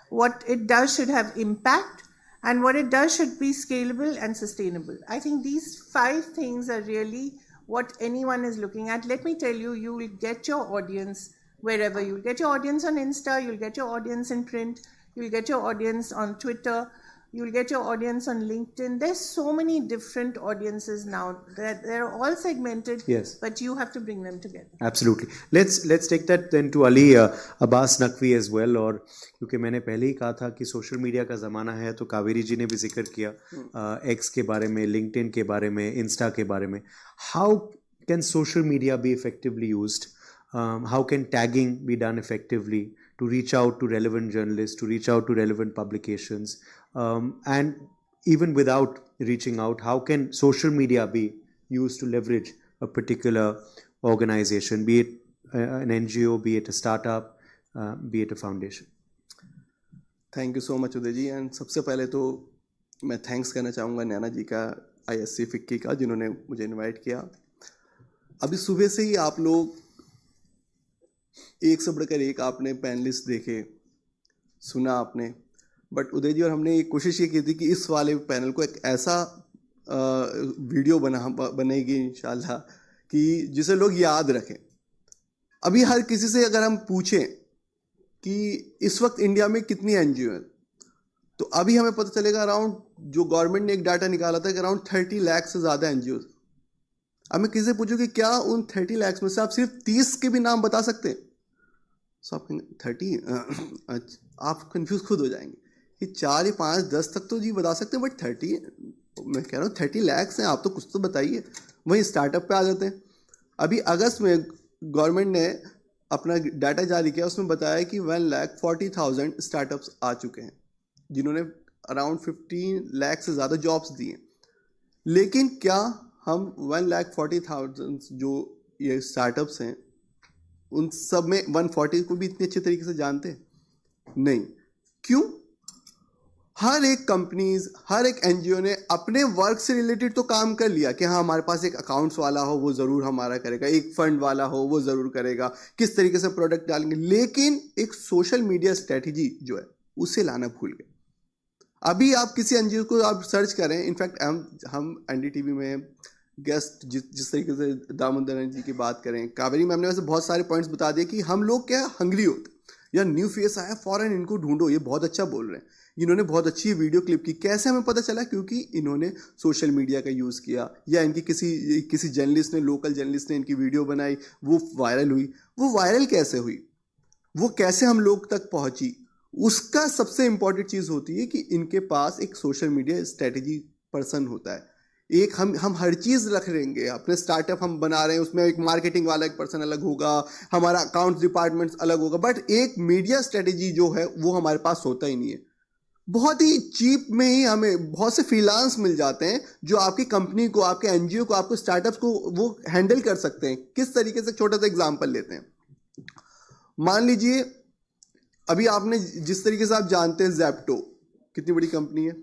What it does should have impact. And what it does should be scalable and sustainable. I think these 5 things are really what anyone is looking at. Let me tell you, you will get your audience wherever. You'll get your audience on Insta, you'll get your audience in print, you'll get your audience on Twitter, you'll get your audience on LinkedIn. There's so many different audiences now. They're all segmented, yes, but you have to bring them together. Absolutely. Let's take that then to Ali Abbas Naqvi as well. और क्योंकि मैंने पहले ही कहा था कि social media का ज़माना है, तो कावेरी जी ने भी जिक्र किया एक्स के बारे में, लिंक्डइन के बारे में, इंस्टा के बारे में. How can social media be effectively used? How can tagging be done effectively to reach out to relevant journalists, to reach out to relevant publications? And even without reaching out, how can social media be used to leverage a particular organization, be it an NGO, be it a startup, be it a foundation? Thank you so much, Uday ji. And सबसे पहले तो मैं thanks करना चाहूँगा नैना जी का, ISC-FICCI का, जिन्होंने मुझे इनवाइट किया. अभी सुबह से ही आप लोग एक से बढ़कर एक आपने पैनलिस्ट देखे, सुना आपने. बट उदय जी और हमने ये कोशिश ये की थी कि इस वाले पैनल को एक ऐसा वीडियो बनेगी इंशाल्लाह कि जिसे लोग याद रखें. अभी हर किसी से अगर हम पूछें कि इस वक्त इंडिया में कितनी NGO हैं, तो अभी हमें पता चलेगा अराउंड, जो गवर्नमेंट ने एक डाटा निकाला था कि अराउंड 30 लाख से ज़्यादा NGOs. अब मैं किसी से पूछूं कि क्या उन 30 लाख में से आप सिर्फ 30 के भी नाम बता सकते हैं? सो आप 30, आप कंफ्यूज खुद हो जाएंगे कि 4 या 5, 10 तक तो जी बता सकते हैं, बट 30, मैं कह रहा हूँ 30 लाख हैं, आप तो कुछ तो बताइए. वहीं स्टार्टअप पे आ जाते हैं. अभी अगस्त में गवर्नमेंट ने अपना डाटा जारी किया, उसमें बताया कि 1,40,000 स्टार्टअप्स आ चुके हैं, जिन्होंने अराउंड 15 लाख से ज़्यादा जॉब्स दिए. लेकिन क्या हम 1,40,000 जो ये स्टार्टअप्स हैं, उन सब में 140 को भी इतने अच्छे तरीके से जानते हैं? नहीं. क्यों? हर एक कंपनीज, हर एक NGO ने अपने वर्क से रिलेटेड तो काम कर लिया कि हाँ, हमारे पास एक अकाउंट्स वाला हो वो ज़रूर हमारा करेगा, एक फंड वाला हो वो ज़रूर करेगा, किस तरीके से प्रोडक्ट डालेंगे. लेकिन एक सोशल मीडिया स्ट्रेटजी जो है उसे लाना भूल गए. अभी आप किसी NGO को आप सर्च करें, इनफैक्ट हम NDTV में गेस्ट जिस तरीके से दामोदरन जी की बात करें, कावेरी मैम ने वैसे बहुत सारे पॉइंट्स बता दिए कि हम लोग क्या हंगरी होते, या न्यू फेस आया फॉरन इनको ढूंढो, ये बहुत अच्छा बोल रहे हैं, इन्होंने बहुत अच्छी वीडियो क्लिप की. कैसे हमें पता चला? क्योंकि इन्होंने सोशल मीडिया का यूज़ किया, या इनकी किसी जर्नलिस्ट ने, लोकल जर्नलिस्ट ने इनकी वीडियो बनाई, वो वायरल हुई. वो वायरल कैसे हुई, वो कैसे हम लोग तक पहुंची, उसका सबसे इंपॉर्टेंट चीज़ होती है कि इनके पास एक सोशल मीडिया स्ट्रेटजी पर्सन होता है. एक हम हर चीज़ रख लेंगे, अपने स्टार्टअप हम बना रहे हैं, उसमें एक मार्केटिंग वाला एक पर्सन अलग होगा, हमारा अकाउंट्स डिपार्टमेंट्स अलग होगा, बट एक मीडिया स्ट्रेटेजी जो है वो हमारे पास होता ही नहीं है। बहुत ही चीप में ही हमें बहुत से फ्रीलांस मिल जाते हैं जो आपकी कंपनी को, आपके एनजीओ को, आपके स्टार्टअप्स को वो हैंडल कर सकते हैं। किस तरीके से, छोटा सा एग्जांपल लेते हैं। मान लीजिए अभी आपने जिस तरीके से आप जानते हैं ज़ेप्टो कितनी बड़ी कंपनी है,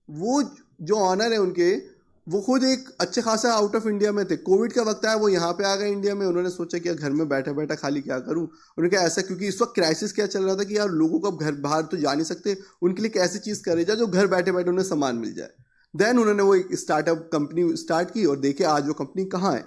वो जो ऑनर है उनके, वो खुद एक अच्छे खासा आउट ऑफ इंडिया में थे। कोविड का वक्त आया, वो यहाँ पे आ गए इंडिया में। उन्होंने सोचा कि यार घर में बैठा बैठा खाली क्या करूँ। उन्होंने कहा ऐसा, क्योंकि इस वक्त क्राइसिस क्या चल रहा था कि यार लोगों को अब घर बाहर तो जा नहीं सकते, उनके लिए एक ऐसी चीज़ करे जाए जो घर बैठे बैठे उन्हें सामान मिल जाए। देन उन्होंने वो एक स्टार्टअप कंपनी स्टार्ट की और देखे आज वो कंपनी कहाँ है।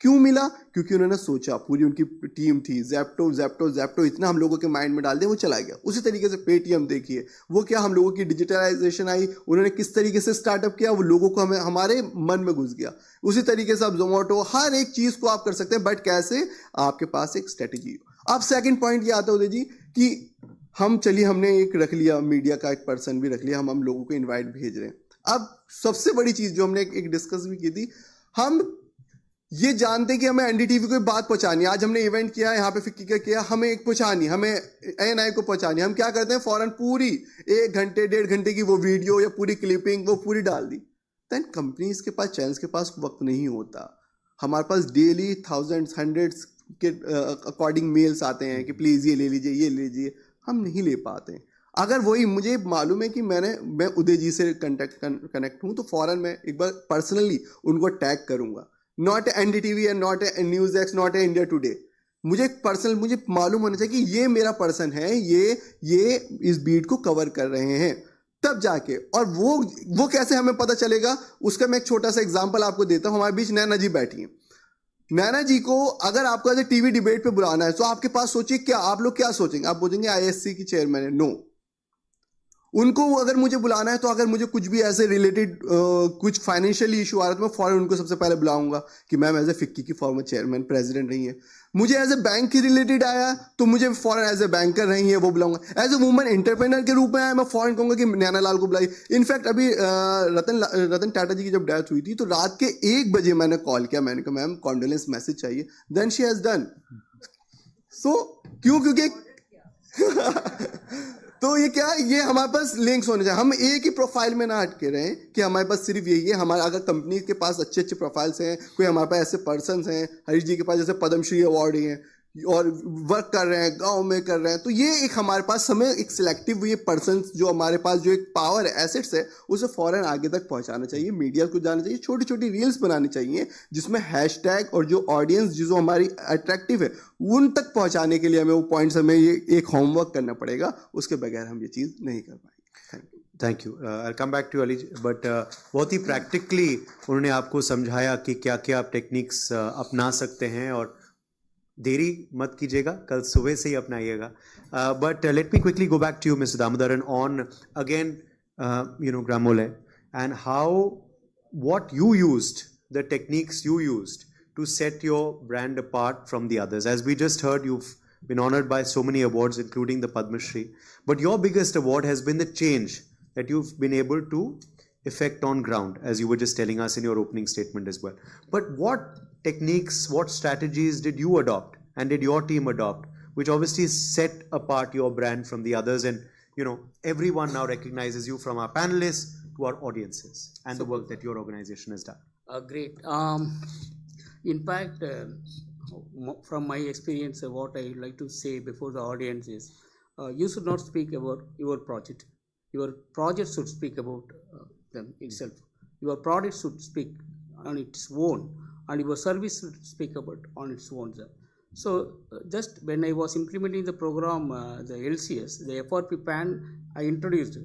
क्यों मिला? क्योंकि उन्होंने सोचा, पूरी उनकी टीम थी, ज़ेप्टो इतना हम लोगों के माइंड में डाल दिया, वो चला गया। उसी तरीके से पेटीएम देखिए, वो क्या हम लोगों की डिजिटलाइजेशन आई, उन्होंने किस तरीके से स्टार्टअप किया, वो लोगों को हमारे मन में घुस गया। उसी तरीके से आप जोमेटो, हर एक चीज़ को आप कर सकते हैं, बट कैसे? आपके पास एक स्ट्रेटेजी हो। अब सेकेंड पॉइंट ये आता है उदय जी कि हमने एक रख लिया, मीडिया का एक पर्सन भी रख लिया, हम लोगों को इन्वाइट भेज रहे हैं। अब सबसे बड़ी चीज़ जो हमने एक डिस्कस भी की थी, हम ये जानते कि हमें एनडीटीवी को बात पहुंचानी है। आज हमने इवेंट किया, यहाँ पे फिक्की का किया, हमें एक पहुंचानी, हमें एएनआई को पहुंचानी। हम क्या करते हैं, फौरन पूरी 1 घंटे 1.5 घंटे की वो वीडियो या पूरी क्लिपिंग वो पूरी डाल दी। देन कंपनीज के पास, चैनल्स के पास वक्त नहीं होता। हमारे पास डेली थाउजेंड्स, हंड्रेड्स के अकॉर्डिंग मेल्स आते हैं कि प्लीज़ ये ले लीजिए, ये ले लीजिए, हम नहीं ले पाते हैं। अगर वही मुझे मालूम है कि मैं उदय जी से कनेक्ट हूँ, तो फौरन मैं एक बार पर्सनली उनको टैग करूँगा। Not NDTV and not news x, not India today. मुझे मालूम होना चाहिए कि ये मेरा पर्सन है, ये इस बीट को कवर कर रहे हैं, तब जाके। और वो कैसे हमें पता चलेगा, उसका मैं एक छोटा सा एग्जांपल आपको देता हूँ। हमारे बीच नैना जी बैठी हैं। नैना जी को अगर आपको ऐसे टीवी डिबेट पे बुलाना है, तो आपके पास सोचिए क्या, आप लोग क्या सोचेंगे? आप बोलेंगे आईएससी की चेयरमैन है। नो, उनको अगर मुझे बुलाना है, तो अगर मुझे कुछ भी ऐसे रिलेटेड कुछ फाइनेंशियली इशू आ रहा है, तो मैं फॉरन उनको सबसे पहले बुलाऊंगा कि मैम एज ए फिक्की की फॉर्मर चेयरमैन, प्रेसिडेंट रही है। मुझे एज ए बैंक की रिलेटेड आया, तो मुझे फॉरन एज ए बैंकर रही है, वो बुलाऊंगा। एज ए वुमन एंटरप्रेन्योर के रूप में आया, मैं फॉरन कहूंगा कि नैना लाल को बुलाई। इनफैक्ट अभी रतन टाटा जी की जब डेथ हुई थी, तो रात के 1 बजे मैंने कॉल किया, मैंने कहा मैम कॉन्डोलेंस मैसेज चाहिए। Then she has done so. क्योंकि तो ये क्या, ये हमारे पास लिंक्स होने चाहिए। हम एक ही प्रोफाइल में ना अटके रहें कि हमारे पास सिर्फ यही है। हमारा अगर कंपनी के पास अच्छे अच्छे प्रोफाइल्स हैं, कोई हमारे पास ऐसे पर्सन्स हैं, हरीश जी के पास जैसे पद्मश्री अवार्ड हैं और वर्क कर रहे हैं, गांव में कर रहे हैं, तो ये एक हमारे पास समय एक सिलेक्टिव ये पर्सन्स जो हमारे पास जो एक पावर है, एसेट्स है, उसे फौरन आगे तक पहुंचाना चाहिए, मीडिया को जाना चाहिए, छोटी छोटी रील्स बनानी चाहिए जिसमें हैशटैग और जो ऑडियंस जो हमारी अट्रैक्टिव है उन तक पहुंचाने के लिए हमें वो पॉइंट्स, हमें ये एक होमवर्क करना पड़ेगा। उसके बगैर हम ये चीज़ नहीं कर पाएंगे। Thank you. I come back to Ali, but बहुत ही प्रैक्टिकली उन्होंने आपको समझाया कि क्या क्या आप टेक्निक्स अपना सकते हैं, और देरी मत कीजिएगा, कल सुबह से ही अपनाइएगा। But let me quickly go back to you mister Damodaran on again Gramole, and what you used, the techniques you used to set your brand apart from the others. As we just heard, you've been honored by so many awards, including the Padma Shri, but your biggest award has been the change that you've been able to effect on ground, as you were just telling us in your opening statement as well. But what techniques, what strategies did you adopt and did your team adopt, which obviously set apart your brand from the others, and everyone now recognizes you, from our panelists to our audiences, and the work that your organization has done? Great. In fact, from my experience, what I would like to say before the audience is, you should not speak about your project. Your project should speak about them itself. Your product should speak on its own, and your service should speak about on its own. So just when I was implementing the program, the LCS, the FRP PAN, I introduced.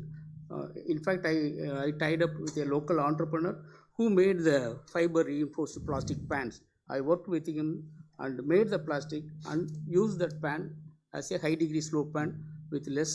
In fact, I tied up with a local entrepreneur who made the fiber reinforced plastic pans. I worked with him and made the plastic and used that pan as a high degree slope pan with less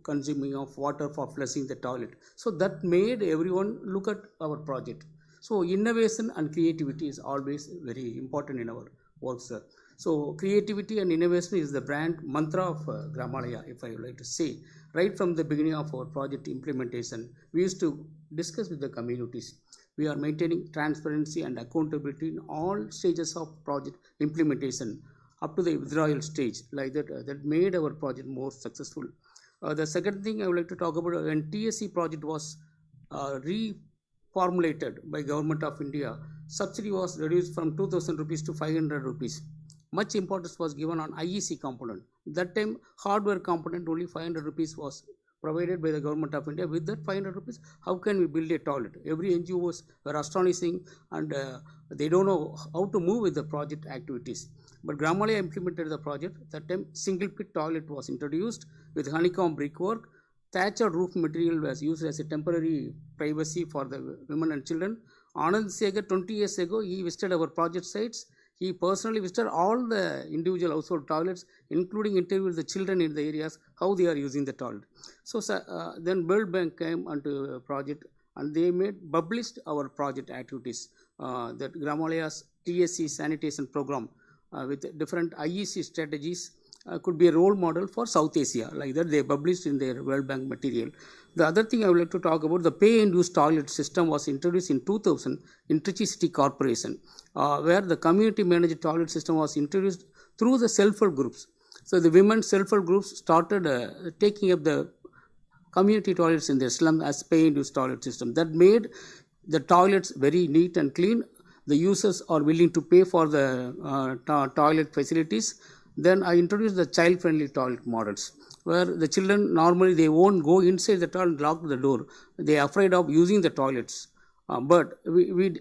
consuming of water for flushing the toilet. So that made everyone look at our project. So innovation and creativity is always very important in our work, sir. So creativity and innovation is the brand mantra of Gramalaya, if I would like to say. Right from the beginning of our project implementation, we used to discuss with the communities. we are maintaining transparency and accountability in all stages of project implementation up to the withdrawal stage, like that. That made our project more successful. The second thing I would like to talk about, when TSC project was reformulated by Government of India, subsidy was reduced from 2,000 rupees to 500 rupees. Much importance was given on IEC component. That time, hardware component only 500 rupees was provided by the Government of India. With that 500 rupees, how can we build a toilet? Every NGOs were astonishing, and they don't know how to move with the project activities. But Gramalaya implemented the project. That time, single pit toilet was introduced with honeycomb brickwork. Thatcher roof material was used as a temporary privacy for the women and children. Anand Segar, 20 years ago, he visited our project sites. He personally visited all the individual household toilets, including interviewed the children in the areas, how they are using the toilet. So then World Bank came onto the project, and they published our project activities. That Gramalaya's TSC sanitation program with different IEC strategies could be a role model for South Asia. Like that, they published in their World Bank material. The other thing I would like to talk about, the pay and use toilet system was introduced in 2000 in Trichy City Corporation, where the community managed toilet system was introduced through the self-help groups. So the women self-help groups started taking up the community toilets in their slum as pay and use toilet system. That made the toilets very neat and clean. The users are willing to pay for the toilet facilities. Then I introduced the child-friendly toilet models, where the children normally they won't go inside the toilet and lock the door. They are afraid of using the toilets. But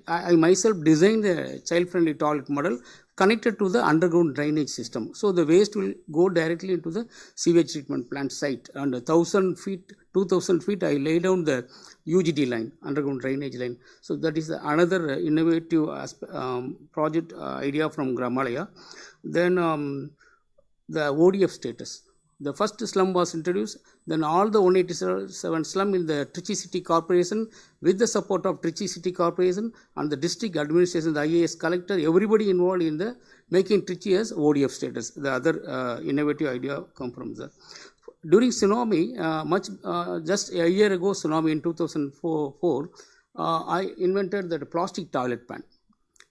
I myself designed the child-friendly toilet model connected to the underground drainage system. So the waste will go directly into the sewage treatment plant site. And 1,000 feet, 2,000 feet, I lay down the UGD line, underground drainage line. So that is another innovative project idea from Gramalaya. Then the ODF status. The first slum was introduced, then all the 187 slum in the Trichy City Corporation, with the support of Trichy City Corporation and the district administration, the IAS collector, everybody involved in the making Trichy as ODF status. The other innovative idea come from there. During tsunami, just a year ago, tsunami in 2004, I invented the plastic toilet pan.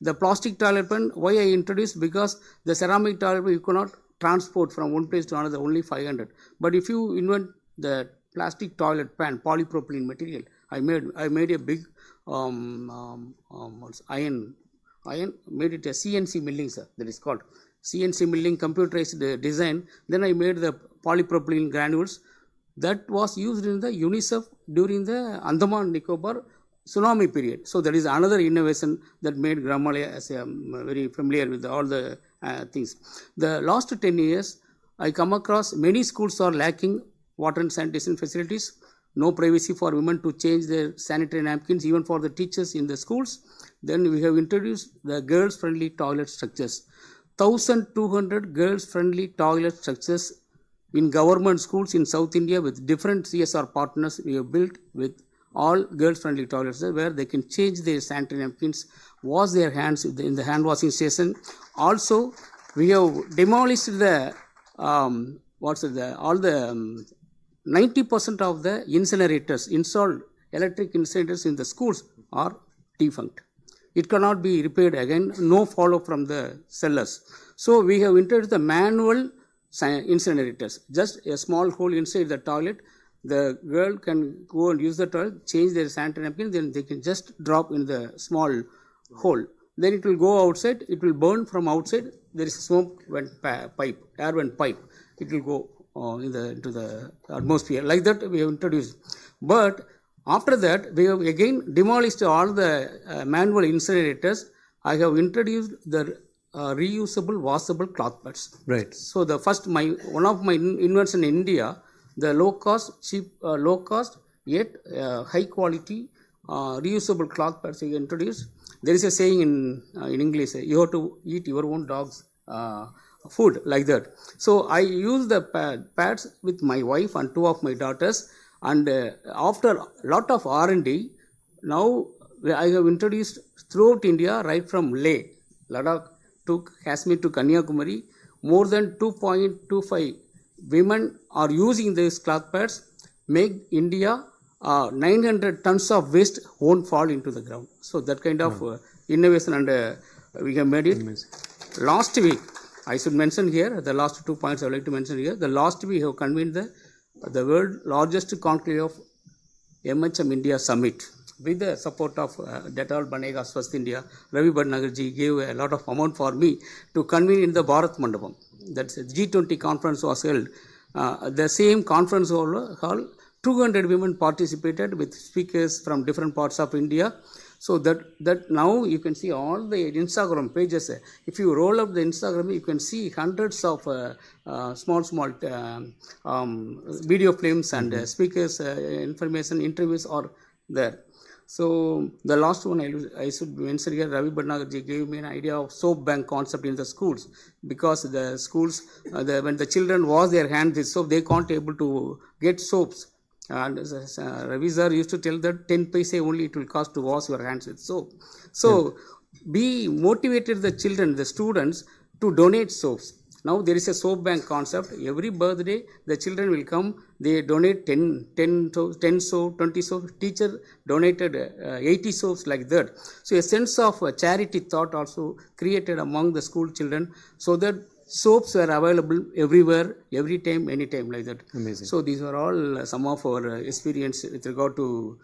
The plastic toilet pan, why I introduced? Because the ceramic toilet pan you cannot transport from one place to another, only 500. But if you invent the plastic toilet pan, polypropylene material, I made a big iron, made it a CNC milling, sir, that is called. CNC milling, computerized design. Then I made the polypropylene granules that was used in the UNICEF during the Andaman Nicobar tsunami period. So that is another innovation that made Gramalaya as very familiar with all the things. The last 10 years, I come across many schools are lacking water and sanitation facilities, no privacy for women to change their sanitary napkins, even for the teachers in the schools. Then we have introduced the girls-friendly toilet structures. 1,200 girls-friendly toilet structures in government schools in South India with different CSR partners we have built with all girls-friendly toilets there, where they can change their sanitary napkins, wash their hands in the hand washing station. Also, we have demolished the 90% of the incinerators, installed electric incinerators in the schools are defunct. It cannot be repaired again, no follow from the sellers. So we have introduced the manual incinerators, just a small hole inside the toilet. The girl can go and use the toilet, change their sanitary napkin, then they can just drop in the small hole. Then it will go outside, it will burn from outside. There is a smoke vent pipe, air vent pipe. It will go into the atmosphere. Like that we have introduced. But after that, we have again demolished all the manual incinerators. I have introduced the reusable, washable cloth pads. Right. So the first, one of my invention in India, the low cost, yet high quality reusable cloth pads we introduced. There is a saying in English, you have to eat your own dog's food, like that. So I use the pads with my wife and 2 of my daughters, and after a lot of R&D, now I have introduced throughout India, right from Leh, Ladakh to Kashmir to Kanyakumari, more than 2.25 women are using these cloth pads, make India 900 tons of waste won't fall into the ground. So that kind of innovation and we have made it. Last week, I should mention here, the last 2 points I would like to mention here. The last week we have convened the world largest conclave of MHM India Summit with the support of Detal Banega Swasth India. Ravi Bhatnagarji gave a lot of amount for me to convene in the Bharat Mandapam. That's a G20 conference was held. The same conference hall, 200 women participated with speakers from different parts of India. So that now you can see all the Instagram pages. If you roll up the Instagram, you can see hundreds of small video films and speakers, information, interviews are there. So the last one I should mention here, Ravi Bhatnagarji gave me an idea of soap bank concept in the schools, because the schools, when the children wash their hands with soap, they can't able to get soaps. And Ravi sir used to tell that 10 paise only it will cost to wash your hands with soap. So be motivated the children, the students to donate soaps. Now there is a soap bank concept. Every birthday the children will come, they donate 10 soap, 20 soaps. Teacher donated 80 soaps, like that. So a sense of charity thought also created among the school children, so that soaps were available everywhere, every time, anytime, like that. Amazing. So these are all some of our experience with regard to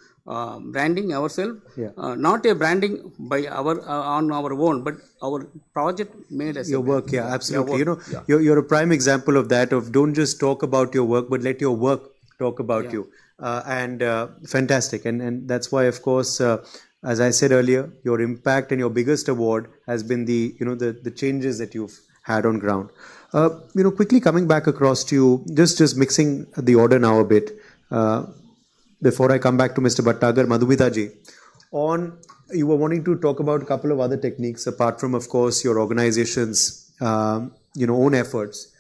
branding ourselves. Yeah. Not a branding by on our own, but our project made as your a work. Yeah, absolutely. Your work, You're a prime example of that. Of don't just talk about your work, but let your work talk about you. And fantastic. And that's why, of course, as I said earlier, your impact and your biggest award has been the changes that you've had on ground. Quickly coming back across to you, just mixing the order now a bit, before I come back to Mr. Bhattagar, Madhumita ji, you were wanting to talk about a couple of other techniques apart from, of course, your organization's own efforts.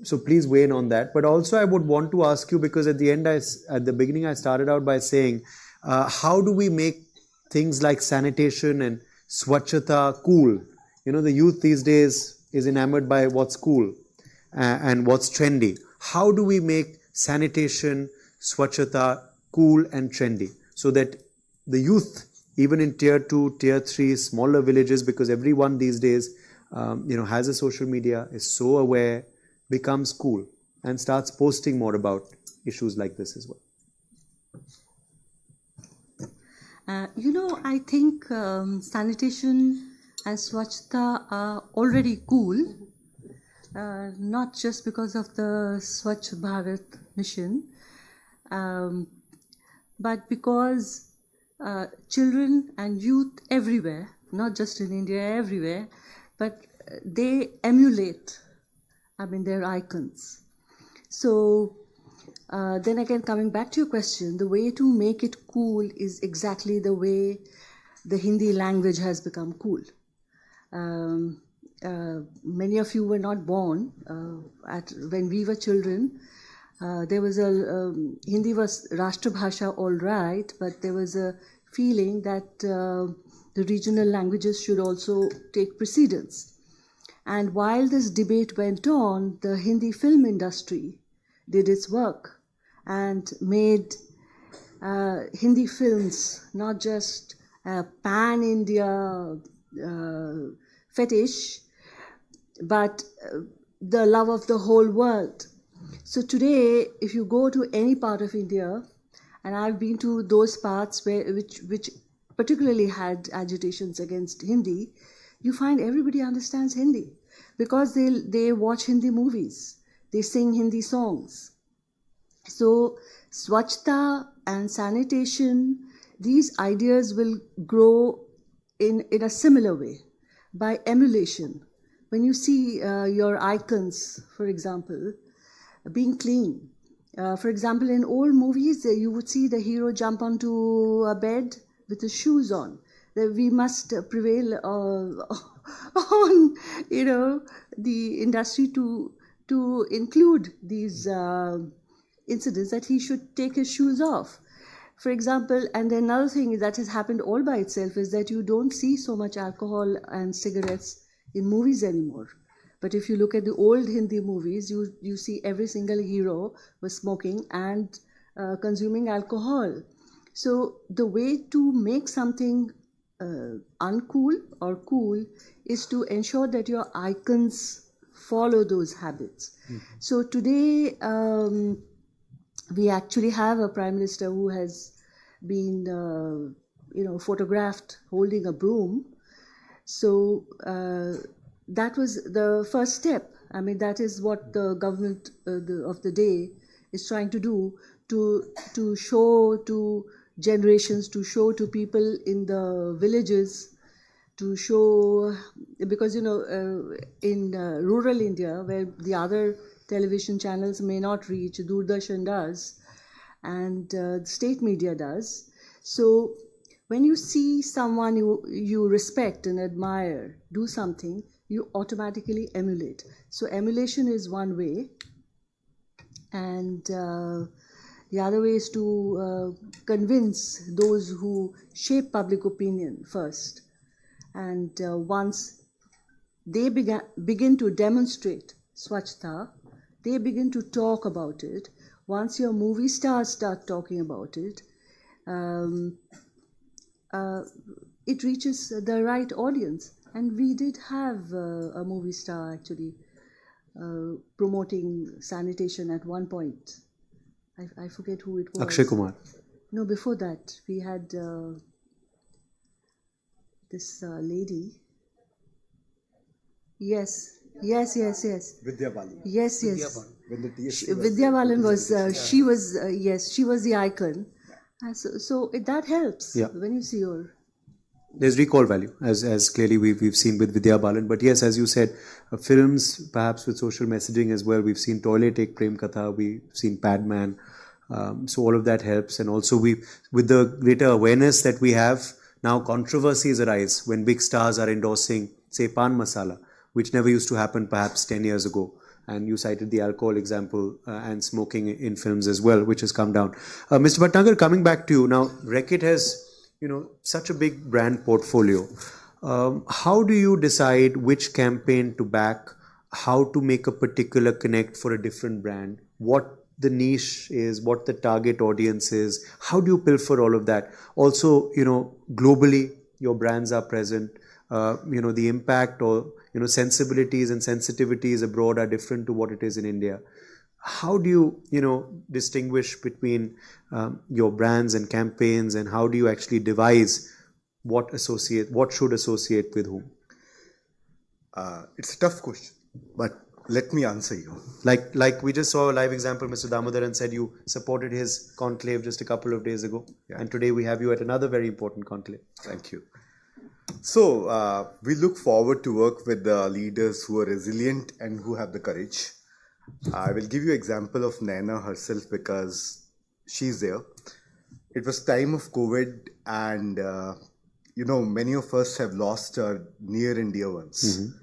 So please weigh in on that. But also I would want to ask you, because at the beginning I started out by saying, how do we make things like sanitation and swachhata cool? The youth these days is enamored by what's cool and what's trendy. How do we make sanitation, swachhata cool and trendy, so that the youth, even in tier 2, tier 3, smaller villages, because everyone these days has a social media, is so aware, becomes cool and starts posting more about issues like this as well? I think sanitation and swachhata are already cool, not just because of the Swachh Bharat mission, but because children and youth everywhere, not just in India, everywhere, but they emulate, their icons. So then again, coming back to your question, the way to make it cool is exactly the way the Hindi language has become cool. Many of you were not born when we were children. There was Hindi was Rashtra Bhasha, all right, but there was a feeling that the regional languages should also take precedence. And while this debate went on, the Hindi film industry did its work and made Hindi films not just a pan-India fetish, but the love of the whole world. So today, if you go to any part of India, and I've been to those parts which particularly had agitations against Hindi, you find everybody understands Hindi because they watch Hindi movies, they sing Hindi songs. So swachhata and sanitation, these ideas will grow in a similar way, by emulation. When you see your icons, for example, being clean. For example, in old movies, you would see the hero jump onto a bed with his shoes on. We must prevail on, the industry to include these incidents, that he should take his shoes off. For example, and then another thing that has happened all by itself is that you don't see so much alcohol and cigarettes in movies anymore. But if you look at the old Hindi movies, you see every single hero was smoking and consuming alcohol. So the way to make something uncool or cool is to ensure that your icons follow those habits. So today we actually have a Prime Minister who has been photographed holding a broom. So that was the first step. I mean, that is what the government of the day is trying to do, to show to generations, to show to people in the villages, to show, because in rural India, where the other television channels may not reach, Doordarshan does, and state media does. So when you see someone you respect and admire do something, you automatically emulate. So emulation is one way, and the other way is to convince those who shape public opinion first. And once they begin to demonstrate Swachhta, they begin to talk about it. Once your movie stars start talking about it, it reaches the right audience. And we did have a movie star actually promoting sanitation at one point. I forget who it was. Akshay Kumar. No, before that we had this lady. Yes. Vidya Balan. Yes. When the TSC Vidya Balan was, she was the icon. So that helps when you see her. There's recall value, as clearly we've seen with Vidya Balan. But yes, as you said, films perhaps with social messaging as well. We've seen Toilet Ek Prem Katha, we've seen Padman. So all of that helps. And also with the greater awareness that we have, now controversies arise when big stars are endorsing, say, Pan Masala, which never used to happen perhaps 10 years ago. And you cited the alcohol example and smoking in films as well, which has come down. Mr. Bhatnagar, coming back to you, now Reckitt has such a big brand portfolio. How do you decide which campaign to back, how to make a particular connect for a different brand, what the niche is, what the target audience is? How do you pilfer all of that? Also, globally, your brands are present. The impact or sensibilities and sensitivities abroad are different to what it is in India. How do you distinguish between your brands and campaigns, and how do you actually devise what should associate with whom? It's a tough question, but let me answer you. Like we just saw a live example. Mr. Damodaran said you supported his conclave just a couple of days ago, and today we have you at another very important conclave. Thank you. So we look forward to work with the leaders who are resilient and who have the courage. I will give you an example of Naina herself because she's there. It was time of COVID, and many of us have lost our near and dear ones. Mm-hmm.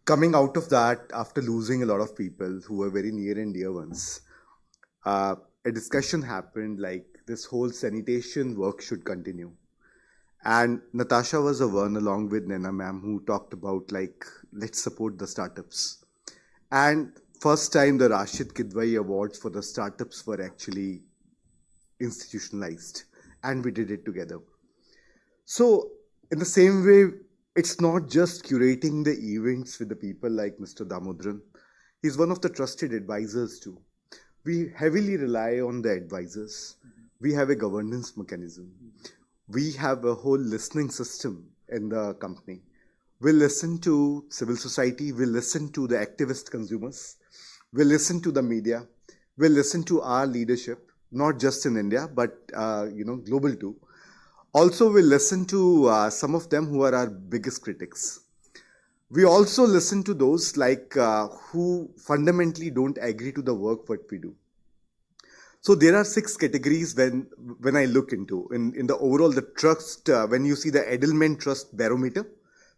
Coming out of that, after losing a lot of people who were very near and dear ones, a discussion happened like this whole sanitation work should continue. And Natasha was the one, along with Naina ma'am, who talked about let's support the startups. And first time the Rashid Kidwai Awards for the startups were actually institutionalized, and we did it together. So in the same way, it's not just curating the events with the people like Mr. Damodaran. He's one of the trusted advisors too. We heavily rely on the advisors. We have a governance mechanism. We have a whole listening system in the company. We listen to civil society. We listen to the activist consumers. We listen to the media. We listen to our leadership, not just in India, but global too. Also, we listen to some of them who are our biggest critics. We also listen to those who fundamentally don't agree to the work what we do. So there are 6 categories when I look into in the overall the trust. When you see the Edelman Trust Barometer,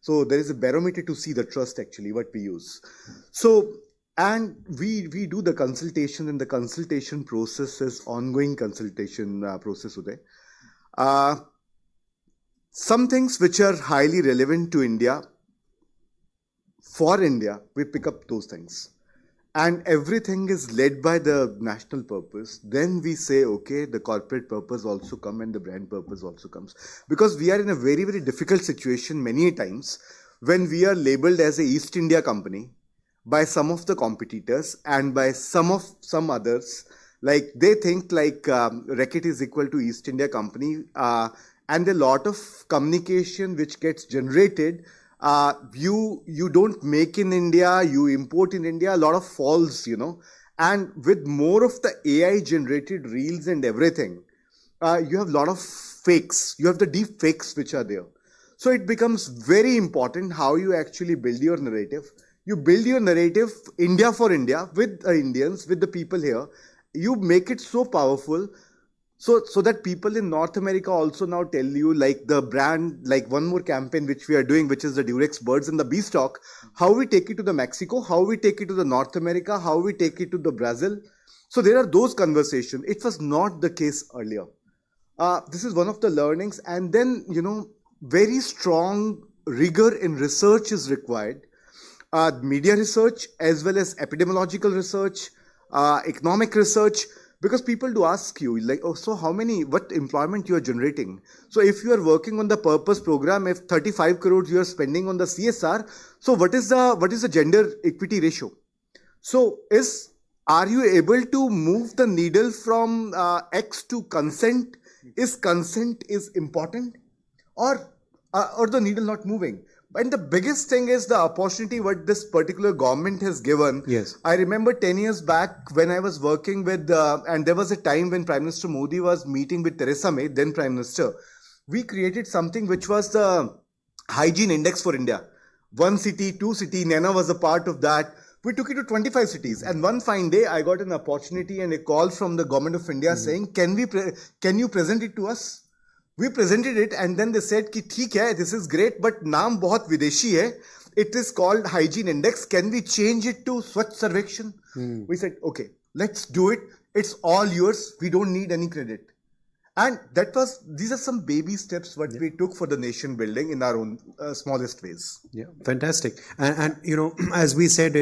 so there is a barometer to see the trust actually what we use. So and we do the consultation, and the consultation process is ongoing consultation process today. Some things which are highly relevant to India, for India, we pick up those things. and everything is led by the national purpose, then we say, okay, the corporate purpose also comes and the brand purpose also comes. Because we are in a very, very difficult situation many times when we are labeled as a East India company by some of the competitors and by some others. Like they think like Reckitt is equal to East India company, and a lot of communication which gets generated. You don't make in India, you import in India, a lot of false, and with more of the AI generated reels and everything, you have a lot of fakes, you have the deep fakes which are there. So it becomes very important how you actually build your narrative. You build your narrative India for India with Indians, with the people here. You make it so powerful so that people in North America also now tell you, like the brand, like one more campaign which we are doing, which is the Durex Birds and the Beestalk, how we take it to the Mexico, how we take it to the North America, how we take it to the Brazil. So there are those conversations. It was not the case earlier. This is one of the learnings. And then, very strong rigor in research is required. Media research as well as epidemiological research, economic research, because people do ask you like, oh, so what employment you are generating? So if you are working on the purpose program, if 35 crores you are spending on the CSR, so what is the gender equity ratio? So are you able to move the needle from X to consent? Is consent is important, or the needle not moving? And the biggest thing is the opportunity what this particular government has given. Yes. I remember 10 years back when I was working with, and there was a time when Prime Minister Modi was meeting with Theresa May, then Prime Minister. We created something which was the hygiene index for India. 1 city, 2 city, Nana was a part of that. We took it to 25 cities. And one fine day, I got an opportunity and a call from the government of India saying, can you present it to us? We presented it and then they said ki theek hai, this is great, but naam bahut videshi hai. It is called hygiene index. Can we change it to Swachh Sarvekshan? We said, okay, let's do it. It's all yours. We don't need any credit. And these are some baby steps what we took for the nation building in our own smallest ways. Yeah, fantastic. And as we said,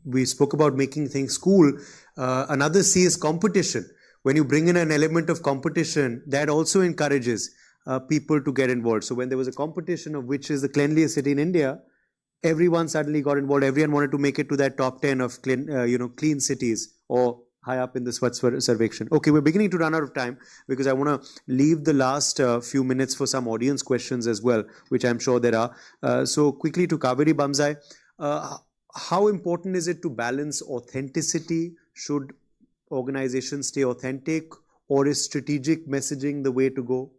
we spoke about making things cool. Another C is competition. When you bring in an element of competition, that also encourages people to get involved. So when there was a competition of which is the cleanliest city in India, everyone suddenly got involved. Everyone wanted to make it to that top 10 of clean cities or high up in the Swachh Sarvekshan. Okay, we're beginning to run out of time because I want to leave the last few minutes for some audience questions as well, which I'm sure there are. So quickly to Kaveri Bamzai, how important is it to balance authenticity? Should organizations stay authentic, or is strategic messaging the way to go?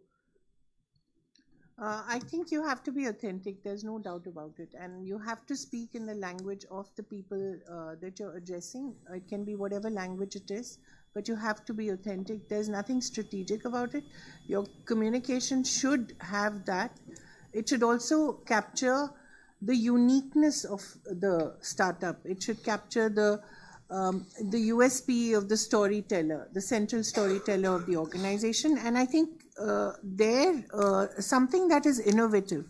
I think you have to be authentic. There's no doubt about it. And you have to speak in the language of the people that you're addressing. It can be whatever language it is, but you have to be authentic. There's nothing strategic about it. Your communication should have that. It should also capture the uniqueness of the startup. It should capture the USP of the storyteller, the central storyteller of the organization. And I think something that is innovative,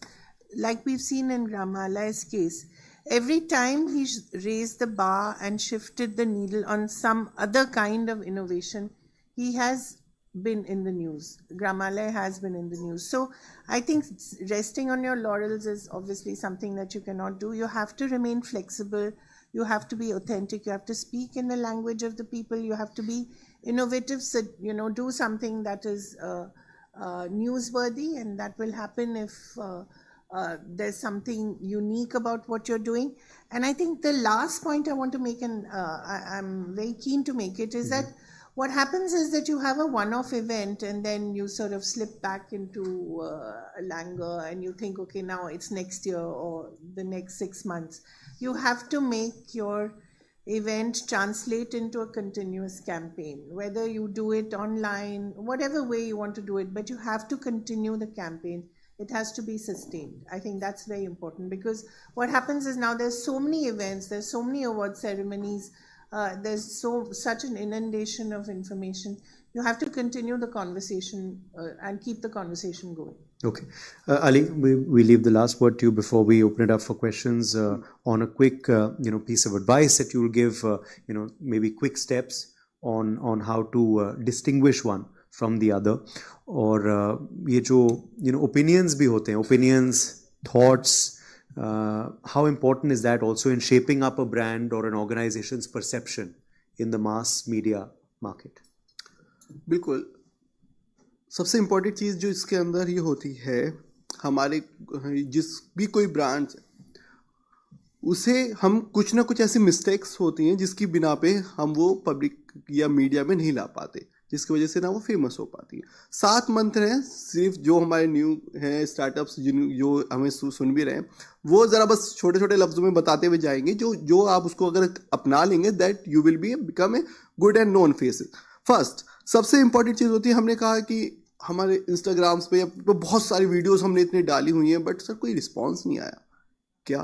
like we've seen in Gramalay's case, every time he's raised the bar and shifted the needle on some other kind of innovation, he has been in the news. Gramalay has been in the news. So I think resting on your laurels is obviously something that you cannot do. You have to remain flexible. You have to be authentic. You have to speak in the language of the people. You have to be innovative. So, do something that is newsworthy, and that will happen if there's something unique about what you're doing. And I think the last point I want to make, and I'm very keen to make it, is that what happens is that you have a one-off event and then you sort of slip back into a languor and you think, okay, now it's next year or the next 6 months. You have to make your event translate into a continuous campaign, whether you do it online, whatever way you want to do it, but you have to continue the campaign. It has to be sustained. I think that's very important, because what happens is now there's so many events, there's so many award ceremonies, there's such an inundation of information. You have to continue the conversation and keep the conversation going. Okay. Ali, we leave the last word to you before we open it up for questions on a quick, piece of advice that you will give, maybe quick steps on how to distinguish one from the other. और ये जो opinions भी होते हैं, opinions, thoughts, how important is that also in shaping up a brand or an organization's perception in the mass media market? बिल्कुल. सबसे important चीज़ जो इसके अंदर ये होती है, हमारे जिस भी कोई ब्रांड उसे हम कुछ ना कुछ ऐसी मिस्टेक्स होती हैं जिसकी बिना पे हम वो पब्लिक या मीडिया में नहीं ला पाते, जिसकी वजह से ना वो फेमस हो पाती है. 7 मंत्र हैं सिर्फ जो हमारे न्यू हैं स्टार्टअप्स जो हमें सुन भी रहे हैं, वो ज़रा बस छोटे छोटे लफ्ज़ों में बताते हुए जाएंगे जो आप उसको अगर अपना लेंगे that you will be become a good and known face. First सबसे इंपॉर्टेंट चीज़ होती है, हमने कहा कि हमारे इंस्टाग्राम्स पे बहुत सारी वीडियोस हमने इतनी डाली हुई हैं बट सर कोई रिस्पांस नहीं आया. क्या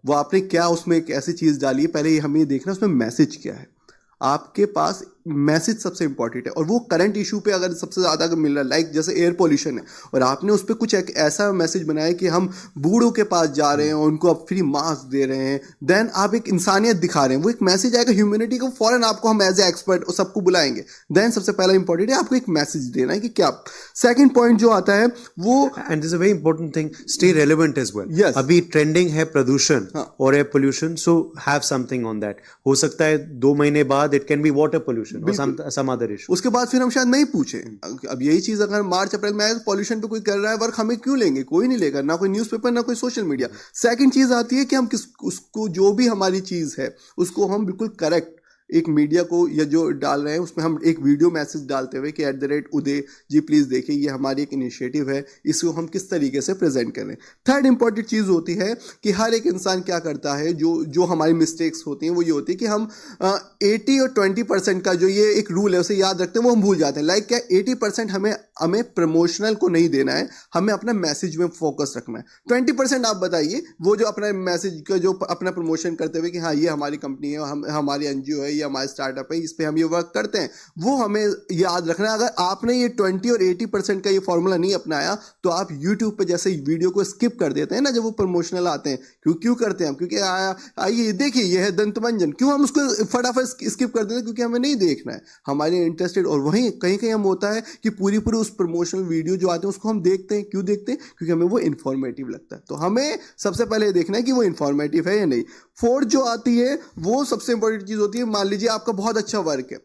वो आपने क्या उसमें एक ऐसी चीज़ डाली है, पहले हमें ये देखना उसमें मैसेज क्या है. आपके पास मैसेज सबसे इंपॉर्टेंट है और वो करंट इशू पे अगर सबसे ज़्यादा मिल रहा है, लाइक जैसे एयर पोल्यूशन है और आपने उस पर कुछ एक ऐसा मैसेज बनाया कि हम बूढ़ों के पास जा रहे हैं और उनको अब फ्री मास्क दे रहे हैं, देन आप एक इंसानियत दिखा रहे हैं, वो एक मैसेज आएगा ह्यूमैनिटी को, फॉरन आपको हम एज ए एक्सपर्ट और सबको बुलाएंगे. देन सबसे पहला इंपॉर्टेंट है आपको एक मैसेज देना है कि क्या. सेकंड पॉइंट जो आता है वो and this a very important thing, stay relevant as well. Yes, अभी ट्रेंडिंग है प्रदूषण और air pollution, so have something on that. हो सकता है 2 महीने बाद it can be water pollution और सम अदर इशू. उसके बाद फिर हम शायद नहीं पूछें. अब यही चीज अगर मार्च अप्रैल में पॉल्यूशन पे कोई कर रहा है वर्क, हमें क्यों लेंगे? कोई नहीं लेगा, ना कोई न्यूज़पेपर ना कोई सोशल मीडिया. सेकंड चीज आती है कि हम उसको जो भी हमारी चीज है उसको हम बिल्कुल करेक्ट एक मीडिया को या जो डाल रहे हैं उसमें हम एक वीडियो मैसेज डालते हुए कि @उदय जी प्लीज़ देखिए ये हमारी एक इनिशिएटिव है, इसको हम किस तरीके से प्रेजेंट करें. थर्ड इंपॉर्टेंट चीज़ होती है कि हर एक इंसान क्या करता है, जो हमारी मिस्टेक्स होती हैं वो ये होती है कि हम 80 और 20% का जो ये एक रूल है उसे याद रखते हैं, वो हम भूल जाते हैं. लाइक क्या 80% हमें प्रमोशनल को नहीं देना है, हमें अपना मैसेज में फोकस रखना है. 20% आप बताइए वो जो अपना मैसेज का जो अपना प्रमोशन करते हुए कि हाँ ये हमारी कंपनी है, हमारी NGO है, हमारा स्टार्टअप है, इस पे हम ये वर्क करते हैं, वो हमें याद रखना है. अगर आपने ये 20 और 80% का ये फॉर्मूला नहीं अपनाया तो आप YouTube पे जैसे वीडियो को स्किप कर देते हैं ना जब वो प्रमोशनल आते हैं. क्यों करते हैं हम? क्योंकि आइए देखिए ये है दंतमंजन, क्यों हम उसको फटाफट स्किप कर देते हैं? क्योंकि हमें नहीं देखना है, हमारे इंटरेस्टेड. और वहीं कहीं हम होता है कि पूरी उस प्रमोशनल वीडियो जो आते हैं उसको हम देखते हैं. क्यों देखते हैं? क्योंकि हमें वो इन्फॉर्मेटिव लगता है. तो हमें सबसे पहले देखना है कि वो इन्फॉर्मेटिव है या नहीं. फोर्थ जो आती है वो सबसे इंपॉर्टेंट चीज होती है. मान लीजिए आपका बहुत अच्छा वर्क है,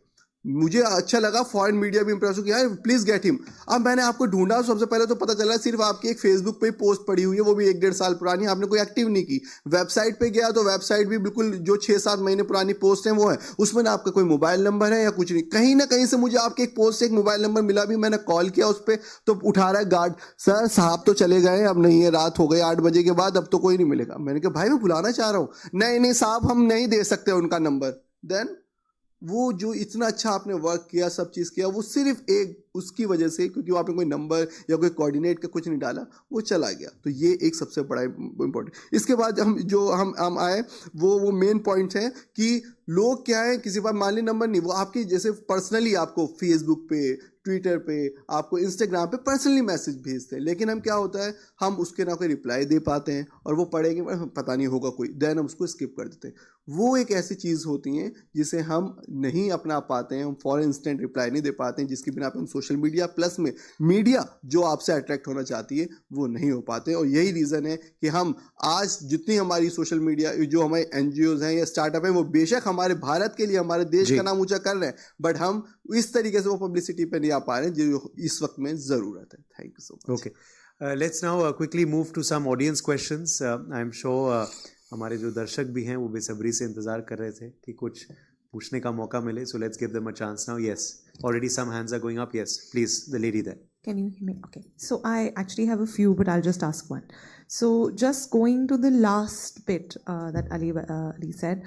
मुझे अच्छा लगा, फॉरेन मीडिया भी इंप्रेस हो गया, यार प्लीज गेट हिम. अब मैंने आपको ढूंढा, सबसे पहले तो पता चला सिर्फ आपकी एक फेसबुक पे पोस्ट पड़ी हुई है, वो भी 1-1.5 साल पुरानी, आपने कोई एक्टिव नहीं की. वेबसाइट पे गया तो वेबसाइट भी बिल्कुल जो 6-7 महीने पुरानी पोस्ट है वो है, उसमें ना आपका कोई मोबाइल नंबर है या कुछ नहीं. कहीं ना कहीं से मुझे आपके एक पोस्ट से एक मोबाइल नंबर मिला भी, मैंने कॉल किया उस पर तो उठा रहा है गार्ड, सर साहब तो चले गए, अब नहीं है, रात हो गई 8 बजे के बाद, अब तो कोई नहीं मिलेगा. मैंने कहा भाई मैं बुलाना चाह रहा हूँ. नहीं साहब हम नहीं दे सकते उनका नंबर. देन वो जो इतना अच्छा आपने वर्क किया, सब चीज़ किया, वो सिर्फ एक उसकी वजह से, क्योंकि आपने कोई नंबर या कोई कोऑर्डिनेट का कुछ नहीं डाला, वो चला गया. तो ये एक सबसे बड़ा इंपॉर्टेंट. इसके बाद हम आए वो मेन पॉइंट्स हैं कि लोग क्या है, किसी पर मान ली नंबर नहीं, वो आपकी जैसे पर्सनली आपको फेसबुक पे, ट्विटर पे, आपको इंस्टाग्राम पे पर्सनली मैसेज भेजते हैं, लेकिन हम क्या होता है हम उसके ना कोई रिप्लाई दे पाते हैं और वो पढ़ेंगे पता नहीं होगा कोई, देन हम उसको स्किप कर देते हैं. वो एक ऐसी चीज़ होती है जिसे हम नहीं अपना पाते हैं, हम फॉर इंस्टेंट रिप्लाई नहीं दे पाते हैं, जिसकी बिना पर हम सोशल मीडिया प्लस में मीडिया जो आपसे अट्रैक्ट होना चाहती है वो नहीं हो पाते. और यही रीज़न है कि हम आज जितनी हमारी सोशल मीडिया जो हमारे NGOs हैं या स्टार्टअप हैं वो बेशक हमारे भारत के लिए, हमारे देश का नाम ऊंचा कर रहे हैं, बट हम इस तरीके से वो पब्लिसिटी पे नहीं आ पा रहे हैं जो इस वक्त में ज़रूरत है. Thank you so much. Okay, let's now quickly move to some audience questions. I am sure हमारे जो दर्शक भी हैं वो बेसब्री से इंतजार कर रहे थे कि कुछ पूछने का मौका मिले. So let's give them a chance now. Yes, already some hands are going up. Yes, please, the lady there. Can you hear me? Okay. So I actually have a few, but I'll just ask one. So just going to the last bit that Ali said,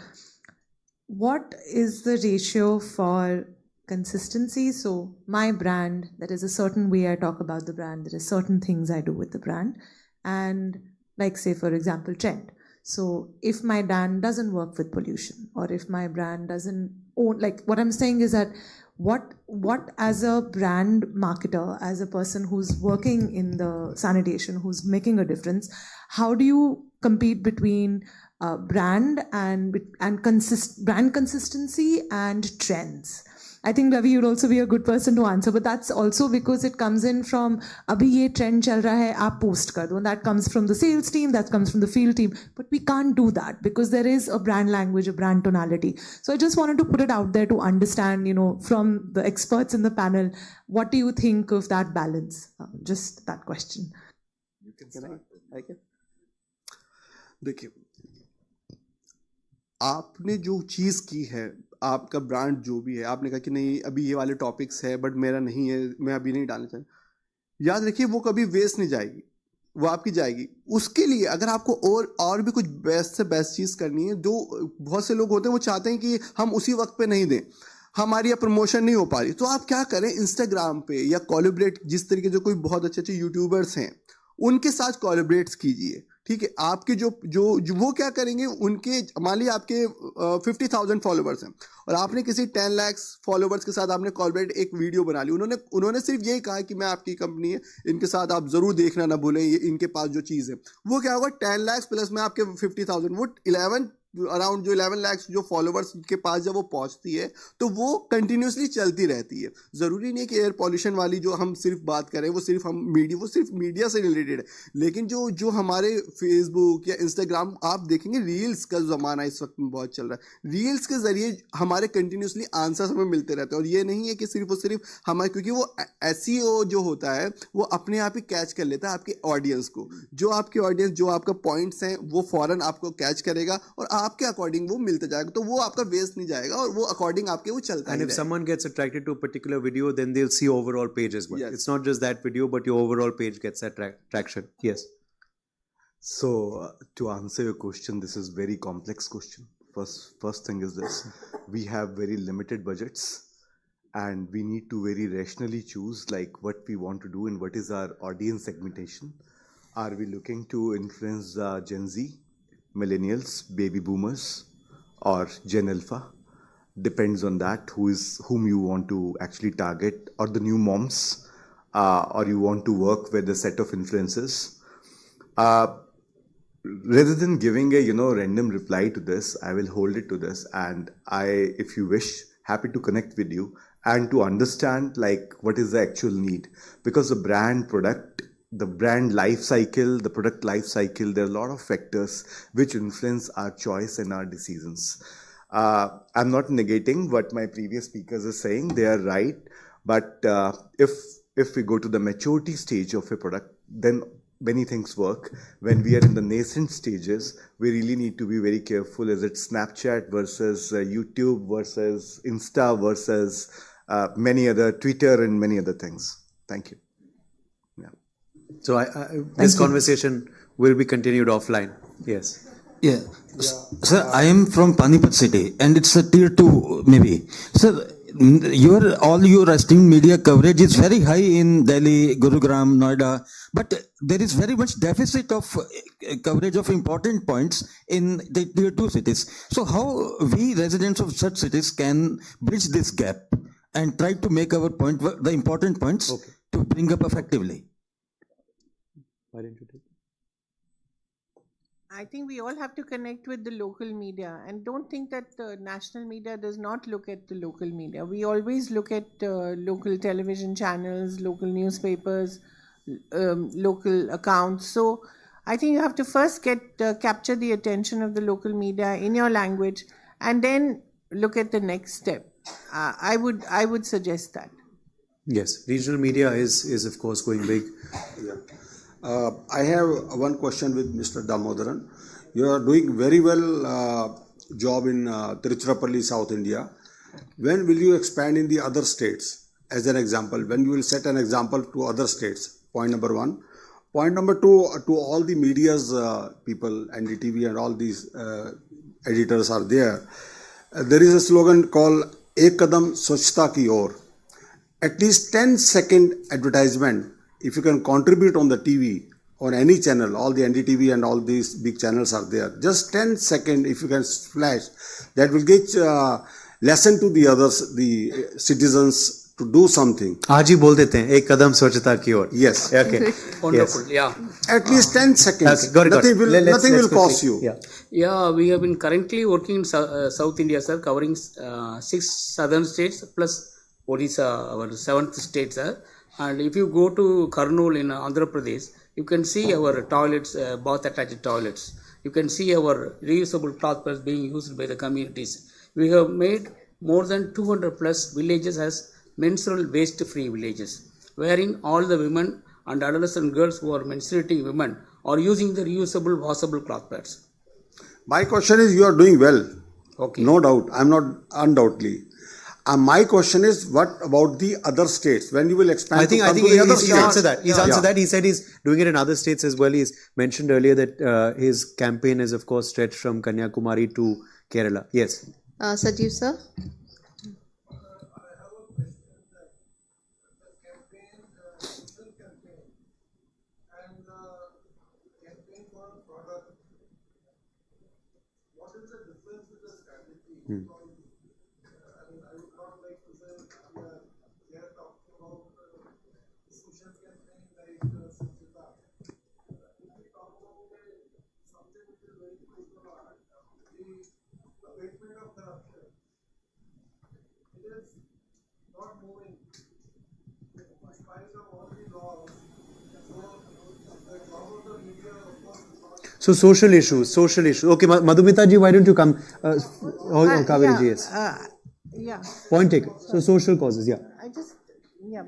what is the ratio for consistency? So my brand, there is a certain way I talk about the brand, there are certain things I do with the brand, and like say for example trend. So if my brand doesn't work with pollution, or if my brand doesn't own, like what I'm saying is that what as a brand marketer, as a person who's working in the sanitation, who's making a difference, how do you compete between brand and brand consistency and trends? I think Ravi would also be a good person to answer, but that's also because it comes in from abhi ye trend chal raha hai, aap post kar do, and that comes from the sales team, that comes from the field team, but we can't do that because there is a brand language, a brand tonality. So I just wanted to put it out there to understand, from the experts in the panel, what do you think of that balance? Just that question. You can start. I can. देखिए, आपने जो चीज़ की है, आपका brand जो भी है, आपने कहा कि नहीं अभी ये वाले टॉपिक्स है बट मेरा नहीं है, मैं अभी नहीं डालना चाहता, याद रखिए वो कभी वेस्ट नहीं जाएगी, वो आपकी जाएगी. उसके लिए अगर आपको और भी कुछ बेस्ट से बेस्ट चीज़ करनी है, जो बहुत से लोग होते हैं वो चाहते हैं कि हम उसी वक्त पे नहीं दें, हमारी प्रमोशन नहीं हो पा रही, तो आप क्या करें, इंस्टाग्राम पे या कोलैबोरेट, जिस तरीके जो कोई बहुत अच्छे यूट्यूबर्स हैं उनके साथ कोलैबोरेट कीजिए. ठीक है, आपके जो वो क्या करेंगे, उनके मान लीजिए आपके 50,000 फॉलोवर्स हैं और आपने किसी 10 लाख फॉलोवर्स के साथ आपने कोलैबोरेट एक वीडियो बना ली, उन्होंने सिर्फ यही कहा कि मैं आपकी कंपनी है, इनके साथ आप जरूर देखना ना भूलें, ये इनके पास जो चीज़ है, वो क्या होगा, 10 लाख प्लस में आपके 50,000, वो 11 लाख जो फॉलोवर्स के पास जब वो पहुंचती है तो वो कंटिन्यूसली चलती रहती है. ज़रूरी नहीं है कि एयर पॉल्यूशन वाली जो हम सिर्फ बात करें वो सिर्फ मीडिया से रिलेटेड है, लेकिन जो हमारे फेसबुक या इंस्टाग्राम, आप देखेंगे रील्स का ज़माना इस वक्त में बहुत चल रहा है, रील्स के ज़रिए हमारे कंटिन्यूसली आंसर्स हमें मिलते रहते हैं. और ये नहीं है कि सिर्फ हमारे, क्योंकि वो SEO जो होता है वो अपने आप ही कैच कर लेता है आपके ऑडियंस को, जो आपकी ऑडियंस, जो आपका पॉइंट्स हैं वो फ़ौरन आपको कैच करेगा और आपके अकॉर्डिंग वो मिलता जाएगा, तो वो आपका वेस्ट नहीं जाएगा और वो अकॉर्डिंग आपके वो चलता है. And if someone gets attracted to a particular video, then they'll see overall page as well. Yes. It's not just that video, but your overall page gets that traction. Yes. So to answer your question, this is very complex question. First thing is this: we have very limited budgets, and we need to very rationally choose like what we want to do and what is our audience segmentation. Are we looking to influence Gen Z, millennials, baby boomers, or Gen Alpha? Depends on that, whom you want to actually target, or the new moms, or you want to work with a set of influencers. Rather than giving a random reply to this, I will hold it to this, and if you wish, happy to connect with you and to understand like what is the actual need, because the brand life cycle, the product life cycle, there are a lot of factors which influence our choice and our decisions. I'm not negating what my previous speakers are saying, they are right, but if we go to the maturity stage of a product, then many things work. When we are in the nascent stages, we really need to be very careful. Is it Snapchat versus YouTube versus Insta versus many other, Twitter and many other things. Thank you. So this conversation will be continued offline. Yes. Yeah. Sir, I am from Panipat city and it's a tier 2 maybe. Sir, all your esteemed media coverage is very high in Delhi, Gurugram, Noida, but there is very much deficit of coverage of important points in the tier 2 cities. So how we residents of such cities can bridge this gap and try to make our point, the important points to bring up effectively? Why didn't you take it? I think we all have to connect with the local media, and don't think that the national media does not look at the local media. We always look at local television channels, local newspapers, local accounts. So I think you have to first capture the attention of the local media in your language, and then look at the next step. I would suggest that. Yes, regional media is of course going big. Yeah. I have one question with Mr. Damodaran. You are doing very well job in Tiruchirappalli, South India. When will you expand in the other states? As an example, when you will set an example to other states? Point number one. Point number two, to all the media's people, NDTV and all these editors are there. There is a slogan called Ek Kadam Swachhta Ki Or. At least 10-second advertisement. If you can contribute on the TV, on any channel, all the NDTV and all these big channels are there. Just 10 seconds, if you can flash, that will get lesson to the others, the citizens, to do something. आज ही बोल देते हैं एक कदम स्वच्छता की ओर. Yes. Okay. Wonderful. Yes. Yeah. At least 10 seconds. Okay. Got it. Nothing will, nothing will cost you. Yeah. Yeah, we have been currently working in South India, sir, covering 6 southern states plus Odisha, our 7th state, sir. And if you go to Kurnool in Andhra Pradesh, you can see our toilets, bath attached toilets. You can see our reusable cloth pads being used by the communities. We have made more than 200 plus villages as menstrual waste free villages, wherein all the women and adolescent girls who are menstruating women are using the reusable washable cloth pads. My question is, you are doing well. Okay. No doubt. I'm not undoubtedly. My question is, what about the other states? When you will expand? I think the other he's answered that. He's answered that. He said he's doing it in other states as well. He's mentioned earlier that his campaign is, of course, stretched from Kanyakumari to Kerala. Yes. Sajeev sir. So social issues. Okay, Madhumita ji, why don't you come? Kaveri ji, yes. Yeah. Point taken. So social causes, yeah.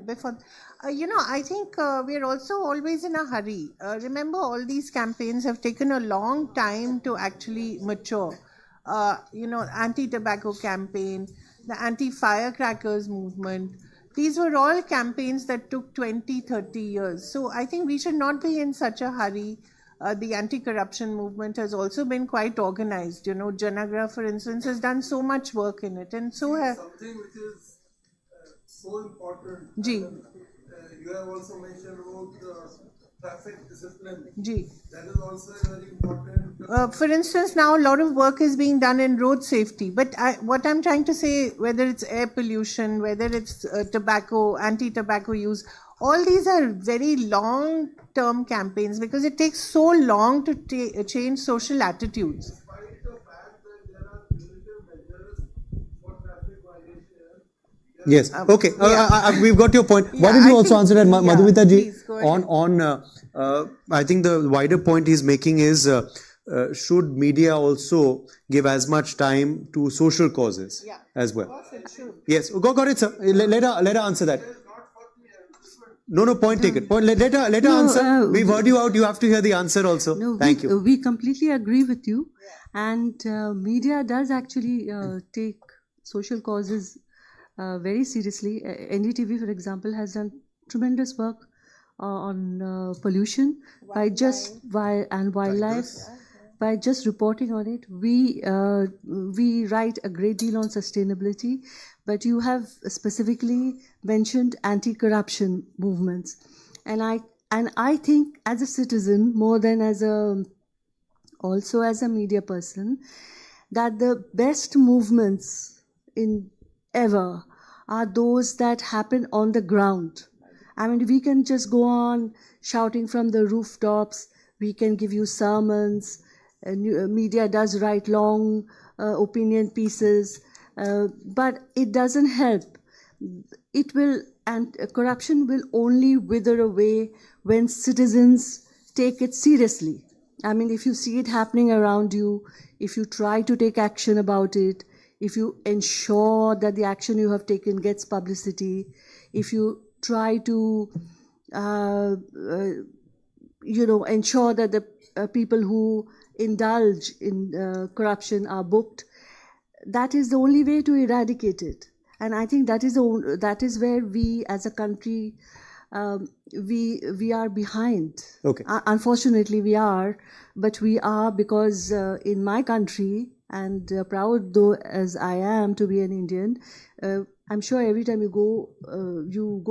Before, I think we're also always in a hurry. Remember, all these campaigns have taken a long time to actually mature. Anti-tobacco campaign, the anti-firecrackers movement. These were all campaigns that took 20, 30 years. So I think we should not be in such a hurry. The anti-corruption movement has also been quite organized. Janagra, for instance, has done so much work in it. And so have... Something which is so important. You have also mentioned about traffic discipline. That is also very important. For instance, now a lot of work is being done in road safety. But what I'm trying to say, whether it's air pollution, whether it's tobacco, anti-tobacco use, all these are very long-term campaigns because it takes so long to change social attitudes. Yes. Okay. We've got your point. Why don't you also answer that, Madhumita ji? I think the wider point he's making is, should media also give as much time to social causes as well? Of course it should. Yes. Got it, sir. Let her answer that. No, point taken. Let her answer. We've heard you out. You have to hear the answer also. No, Thank you. We completely agree with you. And media does actually take social causes very seriously. NDTV, for example, has done tremendous work on pollution and wildlife. By just reporting on it, we write a great deal on sustainability, but you have specifically mentioned anti-corruption movements, and I think as a citizen more than also as a media person, that the best movements in ever are those that happen on the ground. I mean, we can just go on shouting from the rooftops. We can give you sermons. Media does write long opinion pieces, but it doesn't help. Corruption will only wither away when citizens take it seriously. I mean, if you see it happening around you, if you try to take action about it, if you ensure that the action you have taken gets publicity, if you try to, ensure that the people who indulge in corruption are booked, that is the only way to eradicate it. And I think that is where we as a country, we are behind. Okay. Unfortunately, we are, but we are because in my country, and proud though as I am to be an Indian, I'm sure every time you go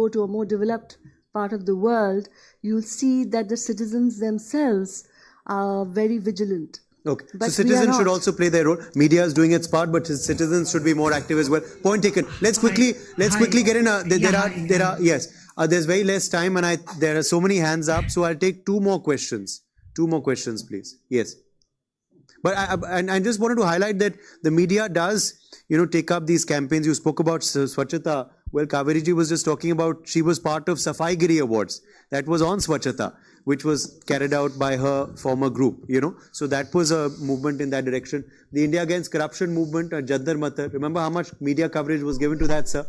to a more developed part of the world, you'll see that the citizens themselves are very vigilant. Okay. But so citizens should also play their role. Media is doing its part, but citizens should be more active as well. Point taken. Let's quickly get in. Yes. There's very less time, and there are so many hands up. So I'll take two more questions. Two more questions, please. Yes. But I just wanted to highlight that the media does, take up these campaigns. You spoke about Swachhata. Well, Kaveri ji was just talking about, she was part of ISC-FICCI Awards. That was on Swachhata, which was carried out by her former group, So that was a movement in that direction. The India Against Corruption movement, Jadar Matar. Remember how much media coverage was given to that, sir?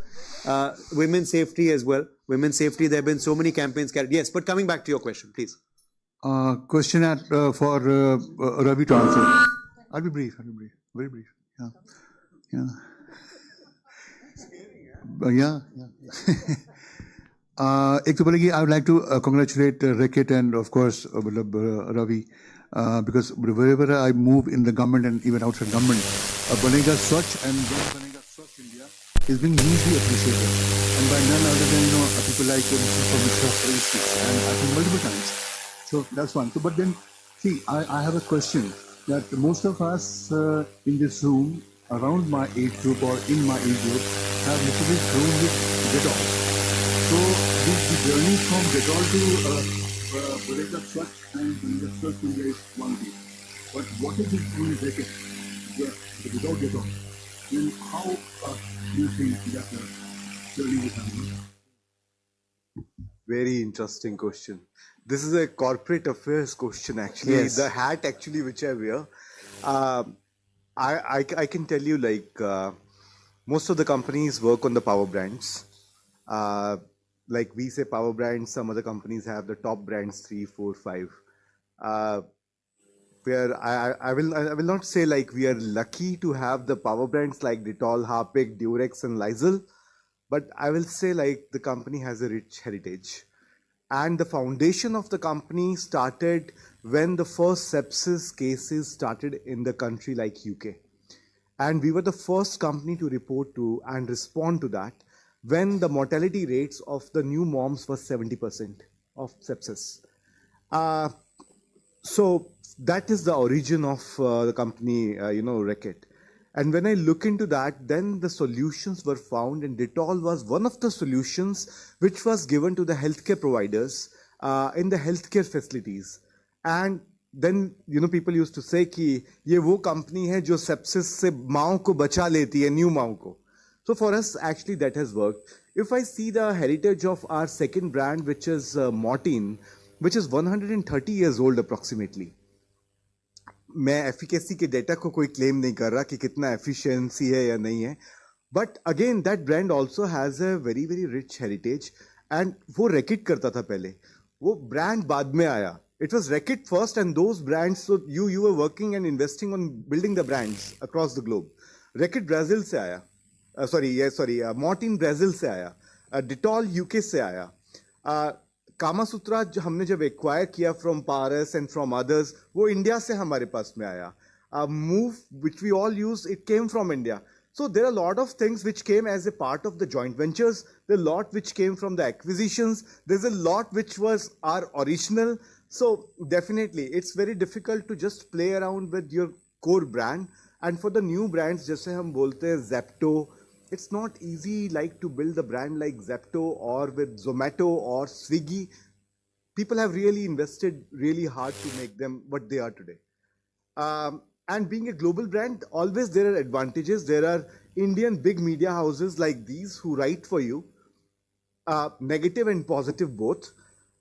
Women's safety as well. Women's safety, there have been so many campaigns carried. Yes, but coming back to your question, please. Question for Ravi to answer. I'll be brief. Very brief. एक तो बोलेगी, I would like to congratulate Rekit and of course Ravi, because wherever I move in the government and even outside government, Banega Swachh and Banega Swachh India is being hugely appreciated, and by none other than people like Mr. and I think multiple times. So that's one. So, but then see, I have a question that most of us in this room, around my age group or in my age group, have literally grown with Dettol. So the journey from Dettol to Banega Swachh and Banega Swachh India is one thing. But what is it doing Rekit without Dettol? Then how do you think that journey will happen? Very interesting question. This is a corporate affairs question, actually. Yes. The hat, actually, which I wear. I can tell you, most of the companies work on the power brands. Like we say power brands, some other companies have the top brands 3, 4, 5. Where I will not say we are lucky to have the power brands like Dettol, Harpic, Durex and Lysol, but I will say the company has a rich heritage. And the foundation of the company started when the first sepsis cases started in the country like UK. And we were the first company to report to and respond to that when the mortality rates of the new moms was 70% of sepsis. So that is the origin of the company, Rekit. And when I look into that, then the solutions were found, and Dettol was one of the solutions which was given to the healthcare providers in the healthcare facilities. And then, people used to say कि ये वो company है जो sepsis से माँओं को बचा लेती है, new माँओं को. So for us, actually, that has worked. If I see the heritage of our second brand, which is Mortein, which is 130 years old approximately. मैं efficacy के data को कोई claim नहीं कर रहा कि कितना efficiency है या नहीं है, but again that brand also has a very very rich heritage, and वो Rekit करता था पहले, वो brand बाद में आया. It was Rekit first, and those brands, so you were working and investing on building the brands across the globe. Rekit Brazil से आया, Mortein Brazil से आया, Dettol UK से आया, कामा सूत्रा जो हमने जब एक्वायर किया from Paras and from others, वो इंडिया से हमारे पास में आया. Move which we all use, it came from India. So there are a lot of things which came as a part of the joint ventures. There are a lot which came from the acquisitions. There's a lot which was our original. So definitely, it's very difficult to just play around with your core brand. And for the new brands, जैसे हम बोलते हैं Zepto, it's not easy to build a brand like Zepto or with Zomato or Swiggy. People have really invested really hard to make them what they are today. And being a global brand, always there are advantages. There are Indian big media houses like these who write for you, negative and positive both.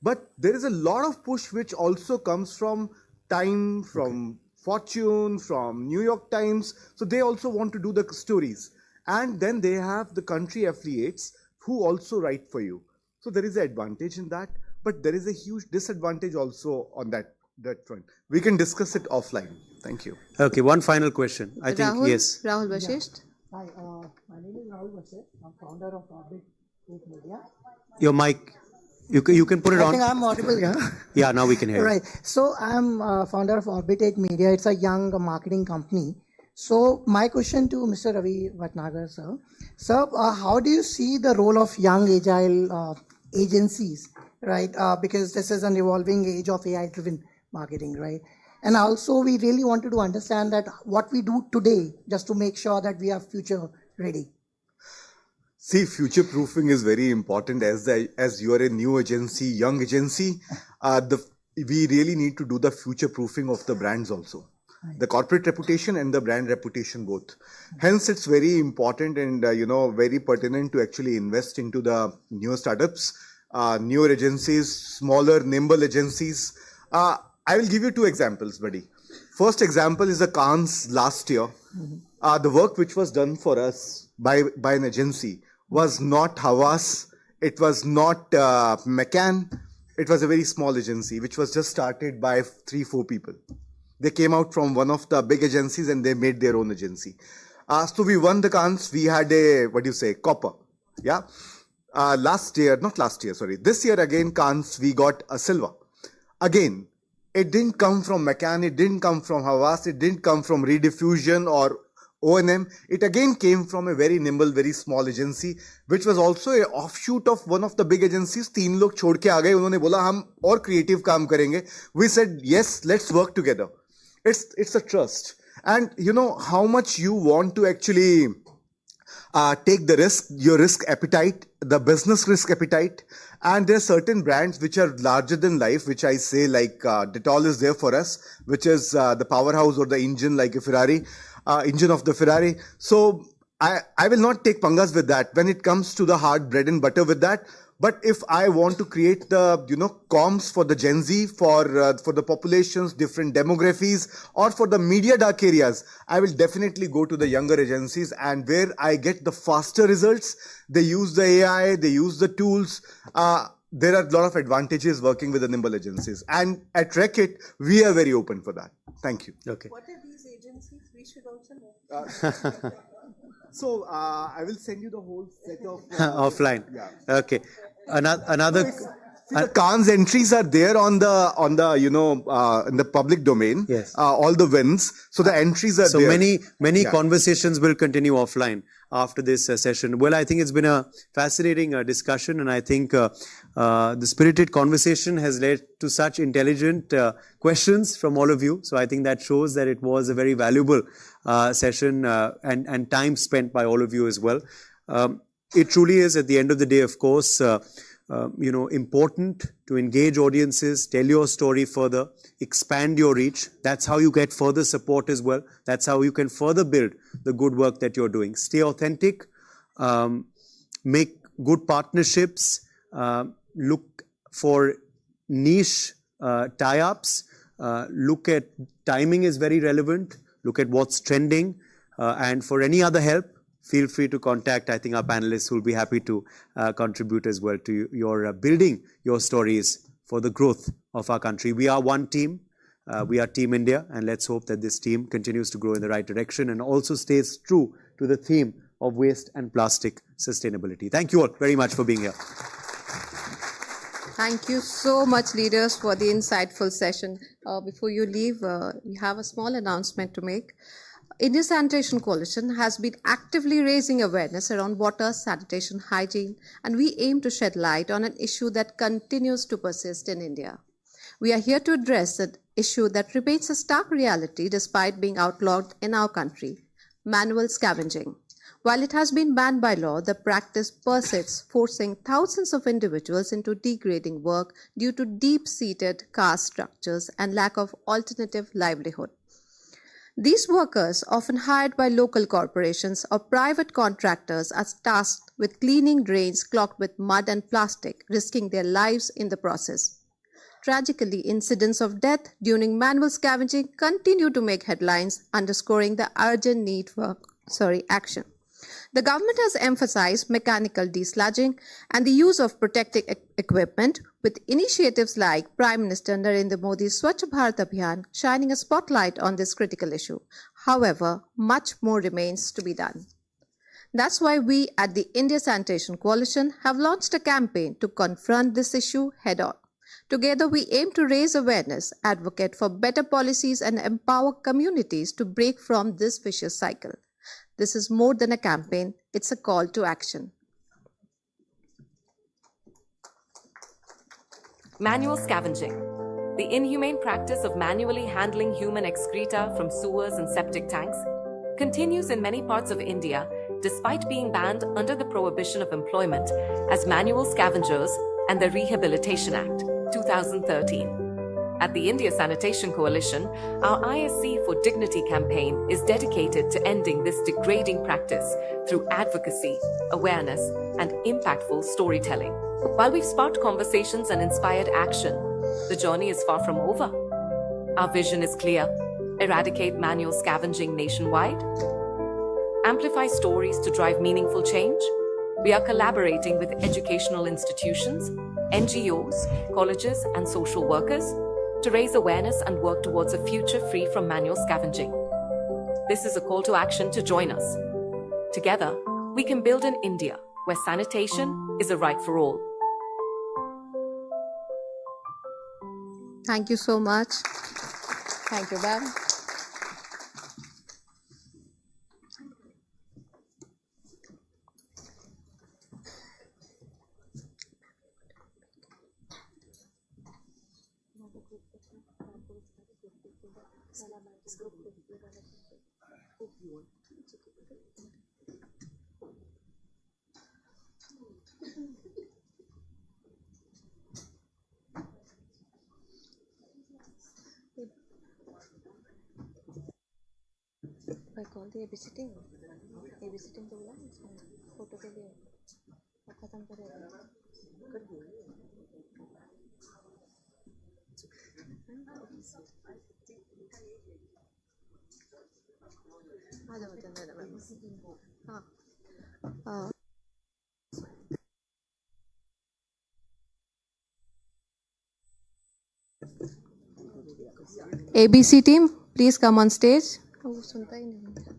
But there is a lot of push which also comes from Time, from Fortune, from New York Times. So they also want to do the stories. And then they have the country affiliates who also write for you. So there is an advantage in that, but there is a huge disadvantage also on that front. We can discuss it offline. Thank you. Okay, one final question. I think, Rahul, yes. Rahul Vashisht. Hi, my name is Rahul Vashisht. I'm founder of Orbit Media. Your mic, you can put it on. I think I'm audible, yeah? Yeah, now we can hear. Right. So I'm founder of Orbit Media. It's a young marketing company. So my question to Mr. Ravi Bhatnagar, sir. Sir, how do you see the role of young agile agencies, right? Because this is an evolving age of AI-driven marketing, right? And also, we really wanted to understand that what we do today just to make sure that we are future ready. See, future proofing is very important as you are a new agency, young agency. We really need to do the future proofing of the brands also. The corporate reputation and the brand reputation both. Hence, it's very important and very pertinent to actually invest into the newer startups, newer agencies, smaller, nimble agencies. I will give you two examples, buddy. First example is the Cannes last year. The work which was done for us by an agency was not Havas, it was not McCann, it was a very small agency which was just started by 3-4 people. They came out from one of the big agencies and they made their own agency. So we won the Cannes. We had a, copper. Yeah. This year again, Cannes, we got a silver. Again, it didn't come from McCann, it didn't come from Havas, it didn't come from Rediffusion or O&M. It again came from a very nimble, very small agency, which was also a offshoot of one of the big agencies. 3 log chhod ke aa gaye, unhone bola hum aur creative kaam karenge. We said, yes, let's work together. It's a trust. And you know how much you want to actually take the risk, your risk appetite, the business risk appetite. And there are certain brands which are larger than life, which I say like Dettol is there for us, which is the powerhouse or the engine like a Ferrari, engine of the Ferrari. So I will not take pangas with that when it comes to the hard bread and butter with that. But if I want to create the, comms for the Gen Z, for the populations, different demographies, or for the media dark areas, I will definitely go to the younger agencies, and where I get the faster results. They use the AI, they use the tools. There are a lot of advantages working with the nimble agencies. And at Reckitt, we are very open for that. Thank you. Okay. What are these agencies? We should also know. So I will send you the whole set of offline. Yeah. Okay. Another. See, the Cannes entries are there on the in the public domain. Yes. All the wins. So the entries are there. So many conversations will continue offline after this session. Well, I think it's been a fascinating discussion, and I think the spirited conversation has led to such intelligent questions from all of you. So I think that shows that it was a very valuable session and time spent by all of you as well. It truly is, at the end of the day, of course, important to engage audiences, tell your story further, expand your reach. That's how you get further support as well. That's how you can further build the good work that you're doing. Stay authentic, make good partnerships, look for niche tie-ups, look at timing is very relevant, look at what's trending, and for any other help, feel free to contact, I think, our panelists who will be happy to contribute as well to your building your stories for the growth of our country. We are one team. We are Team India, and let's hope that this team continues to grow in the right direction and also stays true to the theme of waste and plastic sustainability. Thank you all very much for being here. Thank you so much, leaders, for the insightful session. Before you leave, we have a small announcement to make. India Sanitation Coalition has been actively raising awareness around water, sanitation, hygiene, and we aim to shed light on an issue that continues to persist in India. We are here to address an issue that remains a stark reality despite being outlawed in our country: manual scavenging. While it has been banned by law, the practice persists, forcing thousands of individuals into degrading work due to deep-seated caste structures and lack of alternative livelihood. These workers, often hired by local corporations or private contractors, are tasked with cleaning drains clogged with mud and plastic, risking their lives in the process. Tragically, incidents of death during manual scavenging continue to make headlines, underscoring the urgent need for action. The government has emphasized mechanical desludging and the use of protective equipment, with initiatives like Prime Minister Narendra Modi's Swachh Bharat Abhiyan shining a spotlight on this critical issue. However, much more remains to be done. That's why we at the India Sanitation Coalition have launched a campaign to confront this issue head-on. Together, we aim to raise awareness, advocate for better policies, and empower communities to break from this vicious cycle. This is more than a campaign, it's a call to action. Manual scavenging. The inhumane practice of manually handling human excreta from sewers and septic tanks continues in many parts of India despite being banned under the Prohibition of Employment as Manual Scavengers and the Rehabilitation Act, 2013. At the India Sanitation Coalition, our ISC for Dignity campaign is dedicated to ending this degrading practice through advocacy, awareness, and impactful storytelling. While we've sparked conversations and inspired action, the journey is far from over. Our vision is clear: eradicate manual scavenging nationwide, amplify stories to drive meaningful change. We are collaborating with educational institutions, NGOs, colleges, and social workers to raise awareness and work towards a future free from manual scavenging. This is a call to action to join us. Together, we can build an India where sanitation is a right for all. Thank you so much. Thank you, ma'am. I call the babysitting को बुला इसमें photo के लिए और खत्म करेगा कर दिए आ जाओ चलो हाँ ABC team, please come on stage. वो सुनता ही नहीं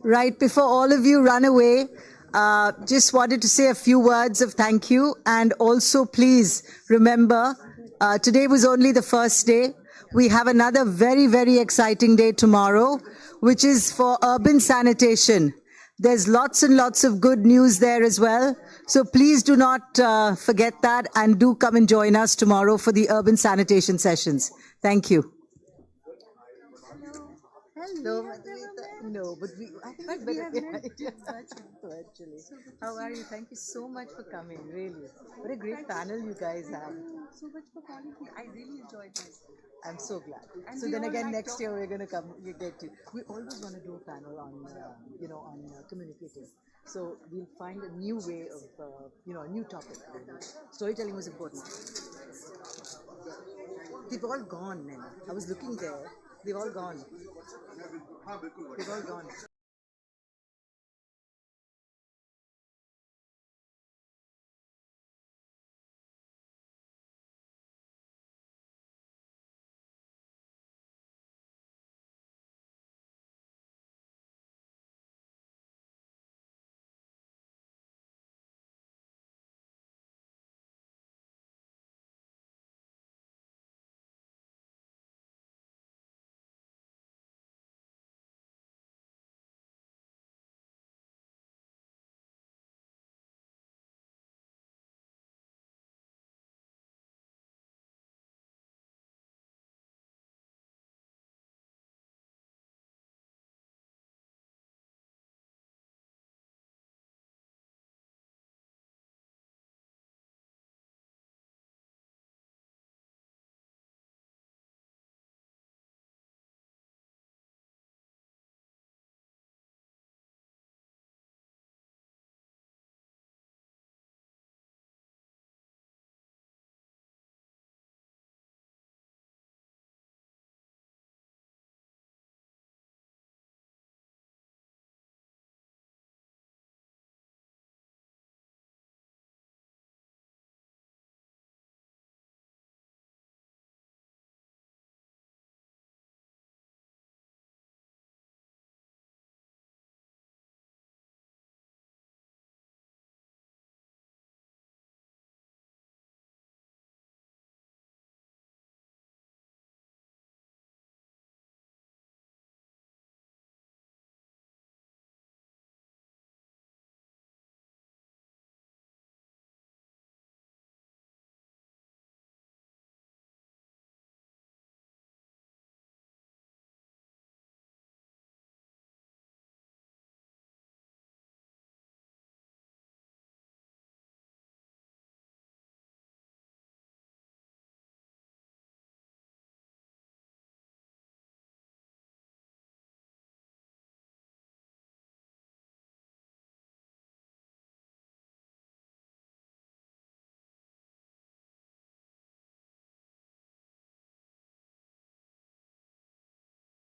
Right, before all of you run away, just wanted to say a few words of thank you. And also, please remember, today was only the first day. We have another very, very exciting day tomorrow, which is for urban sanitation. There's lots and lots of good news there as well. So please do not forget that, and do come and join us tomorrow for the urban sanitation sessions. Thank you. Hello, Madhumita. No, but I think it's better virtually. How are you? Thank you so much for coming, really. What a great panel you guys have. So much for calling me. I really enjoyed this. I'm so glad. And so we then all again, like next year we're going to come, we get to. We always want to do a panel on, communicating. So we'll find a new way of, a new topic. Storytelling was important. They've all gone, man. I was looking there. They've all gone. They've all gone.